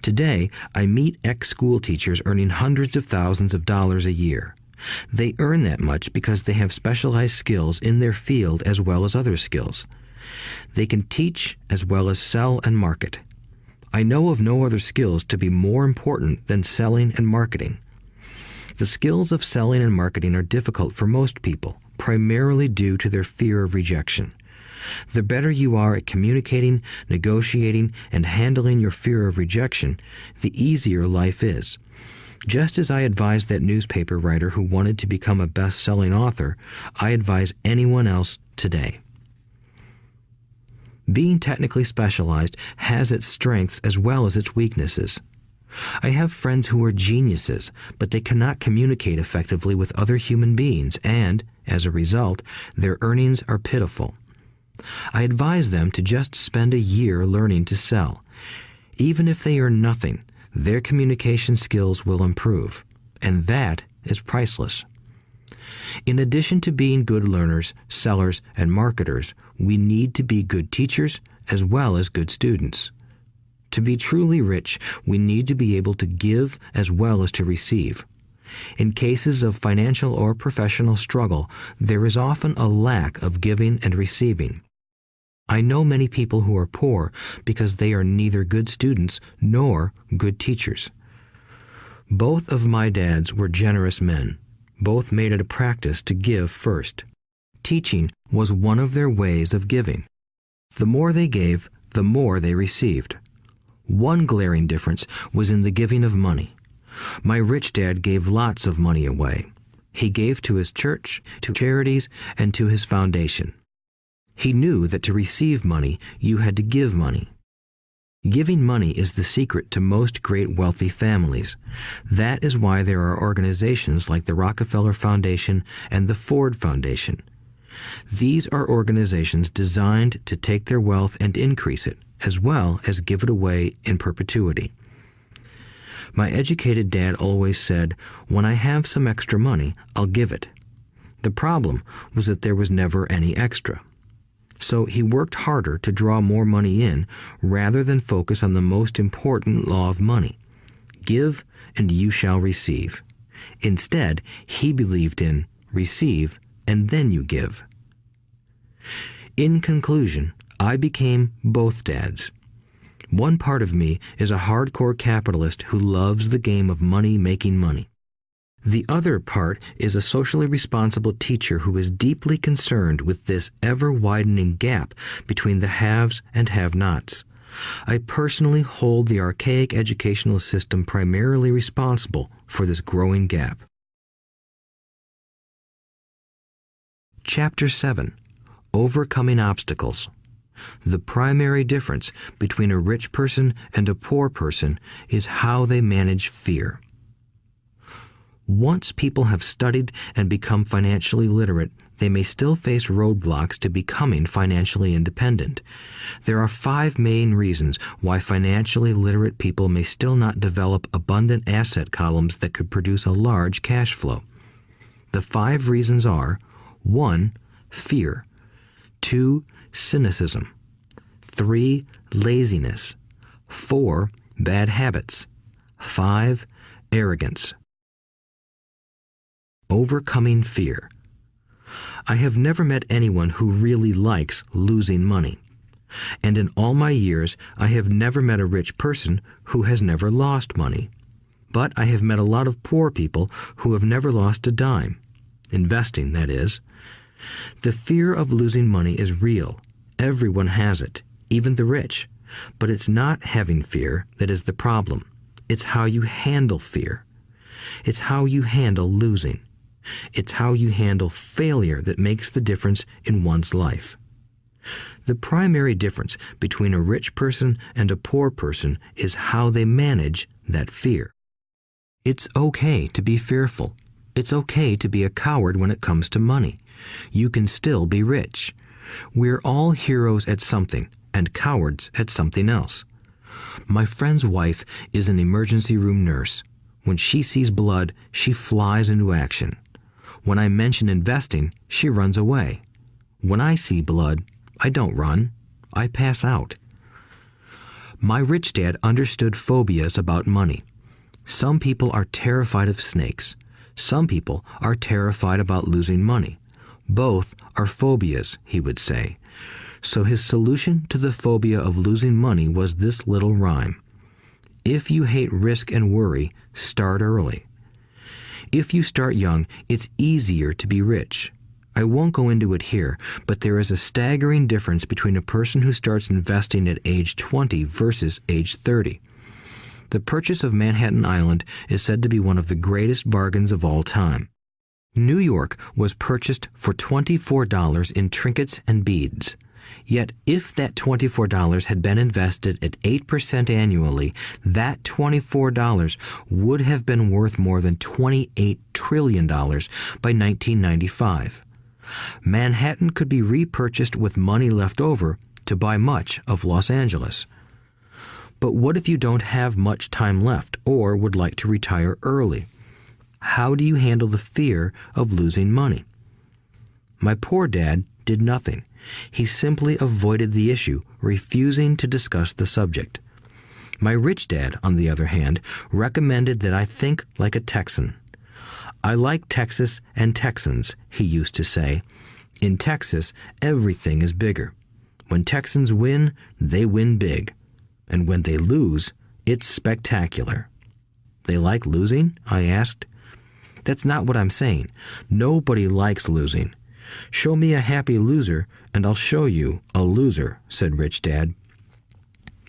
Today, I meet ex-school teachers earning hundreds of thousands of dollars a year. They earn that much because they have specialized skills in their field as well as other skills. They can teach as well as sell and market. I know of no other skills to be more important than selling and marketing. The skills of selling and marketing are difficult for most people, primarily due to their fear of rejection. The better you are at communicating, negotiating, and handling your fear of rejection, the easier life is. Just as I advise that newspaper writer who wanted to become a best-selling author, I advise anyone else today. Being technically specialized has its strengths as well as its weaknesses. I have friends who are geniuses, but they cannot communicate effectively with other human beings, and, as a result, their earnings are pitiful. I advise them to just spend a year learning to sell. Even if they earn nothing, their communication skills will improve, and that is priceless. In addition to being good learners, sellers, and marketers, we need to be good teachers as well as good students. To be truly rich, we need to be able to give as well as to receive. In cases of financial or professional struggle, there is often a lack of giving and receiving. I know many people who are poor because they are neither good students nor good teachers. Both of my dads were generous men. Both made it a practice to give first. Teaching was one of their ways of giving. The more they gave, the more they received. One glaring difference was in the giving of money. My rich dad gave lots of money away. He gave to his church, to charities, and to his foundation. He knew that to receive money, you had to give money. Giving money is the secret to most great wealthy families. That is why there are organizations like the Rockefeller Foundation and the Ford Foundation. These are organizations designed to take their wealth and increase it, as well as give it away in perpetuity. My educated dad always said, "When I have some extra money, I'll give it." The problem was that there was never any extra. So he worked harder to draw more money in rather than focus on the most important law of money. Give and you shall receive. Instead, he believed in receive and then you give. In conclusion, I became both dads. One part of me is a hardcore capitalist who loves the game of money making money. The other part is a socially responsible teacher who is deeply concerned with this ever-widening gap between the haves and have-nots. I personally hold the archaic educational system primarily responsible for this growing gap. Chapter 7. Overcoming Obstacles. The primary difference between a rich person and a poor person is how they manage fear. Once people have studied and become financially literate, they may still face roadblocks to becoming financially independent. There are 5 main reasons why financially literate people may still not develop abundant asset columns that could produce a large cash flow. The 5 reasons are: 1. Fear. 2. Cynicism. 3. Laziness. 4. Bad habits. 5. Arrogance. Overcoming fear. I have never met anyone who really likes losing money. And in all my years, I have never met a rich person who has never lost money. But I have met a lot of poor people who have never lost a dime. Investing, that is. The fear of losing money is real. Everyone has it, even the rich. But it's not having fear that is the problem. It's how you handle fear. It's how you handle losing. It's how you handle failure that makes the difference in one's life. The primary difference between a rich person and a poor person is how they manage that fear. It's okay to be fearful. It's okay to be a coward when it comes to money. You can still be rich. We're all heroes at something and cowards at something else. My friend's wife is an emergency room nurse. When she sees blood, she flies into action. When I mention investing, she runs away. When I see blood, I don't run. I pass out. My rich dad understood phobias about money. Some people are terrified of snakes. Some people are terrified about losing money. Both are phobias, he would say. So his solution to the phobia of losing money was this little rhyme. If you hate risk and worry, start early. If you start young, it's easier to be rich. I won't go into it here, but there is a staggering difference between a person who starts investing at age 20 versus age 30. The purchase of Manhattan Island is said to be one of the greatest bargains of all time. New York was purchased for $24 in trinkets and beads. Yet if that $24 had been invested at 8% annually, that $24 would have been worth more than $28 trillion by 1995. Manhattan could be repurchased with money left over to buy much of Los Angeles. But what if you don't have much time left or would like to retire early? How do you handle the fear of losing money? My poor dad did nothing. He simply avoided the issue, refusing to discuss the subject. My rich dad, on the other hand, recommended that I think like a Texan. I like Texas and Texans, he used to say. In Texas, everything is bigger. When Texans win, they win big. And when they lose, it's spectacular. They like losing? I asked. That's not what I'm saying. Nobody likes losing. Show me a happy loser, and I'll show you a loser, said Rich Dad.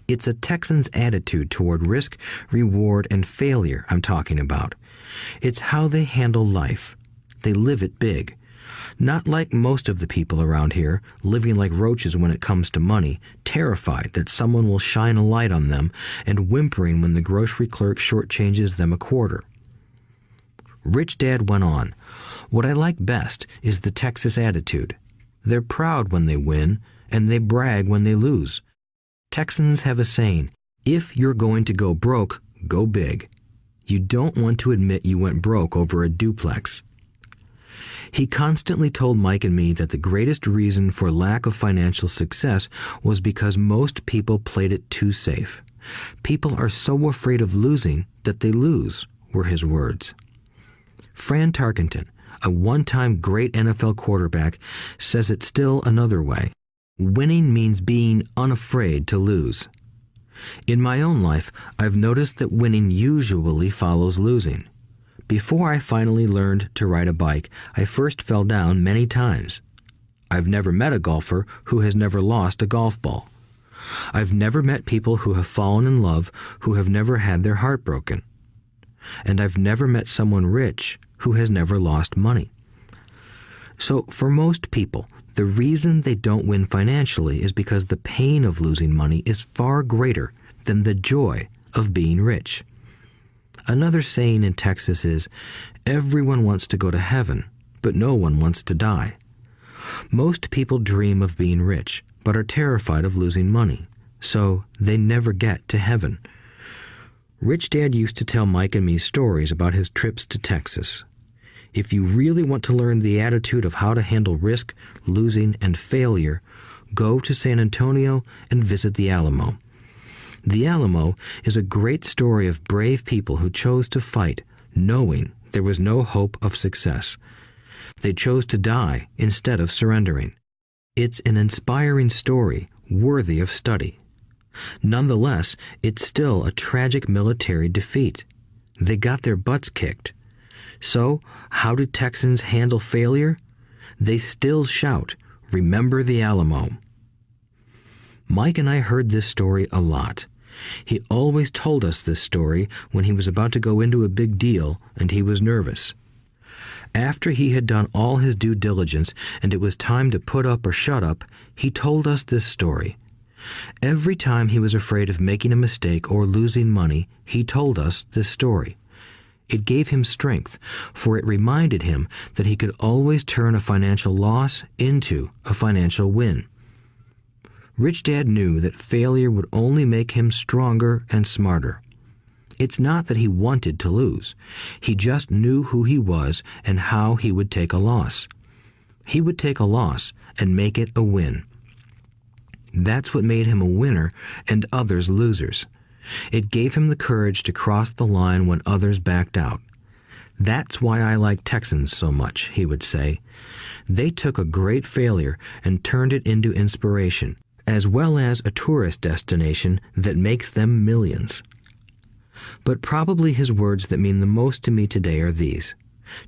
It's a Texan's attitude toward risk, reward, and failure I'm talking about. It's how they handle life. They live it big. Not like most of the people around here, living like roaches when it comes to money, terrified that someone will shine a light on them and whimpering when the grocery clerk shortchanges them a quarter. Rich Dad went on, "What I like best is the Texas attitude. They're proud when they win, and they brag when they lose. Texans have a saying, if you're going to go broke, go big. You don't want to admit you went broke over a duplex." He constantly told Mike and me that the greatest reason for lack of financial success was because most people played it too safe. People are so afraid of losing that they lose, were his words. Fran Tarkenton, a one-time great NFL quarterback, says it still another way. Winning means being unafraid to lose. In my own life, I've noticed that winning usually follows losing. Before I finally learned to ride a bike, I first fell down many times. I've never met a golfer who has never lost a golf ball. I've never met people who have fallen in love who have never had their heart broken. And I've never met someone rich who has never lost money. So for most people, the reason they don't win financially is because the pain of losing money is far greater than the joy of being rich. Another saying in Texas is, everyone wants to go to heaven, but no one wants to die. Most people dream of being rich, but are terrified of losing money, so they never get to heaven. Rich Dad used to tell Mike and me stories about his trips to Texas. If you really want to learn the attitude of how to handle risk, losing, and failure, go to San Antonio and visit the Alamo. The Alamo is a great story of brave people who chose to fight, knowing there was no hope of success. They chose to die instead of surrendering. It's an inspiring story worthy of study. Nonetheless, it's still a tragic military defeat. They got their butts kicked. So, how do Texans handle failure? They still shout, "Remember the Alamo." Mike and I heard this story a lot. He always told us this story when he was about to go into a big deal and he was nervous. After he had done all his due diligence and it was time to put up or shut up, he told us this story. Every time he was afraid of making a mistake or losing money, he told us this story. It gave him strength, for it reminded him that he could always turn a financial loss into a financial win. Rich Dad knew that failure would only make him stronger and smarter. It's not that he wanted to lose. He just knew who he was and how he would take a loss. He would take a loss and make it a win. That's what made him a winner and others losers. It gave him the courage to cross the line when others backed out. That's why I like Texans so much, he would say. They took a great failure and turned it into inspiration, as well as a tourist destination that makes them millions. But probably his words that mean the most to me today are these.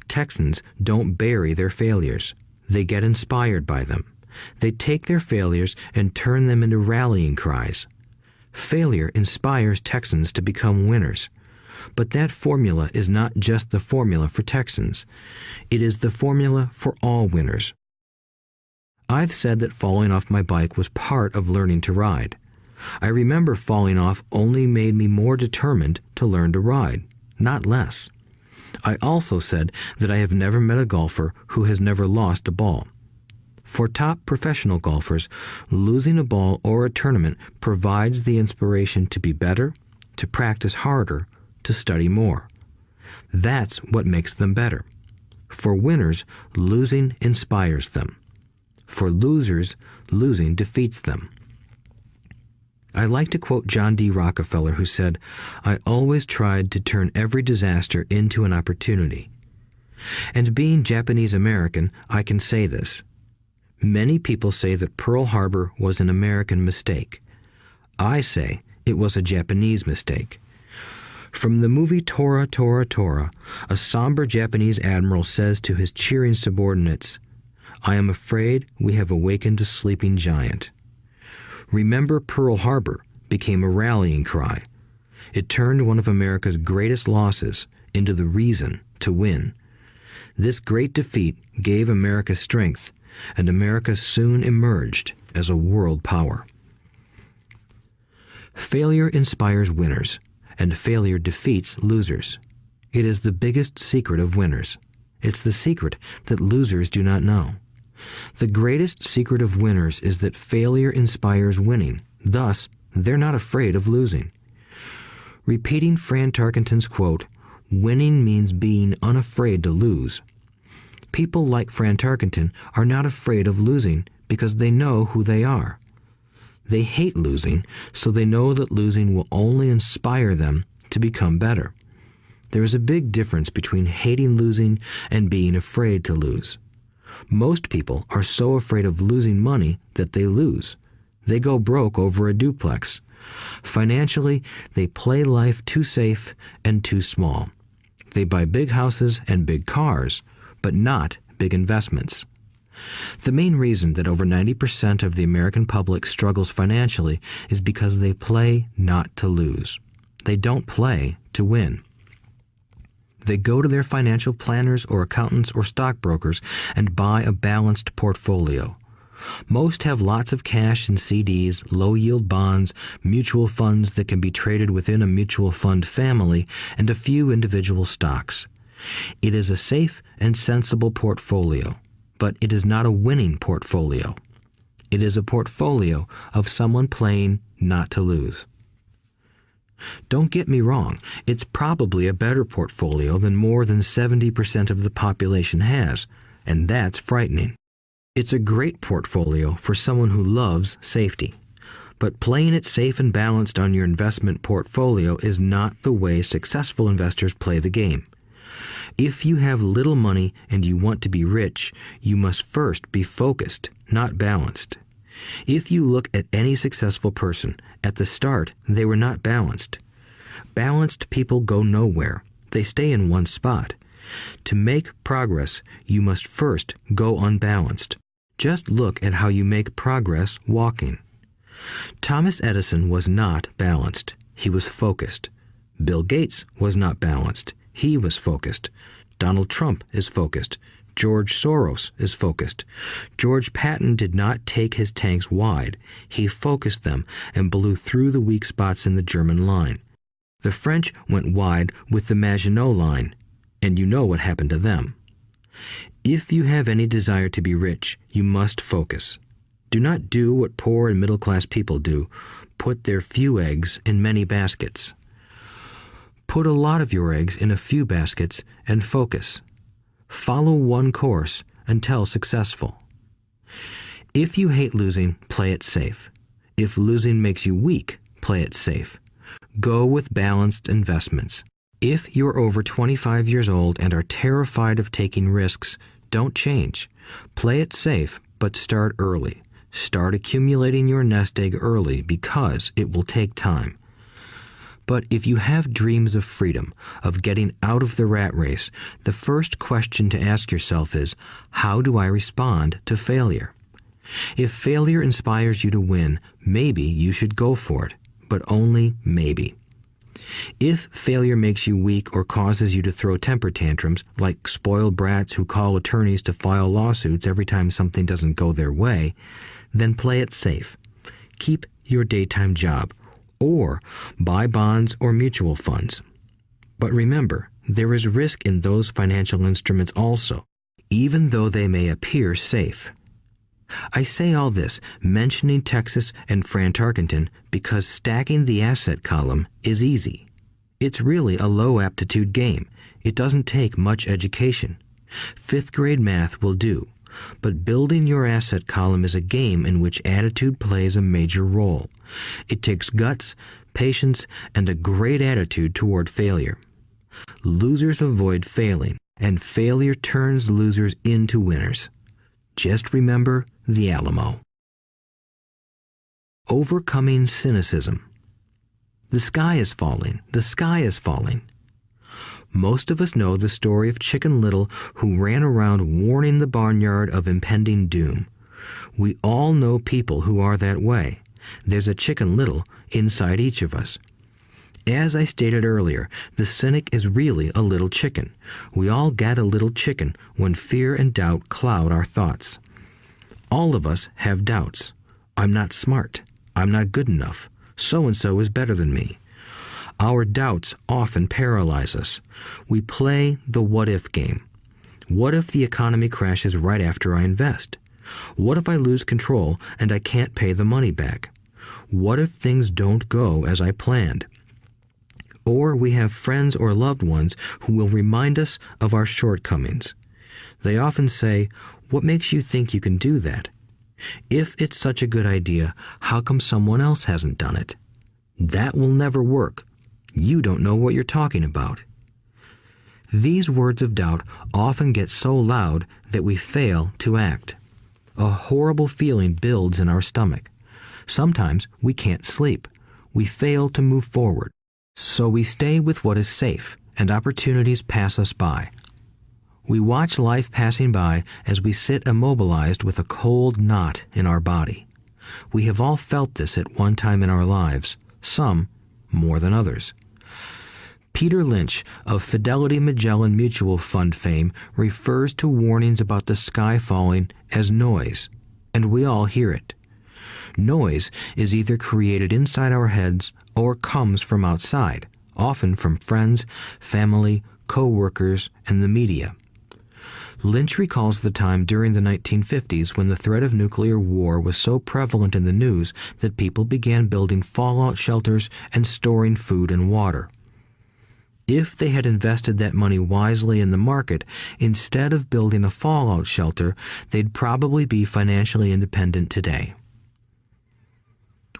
Texans don't bury their failures. They get inspired by them. They take their failures and turn them into rallying cries. Failure inspires Texans to become winners. But that formula is not just the formula for Texans. It is the formula for all winners. I've said that falling off my bike was part of learning to ride. I remember falling off only made me more determined to learn to ride, not less. I also said that I have never met a golfer who has never lost a ball. For top professional golfers, losing a ball or a tournament provides the inspiration to be better, to practice harder, to study more. That's what makes them better. For winners, losing inspires them. For losers, losing defeats them. I like to quote John D. Rockefeller, who said, "I always tried to turn every disaster into an opportunity." And being Japanese American, I can say this. Many people say that Pearl Harbor was an American mistake. I say it was a Japanese mistake. From the movie Tora, Tora, Tora, a somber Japanese admiral says to his cheering subordinates, "I am afraid we have awakened a sleeping giant." Remember Pearl Harbor became a rallying cry. It turned one of America's greatest losses into the reason to win. This great defeat gave America strength, and America soon emerged as a world power. Failure inspires winners, and failure defeats losers. It is the biggest secret of winners. It's the secret that losers do not know. The greatest secret of winners is that failure inspires winning. Thus, they're not afraid of losing. Repeating Fran Tarkenton's quote, "Winning means being unafraid to lose." People like Fran Tarkenton are not afraid of losing because they know who they are. They hate losing, so they know that losing will only inspire them to become better. There is a big difference between hating losing and being afraid to lose. Most people are so afraid of losing money that they lose. They go broke over a duplex. Financially, they play life too safe and too small. They buy big houses and big cars, but not big investments. The main reason that over 90% of the American public struggles financially is because they play not to lose. They don't play to win. They go to their financial planners or accountants or stockbrokers and buy a balanced portfolio. Most have lots of cash in CDs, low-yield bonds, mutual funds that can be traded within a mutual fund family, and a few individual stocks. It is a safe and sensible portfolio, but it is not a winning portfolio. It is a portfolio of someone playing not to lose. Don't get me wrong, it's probably a better portfolio than more than 70% of the population has, and that's frightening. It's a great portfolio for someone who loves safety. But playing it safe and balanced on your investment portfolio is not the way successful investors play the game. If you have little money and you want to be rich, you must first be focused, not balanced. If you look at any successful person, at the start they were not balanced. Balanced people go nowhere. They stay in one spot. To make progress, you must first go unbalanced. Just look at how you make progress walking. Thomas Edison was not balanced. He was focused. Bill Gates was not balanced. He was focused. Donald Trump is focused. George Soros is focused. George Patton did not take his tanks wide. He focused them and blew through the weak spots in the German line. The French went wide with the Maginot Line, and you know what happened to them. If you have any desire to be rich, you must focus. Do not do what poor and middle-class people do, put their few eggs in many baskets. Put a lot of your eggs in a few baskets and focus. Follow one course until successful. If you hate losing, play it safe. If losing makes you weak, play it safe. Go with balanced investments. If you're over 25 years old and are terrified of taking risks, don't change. Play it safe, but start early. Start accumulating your nest egg early because it will take time. But if you have dreams of freedom, of getting out of the rat race, the first question to ask yourself is, how do I respond to failure? If failure inspires you to win, maybe you should go for it, but only maybe. If failure makes you weak or causes you to throw temper tantrums, like spoiled brats who call attorneys to file lawsuits every time something doesn't go their way, then play it safe. Keep your daytime job, or buy bonds or mutual funds. But remember, there is risk in those financial instruments also, even though they may appear safe. I say all this, mentioning Texas and Fran Tarkenton, because stacking the asset column is easy. It's really a low-aptitude game. It doesn't take much education. Fifth-grade math will do. But building your asset column is a game in which attitude plays a major role. It takes guts, patience, and a great attitude toward failure. Losers avoid failing, and failure turns losers into winners. Just remember the Alamo. Overcoming cynicism. The sky is falling. The sky is falling. Most of us know the story of Chicken Little, who ran around warning the barnyard of impending doom. We all know people who are that way. There's a Chicken Little inside each of us. As I stated earlier, the cynic is really a little chicken. We all get a little chicken when fear and doubt cloud our thoughts. All of us have doubts. I'm not smart. I'm not good enough. So-and-so is better than me. Our doubts often paralyze us. We play the what-if game. What if the economy crashes right after I invest? What if I lose control and I can't pay the money back? What if things don't go as I planned? Or we have friends or loved ones who will remind us of our shortcomings. They often say, "What makes you think you can do that? If it's such a good idea, how come someone else hasn't done it? That will never work. You don't know what you're talking about." These words of doubt often get so loud that we fail to act. A horrible feeling builds in our stomach. Sometimes we can't sleep. We fail to move forward. So we stay with what is safe, and opportunities pass us by. We watch life passing by as we sit immobilized with a cold knot in our body. We have all felt this at one time in our lives, some more than others. Peter Lynch of Fidelity Magellan Mutual Fund fame refers to warnings about the sky falling as noise, and we all hear it. Noise is either created inside our heads or comes from outside, often from friends, family, co-workers, and the media. Lynch recalls the time during the 1950s when the threat of nuclear war was so prevalent in the news that people began building fallout shelters and storing food and water. If they had invested that money wisely in the market, instead of building a fallout shelter, they'd probably be financially independent today.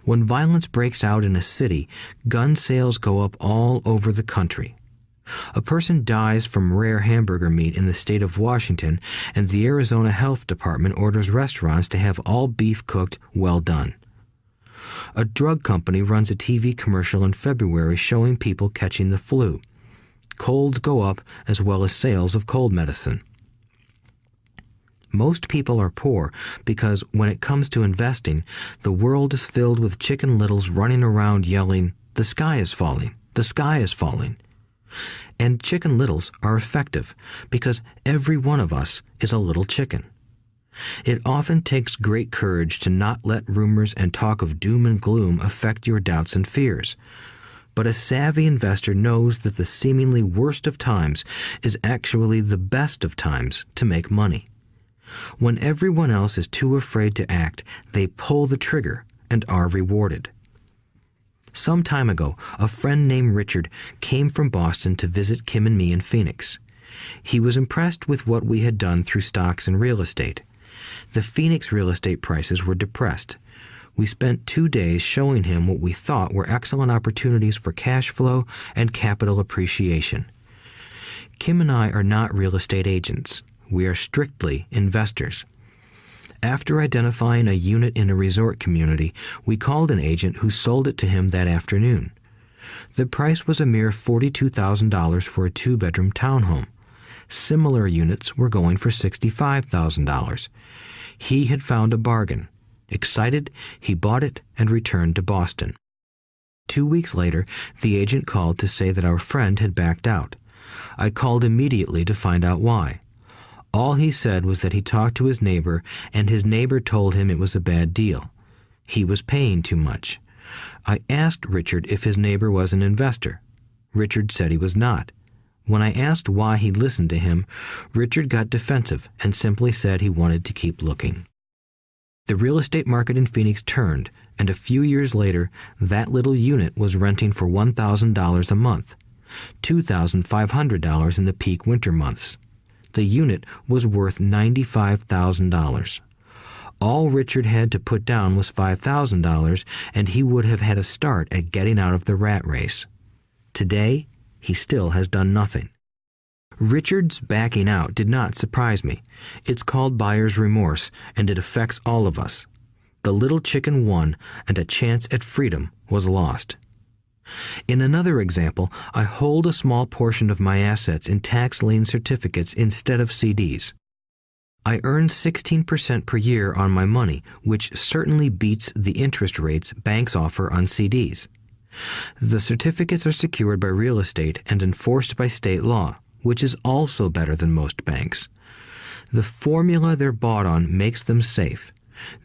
When violence breaks out in a city, gun sales go up all over the country. A person dies from rare hamburger meat in the state of Washington, and the Arizona Health Department orders restaurants to have all beef cooked well done. A drug company runs a TV commercial in February showing people catching the flu. Colds go up as well as sales of cold medicine. Most people are poor because when it comes to investing, the world is filled with Chicken Littles running around yelling, "The sky is falling, the sky is falling." And Chicken Littles are effective because every one of us is a little chicken. It often takes great courage to not let rumors and talk of doom and gloom affect your doubts and fears. But a savvy investor knows that the seemingly worst of times is actually the best of times to make money. When everyone else is too afraid to act, they pull the trigger and are rewarded. Some time ago, a friend named Richard came from Boston to visit Kim and me in Phoenix. He was impressed with what we had done through stocks and real estate. The Phoenix real estate prices were depressed. We spent 2 days showing him what we thought were excellent opportunities for cash flow and capital appreciation. Kim and I are not real estate agents. We are strictly investors. After identifying a unit in a resort community, we called an agent who sold it to him that afternoon. The price was a mere $42,000 for a 2-bedroom townhome. Similar units were going for $65,000. He had found a bargain. Excited, he bought it and returned to Boston. 2 weeks later, the agent called to say that our friend had backed out. I called immediately to find out why. All he said was that he talked to his neighbor, and his neighbor told him it was a bad deal. He was paying too much. I asked Richard if his neighbor was an investor. Richard said he was not. When I asked why he listened to him, Richard got defensive and simply said he wanted to keep looking. The real estate market in Phoenix turned, and a few years later, that little unit was renting for $1,000 a month, $2,500 in the peak winter months. The unit was worth $95,000. All Richard had to put down was $5,000, and he would have had a start at getting out of the rat race. Today, he still has done nothing. Richard's backing out did not surprise me. It's called buyer's remorse, and it affects all of us. The little chicken won, and a chance at freedom was lost. In another example, I hold a small portion of my assets in tax lien certificates instead of CDs. I earn 16% per year on my money, which certainly beats the interest rates banks offer on CDs. The certificates are secured by real estate and enforced by state law, which is also better than most banks. The formula they're bought on makes them safe.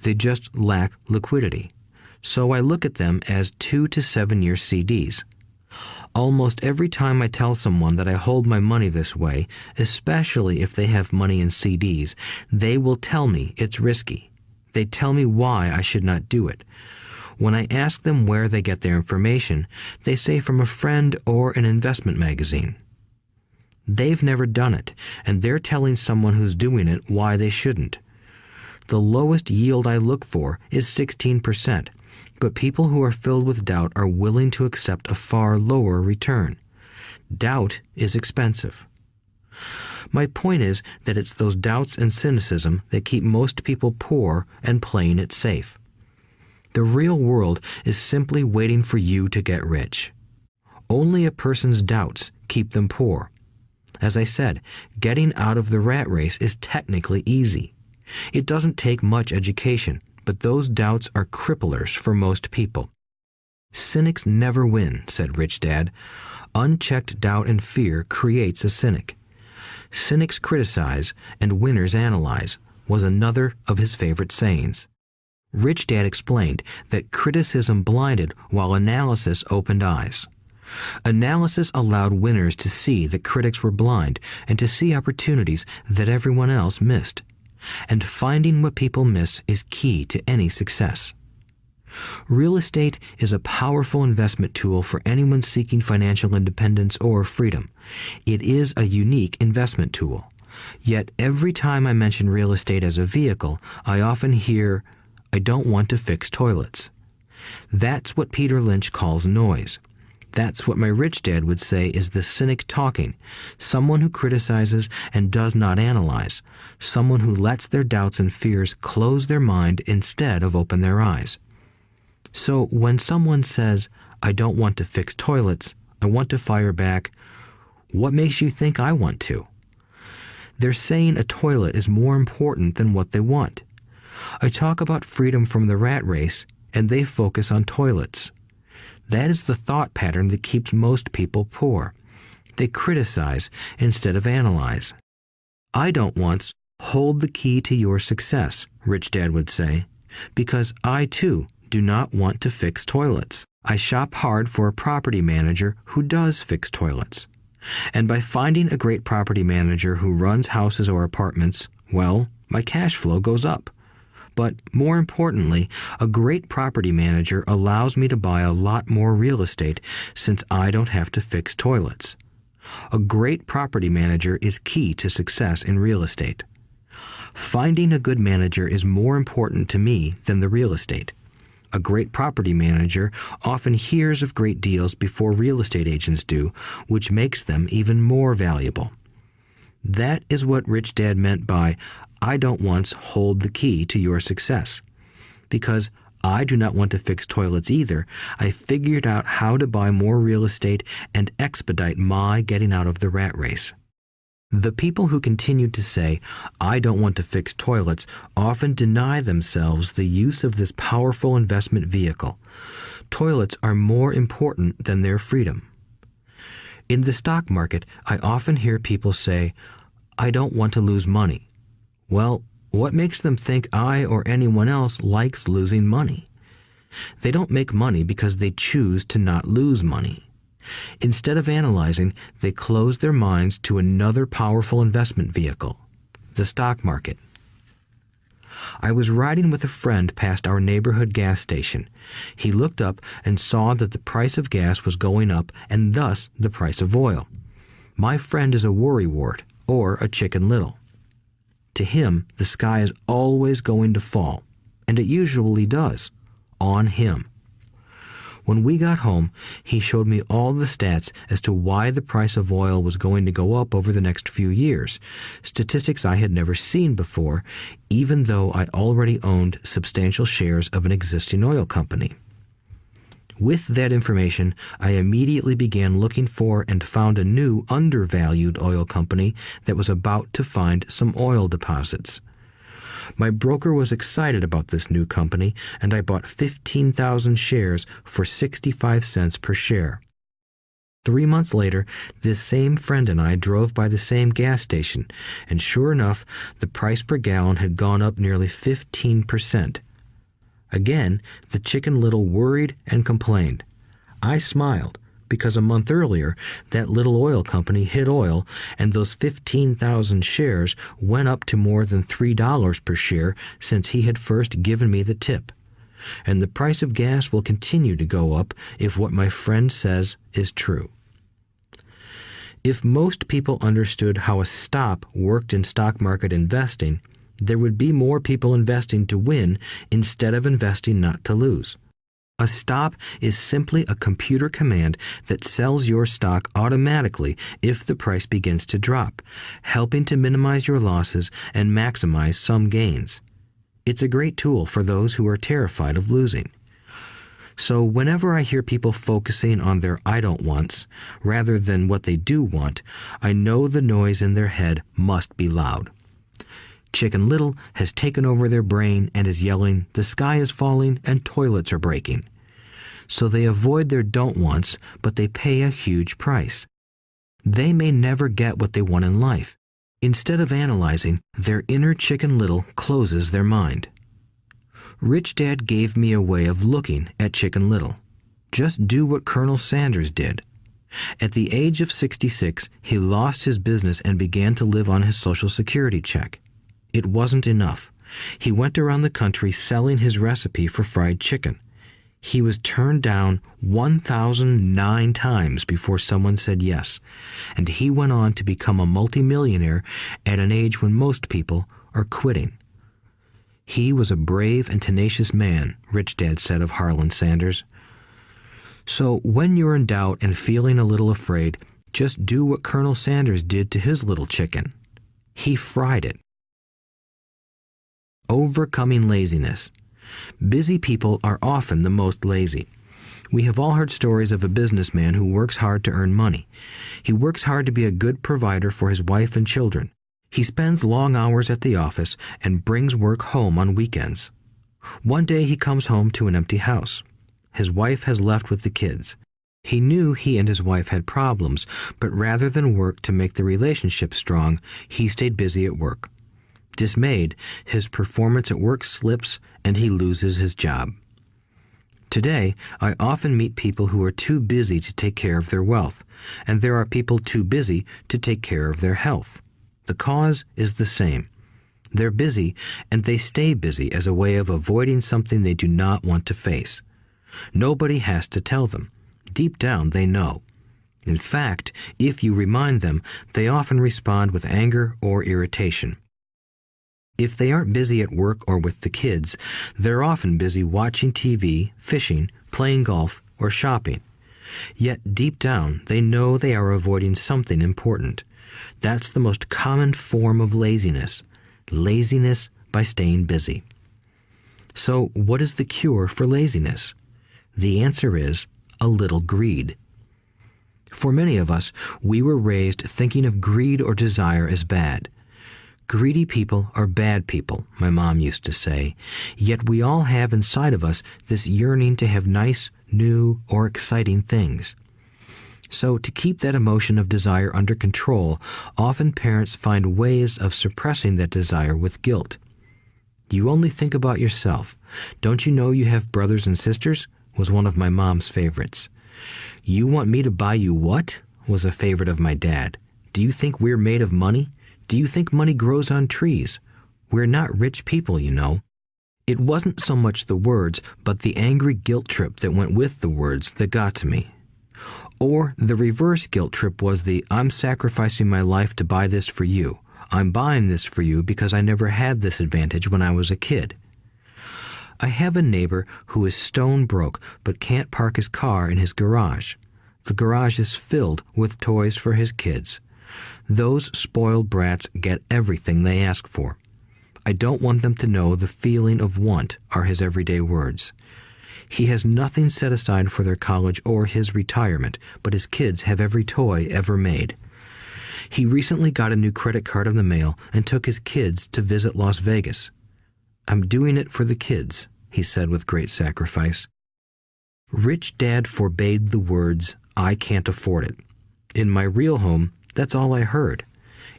They just lack liquidity. So I look at them as 2 to 7 year CDs. Almost every time I tell someone that I hold my money this way, especially if they have money in CDs, they will tell me it's risky. They tell me why I should not do it. When I ask them where they get their information, they say from a friend or an investment magazine. They've never done it, and they're telling someone who's doing it why they shouldn't. The lowest yield I look for is 16%, but people who are filled with doubt are willing to accept a far lower return. Doubt is expensive. My point is that it's those doubts and cynicism that keep most people poor and playing it safe. The real world is simply waiting for you to get rich. Only a person's doubts keep them poor. As I said, getting out of the rat race is technically easy. It doesn't take much education, but those doubts are cripplers for most people. Cynics never win, said Rich Dad. Unchecked doubt and fear creates a cynic. Cynics criticize and winners analyze was another of his favorite sayings. Rich Dad explained that criticism blinded while analysis opened eyes. Analysis allowed winners to see that critics were blind and to see opportunities that everyone else missed. And finding what people miss is key to any success. Real estate is a powerful investment tool for anyone seeking financial independence or freedom. It is a unique investment tool. Yet every time I mention real estate as a vehicle, I often hear, "I don't want to fix toilets." That's what Peter Lynch calls noise. That's what my rich dad would say is the cynic talking, someone who criticizes and does not analyze, someone who lets their doubts and fears close their mind instead of open their eyes. So when someone says, "I don't want to fix toilets," I want to fire back, "What makes you think I want to?" They're saying a toilet is more important than what they want. I talk about freedom from the rat race, and they focus on toilets. That is the thought pattern that keeps most people poor. They criticize instead of analyze. I don't once hold the key to your success, Rich Dad would say, because I too do not want to fix toilets. I shop hard for a property manager who does fix toilets. And by finding a great property manager who runs houses or apartments, well, my cash flow goes up. But more importantly, a great property manager allows me to buy a lot more real estate since I don't have to fix toilets. A great property manager is key to success in real estate. Finding a good manager is more important to me than the real estate. A great property manager often hears of great deals before real estate agents do, which makes them even more valuable. That is what Rich Dad meant by, I don't once hold the key to your success. Because I do not want to fix toilets either, I figured out how to buy more real estate and expedite my getting out of the rat race. The people who continue to say, I don't want to fix toilets, often deny themselves the use of this powerful investment vehicle. Toilets are more important than their freedom. In the stock market, I often hear people say, I don't want to lose money. Well, what makes them think I or anyone else likes losing money? They don't make money because they choose to not lose money. Instead of analyzing, they close their minds to another powerful investment vehicle, the stock market. I was riding with a friend past our neighborhood gas station. He looked up and saw that the price of gas was going up and thus the price of oil. My friend is a worrywart, or a Chicken Little. To him, the sky is always going to fall, and it usually does, on him. When we got home, he showed me all the stats as to why the price of oil was going to go up over the next few years, statistics I had never seen before, even though I already owned substantial shares of an existing oil company. With that information, I immediately began looking for and found a new undervalued oil company that was about to find some oil deposits. My broker was excited about this new company, and I bought 15,000 shares for 65 cents per share. 3 months later, this same friend and I drove by the same gas station, and sure enough, the price per gallon had gone up nearly 15%. Again, the Chicken Little worried and complained. I smiled, because a month earlier, that little oil company hit oil, and those 15,000 shares went up to more than $3 per share since he had first given me the tip. And the price of gas will continue to go up if what my friend says is true. If most people understood how a stop worked in stock market investing, there would be more people investing to win instead of investing not to lose. A stop is simply a computer command that sells your stock automatically if the price begins to drop, helping to minimize your losses and maximize some gains. It's a great tool for those who are terrified of losing. So whenever I hear people focusing on their I don't wants rather than what they do want, I know the noise in their head must be loud. Chicken Little has taken over their brain and is yelling, the sky is falling and toilets are breaking. So they avoid their don't wants, but they pay a huge price. They may never get what they want in life. Instead of analyzing, their inner Chicken Little closes their mind. Rich Dad gave me a way of looking at Chicken Little. Just do what Colonel Sanders did. At the age of 66, he lost his business and began to live on his Social Security check. It wasn't enough. He went around the country selling his recipe for fried chicken. He was turned down 1,009 times before someone said yes, and he went on to become a multimillionaire at an age when most people are quitting. He was a brave and tenacious man, Rich Dad said of Harlan Sanders. So when you're in doubt and feeling a little afraid, just do what Colonel Sanders did to his little chicken. He fried it. Overcoming laziness. Busy people are often the most lazy. We have all heard stories of a businessman who works hard to earn money. He works hard to be a good provider for his wife and children. He spends long hours at the office and brings work home on weekends. One day he comes home to an empty house. His wife has left with the kids. He knew he and his wife had problems, but rather than work to make the relationship strong, he stayed busy at work. Dismayed, his performance at work slips and he loses his job. Today, I often meet people who are too busy to take care of their wealth, and there are people too busy to take care of their health. The cause is the same. They're busy, and they stay busy as a way of avoiding something they do not want to face. Nobody has to tell them. Deep down, they know. In fact, if you remind them, they often respond with anger or irritation. If they aren't busy at work or with the kids, they're often busy watching TV, fishing, playing golf, or shopping. Yet deep down, they know they are avoiding something important. That's the most common form of laziness. Laziness by staying busy. So, what is the cure for laziness? The answer is a little greed. For many of us, we were raised thinking of greed or desire as bad. Greedy people are bad people, my mom used to say, yet we all have inside of us this yearning to have nice, new, or exciting things. So to keep that emotion of desire under control, often parents find ways of suppressing that desire with guilt. You only think about yourself. Don't you know you have brothers and sisters? Was one of my mom's favorites. You want me to buy you what? Was a favorite of my dad. Do you think we're made of money? Do you think money grows on trees? We're not rich people, you know. It wasn't so much the words, but the angry guilt trip that went with the words that got to me. Or the reverse guilt trip was the I'm sacrificing my life to buy this for you. I'm buying this for you because I never had this advantage when I was a kid. I have a neighbor who is stone broke but can't park his car in his garage. The garage is filled with toys for his kids. Those spoiled brats get everything they ask for. I don't want them to know the feeling of want are his everyday words. He has nothing set aside for their college or his retirement, but his kids have every toy ever made. He recently got a new credit card in the mail and took his kids to visit Las Vegas. I'm doing it for the kids, he said with great sacrifice. Rich Dad forbade the words, I can't afford it. In my real home, that's all I heard.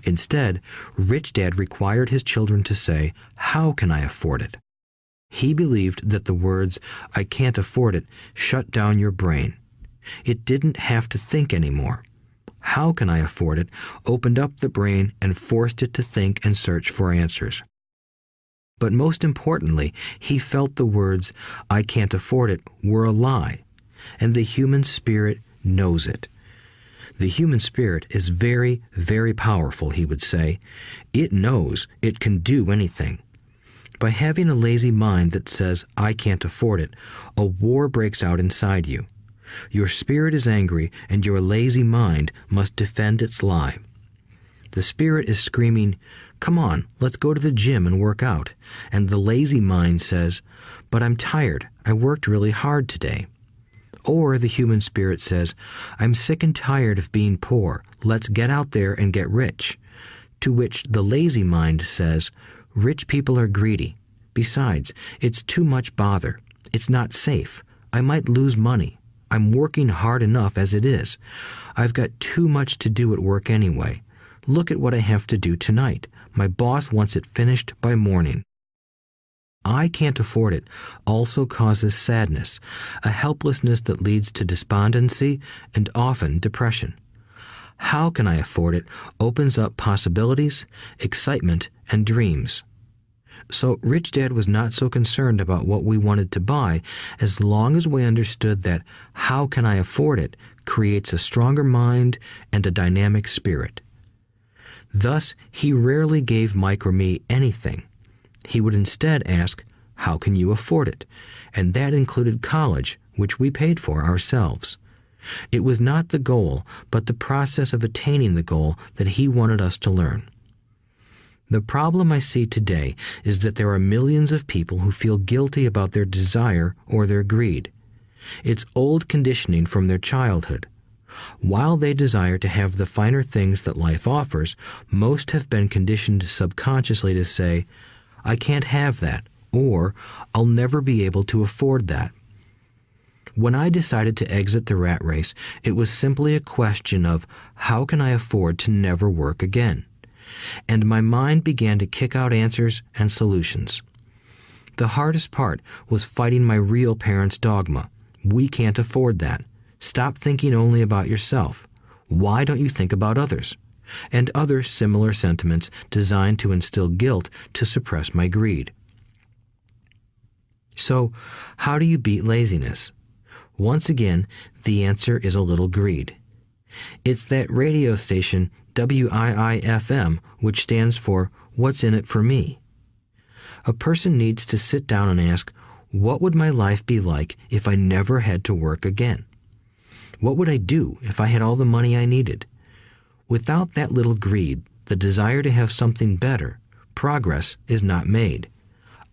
Instead, Rich Dad required his children to say, how can I afford it? He believed that the words, I can't afford it, shut down your brain. It didn't have to think anymore. How can I afford it opened up the brain and forced it to think and search for answers. But most importantly, he felt the words, I can't afford it, were a lie, and the human spirit knows it. The human spirit is very, very powerful, he would say. It knows it can do anything. By having a lazy mind that says, I can't afford it, a war breaks out inside you. Your spirit is angry, and your lazy mind must defend its lie. The spirit is screaming, come on, let's go to the gym and work out. And the lazy mind says, but I'm tired. I worked really hard today. Or the human spirit says, I'm sick and tired of being poor. Let's get out there and get rich. To which the lazy mind says, rich people are greedy. Besides, it's too much bother. It's not safe. I might lose money. I'm working hard enough as it is. I've got too much to do at work anyway. Look at what I have to do tonight. My boss wants it finished by morning. I can't afford it also causes sadness, a helplessness that leads to despondency and often depression. How can I afford it opens up possibilities, excitement, and dreams. So Rich Dad was not so concerned about what we wanted to buy as long as we understood that how can I afford it creates a stronger mind and a dynamic spirit. Thus, he rarely gave Mike or me anything. He would instead ask, how can you afford it? And that included college, which we paid for ourselves. It was not the goal, but the process of attaining the goal that he wanted us to learn. The problem I see today is that there are millions of people who feel guilty about their desire or their greed. It's old conditioning from their childhood. While they desire to have the finer things that life offers, most have been conditioned subconsciously to say, I can't have that, or I'll never be able to afford that. When I decided to exit the rat race, it was simply a question of how can I afford to never work again? And my mind began to kick out answers and solutions. The hardest part was fighting my real parents' dogma. We can't afford that. Stop thinking only about yourself. Why don't you think about others? And other similar sentiments designed to instill guilt to suppress my greed. So, how do you beat laziness? Once again, the answer is a little greed. It's that radio station WIIFM, which stands for What's in it for me? A person needs to sit down and ask, what would my life be like if I never had to work again? What would I do if I had all the money I needed? Without that little greed, the desire to have something better, progress is not made.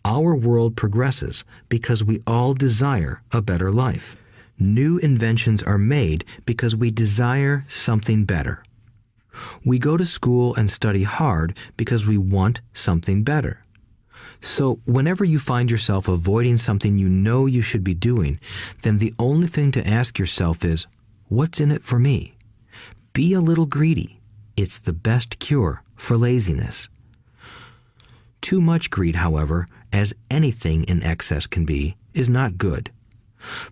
Our world progresses because we all desire a better life. New inventions are made because we desire something better. We go to school and study hard because we want something better. So whenever you find yourself avoiding something you know you should be doing, then the only thing to ask yourself is, what's in it for me? Be a little greedy. It's the best cure for laziness. Too much greed, however, as anything in excess can be, is not good.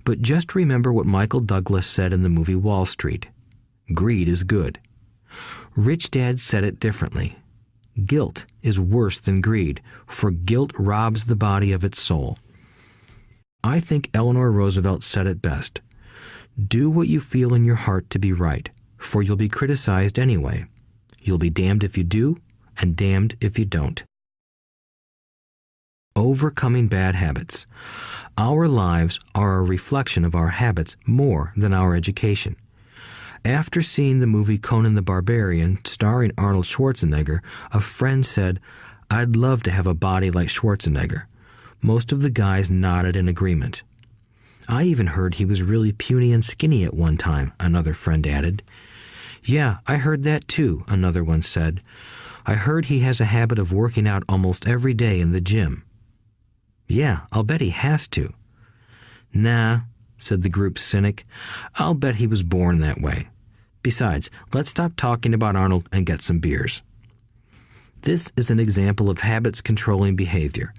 But just remember what Michael Douglas said in the movie Wall Street. Greed is good. Rich Dad said it differently. Guilt is worse than greed, for guilt robs the body of its soul. I think Eleanor Roosevelt said it best. Do what you feel in your heart to be right, for you'll be criticized anyway. You'll be damned if you do, and damned if you don't. Overcoming bad habits. Our lives are a reflection of our habits more than our education. After seeing the movie Conan the Barbarian, starring Arnold Schwarzenegger, a friend said, "I'd love to have a body like Schwarzenegger." Most of the guys nodded in agreement. "I even heard he was really puny and skinny at one time," another friend added. "Yeah, I heard that too," another one said. "I heard he has a habit of working out almost every day in the gym." "Yeah, I'll bet he has to." "Nah," said the group's cynic. "I'll bet he was born that way. Besides, let's stop talking about Arnold and get some beers." This is an example of habits controlling behavior.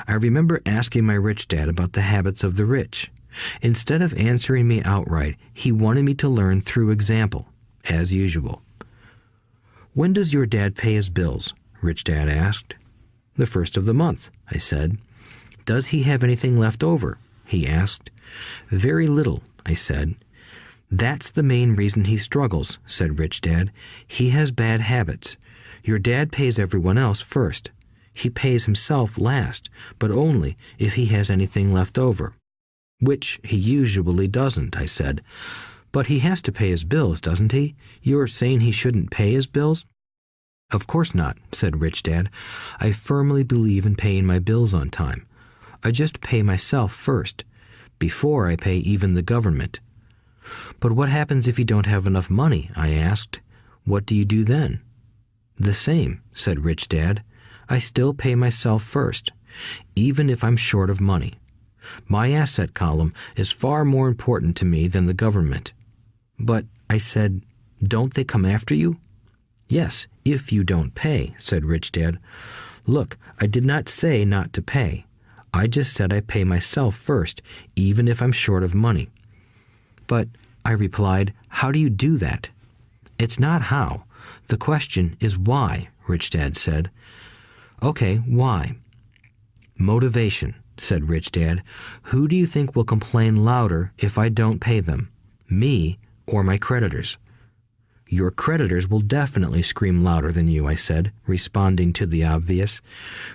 I remember asking my rich dad about the habits of the rich. Instead of answering me outright, he wanted me to learn through example, as usual. "When does your dad pay his bills?" Rich Dad asked. "The first of the month," I said. "Does he have anything left over?" he asked. "Very little," I said. "That's the main reason he struggles," said Rich Dad. "He has bad habits. Your dad pays everyone else first. He pays himself last, but only if he has anything left over." "Which he usually doesn't," I said. "But he has to pay his bills, doesn't he? You're saying he shouldn't pay his bills?" "Of course not," said Rich Dad. "I firmly believe in paying my bills on time. I just pay myself first, before I pay even the government." "But what happens if you don't have enough money?" I asked. "What do you do then?" "The same," said Rich Dad. "I still pay myself first, even if I'm short of money. My asset column is far more important to me than the government." "But," I said, "don't they come after you?" "Yes, if you don't pay," said Rich Dad. "Look, I did not say not to pay. I just said I pay myself first, even if I'm short of money." "But," I replied, "how do you do that?" "It's not how. The question is why," Rich Dad said. "Okay, why?" "Motivation," said Rich Dad. "Who do you think will complain louder if I don't pay them? Me or my creditors?" "Your creditors will definitely scream louder than you," I said, responding to the obvious.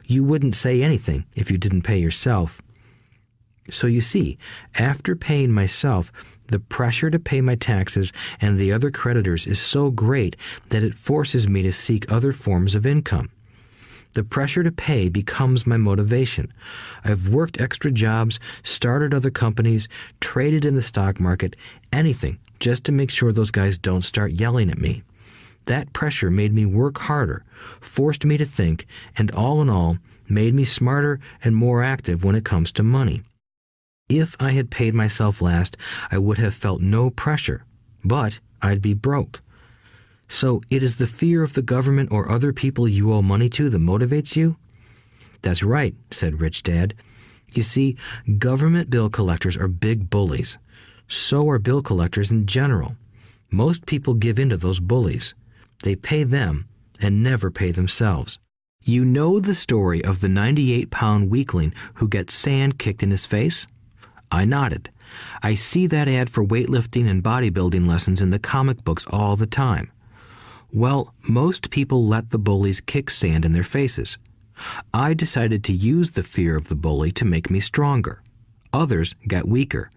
"You wouldn't say anything if you didn't pay yourself." So you see, after paying myself, the pressure to pay my taxes and the other creditors is so great that it forces me to seek other forms of income. The pressure to pay becomes my motivation. I've worked extra jobs, started other companies, traded in the stock market, anything, just to make sure those guys don't start yelling at me. That pressure made me work harder, forced me to think, and all in all, made me smarter and more active when it comes to money. If I had paid myself last, I would have felt no pressure, but I'd be broke. So it is the fear of the government or other people you owe money to that motivates you? "That's right," said Rich Dad. You see, government bill collectors are big bullies. So are bill collectors in general. Most people give in to those bullies. They pay them and never pay themselves. You know the story of the 98-pound weakling who gets sand kicked in his face? I nodded. I see that ad for weightlifting and bodybuilding lessons in the comic books all the time. Well, most people let the bullies kick sand in their faces. I decided to use the fear of the bully to make me stronger. Others got weaker.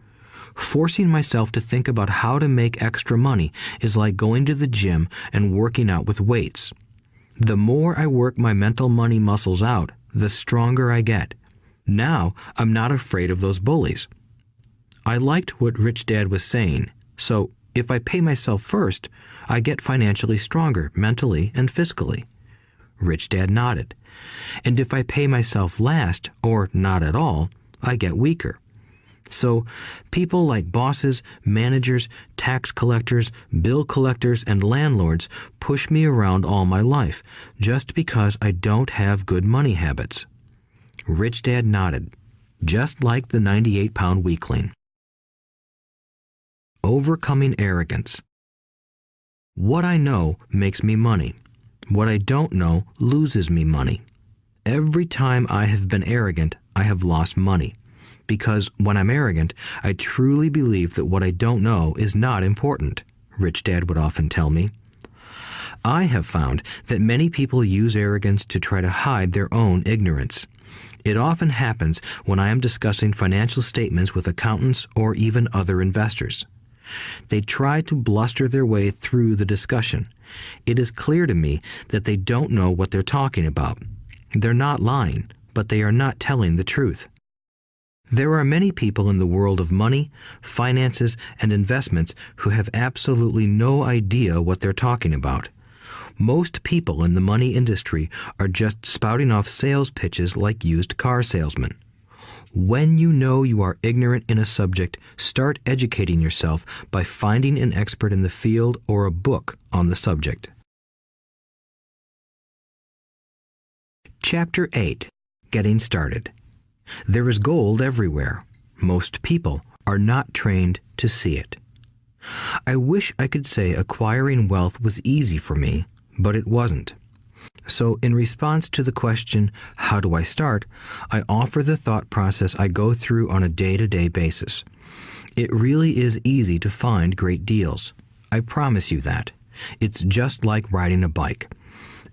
Forcing myself to think about how to make extra money is like going to the gym and working out with weights. The more I work my mental money muscles out, the stronger I get. Now, I'm not afraid of those bullies. I liked what Rich Dad was saying, so if I pay myself first, I get financially stronger mentally and fiscally. Rich Dad nodded. And if I pay myself last, or not at all, I get weaker. So people like bosses, managers, tax collectors, bill collectors, and landlords push me around all my life just because I don't have good money habits. Rich Dad nodded, just like the 98-pound weakling. Overcoming arrogance. What I know makes me money. What I don't know loses me money. Every time I have been arrogant, I have lost money. Because when I'm arrogant, I truly believe that what I don't know is not important, Rich Dad would often tell me. I have found that many people use arrogance to try to hide their own ignorance. It often happens when I am discussing financial statements with accountants or even other investors. They try to bluster their way through the discussion. It is clear to me that they don't know what they're talking about. They're not lying, but they are not telling the truth. There are many people in the world of money, finances, and investments who have absolutely no idea what they're talking about. Most people in the money industry are just spouting off sales pitches like used car salesmen. When you know you are ignorant in a subject, start educating yourself by finding an expert in the field or a book on the subject. Chapter 8. Getting Started. There is gold everywhere. Most people are not trained to see it. I wish I could say acquiring wealth was easy for me, but it wasn't. So in response to the question, how do I start, I offer the thought process I go through on a day-to-day basis. It really is easy to find great deals. I promise you that. It's just like riding a bike.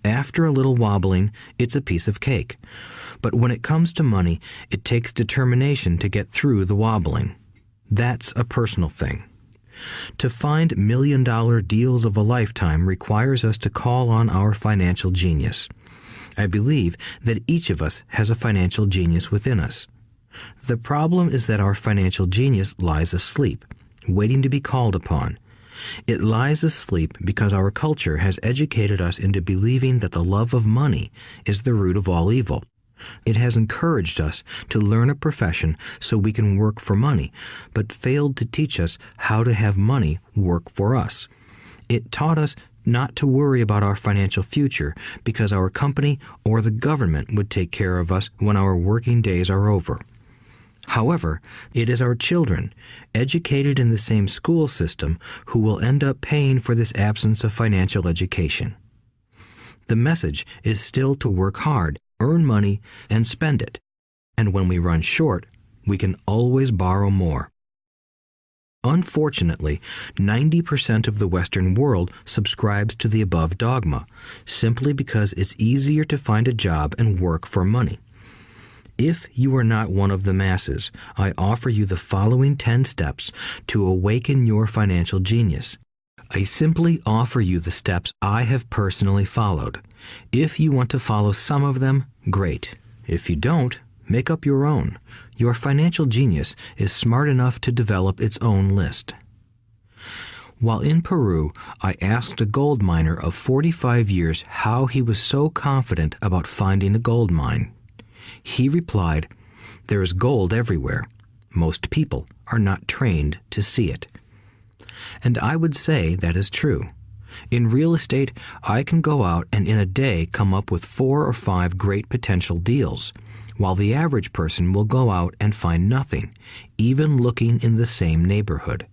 After a little wobbling, it's a piece of cake. But when it comes to money, it takes determination to get through the wobbling. That's a personal thing. To find million-dollar deals of a lifetime requires us to call on our financial genius. I believe that each of us has a financial genius within us. The problem is that our financial genius lies asleep, waiting to be called upon. It lies asleep because our culture has educated us into believing that the love of money is the root of all evil. It has encouraged us to learn a profession so we can work for money, but failed to teach us how to have money work for us. It taught us not to worry about our financial future because our company or the government would take care of us when our working days are over. However, it is our children, educated in the same school system, who will end up paying for this absence of financial education. The message is still to work hard, earn money, and spend it. And when we run short, we can always borrow more. Unfortunately, 90% of the Western world subscribes to the above dogma, simply because it's easier to find a job and work for money. If you are not one of the masses, I offer you the following 10 steps to awaken your financial genius. I simply offer you the steps I have personally followed. If you want to follow some of them, great. If you don't, make up your own. Your financial genius is smart enough to develop its own list. While in Peru, I asked a gold miner of 45 years how he was so confident about finding a gold mine. He replied, "There is gold everywhere. Most people are not trained to see it." And I would say that is true. In real estate, I can go out and in a day come up with 4 or 5 great potential deals. while the average person will go out and find nothing, even looking in the same neighborhood.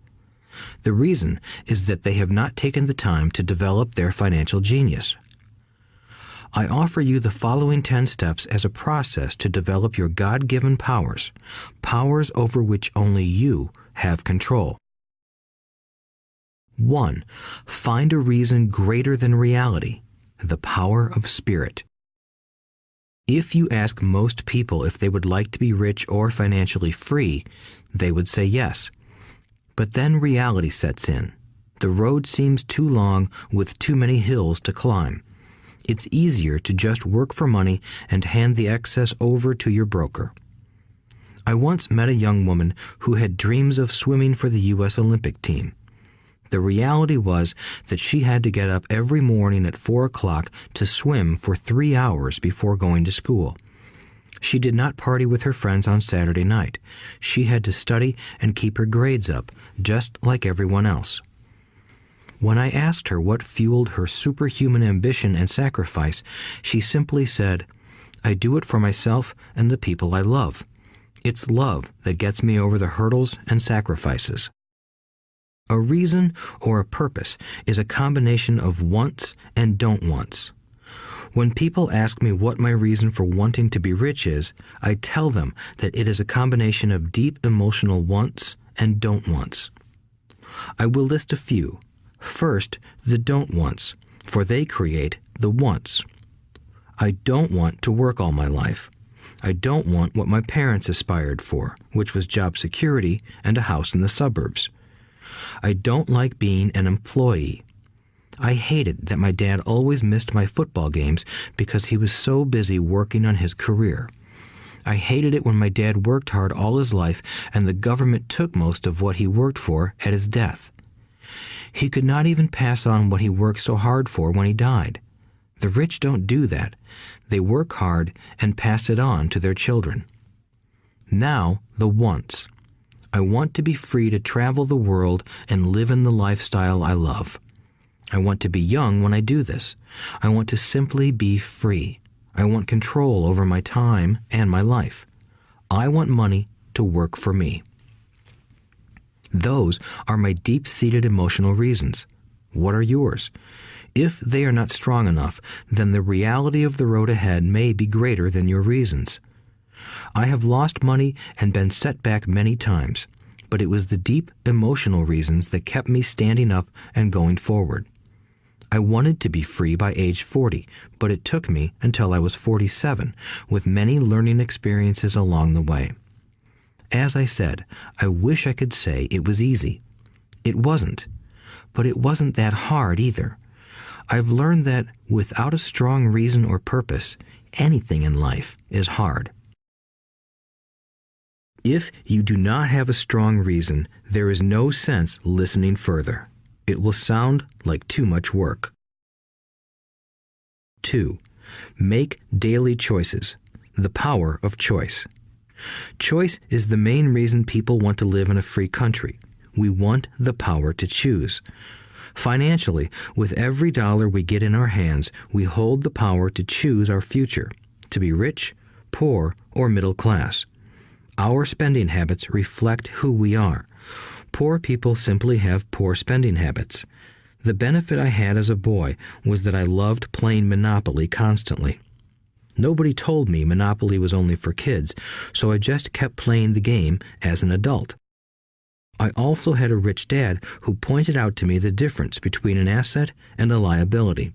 The reason is that they have not taken the time to develop their financial genius. I offer you the following 10 steps as a process to develop your God-given powers, powers over which only you have control. 1. Find a reason greater than reality, the power of spirit. If you ask most people if they would like to be rich or financially free, they would say yes. But then reality sets in. The road seems too long with too many hills to climb. It's easier to just work for money and hand the excess over to your broker. I once met a young woman who had dreams of swimming for the U.S. Olympic team. The reality was that she had to get up every morning at 4 o'clock to swim for 3 hours before going to school. She did not party with her friends on Saturday night. She had to study and keep her grades up, just like everyone else. When I asked her what fueled her superhuman ambition and sacrifice, she simply said, "I do it for myself and the people I love. It's love that gets me over the hurdles and sacrifices." A reason or a purpose is a combination of wants and don't wants. When people ask me what my reason for wanting to be rich is, I tell them that it is a combination of deep emotional wants and don't wants. I will list a few. First, the don't wants, for they create the wants. I don't want to work all my life. I don't want what my parents aspired for, which was job security and a house in the suburbs. I don't like being an employee. I hated that my dad always missed my football games because he was so busy working on his career. I hated it when my dad worked hard all his life and the government took most of what he worked for at his death. He could not even pass on what he worked so hard for when he died. The rich don't do that. They work hard and pass it on to their children. Now, the wants. I want to be free to travel the world and live in the lifestyle I love. I want to be young when I do this. I want to simply be free. I want control over my time and my life. I want money to work for me. Those are my deep-seated emotional reasons. What are yours? If they are not strong enough, then the reality of the road ahead may be greater than your reasons. I have lost money and been set back many times, but it was the deep emotional reasons that kept me standing up and going forward. I wanted to be free by age 40, but it took me until I was 47, with many learning experiences along the way. As I said, I wish I could say it was easy. It wasn't, but it wasn't that hard either. I've learned that without a strong reason or purpose, anything in life is hard. If you do not have a strong reason, there is no sense listening further. It will sound like too much work. 2. Make daily choices. The power of choice. Choice is the main reason people want to live in a free country. We want the power to choose. Financially, with every dollar we get in our hands, we hold the power to choose our future, to be rich, poor, or middle class. Our spending habits reflect who we are. Poor people simply have poor spending habits. The benefit I had as a boy was that I loved playing Monopoly constantly. Nobody told me Monopoly was only for kids, so I just kept playing the game as an adult. I also had a rich dad who pointed out to me the difference between an asset and a liability.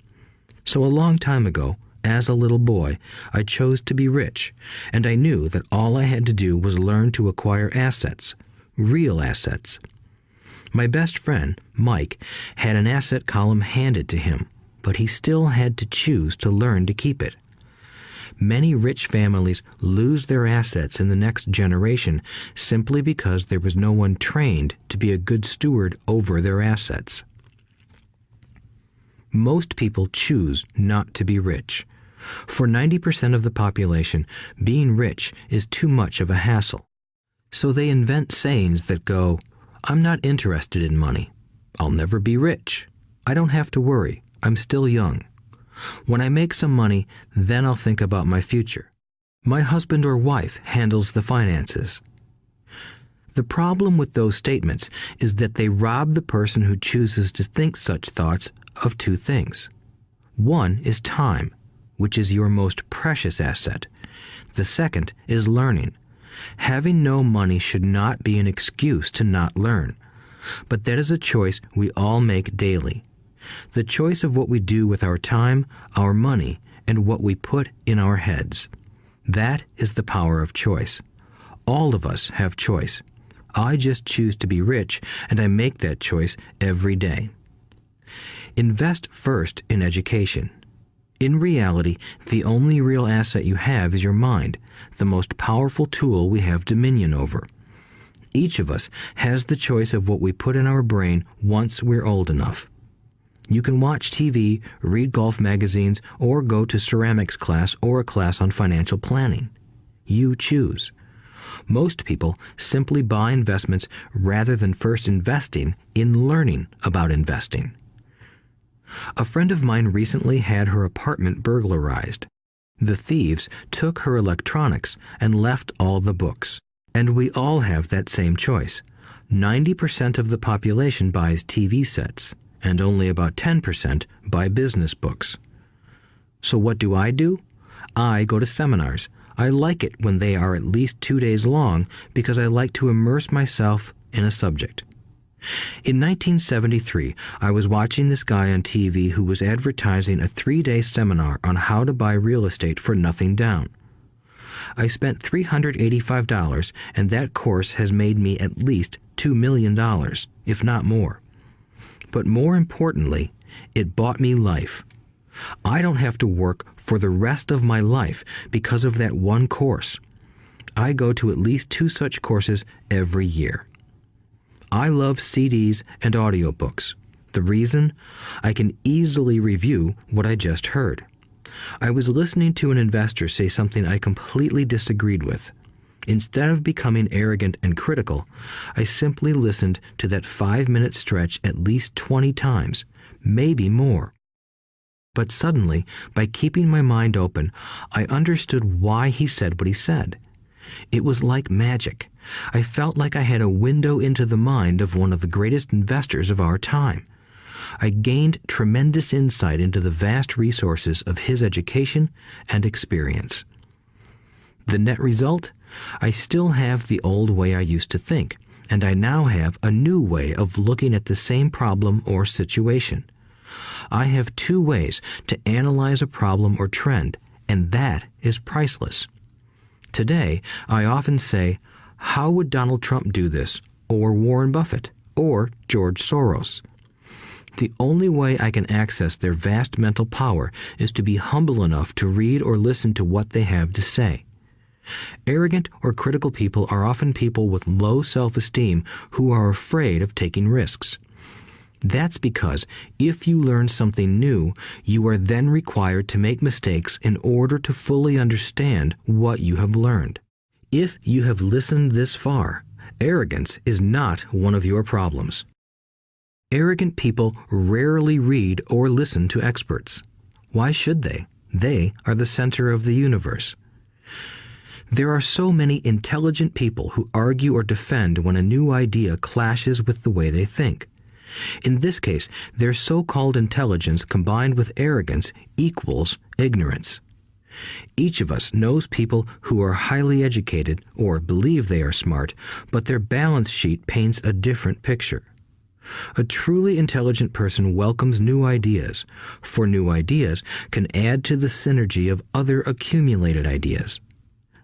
So a long time ago, as a little boy, I chose to be rich, and I knew that all I had to do was learn to acquire assets, real assets. My best friend, Mike, had an asset column handed to him, but he still had to choose to learn to keep it. Many rich families lose their assets in the next generation simply because there was no one trained to be a good steward over their assets. Most people choose not to be rich. For 90% of the population, being rich is too much of a hassle. So they invent sayings that go, "I'm not interested in money. I'll never be rich. I don't have to worry. I'm still young. When I make some money, then I'll think about my future." My husband or wife handles the finances. The problem with those statements is that they rob the person who chooses to think such thoughts of two things. One is time, which is your most precious asset. The second is learning. Having no money should not be an excuse to not learn, but that is a choice we all make daily. The choice of what we do with our time, our money, and what we put in our heads. That is the power of choice. All of us have choice. I just choose to be rich, and I make that choice every day. Invest first in education. In reality, the only real asset you have is your mind, the most powerful tool we have dominion over. Each of us has the choice of what we put in our brain once we're old enough. You can watch TV, read golf magazines, or go to ceramics class or a class on financial planning. You choose. Most people simply buy investments rather than first investing in learning about investing. A friend of mine recently had her apartment burglarized. The thieves took her electronics and left all the books. And we all have that same choice. 90% of the population buys TV sets, and only about 10% buy business books. So what do? I go to seminars. I like it when they are at least 2 days long because I like to immerse myself in a subject. In 1973, I was watching this guy on TV who was advertising a 3-day seminar on how to buy real estate for nothing down. I spent $385, and that course has made me at least $2 million, if not more. But more importantly, it bought me life. I don't have to work for the rest of my life because of that one course. I go to at least 2 such courses every year. I love CDs and audiobooks. The reason? I can easily review what I just heard. I was listening to an investor say something I completely disagreed with. Instead of becoming arrogant and critical, I simply listened to that 5-minute stretch at least 20 times, maybe more. But suddenly, by keeping my mind open, I understood why he said what he said. It was like magic. I felt like I had a window into the mind of one of the greatest investors of our time. I gained tremendous insight into the vast resources of his education and experience. The net result? I still have the old way I used to think, and I now have a new way of looking at the same problem or situation. I have 2 ways to analyze a problem or trend, and that is priceless. Today, I often say, how would Donald Trump do this, or Warren Buffett, or George Soros? The only way I can access their vast mental power is to be humble enough to read or listen to what they have to say. Arrogant or critical people are often people with low self-esteem who are afraid of taking risks. That's because if you learn something new, you are then required to make mistakes in order to fully understand what you have learned. If you have listened this far, arrogance is not one of your problems. Arrogant people rarely read or listen to experts. Why should they? They are the center of the universe. There are so many intelligent people who argue or defend when a new idea clashes with the way they think. In this case, their so-called intelligence combined with arrogance equals ignorance. Each of us knows people who are highly educated or believe they are smart, but their balance sheet paints a different picture. A truly intelligent person welcomes new ideas, for new ideas can add to the synergy of other accumulated ideas.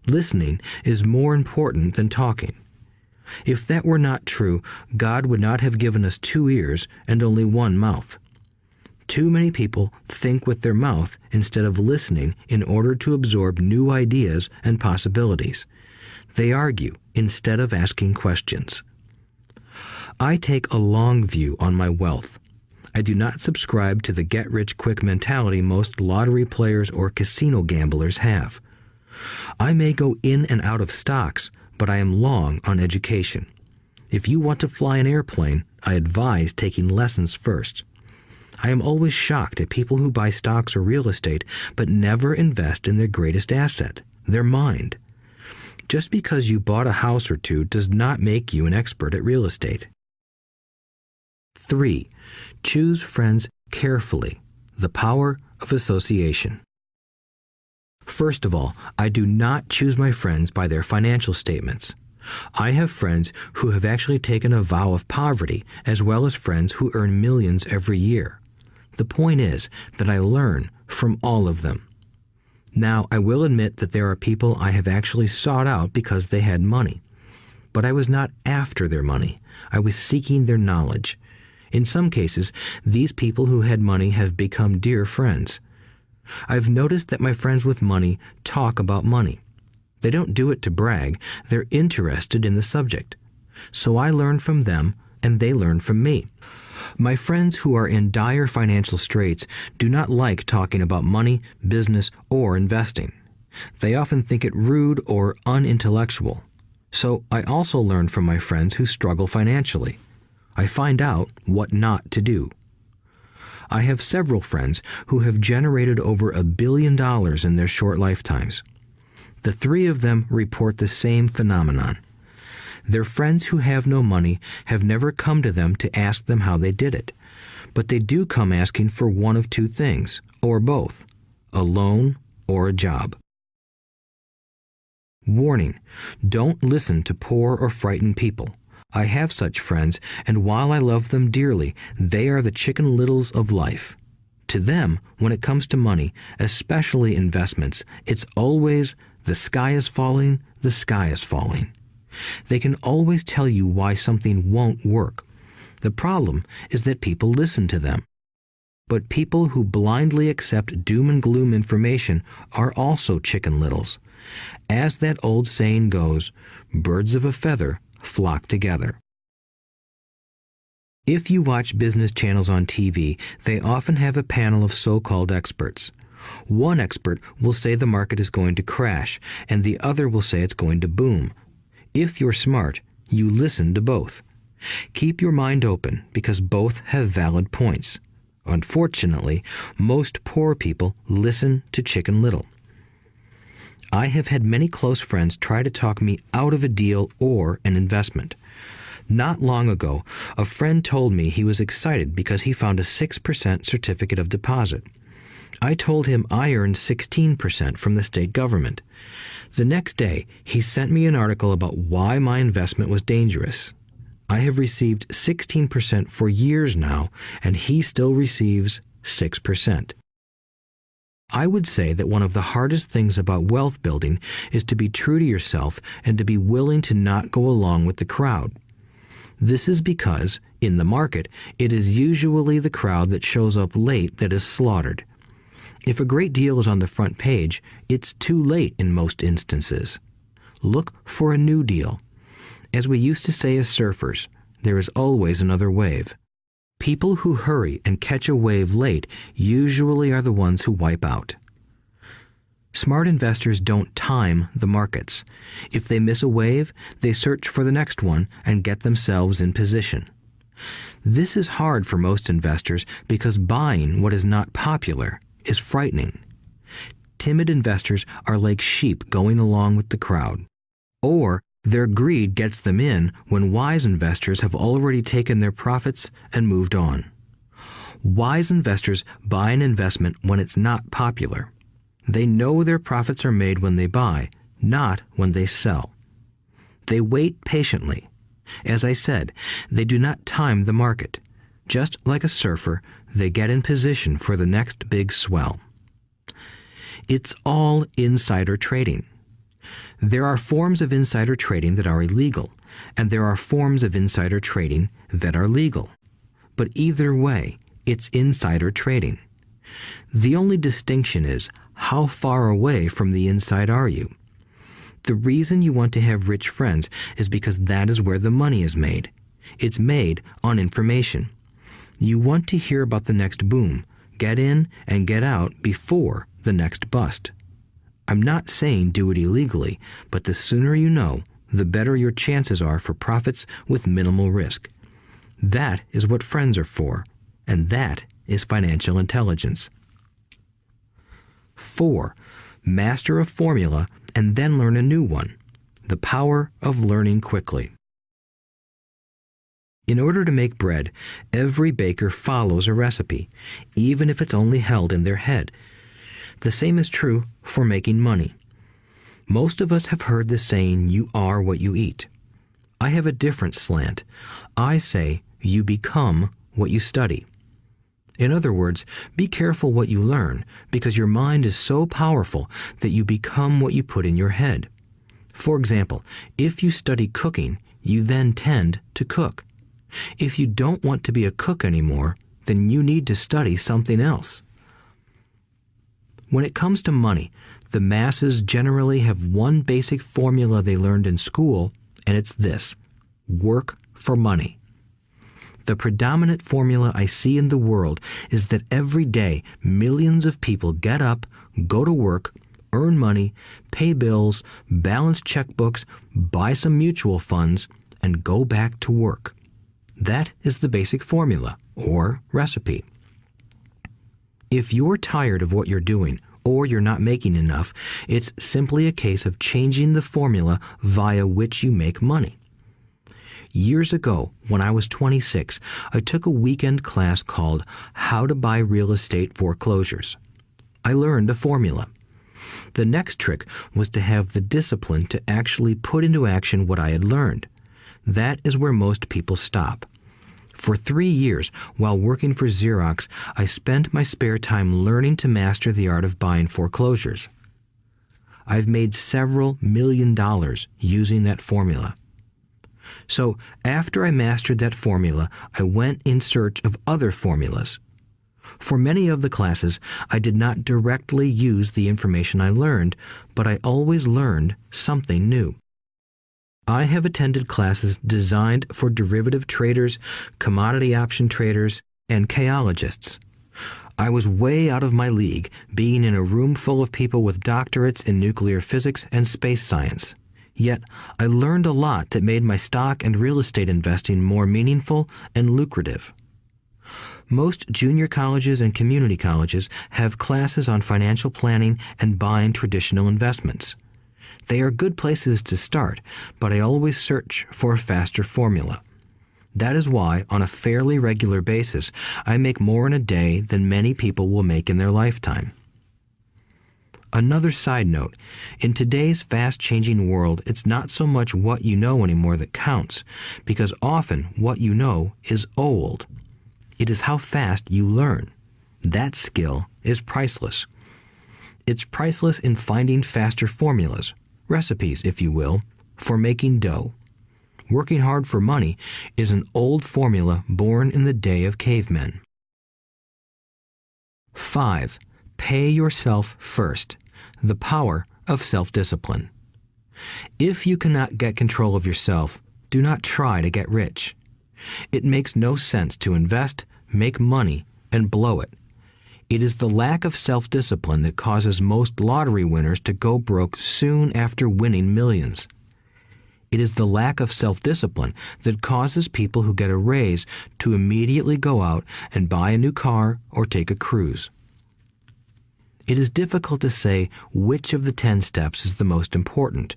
Listening is more important than talking. If that were not true, God would not have given us 2 ears and only 1 mouth. Too many people think with their mouth instead of listening in order to absorb new ideas and possibilities. They argue instead of asking questions. I take a long view on my wealth. I do not subscribe to the get-rich-quick mentality most lottery players or casino gamblers have. I may go in and out of stocks, but I am long on education. If you want to fly an airplane, I advise taking lessons first. I am always shocked at people who buy stocks or real estate but never invest in their greatest asset, their mind. Just because you bought a house or two does not make you an expert at real estate. 3. Choose friends carefully. The power of association. First of all, I do not choose my friends by their financial statements. I have friends who have actually taken a vow of poverty, as well as friends who earn millions every year. The point is that I learn from all of them. Now, I will admit that there are people I have actually sought out because they had money. But I was not after their money. I was seeking their knowledge. In some cases, these people who had money have become dear friends. I've noticed that my friends with money talk about money. They don't do it to brag. They're interested in the subject. So I learn from them, and they learn from me. My friends who are in dire financial straits do not like talking about money, business, or investing. They often think it rude or unintellectual. So I also learn from my friends who struggle financially. I find out what not to do. I have several friends who have generated over $1 billion in their short lifetimes. The 3 of them report the same phenomenon. Their friends who have no money have never come to them to ask them how they did it, but they do come asking for one of 2 things, or both, a loan or a job. Warning: don't listen to poor or frightened people. I have such friends, and while I love them dearly, they are the Chicken Littles of life. To them, when it comes to money, especially investments, it's always the sky is falling, the sky is falling. They can always tell you why something won't work. The problem is that people listen to them. But people who blindly accept doom and gloom information are also Chicken Littles. As that old saying goes, birds of a feather flock together. If you watch business channels on TV, they often have a panel of so-called experts. One expert will say the market is going to crash, and the other will say it's going to boom. If you're smart, you listen to both. Keep your mind open because both have valid points. Unfortunately, most poor people listen to Chicken Little. I have had many close friends try to talk me out of a deal or an investment. Not long ago, a friend told me he was excited because he found a 6% certificate of deposit. I told him I earned 16% from the state government. The next day, he sent me an article about why my investment was dangerous. I have received 16% for years now, and he still receives 6%. I would say that one of the hardest things about wealth building is to be true to yourself and to be willing to not go along with the crowd. This is because, in the market, it is usually the crowd that shows up late that is slaughtered. If a great deal is on the front page, it's too late in most instances. Look for a new deal. As we used to say as surfers, there is always another wave. People who hurry and catch a wave late usually are the ones who wipe out. Smart investors don't time the markets. If they miss a wave, they search for the next one and get themselves in position. This is hard for most investors because buying what is not popular is frightening. Timid investors are like sheep going along with the crowd. Or their greed gets them in when wise investors have already taken their profits and moved on. Wise investors buy an investment when it's not popular. They know their profits are made when they buy, not when they sell. They wait patiently. As I said, they do not time the market. Just like a surfer, they get in position for the next big swell. It's all insider trading. There are forms of insider trading that are illegal, and there are forms of insider trading that are legal. But either way, it's insider trading. The only distinction is, how far away from the inside are you? The reason you want to have rich friends is because that is where the money is made. It's made on information. You want to hear about the next boom, get in and get out before the next bust. I'm not saying do it illegally, but the sooner you know, the better your chances are for profits with minimal risk. That is what friends are for, and that is financial intelligence. 4. Master a formula and then learn a new one. The power of learning quickly. In order to make bread, every baker follows a recipe, even if it's only held in their head. The same is true for making money. Most of us have heard the saying, "You are what you eat." I have a different slant. I say, "You become what you study." In other words, be careful what you learn, because your mind is so powerful that you become what you put in your head. For example, if you study cooking, you then tend to cook. If you don't want to be a cook anymore, then you need to study something else. When it comes to money, the masses generally have one basic formula they learned in school, and it's this: work for money. The predominant formula I see in the world is that every day millions of people get up, go to work, earn money, pay bills, balance checkbooks, buy some mutual funds, and go back to work. That is the basic formula, or recipe. If you're tired of what you're doing, or you're not making enough, it's simply a case of changing the formula via which you make money. Years ago, when I was 26, I took a weekend class called How to Buy Real Estate Foreclosures. I learned a formula. The next trick was to have the discipline to actually put into action what I had learned. That is where most people stop. For 3 years, while working for Xerox, I spent my spare time learning to master the art of buying foreclosures. I've made several $1 million using that formula. So after I mastered that formula, I went in search of other formulas. For many of the classes, I did not directly use the information I learned, but I always learned something new. I have attended classes designed for derivative traders, commodity option traders, and chaologists. I was way out of my league, being in a room full of people with doctorates in nuclear physics and space science. Yet, I learned a lot that made my stock and real estate investing more meaningful and lucrative. Most junior colleges and community colleges have classes on financial planning and buying traditional investments. They are good places to start, but I always search for a faster formula. That is why, on a fairly regular basis, I make more in a day than many people will make in their lifetime. Another side note, in today's fast-changing world, it's not so much what you know anymore that counts, because often what you know is old. It is how fast you learn. That skill is priceless. It's priceless in finding faster formulas, recipes, if you will, for making dough. Working hard for money is an old formula born in the day of cavemen. 5. Pay yourself first. The power of self-discipline. If you cannot get control of yourself, do not try to get rich. It makes no sense to invest, make money, and blow it. It is the lack of self-discipline that causes most lottery winners to go broke soon after winning millions. It is the lack of self-discipline that causes people who get a raise to immediately go out and buy a new car or take a cruise. It is difficult to say which of the 10 steps is the most important,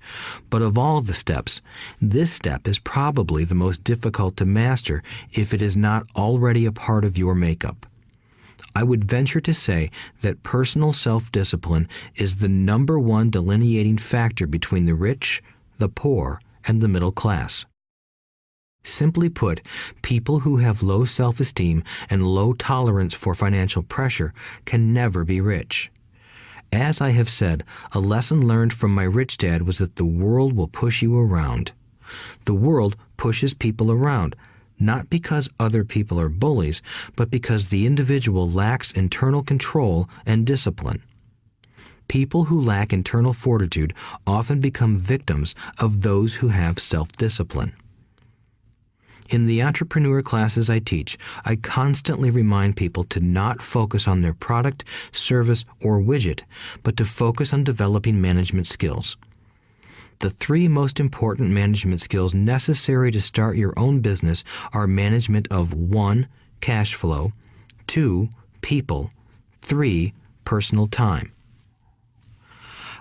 but of all the steps, this step is probably the most difficult to master if it is not already a part of your makeup. I would venture to say that personal self-discipline is the number one delineating factor between the rich, the poor, and the middle class. Simply put, people who have low self-esteem and low tolerance for financial pressure can never be rich. As I have said, a lesson learned from my rich dad was that the world will push you around. The world pushes people around, not because other people are bullies, but because the individual lacks internal control and discipline. People who lack internal fortitude often become victims of those who have self-discipline. In the entrepreneur classes I teach, I constantly remind people to not focus on their product, service, or widget, but to focus on developing management skills. The 3 most important management skills necessary to start your own business are management of 1. Cash flow, 2. People, 3. Personal time.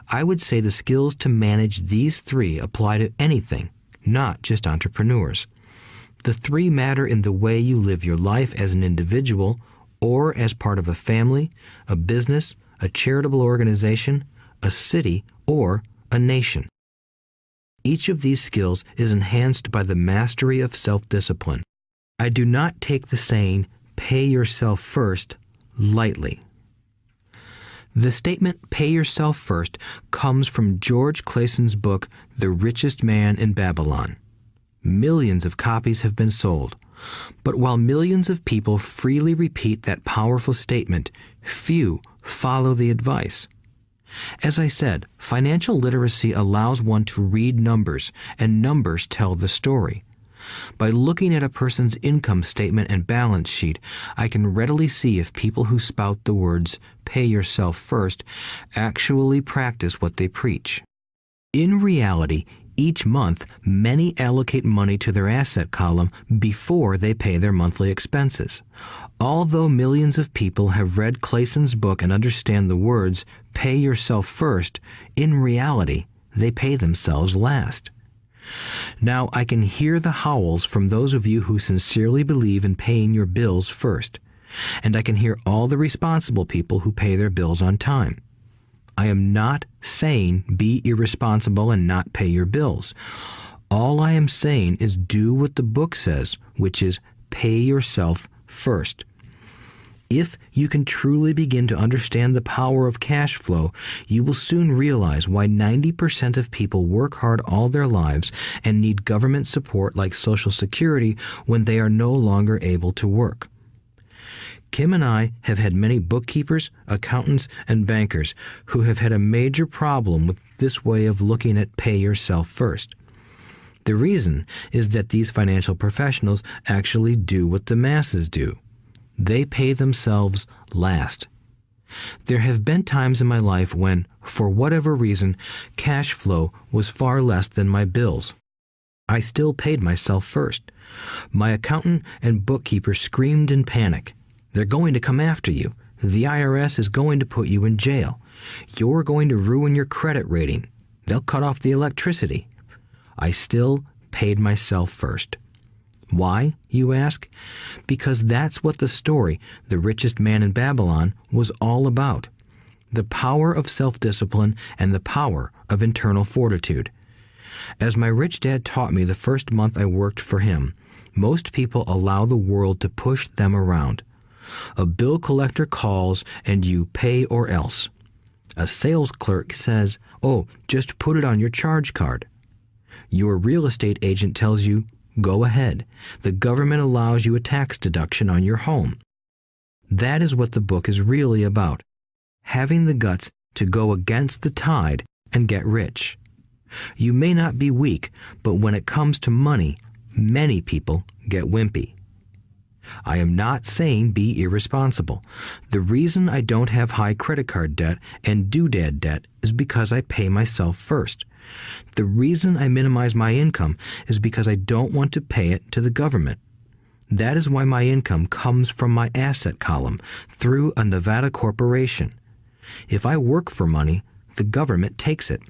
I would say the skills to manage these three apply to anything, not just entrepreneurs. The three matter in the way you live your life as an individual or as part of a family, a business, a charitable organization, a city, or a nation. Each of these skills is enhanced by the mastery of self-discipline. I do not take the saying, "pay yourself first," lightly. The statement, "pay yourself first," comes from George Clayson's book, The Richest Man in Babylon. Millions of copies have been sold. But while millions of people freely repeat that powerful statement, few follow the advice. As I said, financial literacy allows one to read numbers, and numbers tell the story. By looking at a person's income statement and balance sheet, I can readily see if people who spout the words, "pay yourself first," actually practice what they preach. In reality, each month, many allocate money to their asset column before they pay their monthly expenses. Although millions of people have read Clayson's book and understand the words, "pay yourself first," in reality, they pay themselves last. Now, I can hear the howls from those of you who sincerely believe in paying your bills first, and I can hear all the responsible people who pay their bills on time. I am not saying be irresponsible and not pay your bills. All I am saying is do what the book says, which is pay yourself first. If you can truly begin to understand the power of cash flow, you will soon realize why 90% of people work hard all their lives and need government support like Social Security when they are no longer able to work. Kim and I have had many bookkeepers, accountants, and bankers who have had a major problem with this way of looking at pay yourself first. The reason is that these financial professionals actually do what the masses do. They pay themselves last. There have been times in my life when, for whatever reason, cash flow was far less than my bills. I still paid myself first. My accountant and bookkeeper screamed in panic. "They're going to come after you. The IRS is going to put you in jail. You're going to ruin your credit rating. They'll cut off the electricity." I still paid myself first. Why, you ask? Because that's what the story, The Richest Man in Babylon, was all about. The power of self-discipline and the power of internal fortitude. As my rich dad taught me the first month I worked for him, most people allow the world to push them around. A bill collector calls and you pay or else. A sales clerk says, "Oh, just put it on your charge card." Your real estate agent tells you, "Go ahead. The government allows you a tax deduction on your home." That is what the book is really about. Having the guts to go against the tide and get rich. You may not be weak, but when it comes to money, many people get wimpy. I am not saying be irresponsible. The reason I don't have high credit card debt and doodad debt is because I pay myself first. The reason I minimize my income is because I don't want to pay it to the government. That is why my income comes from my asset column through a Nevada corporation. If I work for money, the government takes it.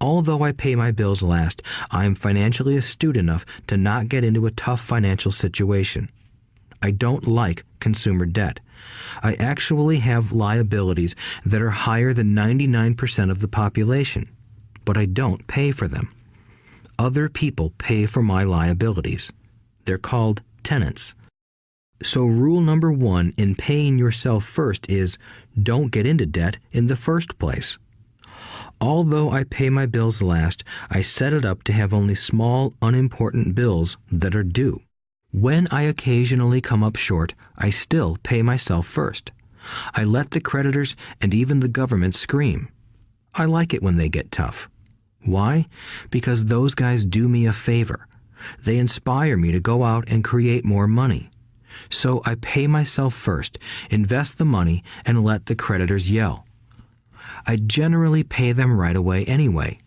Although I pay my bills last, I am financially astute enough to not get into a tough financial situation. I don't like consumer debt. I actually have liabilities that are higher than 99% of the population, but I don't pay for them. Other people pay for my liabilities. They're called tenants. So rule number 1 in paying yourself first is don't get into debt in the first place. Although I pay my bills last, I set it up to have only small, unimportant bills that are due. When I occasionally come up short, I still pay myself first. I let the creditors and even the government scream. I like it when they get tough. Why? Because those guys do me a favor. They inspire me to go out and create more money. So I pay myself first, invest the money, and let the creditors yell. I generally pay them right away anyway.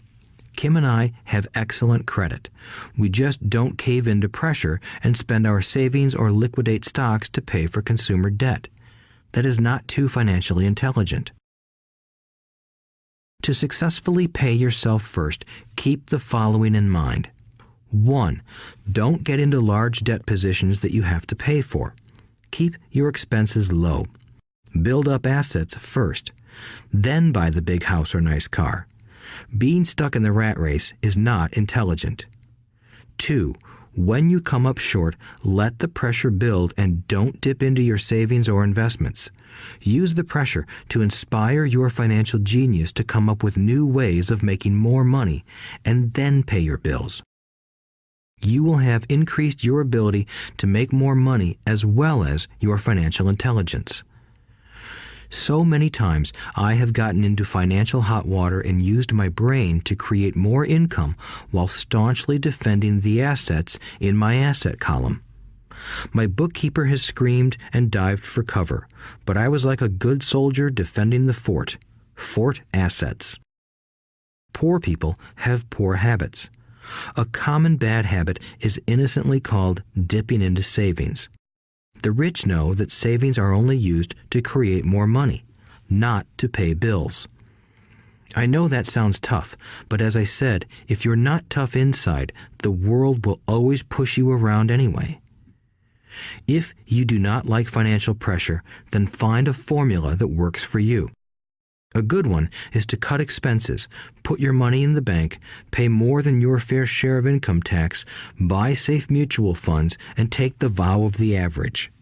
Kim and I have excellent credit. We just don't cave into pressure and spend our savings or liquidate stocks to pay for consumer debt. That is not too financially intelligent. To successfully pay yourself first, keep the following in mind. 1. Don't get into large debt positions that you have to pay for. Keep your expenses low. Build up assets first. Then buy the big house or nice car. Being stuck in the rat race is not intelligent. 2. When you come up short, let the pressure build and don't dip into your savings or investments. Use the pressure to inspire your financial genius to come up with new ways of making more money and then pay your bills. You will have increased your ability to make more money as well as your financial intelligence. So many times I have gotten into financial hot water and used my brain to create more income while staunchly defending the assets in my asset column. My bookkeeper has screamed and dived for cover, but I was like a good soldier defending the fort. Fort assets. Poor people have poor habits. A common bad habit is innocently called dipping into savings. The rich know that savings are only used to create more money, not to pay bills. I know that sounds tough, but as I said, if you're not tough inside, the world will always push you around anyway. If you do not like financial pressure, then find a formula that works for you. A good one is to cut expenses, put your money in the bank, pay more than your fair share of income tax, buy safe mutual funds, and take the vow of the average.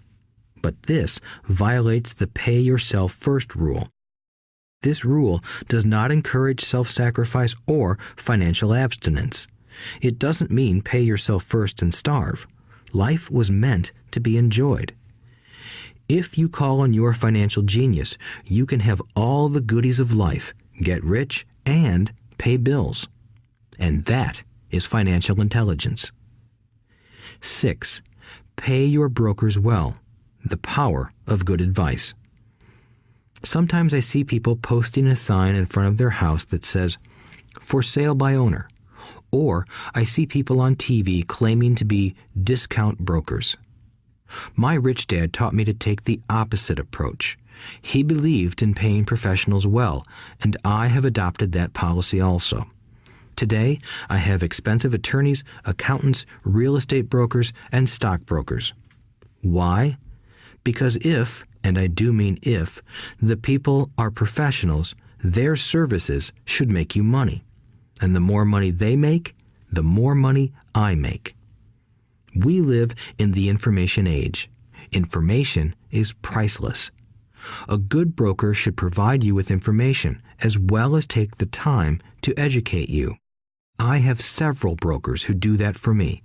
But this violates the pay yourself first rule. This rule does not encourage self-sacrifice or financial abstinence. It doesn't mean pay yourself first and starve. Life was meant to be enjoyed. If you call on your financial genius, you can have all the goodies of life, get rich, and pay bills. And that is financial intelligence. 6. Pay your brokers well. The power of good advice. Sometimes I see people posting a sign in front of their house that says, "For sale by owner." Or I see people on TV claiming to be discount brokers. My rich dad taught me to take the opposite approach. He believed in paying professionals well, and I have adopted that policy also. Today, I have expensive attorneys, accountants, real estate brokers, and stockbrokers. Why? Because if, and I do mean if, the people are professionals, their services should make you money. And the more money they make, the more money I make. We live in the information age. Information is priceless. A good broker should provide you with information as well as take the time to educate you. I have several brokers who do that for me.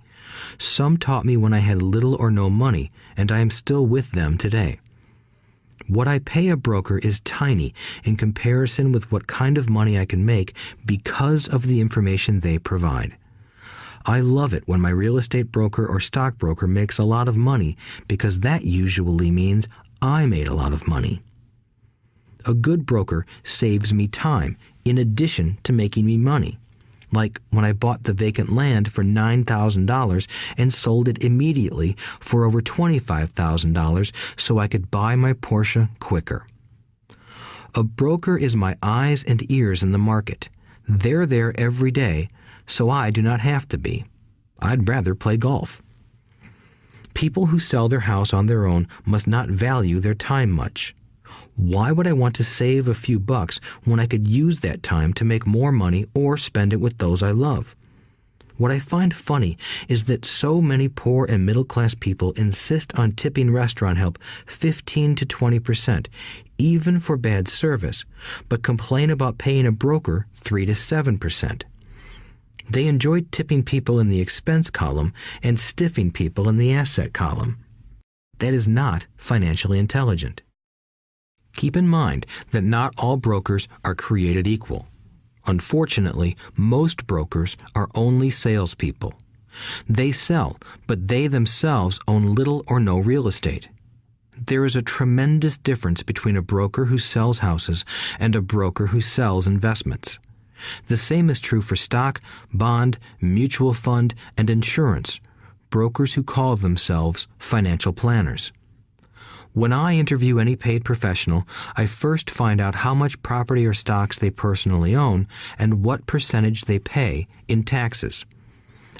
Some taught me when I had little or no money, and I am still with them today. What I pay a broker is tiny in comparison with what kind of money I can make because of the information they provide. I love it when my real estate broker or stockbroker makes a lot of money because that usually means I made a lot of money. A good broker saves me time in addition to making me money. Like when I bought the vacant land for $9,000 and sold it immediately for over $25,000 so I could buy my Porsche quicker. A broker is my eyes and ears in the market. They're there every day, so I do not have to be. I'd rather play golf. People who sell their house on their own must not value their time much. Why would I want to save a few bucks when I could use that time to make more money or spend it with those I love? What I find funny is that so many poor and middle-class people insist on tipping restaurant help 15 to 20%, even for bad service, but complain about paying a broker 3 to 7%. They enjoy tipping people in the expense column and stiffing people in the asset column. That is not financially intelligent. Keep in mind that not all brokers are created equal. Unfortunately, most brokers are only salespeople. They sell, but they themselves own little or no real estate. There is a tremendous difference between a broker who sells houses and a broker who sells investments. The same is true for stock, bond, mutual fund, and insurance, brokers who call themselves financial planners. When I interview any paid professional, I first find out how much property or stocks they personally own and what percentage they pay in taxes.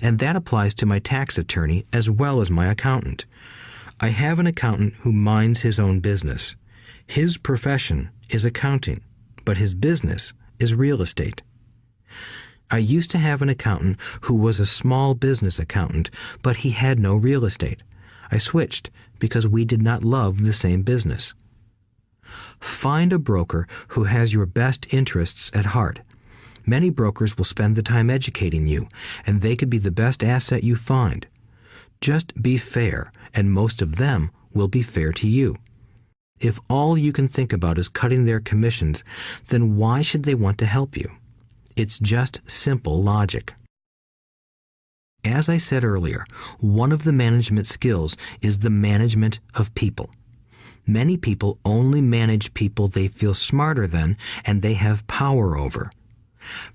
And that applies to my tax attorney as well as my accountant. I have an accountant who minds his own business. His profession is accounting, but his business is real estate. I used to have an accountant who was a small business accountant, but he had no real estate. I switched because we did not love the same business. Find a broker who has your best interests at heart. Many brokers will spend the time educating you, and they could be the best asset you find. Just be fair, and most of them will be fair to you. If all you can think about is cutting their commissions, then why should they want to help you? It's just simple logic. As I said earlier, one of the management skills is the management of people. Many people only manage people they feel smarter than and they have power over.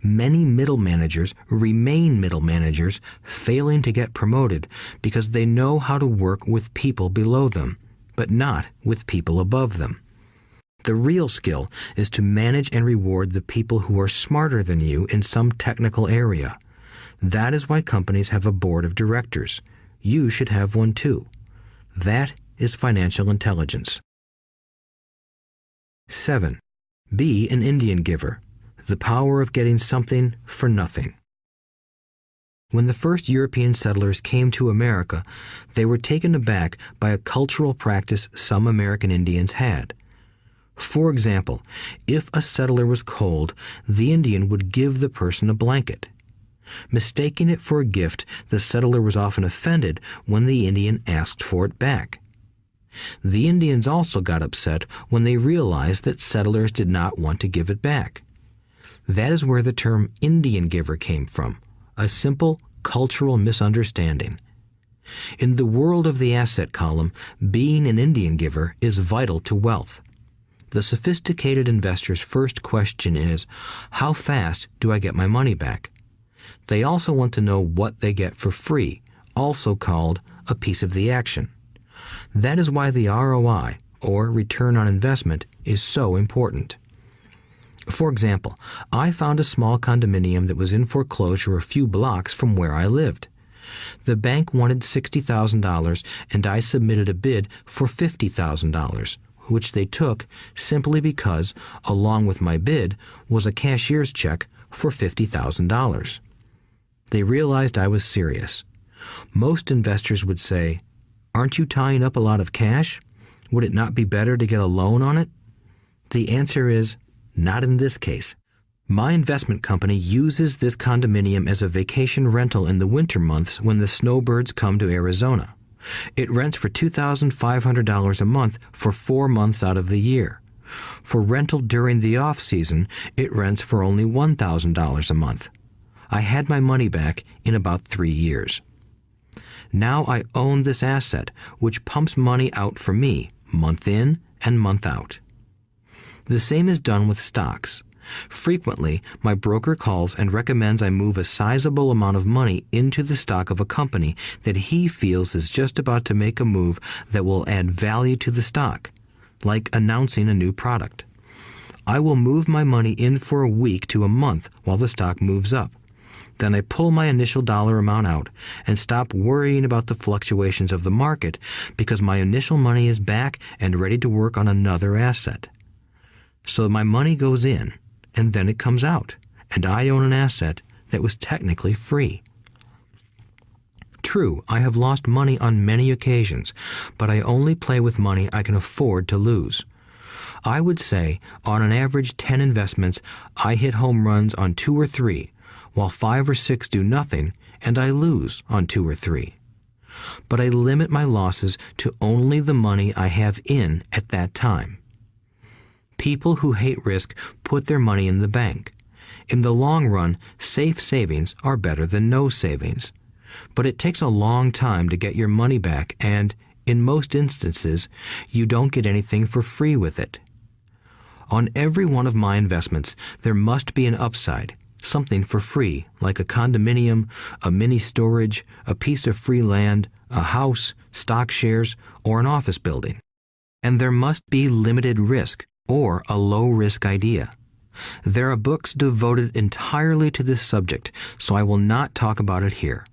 Many middle managers remain middle managers, failing to get promoted because they know how to work with people below them, but not with people above them. The real skill is to manage and reward the people who are smarter than you in some technical area. That is why companies have a board of directors. You should have one too. That is financial intelligence. 7. Be an Indian giver. The power of getting something for nothing. When the first European settlers came to America, they were taken aback by a cultural practice some American Indians had. For example, if a settler was cold, the Indian would give the person a blanket. Mistaking it for a gift, the settler was often offended when the Indian asked for it back. The Indians also got upset when they realized that settlers did not want to give it back. That is where the term Indian giver came from, a simple cultural misunderstanding. In the world of the asset column, being an Indian giver is vital to wealth. The sophisticated investor's first question is, how fast do I get my money back? They also want to know what they get for free, also called a piece of the action. That is why the ROI, or return on investment, is so important. For example, I found a small condominium that was in foreclosure a few blocks from where I lived. The bank wanted $60,000 and I submitted a bid for $50,000, which they took simply because, along with my bid, was a cashier's check for $50,000. They realized I was serious. Most investors would say, "Aren't you tying up a lot of cash? Would it not be better to get a loan on it?" The answer is, not in this case. My investment company uses this condominium as a vacation rental in the winter months when the snowbirds come to Arizona. It rents for $2,500 a month for 4 months out of the year. For rental during the off-season, it rents for only $1,000 a month. I had my money back in about 3 years. Now I own this asset, which pumps money out for me, month in and month out. The same is done with stocks. Frequently, my broker calls and recommends I move a sizable amount of money into the stock of a company that he feels is just about to make a move that will add value to the stock, like announcing a new product. I will move my money in for a week to a month while the stock moves up. Then I pull my initial dollar amount out and stop worrying about the fluctuations of the market because my initial money is back and ready to work on another asset. So my money goes in, and then it comes out, and I own an asset that was technically free. True, I have lost money on many occasions, but I only play with money I can afford to lose. I would say, on an average 10 investments, I hit home runs on 2 or 3, while 5 or 6 do nothing, and I lose on 2 or 3. But I limit my losses to only the money I have in at that time. People who hate risk put their money in the bank. In the long run, safe savings are better than no savings. But it takes a long time to get your money back, and, in most instances, you don't get anything for free with it. On every one of my investments, there must be an upside, something for free, like a condominium, a mini storage, a piece of free land, a house, stock shares, or an office building. And there must be limited risk or a low-risk idea. There are books devoted entirely to this subject, so I will not talk about it here.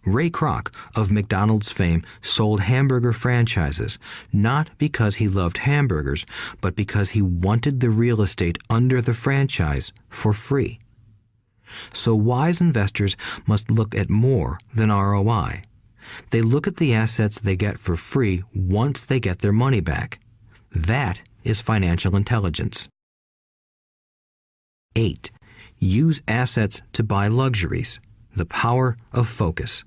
Ray Kroc, of McDonald's fame, sold hamburger franchises, not because he loved hamburgers, but because he wanted the real estate under the franchise for free. So wise investors must look at more than ROI. They look at the assets they get for free once they get their money back. That is financial intelligence. 8. Use assets to buy luxuries. The power of focus.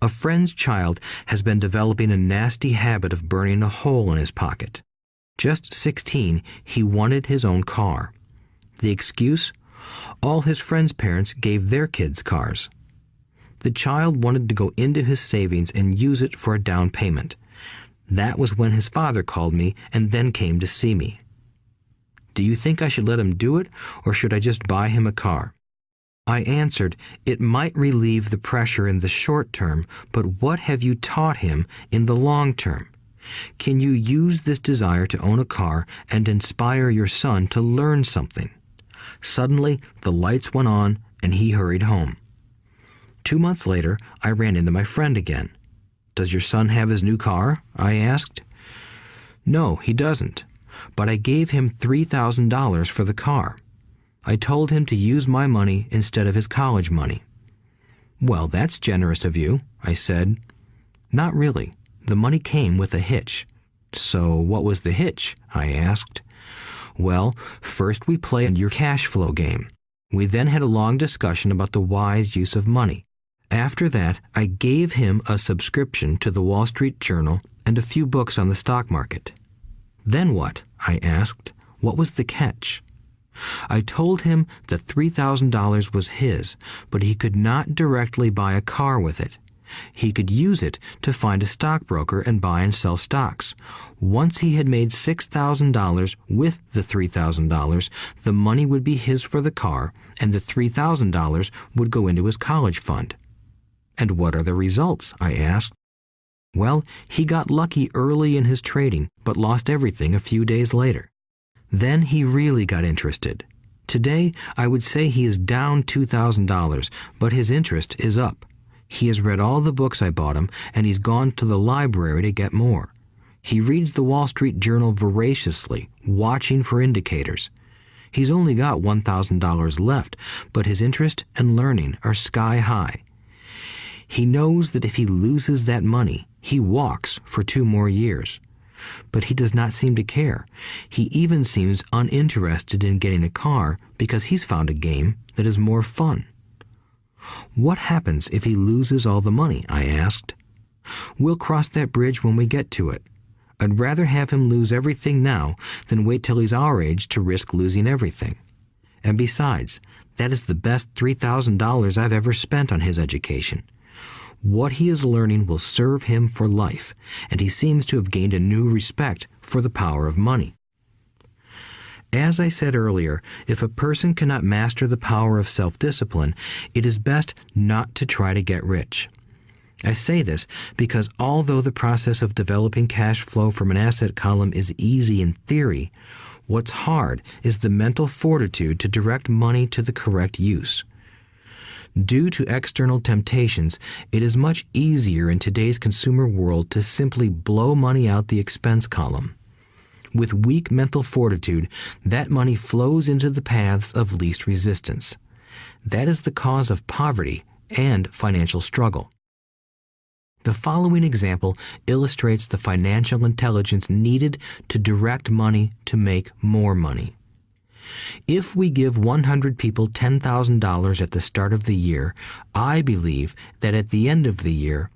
A friend's child has been developing a nasty habit of burning a hole in his pocket. Just 16, he wanted his own car. The excuse? All his friends' parents gave their kids cars. The child wanted to go into his savings and use it for a down payment. That was when his father called me and then came to see me. Do you think I should let him do it, or should I just buy him a car? I answered, it might relieve the pressure in the short term, but what have you taught him in the long term? Can you use this desire to own a car and inspire your son to learn something? Suddenly, the lights went on and he hurried home. 2 months later, I ran into my friend again. Does your son have his new car? I asked. No, he doesn't, but I gave him $3,000 for the car. I told him to use my money instead of his college money. Well, that's generous of you, I said. Not really. The money came with a hitch. So what was the hitch? I asked. Well, first we played your cash flow game. We then had a long discussion about the wise use of money. After that, I gave him a subscription to the Wall Street Journal and a few books on the stock market. Then what? I asked. What was the catch? I told him that $3,000 was his, but he could not directly buy a car with it. He could use it to find a stockbroker and buy and sell stocks. Once he had made $6,000 with the $3,000, the money would be his for the car, and the $3,000 would go into his college fund. And what are the results? I asked. Well, he got lucky early in his trading, but lost everything a few days later. Then he really got interested. Today, I would say he is down $2,000, but his interest is up. He has read all the books I bought him, and he's gone to the library to get more. He reads the Wall Street Journal voraciously, watching for indicators. He's only got $1,000 left, but his interest and learning are sky high. He knows that if he loses that money, he walks for 2 more years. But he does not seem to care. He even seems uninterested in getting a car because he's found a game that is more fun. What happens if he loses all the money? I asked. We'll cross that bridge when we get to it. I'd rather have him lose everything now than wait till he's our age to risk losing everything. And besides, that is the best $3,000 I've ever spent on his education. What he is learning will serve him for life, and he seems to have gained a new respect for the power of money. As I said earlier, if a person cannot master the power of self-discipline, it is best not to try to get rich. I say this because although the process of developing cash flow from an asset column is easy in theory, what's hard is the mental fortitude to direct money to the correct use. Due to external temptations, it is much easier in today's consumer world to simply blow money out the expense column. With weak mental fortitude, that money flows into the paths of least resistance. That is the cause of poverty and financial struggle. The following example illustrates the financial intelligence needed to direct money to make more money. If we give 100 people $10,000 at the start of the year, I believe that at the end of the year,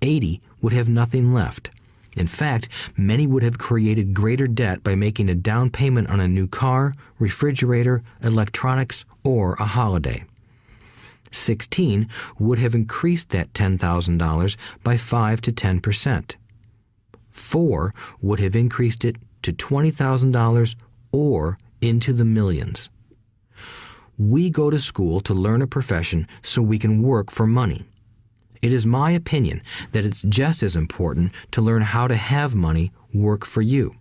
80 would have nothing left. In fact, many would have created greater debt by making a down payment on a new car, refrigerator, electronics, or a holiday. 16 would have increased that $10,000 by 5 to 10%. 4 would have increased it to $20,000 or into the millions. We go to school to learn a profession so we can work for money. It is my opinion that it's just as important to learn how to have money work for you.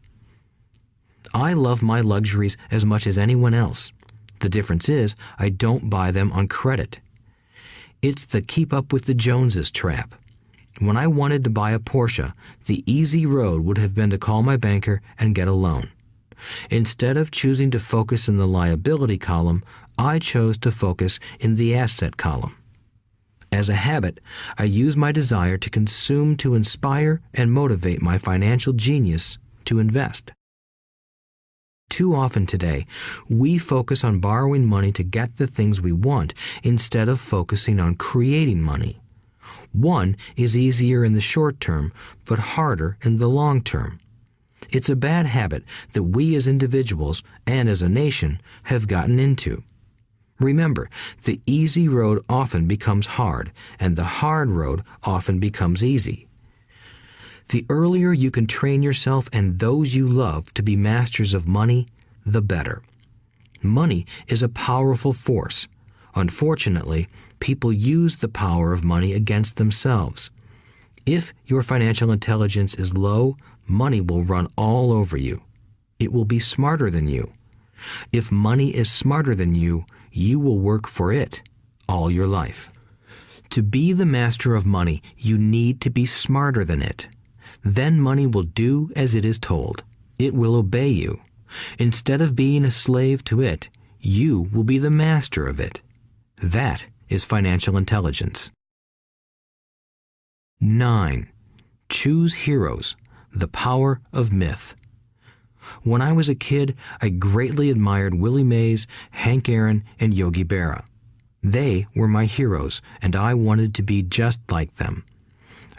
I love my luxuries as much as anyone else. The difference is I don't buy them on credit. It's the keep up with the Joneses trap. When I wanted to buy a Porsche, the easy road would have been to call my banker and get a loan. Instead of choosing to focus in the liability column, I chose to focus in the asset column. As a habit, I use my desire to consume to inspire and motivate my financial genius to invest. Too often today, we focus on borrowing money to get the things we want instead of focusing on creating money. One is easier in the short term, but harder in the long term. It's a bad habit that we as individuals and as a nation have gotten into. Remember, the easy road often becomes hard, and the hard road often becomes easy. The earlier you can train yourself and those you love to be masters of money, the better. Money is a powerful force. Unfortunately, people use the power of money against themselves. If your financial intelligence is low, money will run all over you. It will be smarter than you. If money is smarter than you will work for it all your life. To be the master of money, you need to be smarter than it. Then money will do as it is told. It will obey you. Instead of being a slave to it, you will be the master of it. That is financial intelligence. 9. Choose heroes. The power of myth. When I was a kid, I greatly admired Willie Mays, Hank Aaron, and Yogi Berra. They were my heroes, and I wanted to be just like them.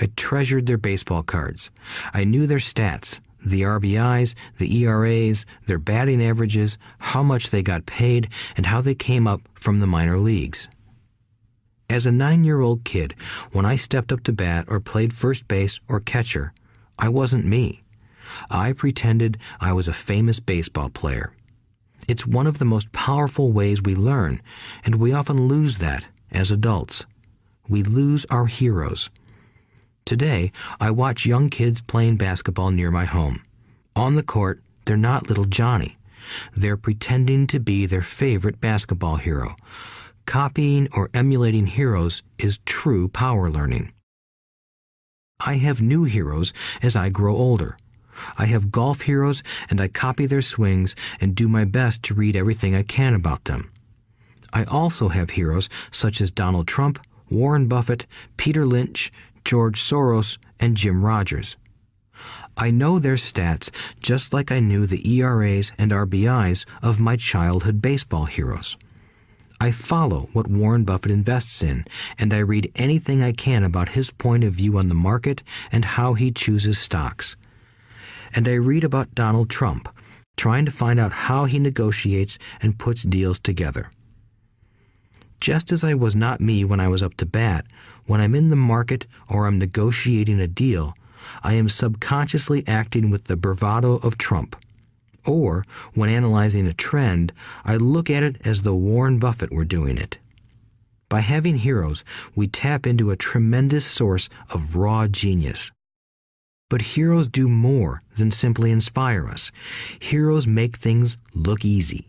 I treasured their baseball cards. I knew their stats, the RBIs, the ERAs, their batting averages, how much they got paid, and how they came up from the minor leagues. As a 9-year-old kid, when I stepped up to bat or played first base or catcher, I wasn't me. I pretended I was a famous baseball player. It's one of the most powerful ways we learn, and we often lose that as adults. We lose our heroes. Today, I watch young kids playing basketball near my home. On the court, they're not little Johnny. They're pretending to be their favorite basketball hero. Copying or emulating heroes is true power learning. I have new heroes as I grow older. I have golf heroes, and I copy their swings and do my best to read everything I can about them. I also have heroes such as Donald Trump, Warren Buffett, Peter Lynch, George Soros, and Jim Rogers. I know their stats just like I knew the ERAs and RBIs of my childhood baseball heroes. I follow what Warren Buffett invests in, and I read anything I can about his point of view on the market and how he chooses stocks. And I read about Donald Trump, trying to find out how he negotiates and puts deals together. Just as I was not me when I was up to bat, when I'm in the market or I'm negotiating a deal, I am subconsciously acting with the bravado of Trump. Or, when analyzing a trend, I look at it as though Warren Buffett were doing it. By having heroes, we tap into a tremendous source of raw genius. But heroes do more than simply inspire us. Heroes make things look easy.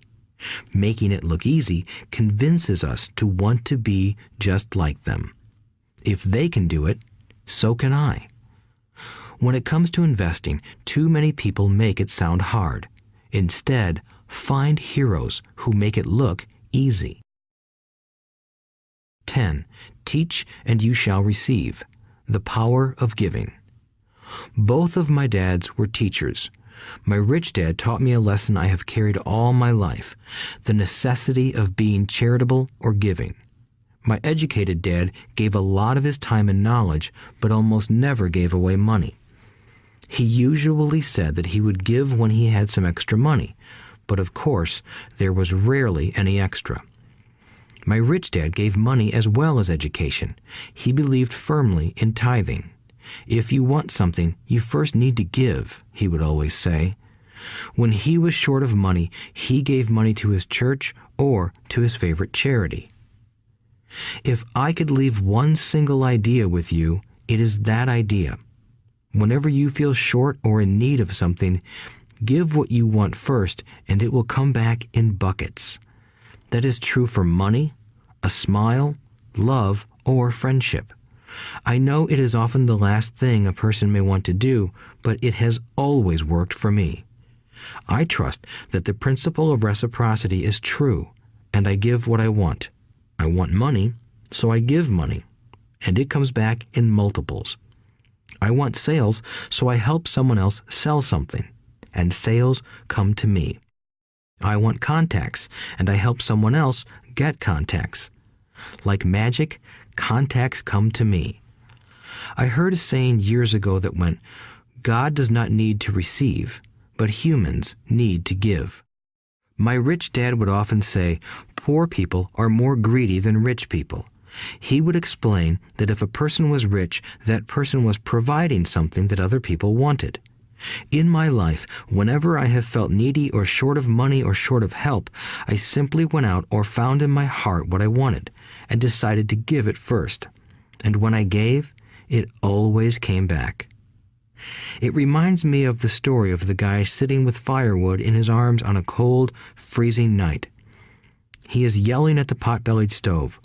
Making it look easy convinces us to want to be just like them. If they can do it, so can I. When it comes to investing, too many people make it sound hard. Instead, find heroes who make it look easy. 10. Teach and you shall receive. The power of giving. Both of my dads were teachers. My rich dad taught me a lesson I have carried all my life, the necessity of being charitable or giving. My educated dad gave a lot of his time and knowledge, but almost never gave away money. He usually said that he would give when he had some extra money, but of course, there was rarely any extra. My rich dad gave money as well as education. He believed firmly in tithing. If you want something, you first need to give, he would always say. When he was short of money, he gave money to his church or to his favorite charity. If I could leave one single idea with you, it is that idea. Whenever you feel short or in need of something, give what you want first, and it will come back in buckets. That is true for money, a smile, love, or friendship. I know it is often the last thing a person may want to do, but it has always worked for me. I trust that the principle of reciprocity is true, and I give what I want. I want money, so I give money, and it comes back in multiples. I want sales, so I help someone else sell something, and sales come to me. I want contacts, and I help someone else get contacts. Like magic, contacts come to me. I heard a saying years ago that went, "God does not need to receive, but humans need to give." My rich dad would often say, poor people are more greedy than rich people. He would explain that if a person was rich, that person was providing something that other people wanted. In my life, whenever I have felt needy or short of money or short of help, I simply went out or found in my heart what I wanted and decided to give it first. And when I gave, it always came back. It reminds me of the story of the guy sitting with firewood in his arms on a cold, freezing night. He is yelling at the pot-bellied stove,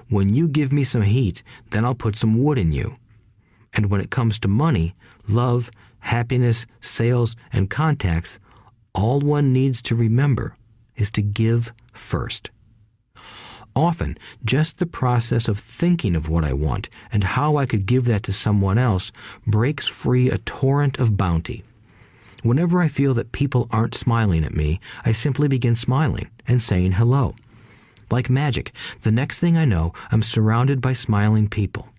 "When you give me some heat, then I'll put some wood in you." And when it comes to money, love, happiness, sales, and contacts, all one needs to remember is to give first. Often, just the process of thinking of what I want and how I could give that to someone else breaks free a torrent of bounty. Whenever I feel that people aren't smiling at me, I simply begin smiling and saying hello. Like magic, the next thing I know, I'm surrounded by smiling people.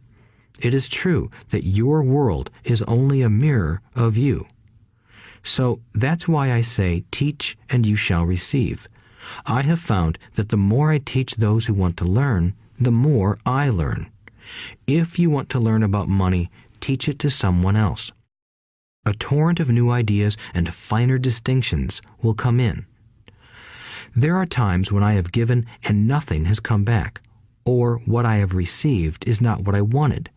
It is true that your world is only a mirror of you. So that's why I say, teach and you shall receive. I have found that the more I teach those who want to learn, the more I learn. If you want to learn about money, teach it to someone else. A torrent of new ideas and finer distinctions will come in. There are times when I have given and nothing has come back, or what I have received is not what I wanted.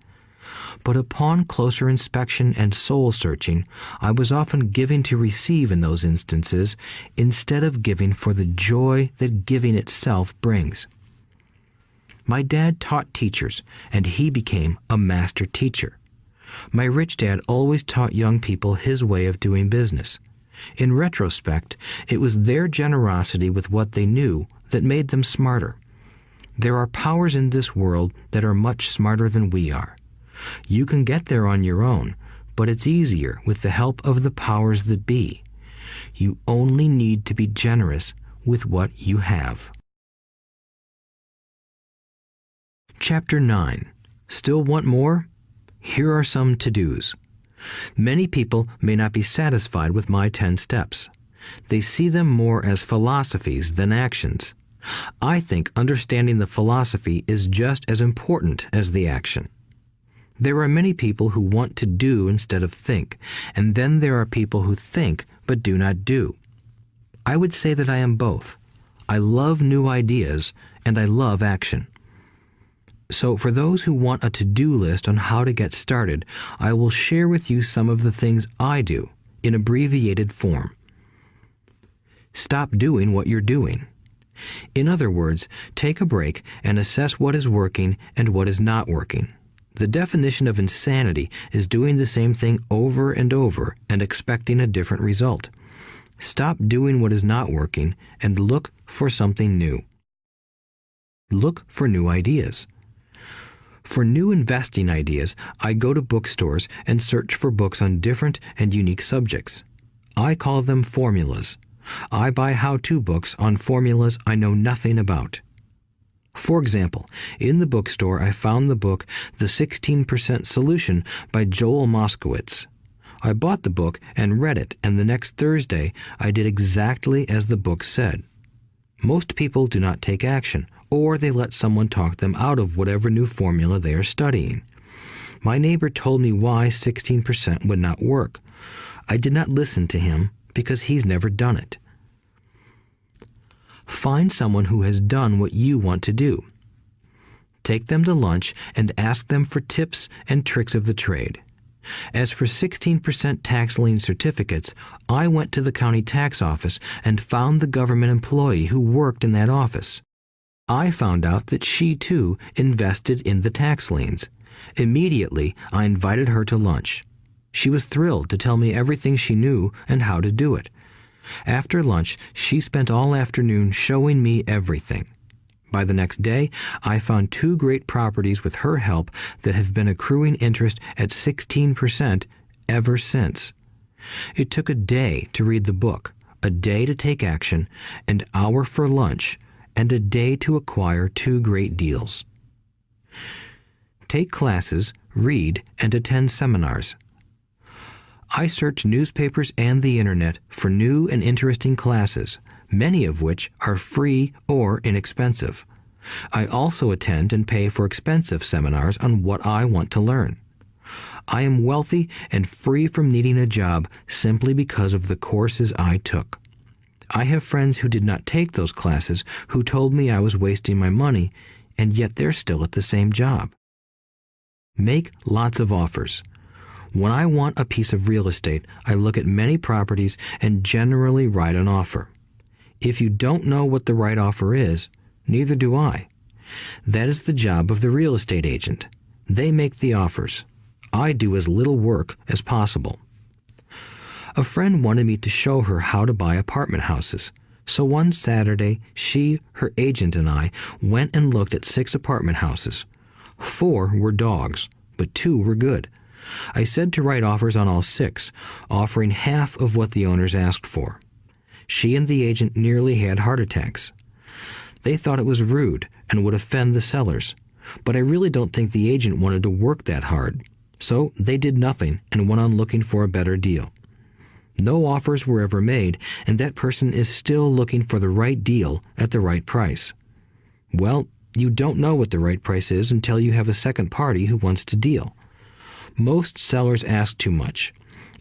But upon closer inspection and soul-searching, I was often giving to receive in those instances instead of giving for the joy that giving itself brings. My dad taught teachers, and he became a master teacher. My rich dad always taught young people his way of doing business. In retrospect, it was their generosity with what they knew that made them smarter. There are powers in this world that are much smarter than we are. You can get there on your own, but it's easier with the help of the powers that be. You only need to be generous with what you have. Chapter 9. Still want more? Here are some to-dos. Many people may not be satisfied with my 10 steps. They see them more as philosophies than actions. I think understanding the philosophy is just as important as the action. There are many people who want to do instead of think, and then there are people who think but do not do. I would say that I am both. I love new ideas, and I love action. So for those who want a to-do list on how to get started, I will share with you some of the things I do in abbreviated form. Stop doing what you're doing. In other words, take a break and assess what is working and what is not working. The definition of insanity is doing the same thing over and over and expecting a different result. Stop doing what is not working and look for something new. Look for new ideas. For new investing ideas, I go to bookstores and search for books on different and unique subjects. I call them formulas. I buy how-to books on formulas I know nothing about. For example, in the bookstore I found the book The 16% Solution by Joel Moskowitz. I bought the book and read it, and the next Thursday I did exactly as the book said. Most people do not take action, or they let someone talk them out of whatever new formula they are studying. My neighbor told me why 16% would not work. I did not listen to him because he's never done it. Find someone who has done what you want to do. take them to lunch, and ask them for tips and tricks of the trade. As for 16% tax lien certificates, I went to the county tax office and found the government employee who worked in that office. I found out that she, too, invested in the tax liens. Immediately, I invited her to lunch. She was thrilled to tell me everything she knew and how to do it. After lunch, she spent all afternoon showing me everything. By the next day, I found 2 great properties with her help that have been accruing interest at 16% ever since. It took a day to read the book, a day to take action, an hour for lunch, and a day to acquire 2 great deals. Take classes, read, and attend seminars. I search newspapers and the internet for new and interesting classes, many of which are free or inexpensive. I also attend and pay for expensive seminars on what I want to learn. I am wealthy and free from needing a job simply because of the courses I took. I have friends who did not take those classes who told me I was wasting my money, and yet they're still at the same job. Make lots of offers. When I want a piece of real estate, I look at many properties and generally write an offer. If you don't know what the right offer is, neither do I. That is the job of the real estate agent. They make the offers. I do as little work as possible. A friend wanted me to show her how to buy apartment houses. So one Saturday, she, her agent, and I went and looked at 6 apartment houses. 4 were dogs, but 2 were good. I said to write offers on all 6, offering half of what the owners asked for. She and the agent nearly had heart attacks. They thought it was rude and would offend the sellers, but I really don't think the agent wanted to work that hard. So they did nothing and went on looking for a better deal. No offers were ever made, and that person is still looking for the right deal at the right price. Well, you don't know what the right price is until you have a second party who wants to deal. Most sellers ask too much.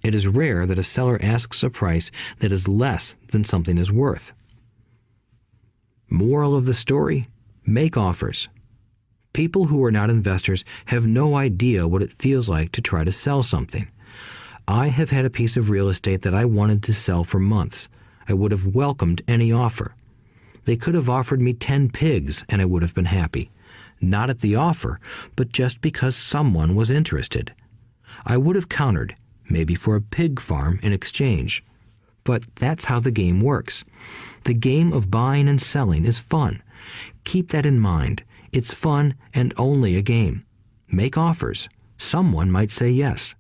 It is rare that a seller asks a price that is less than something is worth. Moral of the story: make offers. People who are not investors have no idea what it feels like to try to sell something. I have had a piece of real estate that I wanted to sell for months. I would have welcomed any offer. They could have offered me 10 pigs and I would have been happy. Not at the offer, but just because someone was interested. I would have countered, maybe for a pig farm in exchange. But that's how the game works. The game of buying and selling is fun. Keep that in mind. It's fun and only a game. Make offers. Someone might say yes.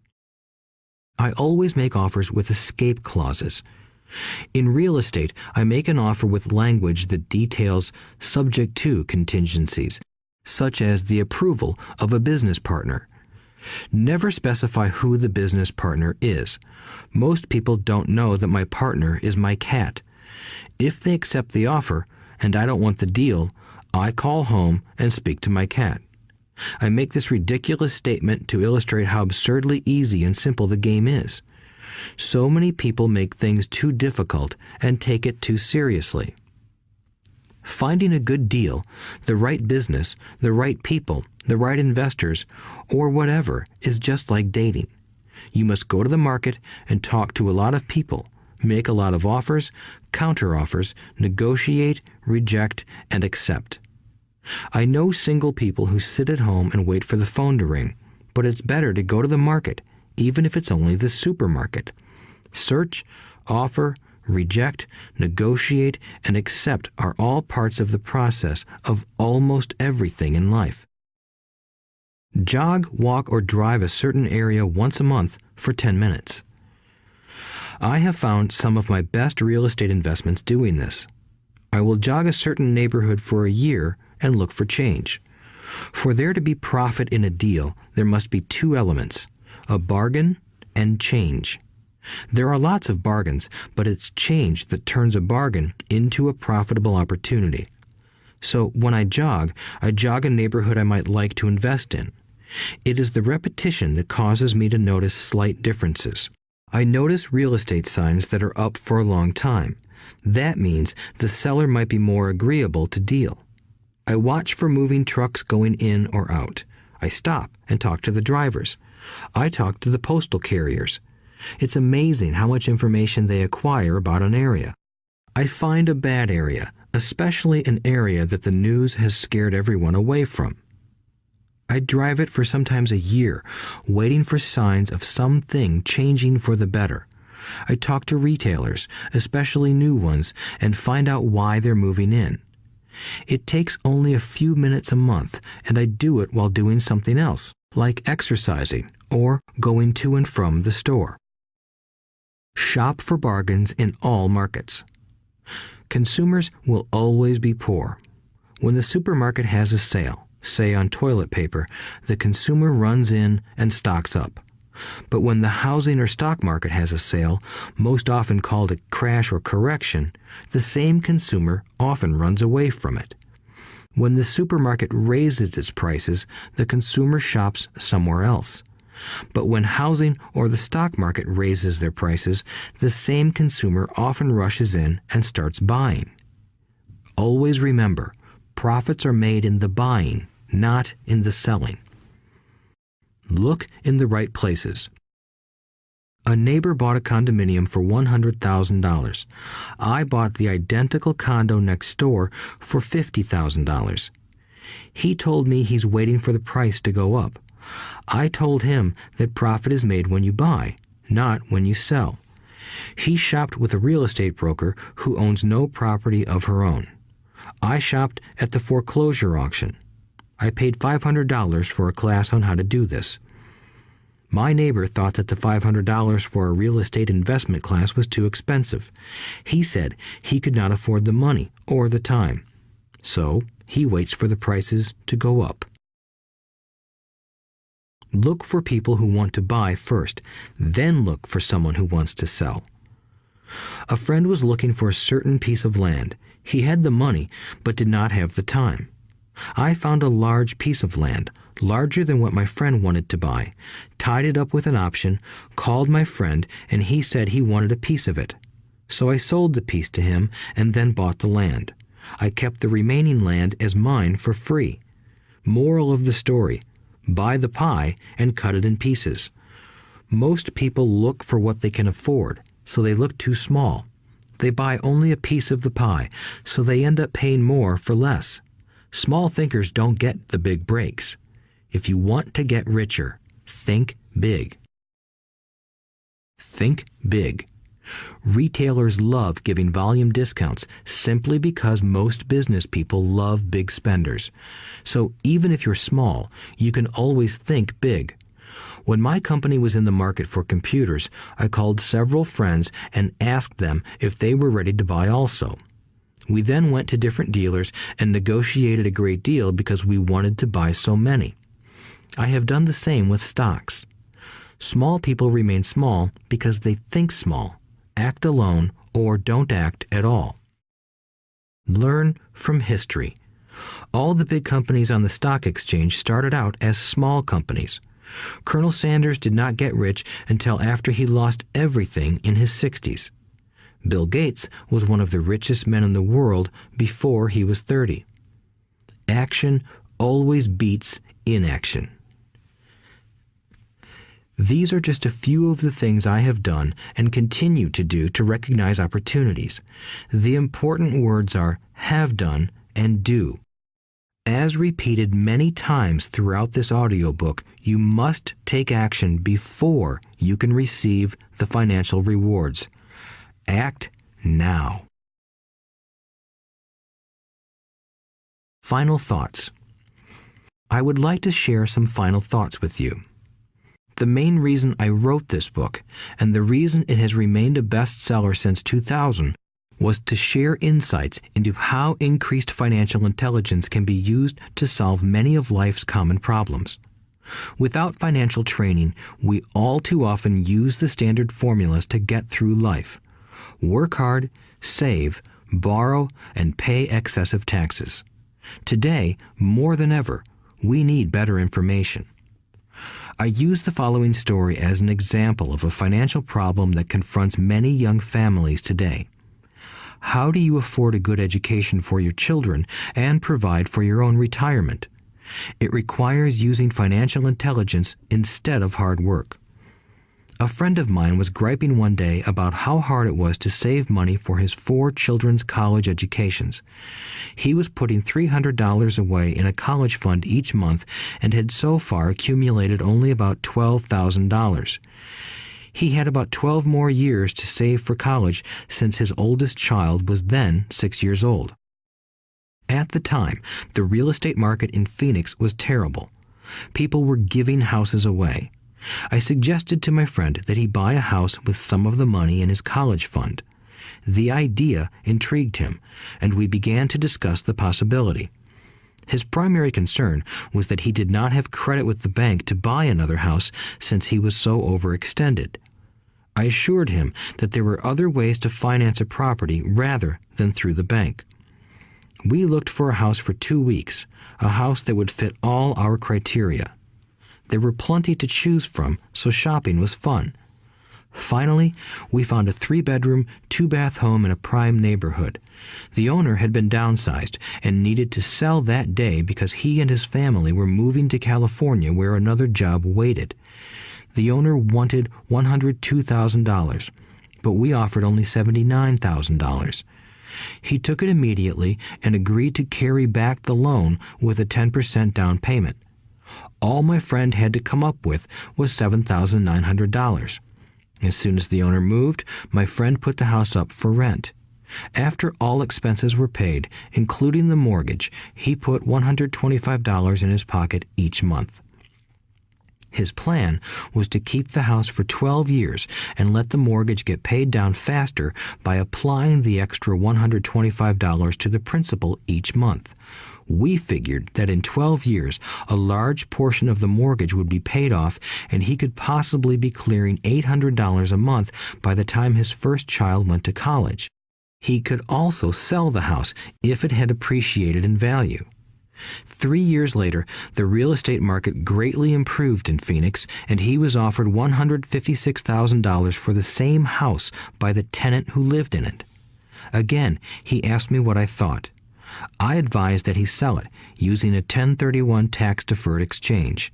I always make offers with escape clauses. In real estate, I make an offer with language that details subject to contingencies, such as the approval of a business partner. Never specify who the business partner is. Most people don't know that my partner is my cat. If they accept the offer and I don't want the deal, I call home and speak to my cat. I make this ridiculous statement to illustrate how absurdly easy and simple the game is. So many people make things too difficult and take it too seriously. Finding a good deal, the right business, the right people, the right investors, or whatever is just like dating. You must go to the market and talk to a lot of people, make a lot of offers, counter-offers, negotiate, reject, and accept. I know single people who sit at home and wait for the phone to ring, but it's better to go to the market, even if it's only the supermarket. Search, offer, reject, negotiate, and accept are all parts of the process of almost everything in life. Jog, walk, or drive a certain area once a month for 10 minutes. I have found some of my best real estate investments doing this. I will jog a certain neighborhood for a year and look for change. For there to be profit in a deal, there must be 2 elements, a bargain and change. There are lots of bargains, but it's change that turns a bargain into a profitable opportunity. So when I jog a neighborhood I might like to invest in. It is the repetition that causes me to notice slight differences. I notice real estate signs that are up for a long time. That means the seller might be more agreeable to deal. I watch for moving trucks going in or out. I stop and talk to the drivers. I talk to the postal carriers. It's amazing how much information they acquire about an area. I find a bad area, especially an area that the news has scared everyone away from. I drive it for sometimes a year, waiting for signs of something changing for the better. I talk to retailers, especially new ones, and find out why they're moving in. It takes only a few minutes a month, and I do it while doing something else, like exercising or going to and from the store. Shop for bargains in all markets. Consumers will always be poor. When the supermarket has a sale, say on toilet paper, the consumer runs in and stocks up. But when the housing or stock market has a sale, most often called a crash or correction, the same consumer often runs away from it. When the supermarket raises its prices, the consumer shops somewhere else. But when housing or the stock market raises their prices, the same consumer often rushes in and starts buying. Always remember, profits are made in the buying, not in the selling. Look in the right places. A neighbor bought a condominium for $100,000. I bought the identical condo next door for $50,000. He told me he's waiting for the price to go up. I told him that profit is made when you buy, not when you sell. He shopped with a real estate broker who owns no property of her own. I shopped at the foreclosure auction. I paid $500 for a class on how to do this. My neighbor thought that the $500 for a real estate investment class was too expensive. He said he could not afford the money or the time. So he waits for the prices to go up. Look for people who want to buy first, then look for someone who wants to sell. A friend was looking for a certain piece of land. He had the money, but did not have the time. I found a large piece of land, larger than what my friend wanted to buy, tied it up with an option, called my friend, and he said he wanted a piece of it. So I sold the piece to him and then bought the land. I kept the remaining land as mine for free. Moral of the story: buy the pie and cut it in pieces. Most people look for what they can afford, so they look too small. They buy only a piece of the pie, so they end up paying more for less. Small thinkers don't get the big breaks. If you want to get richer, think big. Think big. Retailers love giving volume discounts simply because most business people love big spenders. So even if you're small, you can always think big. When my company was in the market for computers, I called several friends and asked them if they were ready to buy also. We then went to different dealers and negotiated a great deal because we wanted to buy so many. I have done the same with stocks. Small people remain small because they think small, act alone, or don't act at all. Learn from history. All the big companies on the stock exchange started out as small companies. Colonel Sanders did not get rich until after he lost everything in his 60s. Bill Gates was one of the richest men in the world before he was 30. Action always beats inaction. These are just a few of the things I have done and continue to do to recognize opportunities. The important words are have done and do. As repeated many times throughout this audiobook, you must take action before you can receive the financial rewards. Act now. Final thoughts. I would like to share some final thoughts with you. The main reason I wrote this book, and the reason it has remained a bestseller since 2000, was to share insights into how increased financial intelligence can be used to solve many of life's common problems. Without financial training, we all too often use the standard formulas to get through life. Work hard, save, borrow, and pay excessive taxes. Today, more than ever, we need better information. I use the following story as an example of a financial problem that confronts many young families today. How do you afford a good education for your children and provide for your own retirement? It requires using financial intelligence instead of hard work. A friend of mine was griping one day about how hard it was to save money for his 4 children's college educations. He was putting $300 away in a college fund each month and had so far accumulated only about $12,000. He had about 12 more years to save for college since his oldest child was then 6 years old. At the time, the real estate market in Phoenix was terrible. People were giving houses away. I suggested to my friend that he buy a house with some of the money in his college fund. The idea intrigued him, and we began to discuss the possibility. His primary concern was that he did not have credit with the bank to buy another house since he was so overextended. I assured him that there were other ways to finance a property rather than through the bank. We looked for a house for 2 weeks, a house that would fit all our criteria. There were plenty to choose from, so shopping was fun. Finally, we found a 3-bedroom, 2-bath home in a prime neighborhood. The owner had been downsized and needed to sell that day because he and his family were moving to California where another job waited. The owner wanted $102,000, but we offered only $79,000. He took it immediately and agreed to carry back the loan with a 10% down payment. All my friend had to come up with was $7,900. As soon as the owner moved, my friend put the house up for rent. After all expenses were paid, including the mortgage, he put $125 in his pocket each month. His plan was to keep the house for 12 years and let the mortgage get paid down faster by applying the extra $125 to the principal each month. We figured that in 12 years, a large portion of the mortgage would be paid off and he could possibly be clearing $800 a month by the time his first child went to college. He could also sell the house if it had appreciated in value. 3 years later, the real estate market greatly improved in Phoenix, and he was offered $156,000 for the same house by the tenant who lived in it. Again, he asked me what I thought. I advised that he sell it, using a 1031 tax-deferred exchange.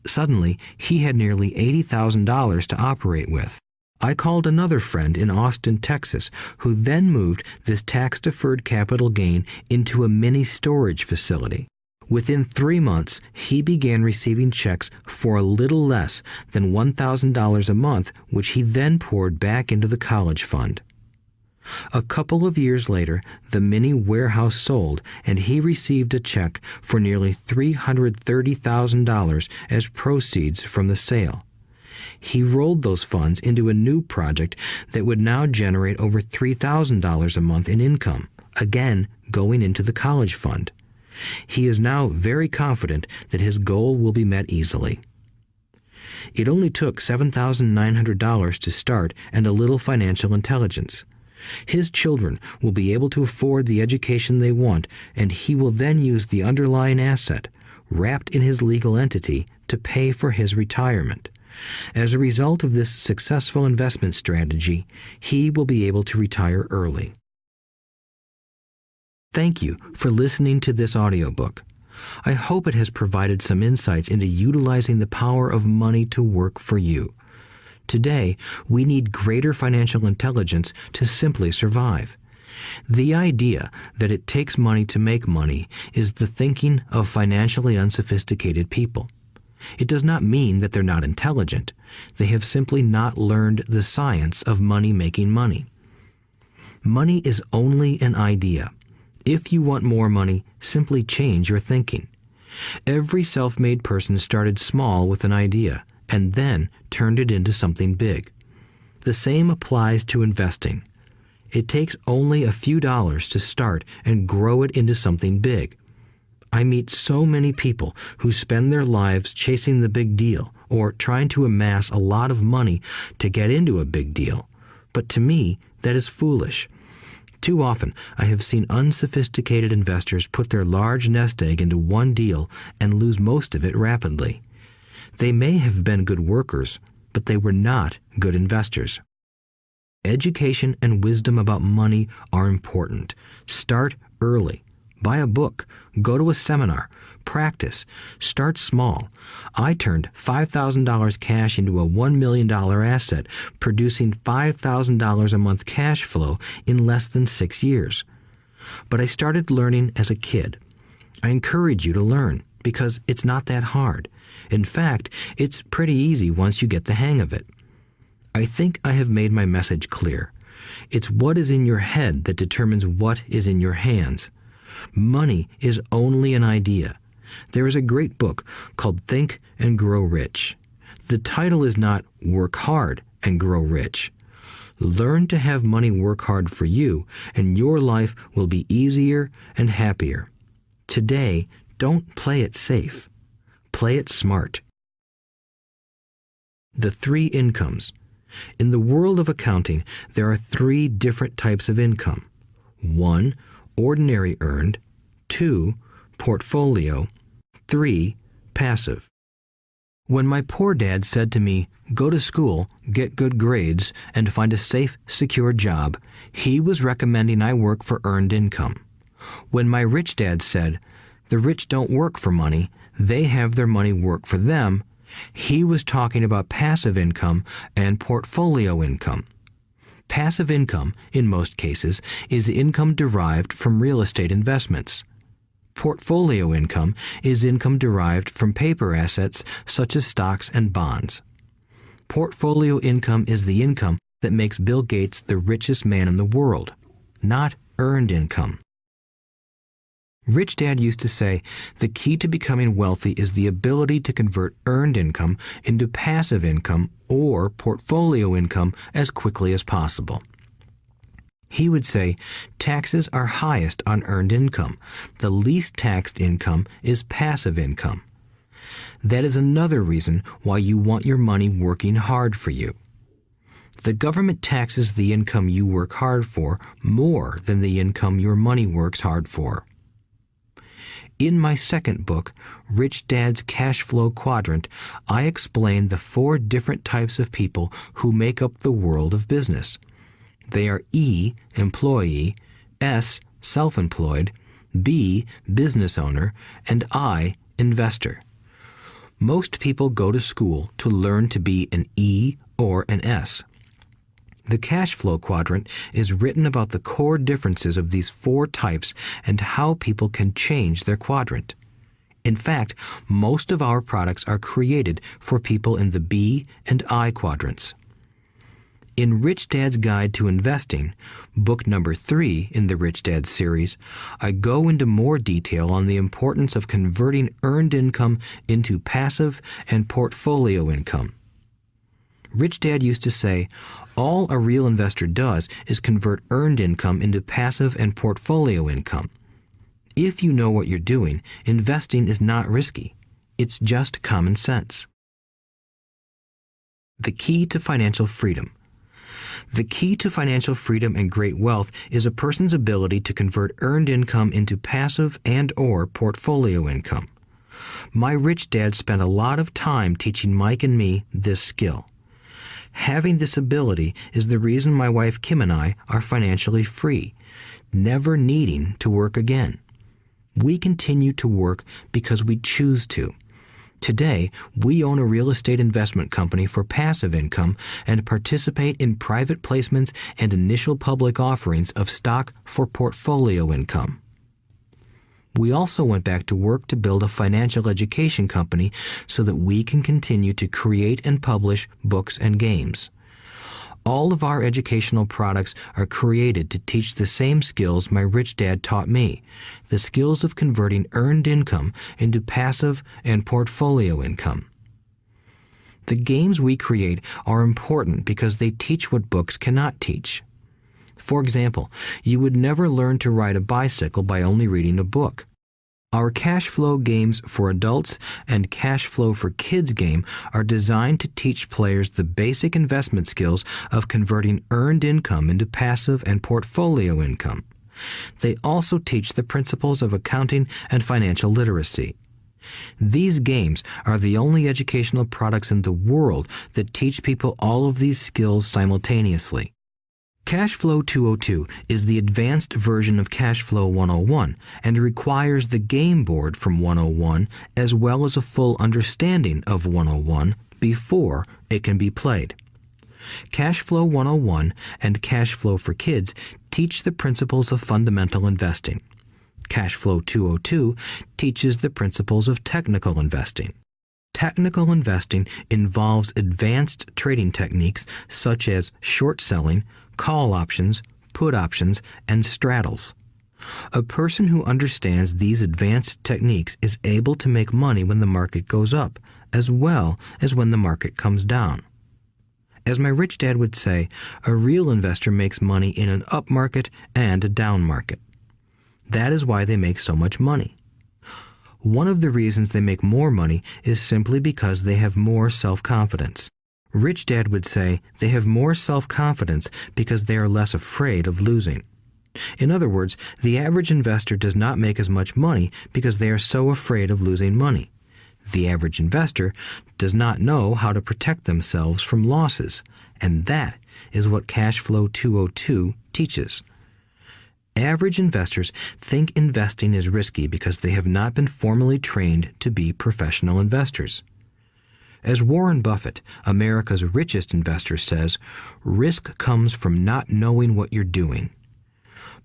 Suddenly, he had nearly $80,000 to operate with. I called another friend in Austin, Texas, who then moved this tax-deferred capital gain into a mini storage facility. Within 3 months, he began receiving checks for a little less than $1,000 a month, which he then poured back into the college fund. A couple of years later, the mini warehouse sold, and he received a check for nearly $330,000 as proceeds from the sale. He rolled those funds into a new project that would now generate over $3,000 a month in income, again going into the college fund. He is now very confident that his goal will be met easily. It only took $7,900 to start and a little financial intelligence. His children will be able to afford the education they want, and he will then use the underlying asset, wrapped in his legal entity, to pay for his retirement. As a result of this successful investment strategy, he will be able to retire early. Thank you for listening to this audiobook. I hope it has provided some insights into utilizing the power of money to work for you. Today, we need greater financial intelligence to simply survive. The idea that it takes money to make money is the thinking of financially unsophisticated people. It does not mean that they're not intelligent. They have simply not learned the science of money making money. Money is only an idea. If you want more money, simply change your thinking. Every self-made person started small with an idea and then turned it into something big. The same applies to investing. It takes only a few dollars to start and grow it into something big. I meet so many people who spend their lives chasing the big deal or trying to amass a lot of money to get into a big deal. But to me, that is foolish. Too often, I have seen unsophisticated investors put their large nest egg into one deal and lose most of it rapidly. They may have been good workers, but they were not good investors. Education and wisdom about money are important. Start early. Buy a book. Go to a seminar. Practice. Start small. I turned $5,000 cash into a $1 million asset, producing $5,000 a month cash flow in less than 6 years. But I started learning as a kid. I encourage you to learn because it's not that hard. In fact, it's pretty easy once you get the hang of it. I think I have made my message clear. It's what is in your head that determines what is in your hands. Money is only an idea. There is a great book called Think and Grow Rich. The title is not Work Hard and Grow Rich. Learn to have money work hard for you, and your life will be easier and happier. Today, don't play it safe. Play it smart. The 3 incomes. In the world of accounting, there are 3 different types of income. 1, ordinary earned. 2, portfolio. 3, passive. When my poor dad said to me, "Go to school, get good grades, and find a safe, secure job," he was recommending I work for earned income. When my rich dad said, "The rich don't work for money, they have their money work for them," he was talking about passive income and portfolio income. Passive income, in most cases, is income derived from real estate investments. Portfolio income is income derived from paper assets such as stocks and bonds. Portfolio income is the income that makes Bill Gates the richest man in the world, not earned income. Rich Dad used to say, the key to becoming wealthy is the ability to convert earned income into passive income or portfolio income as quickly as possible. He would say, taxes are highest on earned income. The least taxed income is passive income. That is another reason why you want your money working hard for you. The government taxes the income you work hard for more than the income your money works hard for. In my second book, Rich Dad's Cash Flow Quadrant, I explain the 4 different types of people who make up the world of business. They are E, employee, S, self-employed, B, business owner, and I, investor. Most people go to school to learn to be an E or an S. The cash flow quadrant is written about the core differences of these 4 types and how people can change their quadrant. In fact, most of our products are created for people in the B and I quadrants. In Rich Dad's Guide to Investing, book number 3 in the Rich Dad series, I go into more detail on the importance of converting earned income into passive and portfolio income. Rich Dad used to say, all a real investor does is convert earned income into passive and portfolio income. If you know what you're doing, investing is not risky. It's just common sense. The key to financial freedom. The key to financial freedom and great wealth is a person's ability to convert earned income into passive and/or portfolio income. My rich dad spent a lot of time teaching Mike and me this skill. Having this ability is the reason my wife Kim and I are financially free, never needing to work again. We continue to work because we choose to. Today, we own a real estate investment company for passive income and participate in private placements and initial public offerings of stock for portfolio income. We also went back to work to build a financial education company so that we can continue to create and publish books and games. All of our educational products are created to teach the same skills my rich dad taught me, the skills of converting earned income into passive and portfolio income. The games we create are important because they teach what books cannot teach. For example, you would never learn to ride a bicycle by only reading a book. Our cash flow games for adults and cash flow for kids game are designed to teach players the basic investment skills of converting earned income into passive and portfolio income. They also teach the principles of accounting and financial literacy. These games are the only educational products in the world that teach people all of these skills simultaneously. Cash Flow 202 is the advanced version of Cash Flow 101 and requires the game board from 101 as well as a full understanding of 101 before it can be played. Cash Flow 101 and Cash Flow for Kids teach the principles of fundamental investing. Cash Flow 202 teaches the principles of technical investing. Technical investing involves advanced trading techniques such as short selling, call options, put options, and straddles. A person who understands these advanced techniques is able to make money when the market goes up, as well as when the market comes down. As my rich dad would say, a real investor makes money in an up market and a down market. That is why they make so much money. One of the reasons they make more money is simply because they have more self-confidence. Rich Dad would say they have more self-confidence because they are less afraid of losing. In other words, the average investor does not make as much money because they are so afraid of losing money. The average investor does not know how to protect themselves from losses, and that is what Cash Flow 202 teaches. Average investors think investing is risky because they have not been formally trained to be professional investors. As Warren Buffett, America's richest investor, says, risk comes from not knowing what you're doing.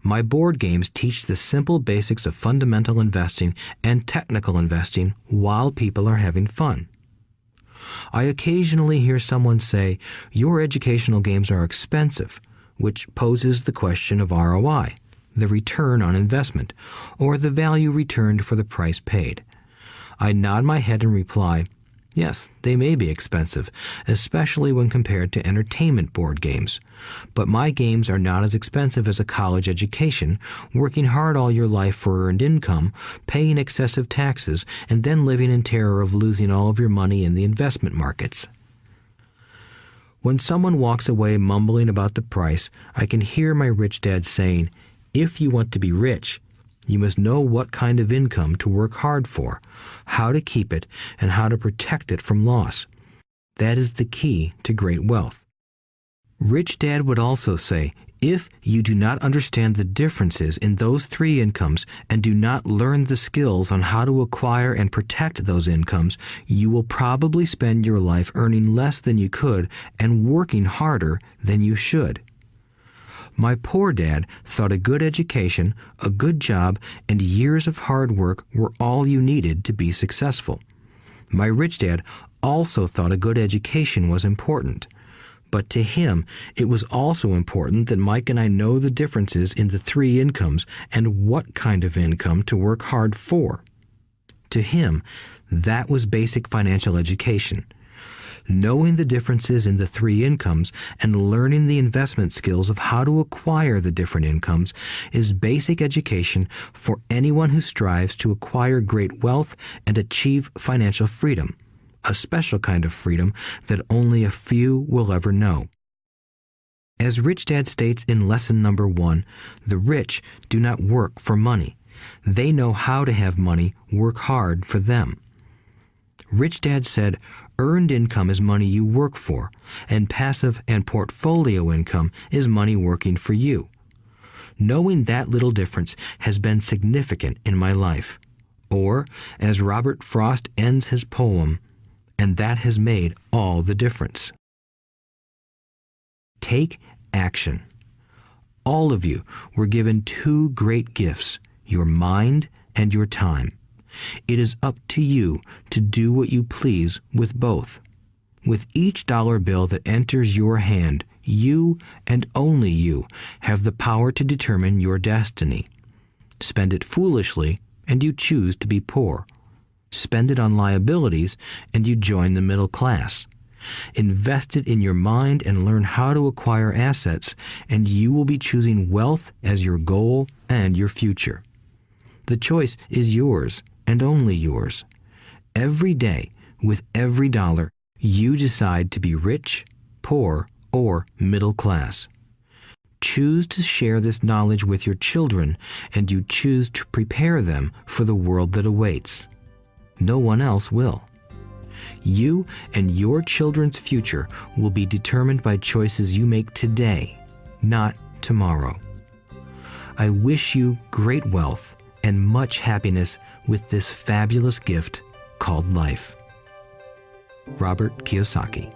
My board games teach the simple basics of fundamental investing and technical investing while people are having fun. I occasionally hear someone say, your educational games are expensive, which poses the question of ROI, the return on investment, or the value returned for the price paid. I nod my head and reply, yes, they may be expensive, especially when compared to entertainment board games. But my games are not as expensive as a college education, working hard all your life for earned income, paying excessive taxes, and then living in terror of losing all of your money in the investment markets. When someone walks away mumbling about the price, I can hear my rich dad saying, if you want to be rich, you must know what kind of income to work hard for, how to keep it, and how to protect it from loss. That is the key to great wealth. Rich Dad would also say, if you do not understand the differences in those three incomes and do not learn the skills on how to acquire and protect those incomes, you will probably spend your life earning less than you could and working harder than you should. My poor dad thought a good education, a good job, and years of hard work were all you needed to be successful. My rich dad also thought a good education was important. But to him, it was also important that Mike and I know the differences in the three incomes and what kind of income to work hard for. To him, that was basic financial education. Knowing the differences in the three incomes and learning the investment skills of how to acquire the different incomes is basic education for anyone who strives to acquire great wealth and achieve financial freedom, a special kind of freedom that only a few will ever know. As Rich Dad states in lesson number 1, the rich do not work for money. They know how to have money work hard for them. Rich Dad said, earned income is money you work for, and passive and portfolio income is money working for you. Knowing that little difference has been significant in my life. Or, as Robert Frost ends his poem, and that has made all the difference. Take action. All of you were given two great gifts, your mind and your time. It is up to you to do what you please with both. With each dollar bill that enters your hand, you and only you have the power to determine your destiny. Spend it foolishly, and you choose to be poor. Spend it on liabilities, and you join the middle class. Invest it in your mind and learn how to acquire assets, and you will be choosing wealth as your goal and your future. The choice is yours, and only yours. Every day, with every dollar, you decide to be rich, poor, or middle class. Choose to share this knowledge with your children, and you choose to prepare them for the world that awaits. No one else will. You and your children's future will be determined by choices you make today, not tomorrow. I wish you great wealth and much happiness with this fabulous gift called life. Robert Kiyosaki.